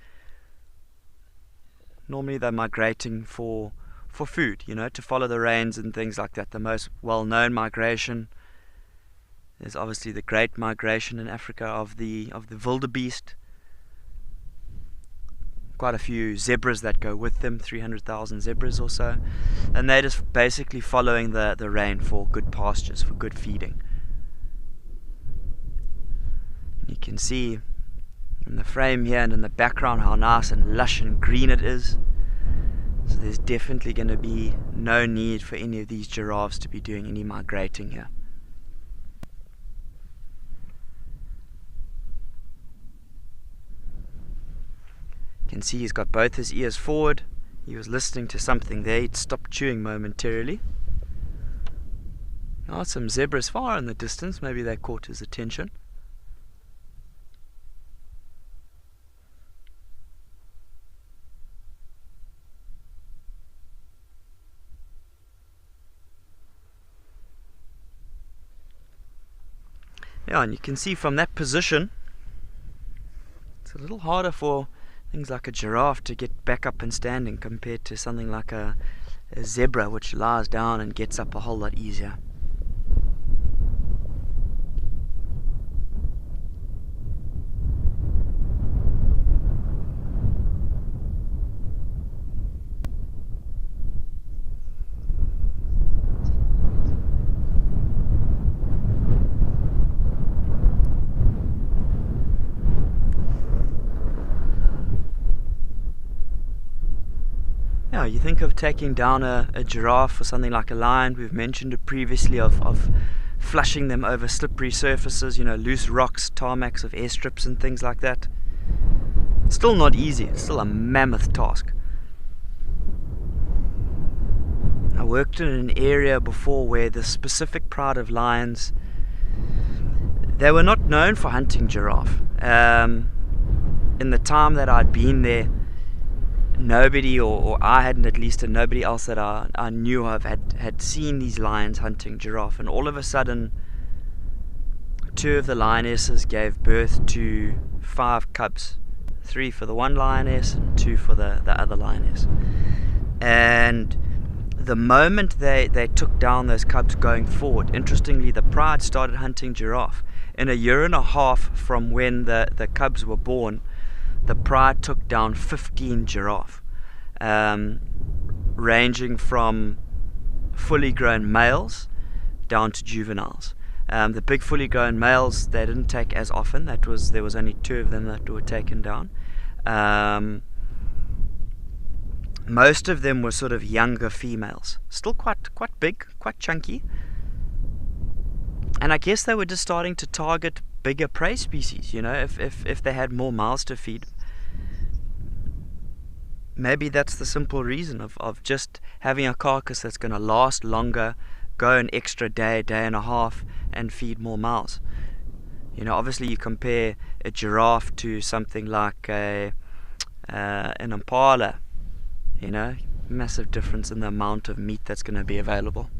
normally they're migrating for food, to follow the rains and things like that. The most well-known migration is obviously the Great Migration in Africa of the wildebeest. Quite a few zebras that go with them, 300,000 zebras or so. And they're just basically following the rain for good pastures, for good feeding. You can see in the frame here and in the background how nice and lush and green it is. So there's definitely going to be no need for any of these giraffes to be doing any migrating here. You can see he's got both his ears forward. He was listening to something there. He'd stopped chewing momentarily. Now some zebras far in the distance. Maybe they caught his attention. Yeah, and you can see from that position, it's a little harder for things like a giraffe to get back up and standing compared to something like a zebra, which lies down and gets up a whole lot easier. You think of taking down a giraffe or something like a lion. We've mentioned it previously of flushing them over slippery surfaces, loose rocks, tarmacs of airstrips and things like that. It's still not easy. It's still a mammoth task. I worked in an area before where the specific pride of lions, they were not known for hunting giraffe. In the time that I'd been there, nobody, or I hadn't at least, and nobody else that I knew of had seen these lions hunting giraffe. And all of a sudden, 2 of the lionesses gave birth to 5 cubs. 3 for the one lioness and 2 for the other lioness. And the moment they took down those cubs going forward, interestingly, the pride started hunting giraffe. In a year and a half from when the cubs were born, the pride took down 15 giraffe, ranging from fully grown males down to juveniles. The big fully grown males, they didn't take as often. There was only 2 of them that were taken down. Most of them were sort of younger females, still quite big, quite chunky. And I guess they were just starting to target bigger prey species, if they had more mouths to feed. Maybe that's the simple reason of just having a carcass that's going to last longer, go an extra day and a half, and feed more mouths. Obviously you compare a giraffe to something like an impala, massive difference in the amount of meat that's going to be available.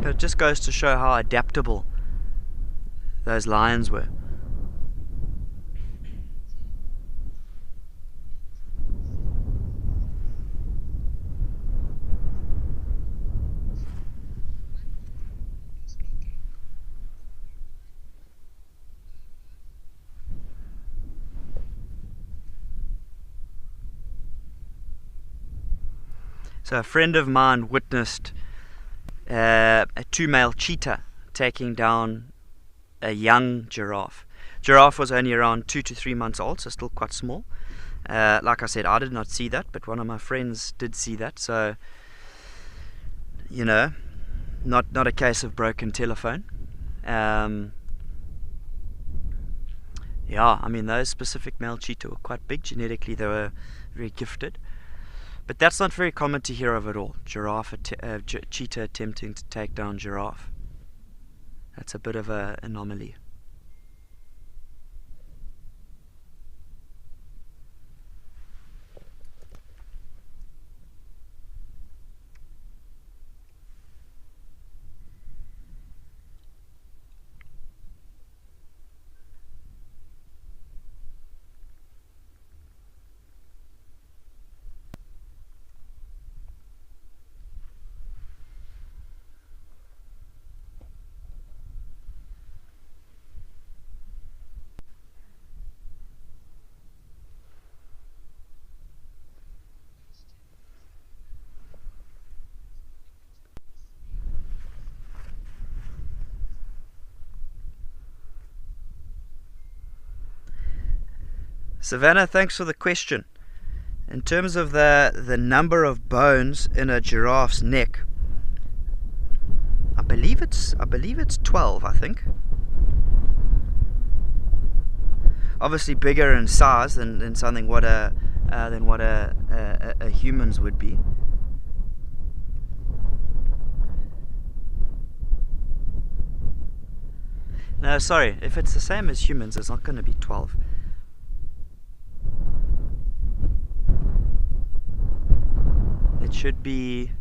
It just goes to show how adaptable those lions were. So a friend of mine witnessed a 2-male cheetah taking down a young giraffe. Giraffe was only around 2 to 3 months old, so still quite small. Like I said, I did not see that, but one of my friends did see that. So, not a case of broken telephone. Yeah, I mean, those specific male cheetah were quite big. Genetically, they were very gifted. But that's not very common to hear of at all. Cheetah attempting to take down giraffe. That's a bit of an anomaly. Savannah, thanks for the question. In terms of the number of bones in a giraffe's neck, I believe it's 12, I think. Obviously bigger in size than something what a human's would be. No, sorry, if it's the same as humans, it's not going to be 12. It should be...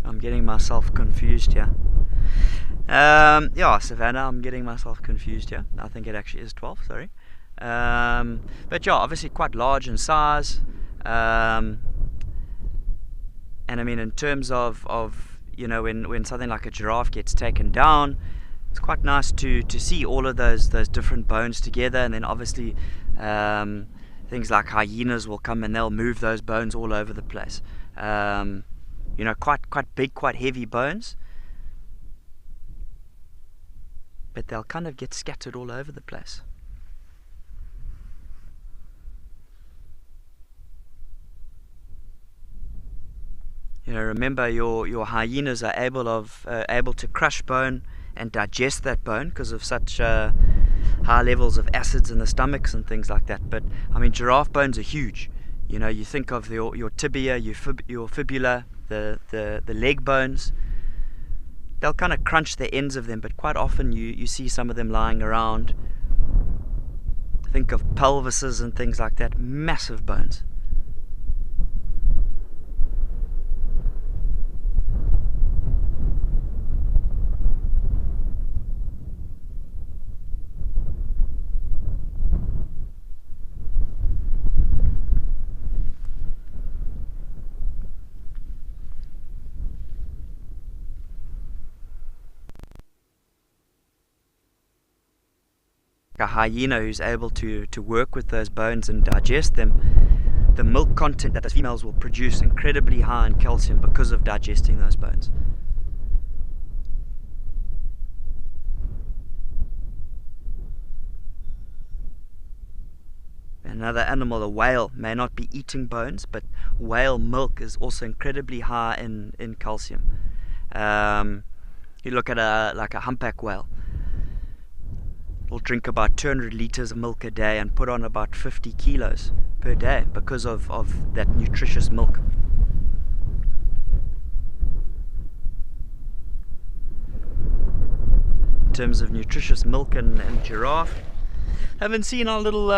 I'm getting myself confused here. Yeah, Savannah, I'm getting myself confused here. I think it actually is 12, sorry. But yeah, obviously quite large in size. And I mean, in terms of you know, when something like a giraffe gets taken down, it's quite nice to see all of those different bones together. And then obviously things like hyenas will come and they'll move those bones all over the place. You know, quite big, quite heavy bones, but they'll kind of get scattered all over the place. You know, remember your hyenas are able to crush bone and digest that bone because of such high levels of acids in the stomachs and things like that. But I mean, giraffe bones are huge. You know, you think of your tibia, your fibula, the leg bones. They'll kind of crunch the ends of them, but quite often you see some of them lying around. Think of pelvises and things like that, massive bones. A hyena who's able to work with those bones and digest them, the milk content that those females will produce incredibly high in calcium because of digesting those bones. Another animal, a whale, may not be eating bones, but whale milk is also incredibly high in calcium. You look at a humpback whale. Will drink about 200 liters of milk a day and put on about 50 kilos per day because of that nutritious milk. In terms of nutritious milk and giraffe, haven't seen our little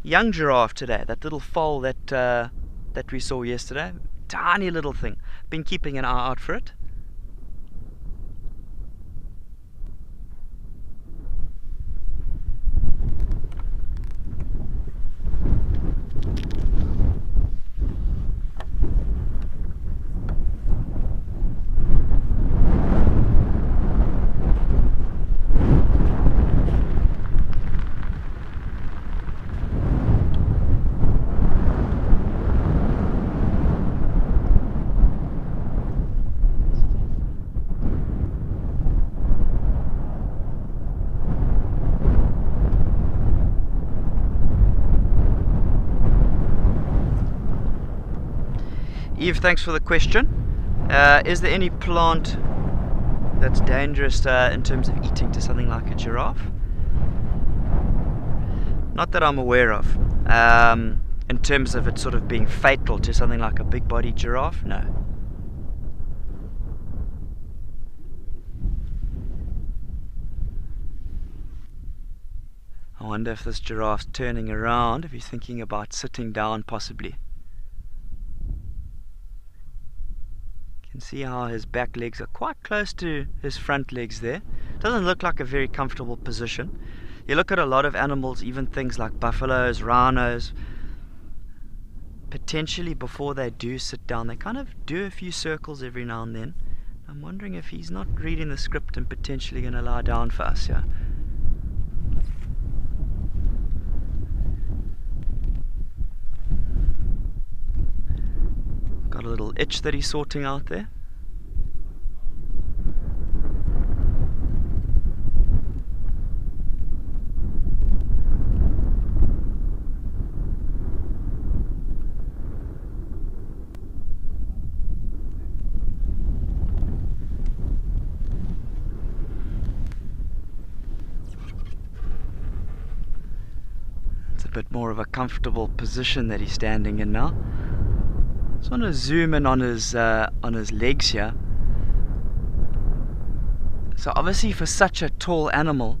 young giraffe today, that little foal that we saw yesterday. Tiny little thing. Been keeping an eye out for it. Eve, thanks for the question. Is there any plant that's dangerous in terms of eating to something like a giraffe? Not that I'm aware of. In terms of it sort of being fatal to something like a big-bodied giraffe, no. I wonder if this giraffe's turning around, if he's thinking about sitting down possibly. You can see how his back legs are quite close to his front legs there. Doesn't look like a very comfortable position. You look at a lot of animals, even things like buffaloes, rhinos, potentially before they do sit down, they kind of do a few circles every now and then. I'm wondering if he's not reading the script and potentially going to lie down for us here. Got a little itch that he's sorting out there. It's a bit more of a comfortable position that he's standing in now. Just want to zoom in on his legs here. So obviously for such a tall animal,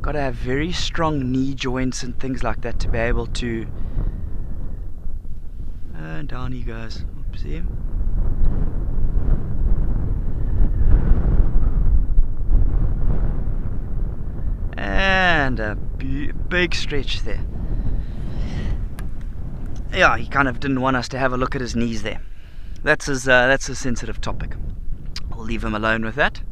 got to have very strong knee joints and things like that to be able to. And down he goes. Oopsie. And a big stretch there. Yeah, he kind of didn't want us to have a look at his knees there. That's a sensitive topic. I'll leave him alone with that.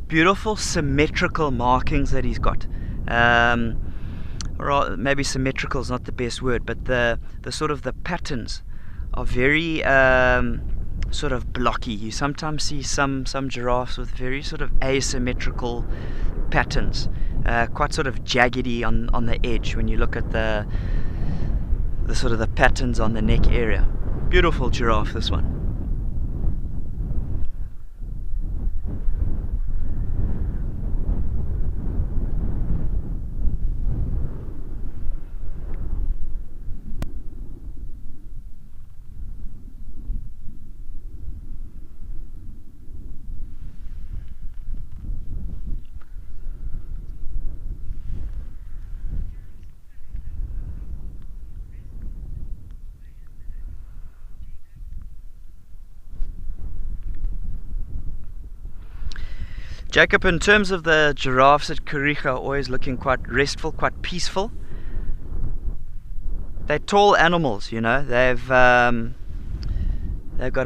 Beautiful symmetrical markings that he's got. Or maybe symmetrical is not the best word, but the sort of the patterns are very sort of blocky. You sometimes see some giraffes with very sort of asymmetrical patterns, quite sort of jaggedy on the edge when you look at the sort of the patterns on the neck area. Beautiful giraffe, this one. Jacob, in terms of the giraffes at Kariega, always looking quite restful, quite peaceful. They're tall animals, you know. They've got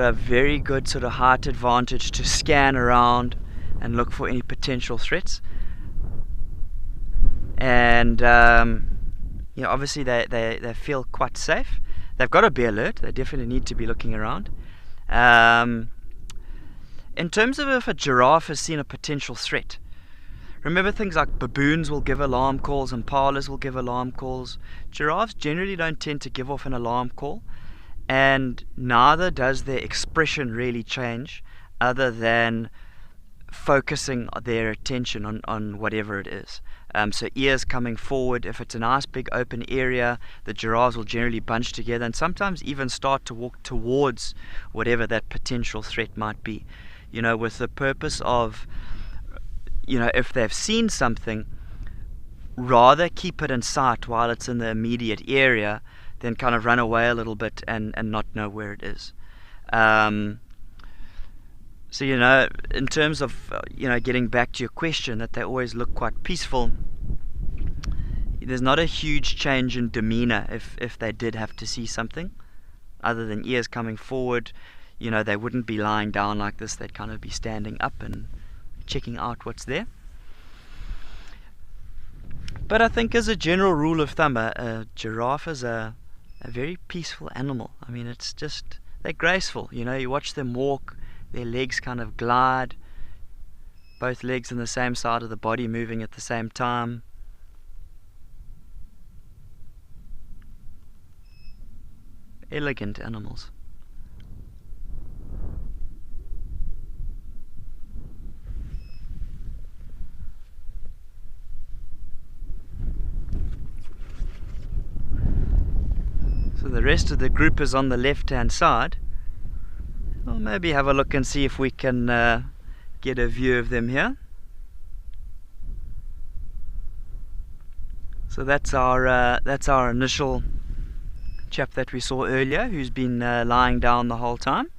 a very good sort of height advantage to scan around and look for any potential threats. And you know, obviously they feel quite safe. They've got to be alert. They definitely need to be looking around. In terms of if a giraffe has seen a potential threat, remember things like baboons will give alarm calls, impalas will give alarm calls. Giraffes generally don't tend to give off an alarm call, and neither does their expression really change other than focusing their attention on whatever it is. So ears coming forward. If it's a nice big open area, the giraffes will generally bunch together and sometimes even start to walk towards whatever that potential threat might be. You know, with the purpose of, you know, if they've seen something, rather keep it in sight while it's in the immediate area than kind of run away a little bit and not know where it is. So, you know, in terms of, you know, getting back to your question that they always look quite peaceful, there's not a huge change in demeanor if they did have to see something, other than ears coming forward. You know, they wouldn't be lying down like this. They'd kind of be standing up and checking out what's there. But I think as a general rule of thumb, a giraffe is a very peaceful animal. I mean, it's just, they're graceful. You know, you watch them walk, their legs kind of glide, both legs on the same side of the body moving at the same time. Elegant animals. So the rest of the group is on the left-hand side. We'll maybe have a look and see if we can get a view of them here. So that's our initial chap that we saw earlier, who's been lying down the whole time.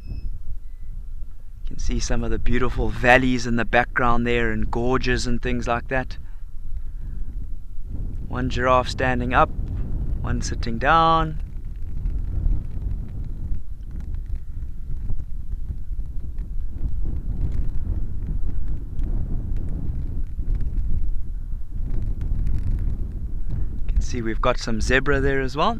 You can see some of the beautiful valleys in the background there and gorges and things like that. One giraffe standing up, one sitting down. You can see we've got some zebra there as well.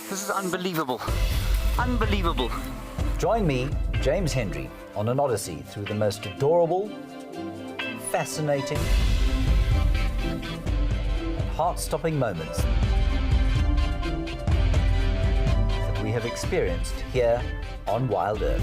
This is unbelievable. Unbelievable. Join me, James Hendry, on an odyssey through the most adorable, fascinating, and heart-stopping moments that we have experienced here on Wild Earth.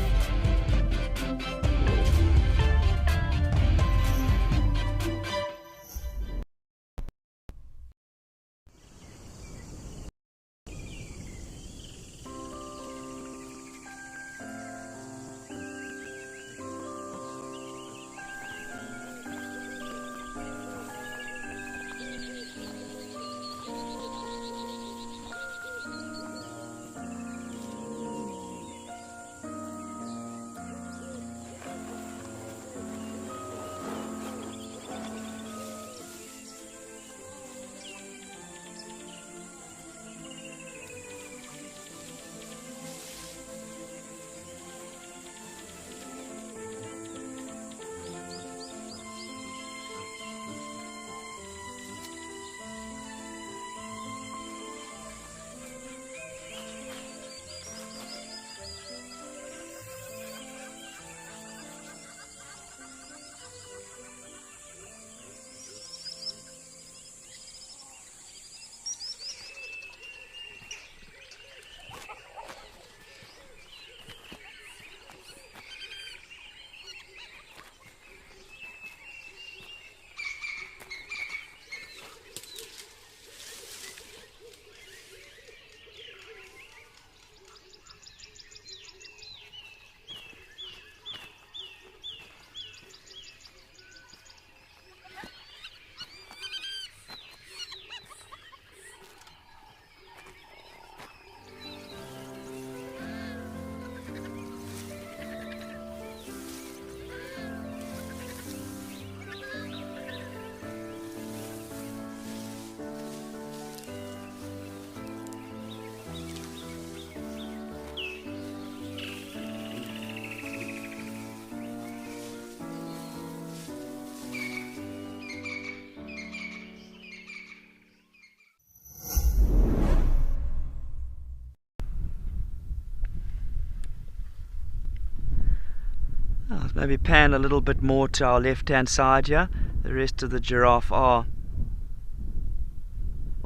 Let's maybe pan a little bit more to our left-hand side here. The rest of the giraffe are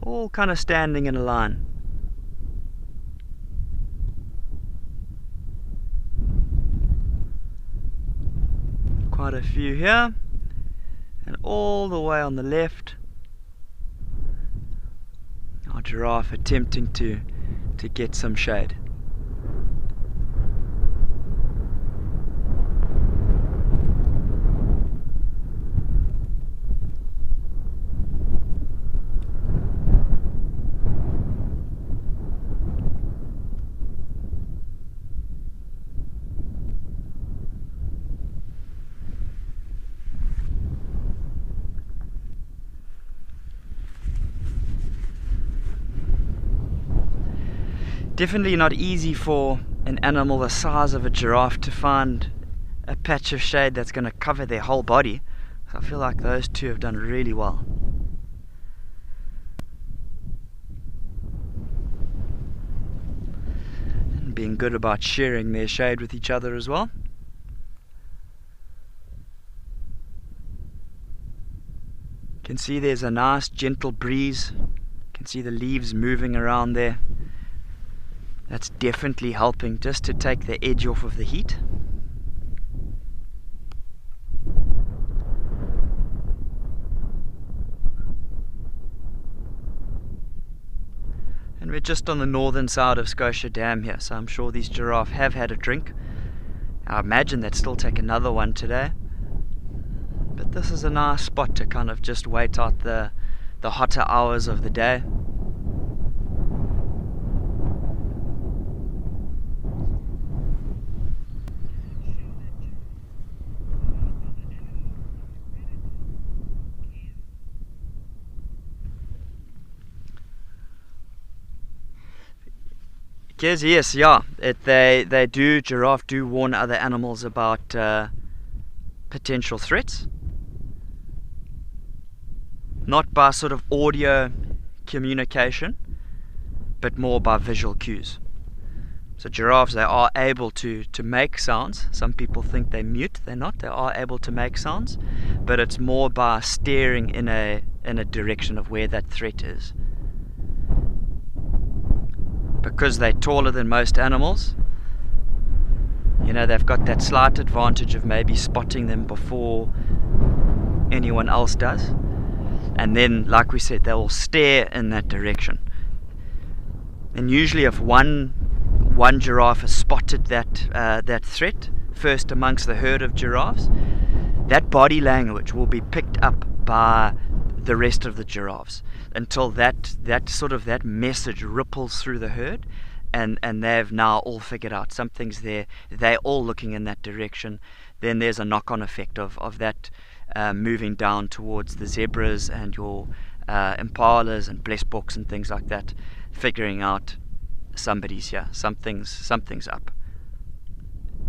all kind of standing in a line. Quite a few here, and all the way on the left, our giraffe attempting to get some shade. Definitely not easy for an animal the size of a giraffe to find a patch of shade that's going to cover their whole body. So I feel like those two have done really well. And being good about sharing their shade with each other as well. You can see there's a nice gentle breeze. You can see the leaves moving around there. That's definitely helping just to take the edge off of the heat. And we're just on the northern side of Scotia Dam here, so I'm sure these giraffe have had a drink. I imagine they'd still take another one today. But this is a nice spot to kind of just wait out the hotter hours of the day. Yes, yeah. Giraffe do warn other animals about potential threats. Not by sort of audio communication, but more by visual cues. So giraffes, they are able to make sounds. Some people think they mute. They're not. They are able to make sounds, but it's more by staring in a direction of where that threat is. Because they're taller than most animals, they've got that slight advantage of maybe spotting them before anyone else does. And then, like we said, they will stare in that direction. And usually if one giraffe has spotted that threat first amongst the herd of giraffes, that body language will be picked up by the rest of the giraffes until that message ripples through the herd, and they've now all figured out something's there. They're all looking in that direction. Then there's a knock-on effect of that moving down towards the zebras and your impalas and blesboks and things like that, figuring out somebody's here, something's up,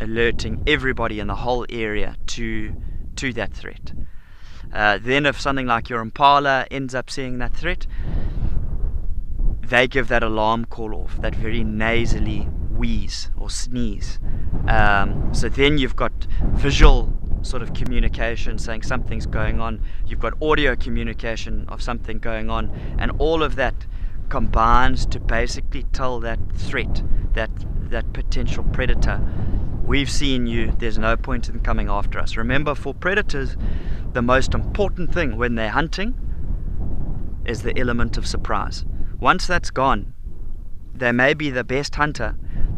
alerting everybody in the whole area to that threat. Then if something like your impala ends up seeing that threat, they give that alarm call off, that very nasally wheeze or sneeze. So then you've got visual sort of communication saying something's going on. You've got audio communication of something going on, and all of that combines to basically tell that threat, that potential predator, we've seen you, there's no point in coming after us. Remember, for predators, the most important thing when they're hunting is the element of surprise. Once that's gone, they may be the best hunter,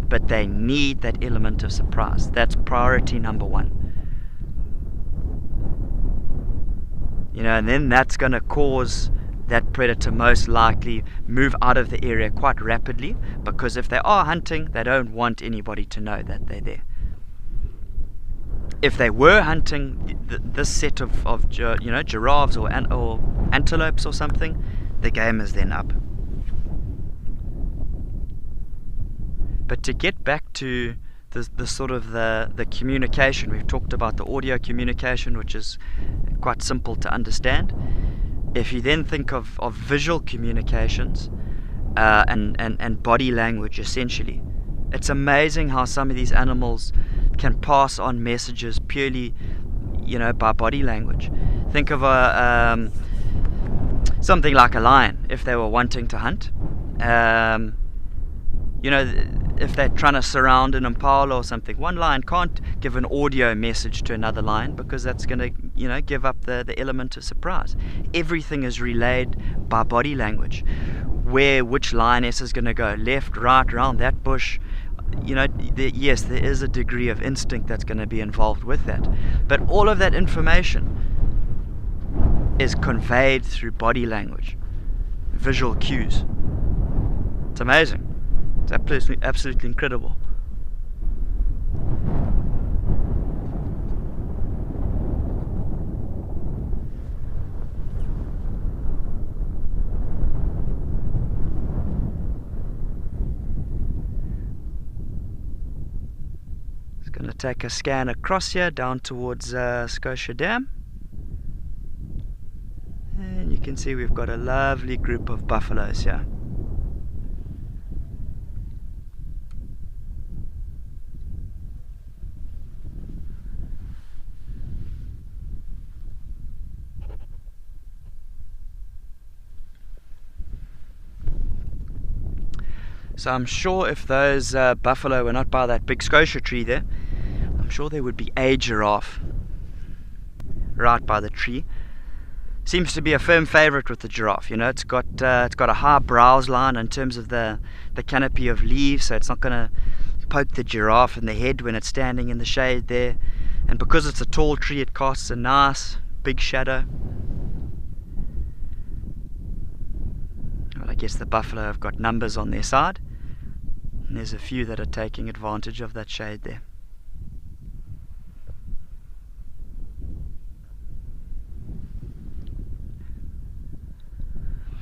but they need that element of surprise. That's priority number one. And then that's going to cause that predator most likely move out of the area quite rapidly, because if they are hunting, they don't want anybody to know that they're there. If they were hunting this set of giraffes or antelopes or something, the game is then up. But to get back to the communication, we've talked about the audio communication, which is quite simple to understand. If you then think of visual communications and body language, essentially, it's amazing how some of these animals can pass on messages purely, by body language. Think of something like a lion. If they were wanting to hunt, if they're trying to surround an impala or something, one lion can't give an audio message to another lion, because that's going to, give up the element of surprise. Everything is relayed by body language. Which lioness is going to go left, right, around that bush. Yes, there is a degree of instinct that's going to be involved with that. But all of that information is conveyed through body language, visual cues. It's amazing. It's absolutely incredible. take a scan across here down towards Scotia Dam. And you can see we've got a lovely group of buffaloes here. So I'm sure if those buffalo were not by that big Scotia tree there, I'm sure there would be a giraffe right by the tree. Seems to be a firm favorite with the giraffe. You know, it's got a high browse line in terms of the canopy of leaves, so it's not going to poke the giraffe in the head when it's standing in the shade there. And because it's a tall tree, it casts a nice big shadow. Well, I guess the buffalo have got numbers on their side, and there's a few that are taking advantage of that shade there.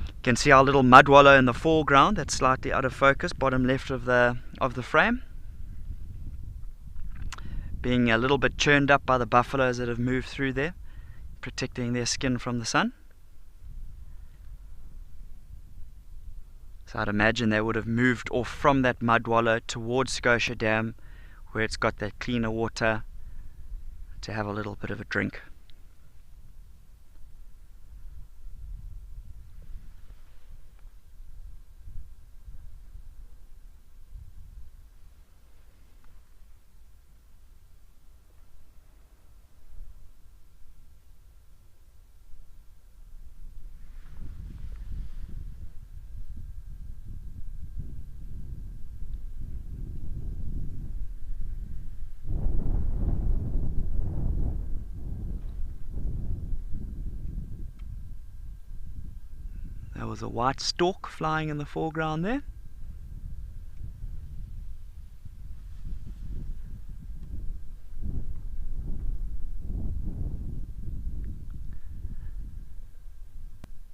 You can see our little mud wallow in the foreground that's slightly out of focus, bottom left of the frame, being a little bit churned up by the buffaloes that have moved through there, protecting their skin from the sun. So I'd imagine they would have moved off from that mud wallow towards Scotia Dam, where it's got that cleaner water to have a little bit of a drink. There was a white stork flying in the foreground there.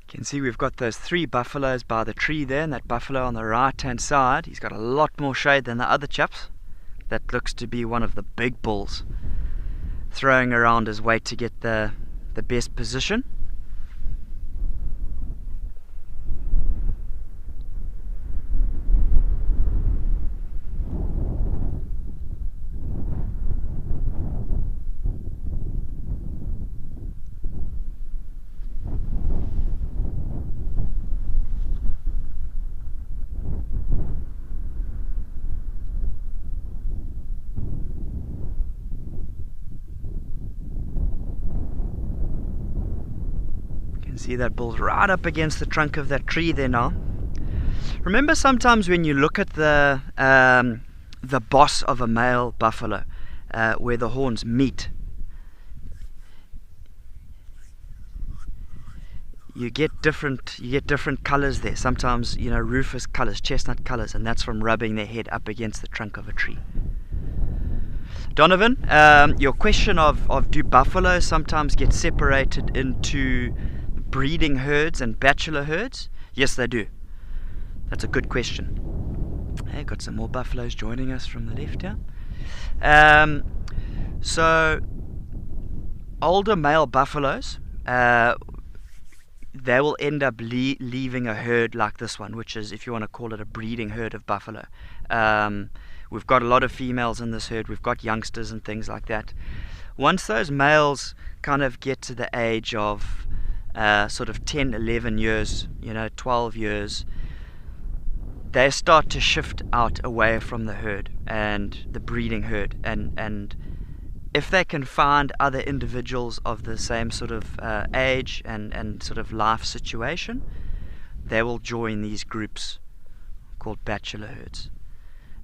You can see we've got those 3 buffaloes by the tree there, and that buffalo on the right hand side, he's got a lot more shade than the other chaps. That looks to be one of the big bulls, throwing around his weight to get the best position. See, that bull's right up against the trunk of that tree there now. Remember, sometimes when you look at the boss of a male buffalo, where the horns meet, you get different colors there. Sometimes, you know, rufous colors, chestnut colors, and that's from rubbing their head up against the trunk of a tree. Donovan, your question of do buffaloes sometimes get separated into breeding herds and bachelor herds? Yes, they do. That's a good question. Hey, got some more buffaloes joining us from the left here. So older male buffaloes, they will end up leaving a herd like this one, which is, if you want to call it, a breeding herd of buffalo. We've got a lot of females in this herd. We've got youngsters and things like that. Once those males kind of get to the age of sort of 10, 11 years, 12 years, they start to shift out away from the herd and the breeding herd, and if they can find other individuals of the same sort of age and sort of life situation, they will join these groups called bachelor herds.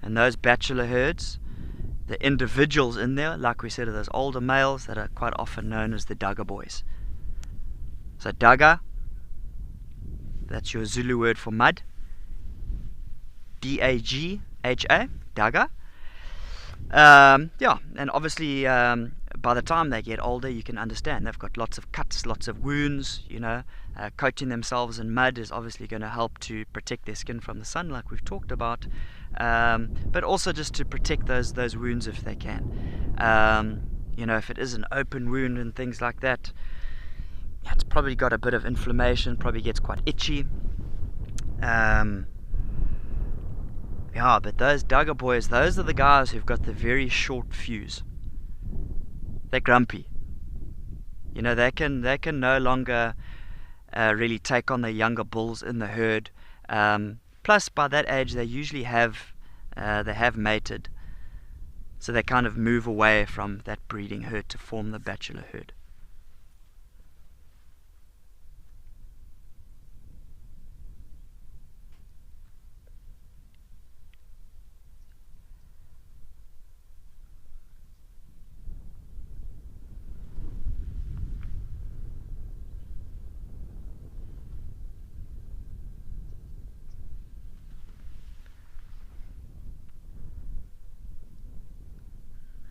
And those bachelor herds, the individuals in there, like we said, are those older males that are quite often known as the Daga boys. So Daga, that's your Zulu word for mud. D-A-G-H-A, Daga. Yeah, and obviously by the time they get older, you can understand they've got lots of cuts, lots of wounds. Coating themselves in mud is obviously going to help to protect their skin from the sun, like we've talked about, but also just to protect those wounds if they can. If it is an open wound and things like that, it's probably got a bit of inflammation, probably gets quite itchy. But those Dagga boys, those are the guys who've got the very short fuse. They're grumpy. They can no longer really take on the younger bulls in the herd. Plus, by that age, they usually have mated, so they kind of move away from that breeding herd to form the bachelor herd.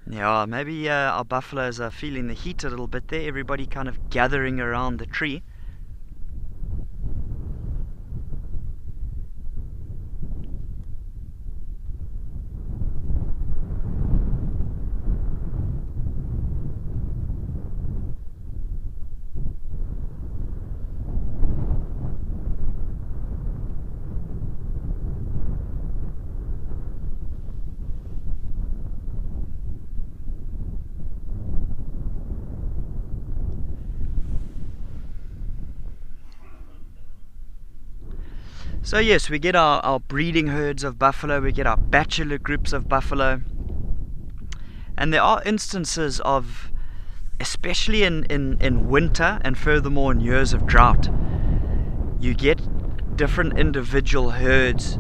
Yeah, maybe our buffaloes are feeling the heat a little bit there. Everybody kind of gathering around the tree. So yes, we get our breeding herds of buffalo, we get our bachelor groups of buffalo, and there are instances of, especially in winter and furthermore in years of drought, you get different individual herds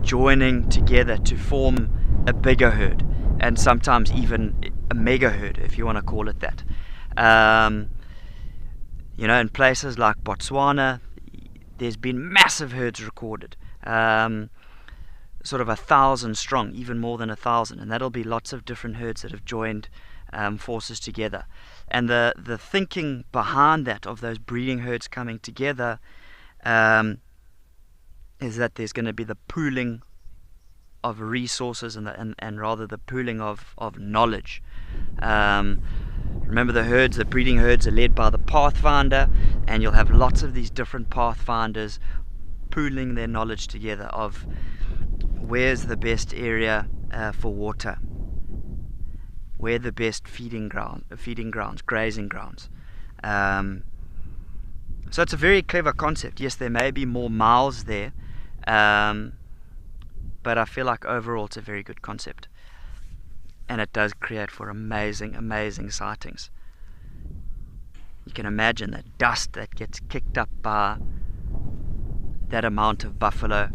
joining together to form a bigger herd, and sometimes even a mega herd, if you want to call it that. In places like Botswana, there's been massive herds recorded, sort of 1,000 strong, even more than 1,000, and that'll be lots of different herds that have joined forces together. And the thinking behind that, of those breeding herds coming together, is that there's going to be the pooling of resources and rather the pooling of knowledge. Remember, the breeding herds are led by the pathfinder, and you'll have lots of these different pathfinders pooling their knowledge together of where's the best area for water, where the best feeding grounds, grazing grounds. So it's a very clever concept. Yes, there may be more mouths there, but I feel like overall it's a very good concept. And it does create for amazing, amazing sightings. You can imagine the dust that gets kicked up by that amount of buffalo.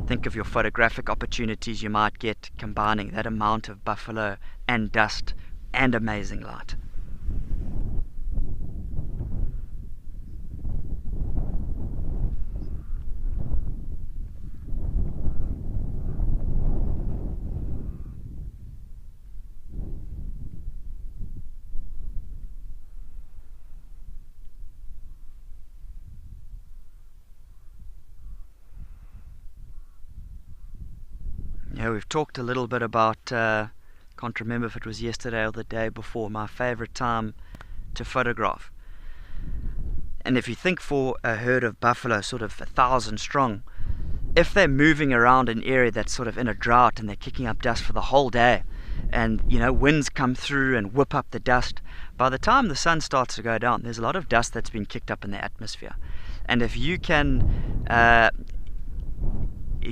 Think of your photographic opportunities you might get combining that amount of buffalo and dust and amazing light. We've talked a little bit about, can't remember if it was yesterday or the day before, my favorite time to photograph. And if you think for a herd of buffalo, sort of 1,000 strong, if they're moving around an area that's sort of in a drought and they're kicking up dust for the whole day, and winds come through and whip up the dust, by the time the sun starts to go down, there's a lot of dust that's been kicked up in the atmosphere. And if you can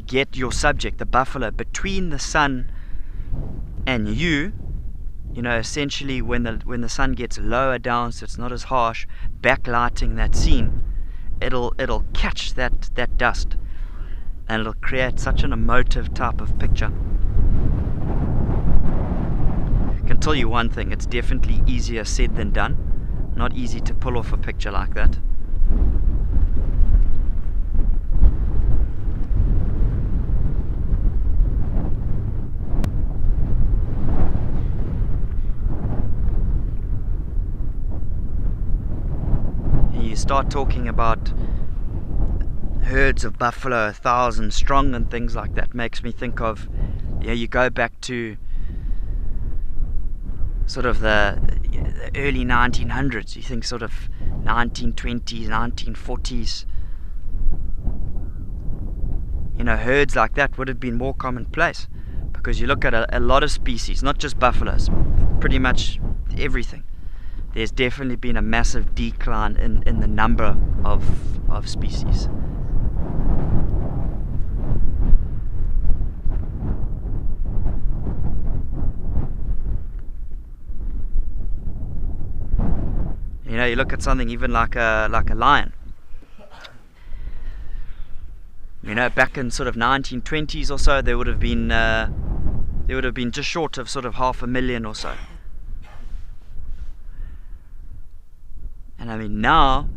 get your subject, the buffalo, between the sun and you, essentially when the sun gets lower down, so it's not as harsh, backlighting that scene, it'll catch that dust, and it'll create such an emotive type of picture. I can tell you one thing, it's definitely easier said than done. Not easy to pull off a picture like that. start talking about herds of buffalo 1,000 strong and things like that, makes me think of, you go back to sort of the early 1900s. You think sort of 1920s, 1940s. Herds like that would have been more commonplace, because you look at a lot of species, not just buffaloes, pretty much everything. There's definitely been a massive decline in the number of species. You look at something even like a lion. Back in sort of 1920s or so, there would have been just short of sort of 500,000 or so. And I mean now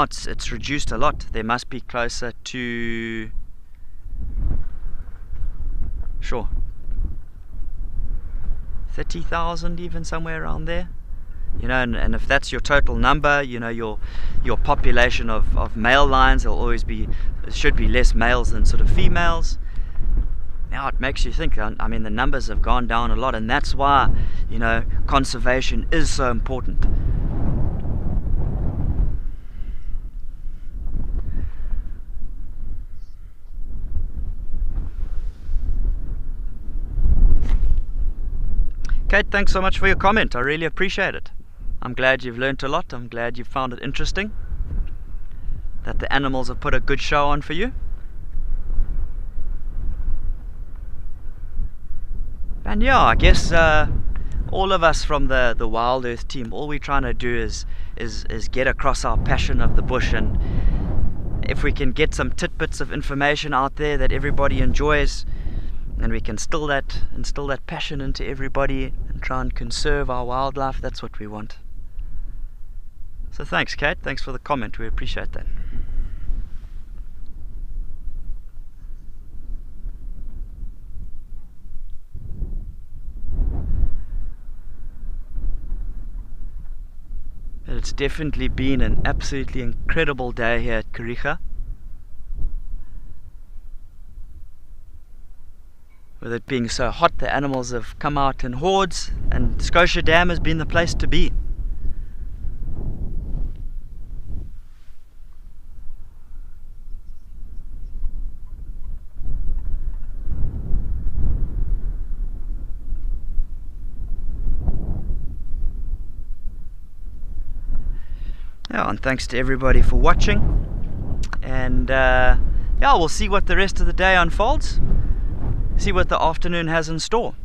it's reduced a lot. There must be closer to 30,000, even somewhere around there. And if that's your total number, your population of male lions, should be less males than sort of females. Now it makes you think, I mean, the numbers have gone down a lot, and that's why, conservation is so important. Kate, thanks so much for your comment. I really appreciate it. I'm glad you've learnt a lot. I'm glad you found it interesting, that the animals have put a good show on for you. And yeah, I guess all of us from the Wild Earth team, all we're trying to do is get across our passion of the bush, and if we can get some tidbits of information out there that everybody enjoys, and we can instill that passion into everybody and try and conserve our wildlife, that's what we want. So thanks, Kate. Thanks for the comment. We appreciate that. But it's definitely been an absolutely incredible day here at Kariega. With it being so hot, the animals have come out in hordes, and Scotia Dam has been the place to be. Yeah, and thanks to everybody for watching, and we'll see what the rest of the day unfolds. See what the afternoon has in store.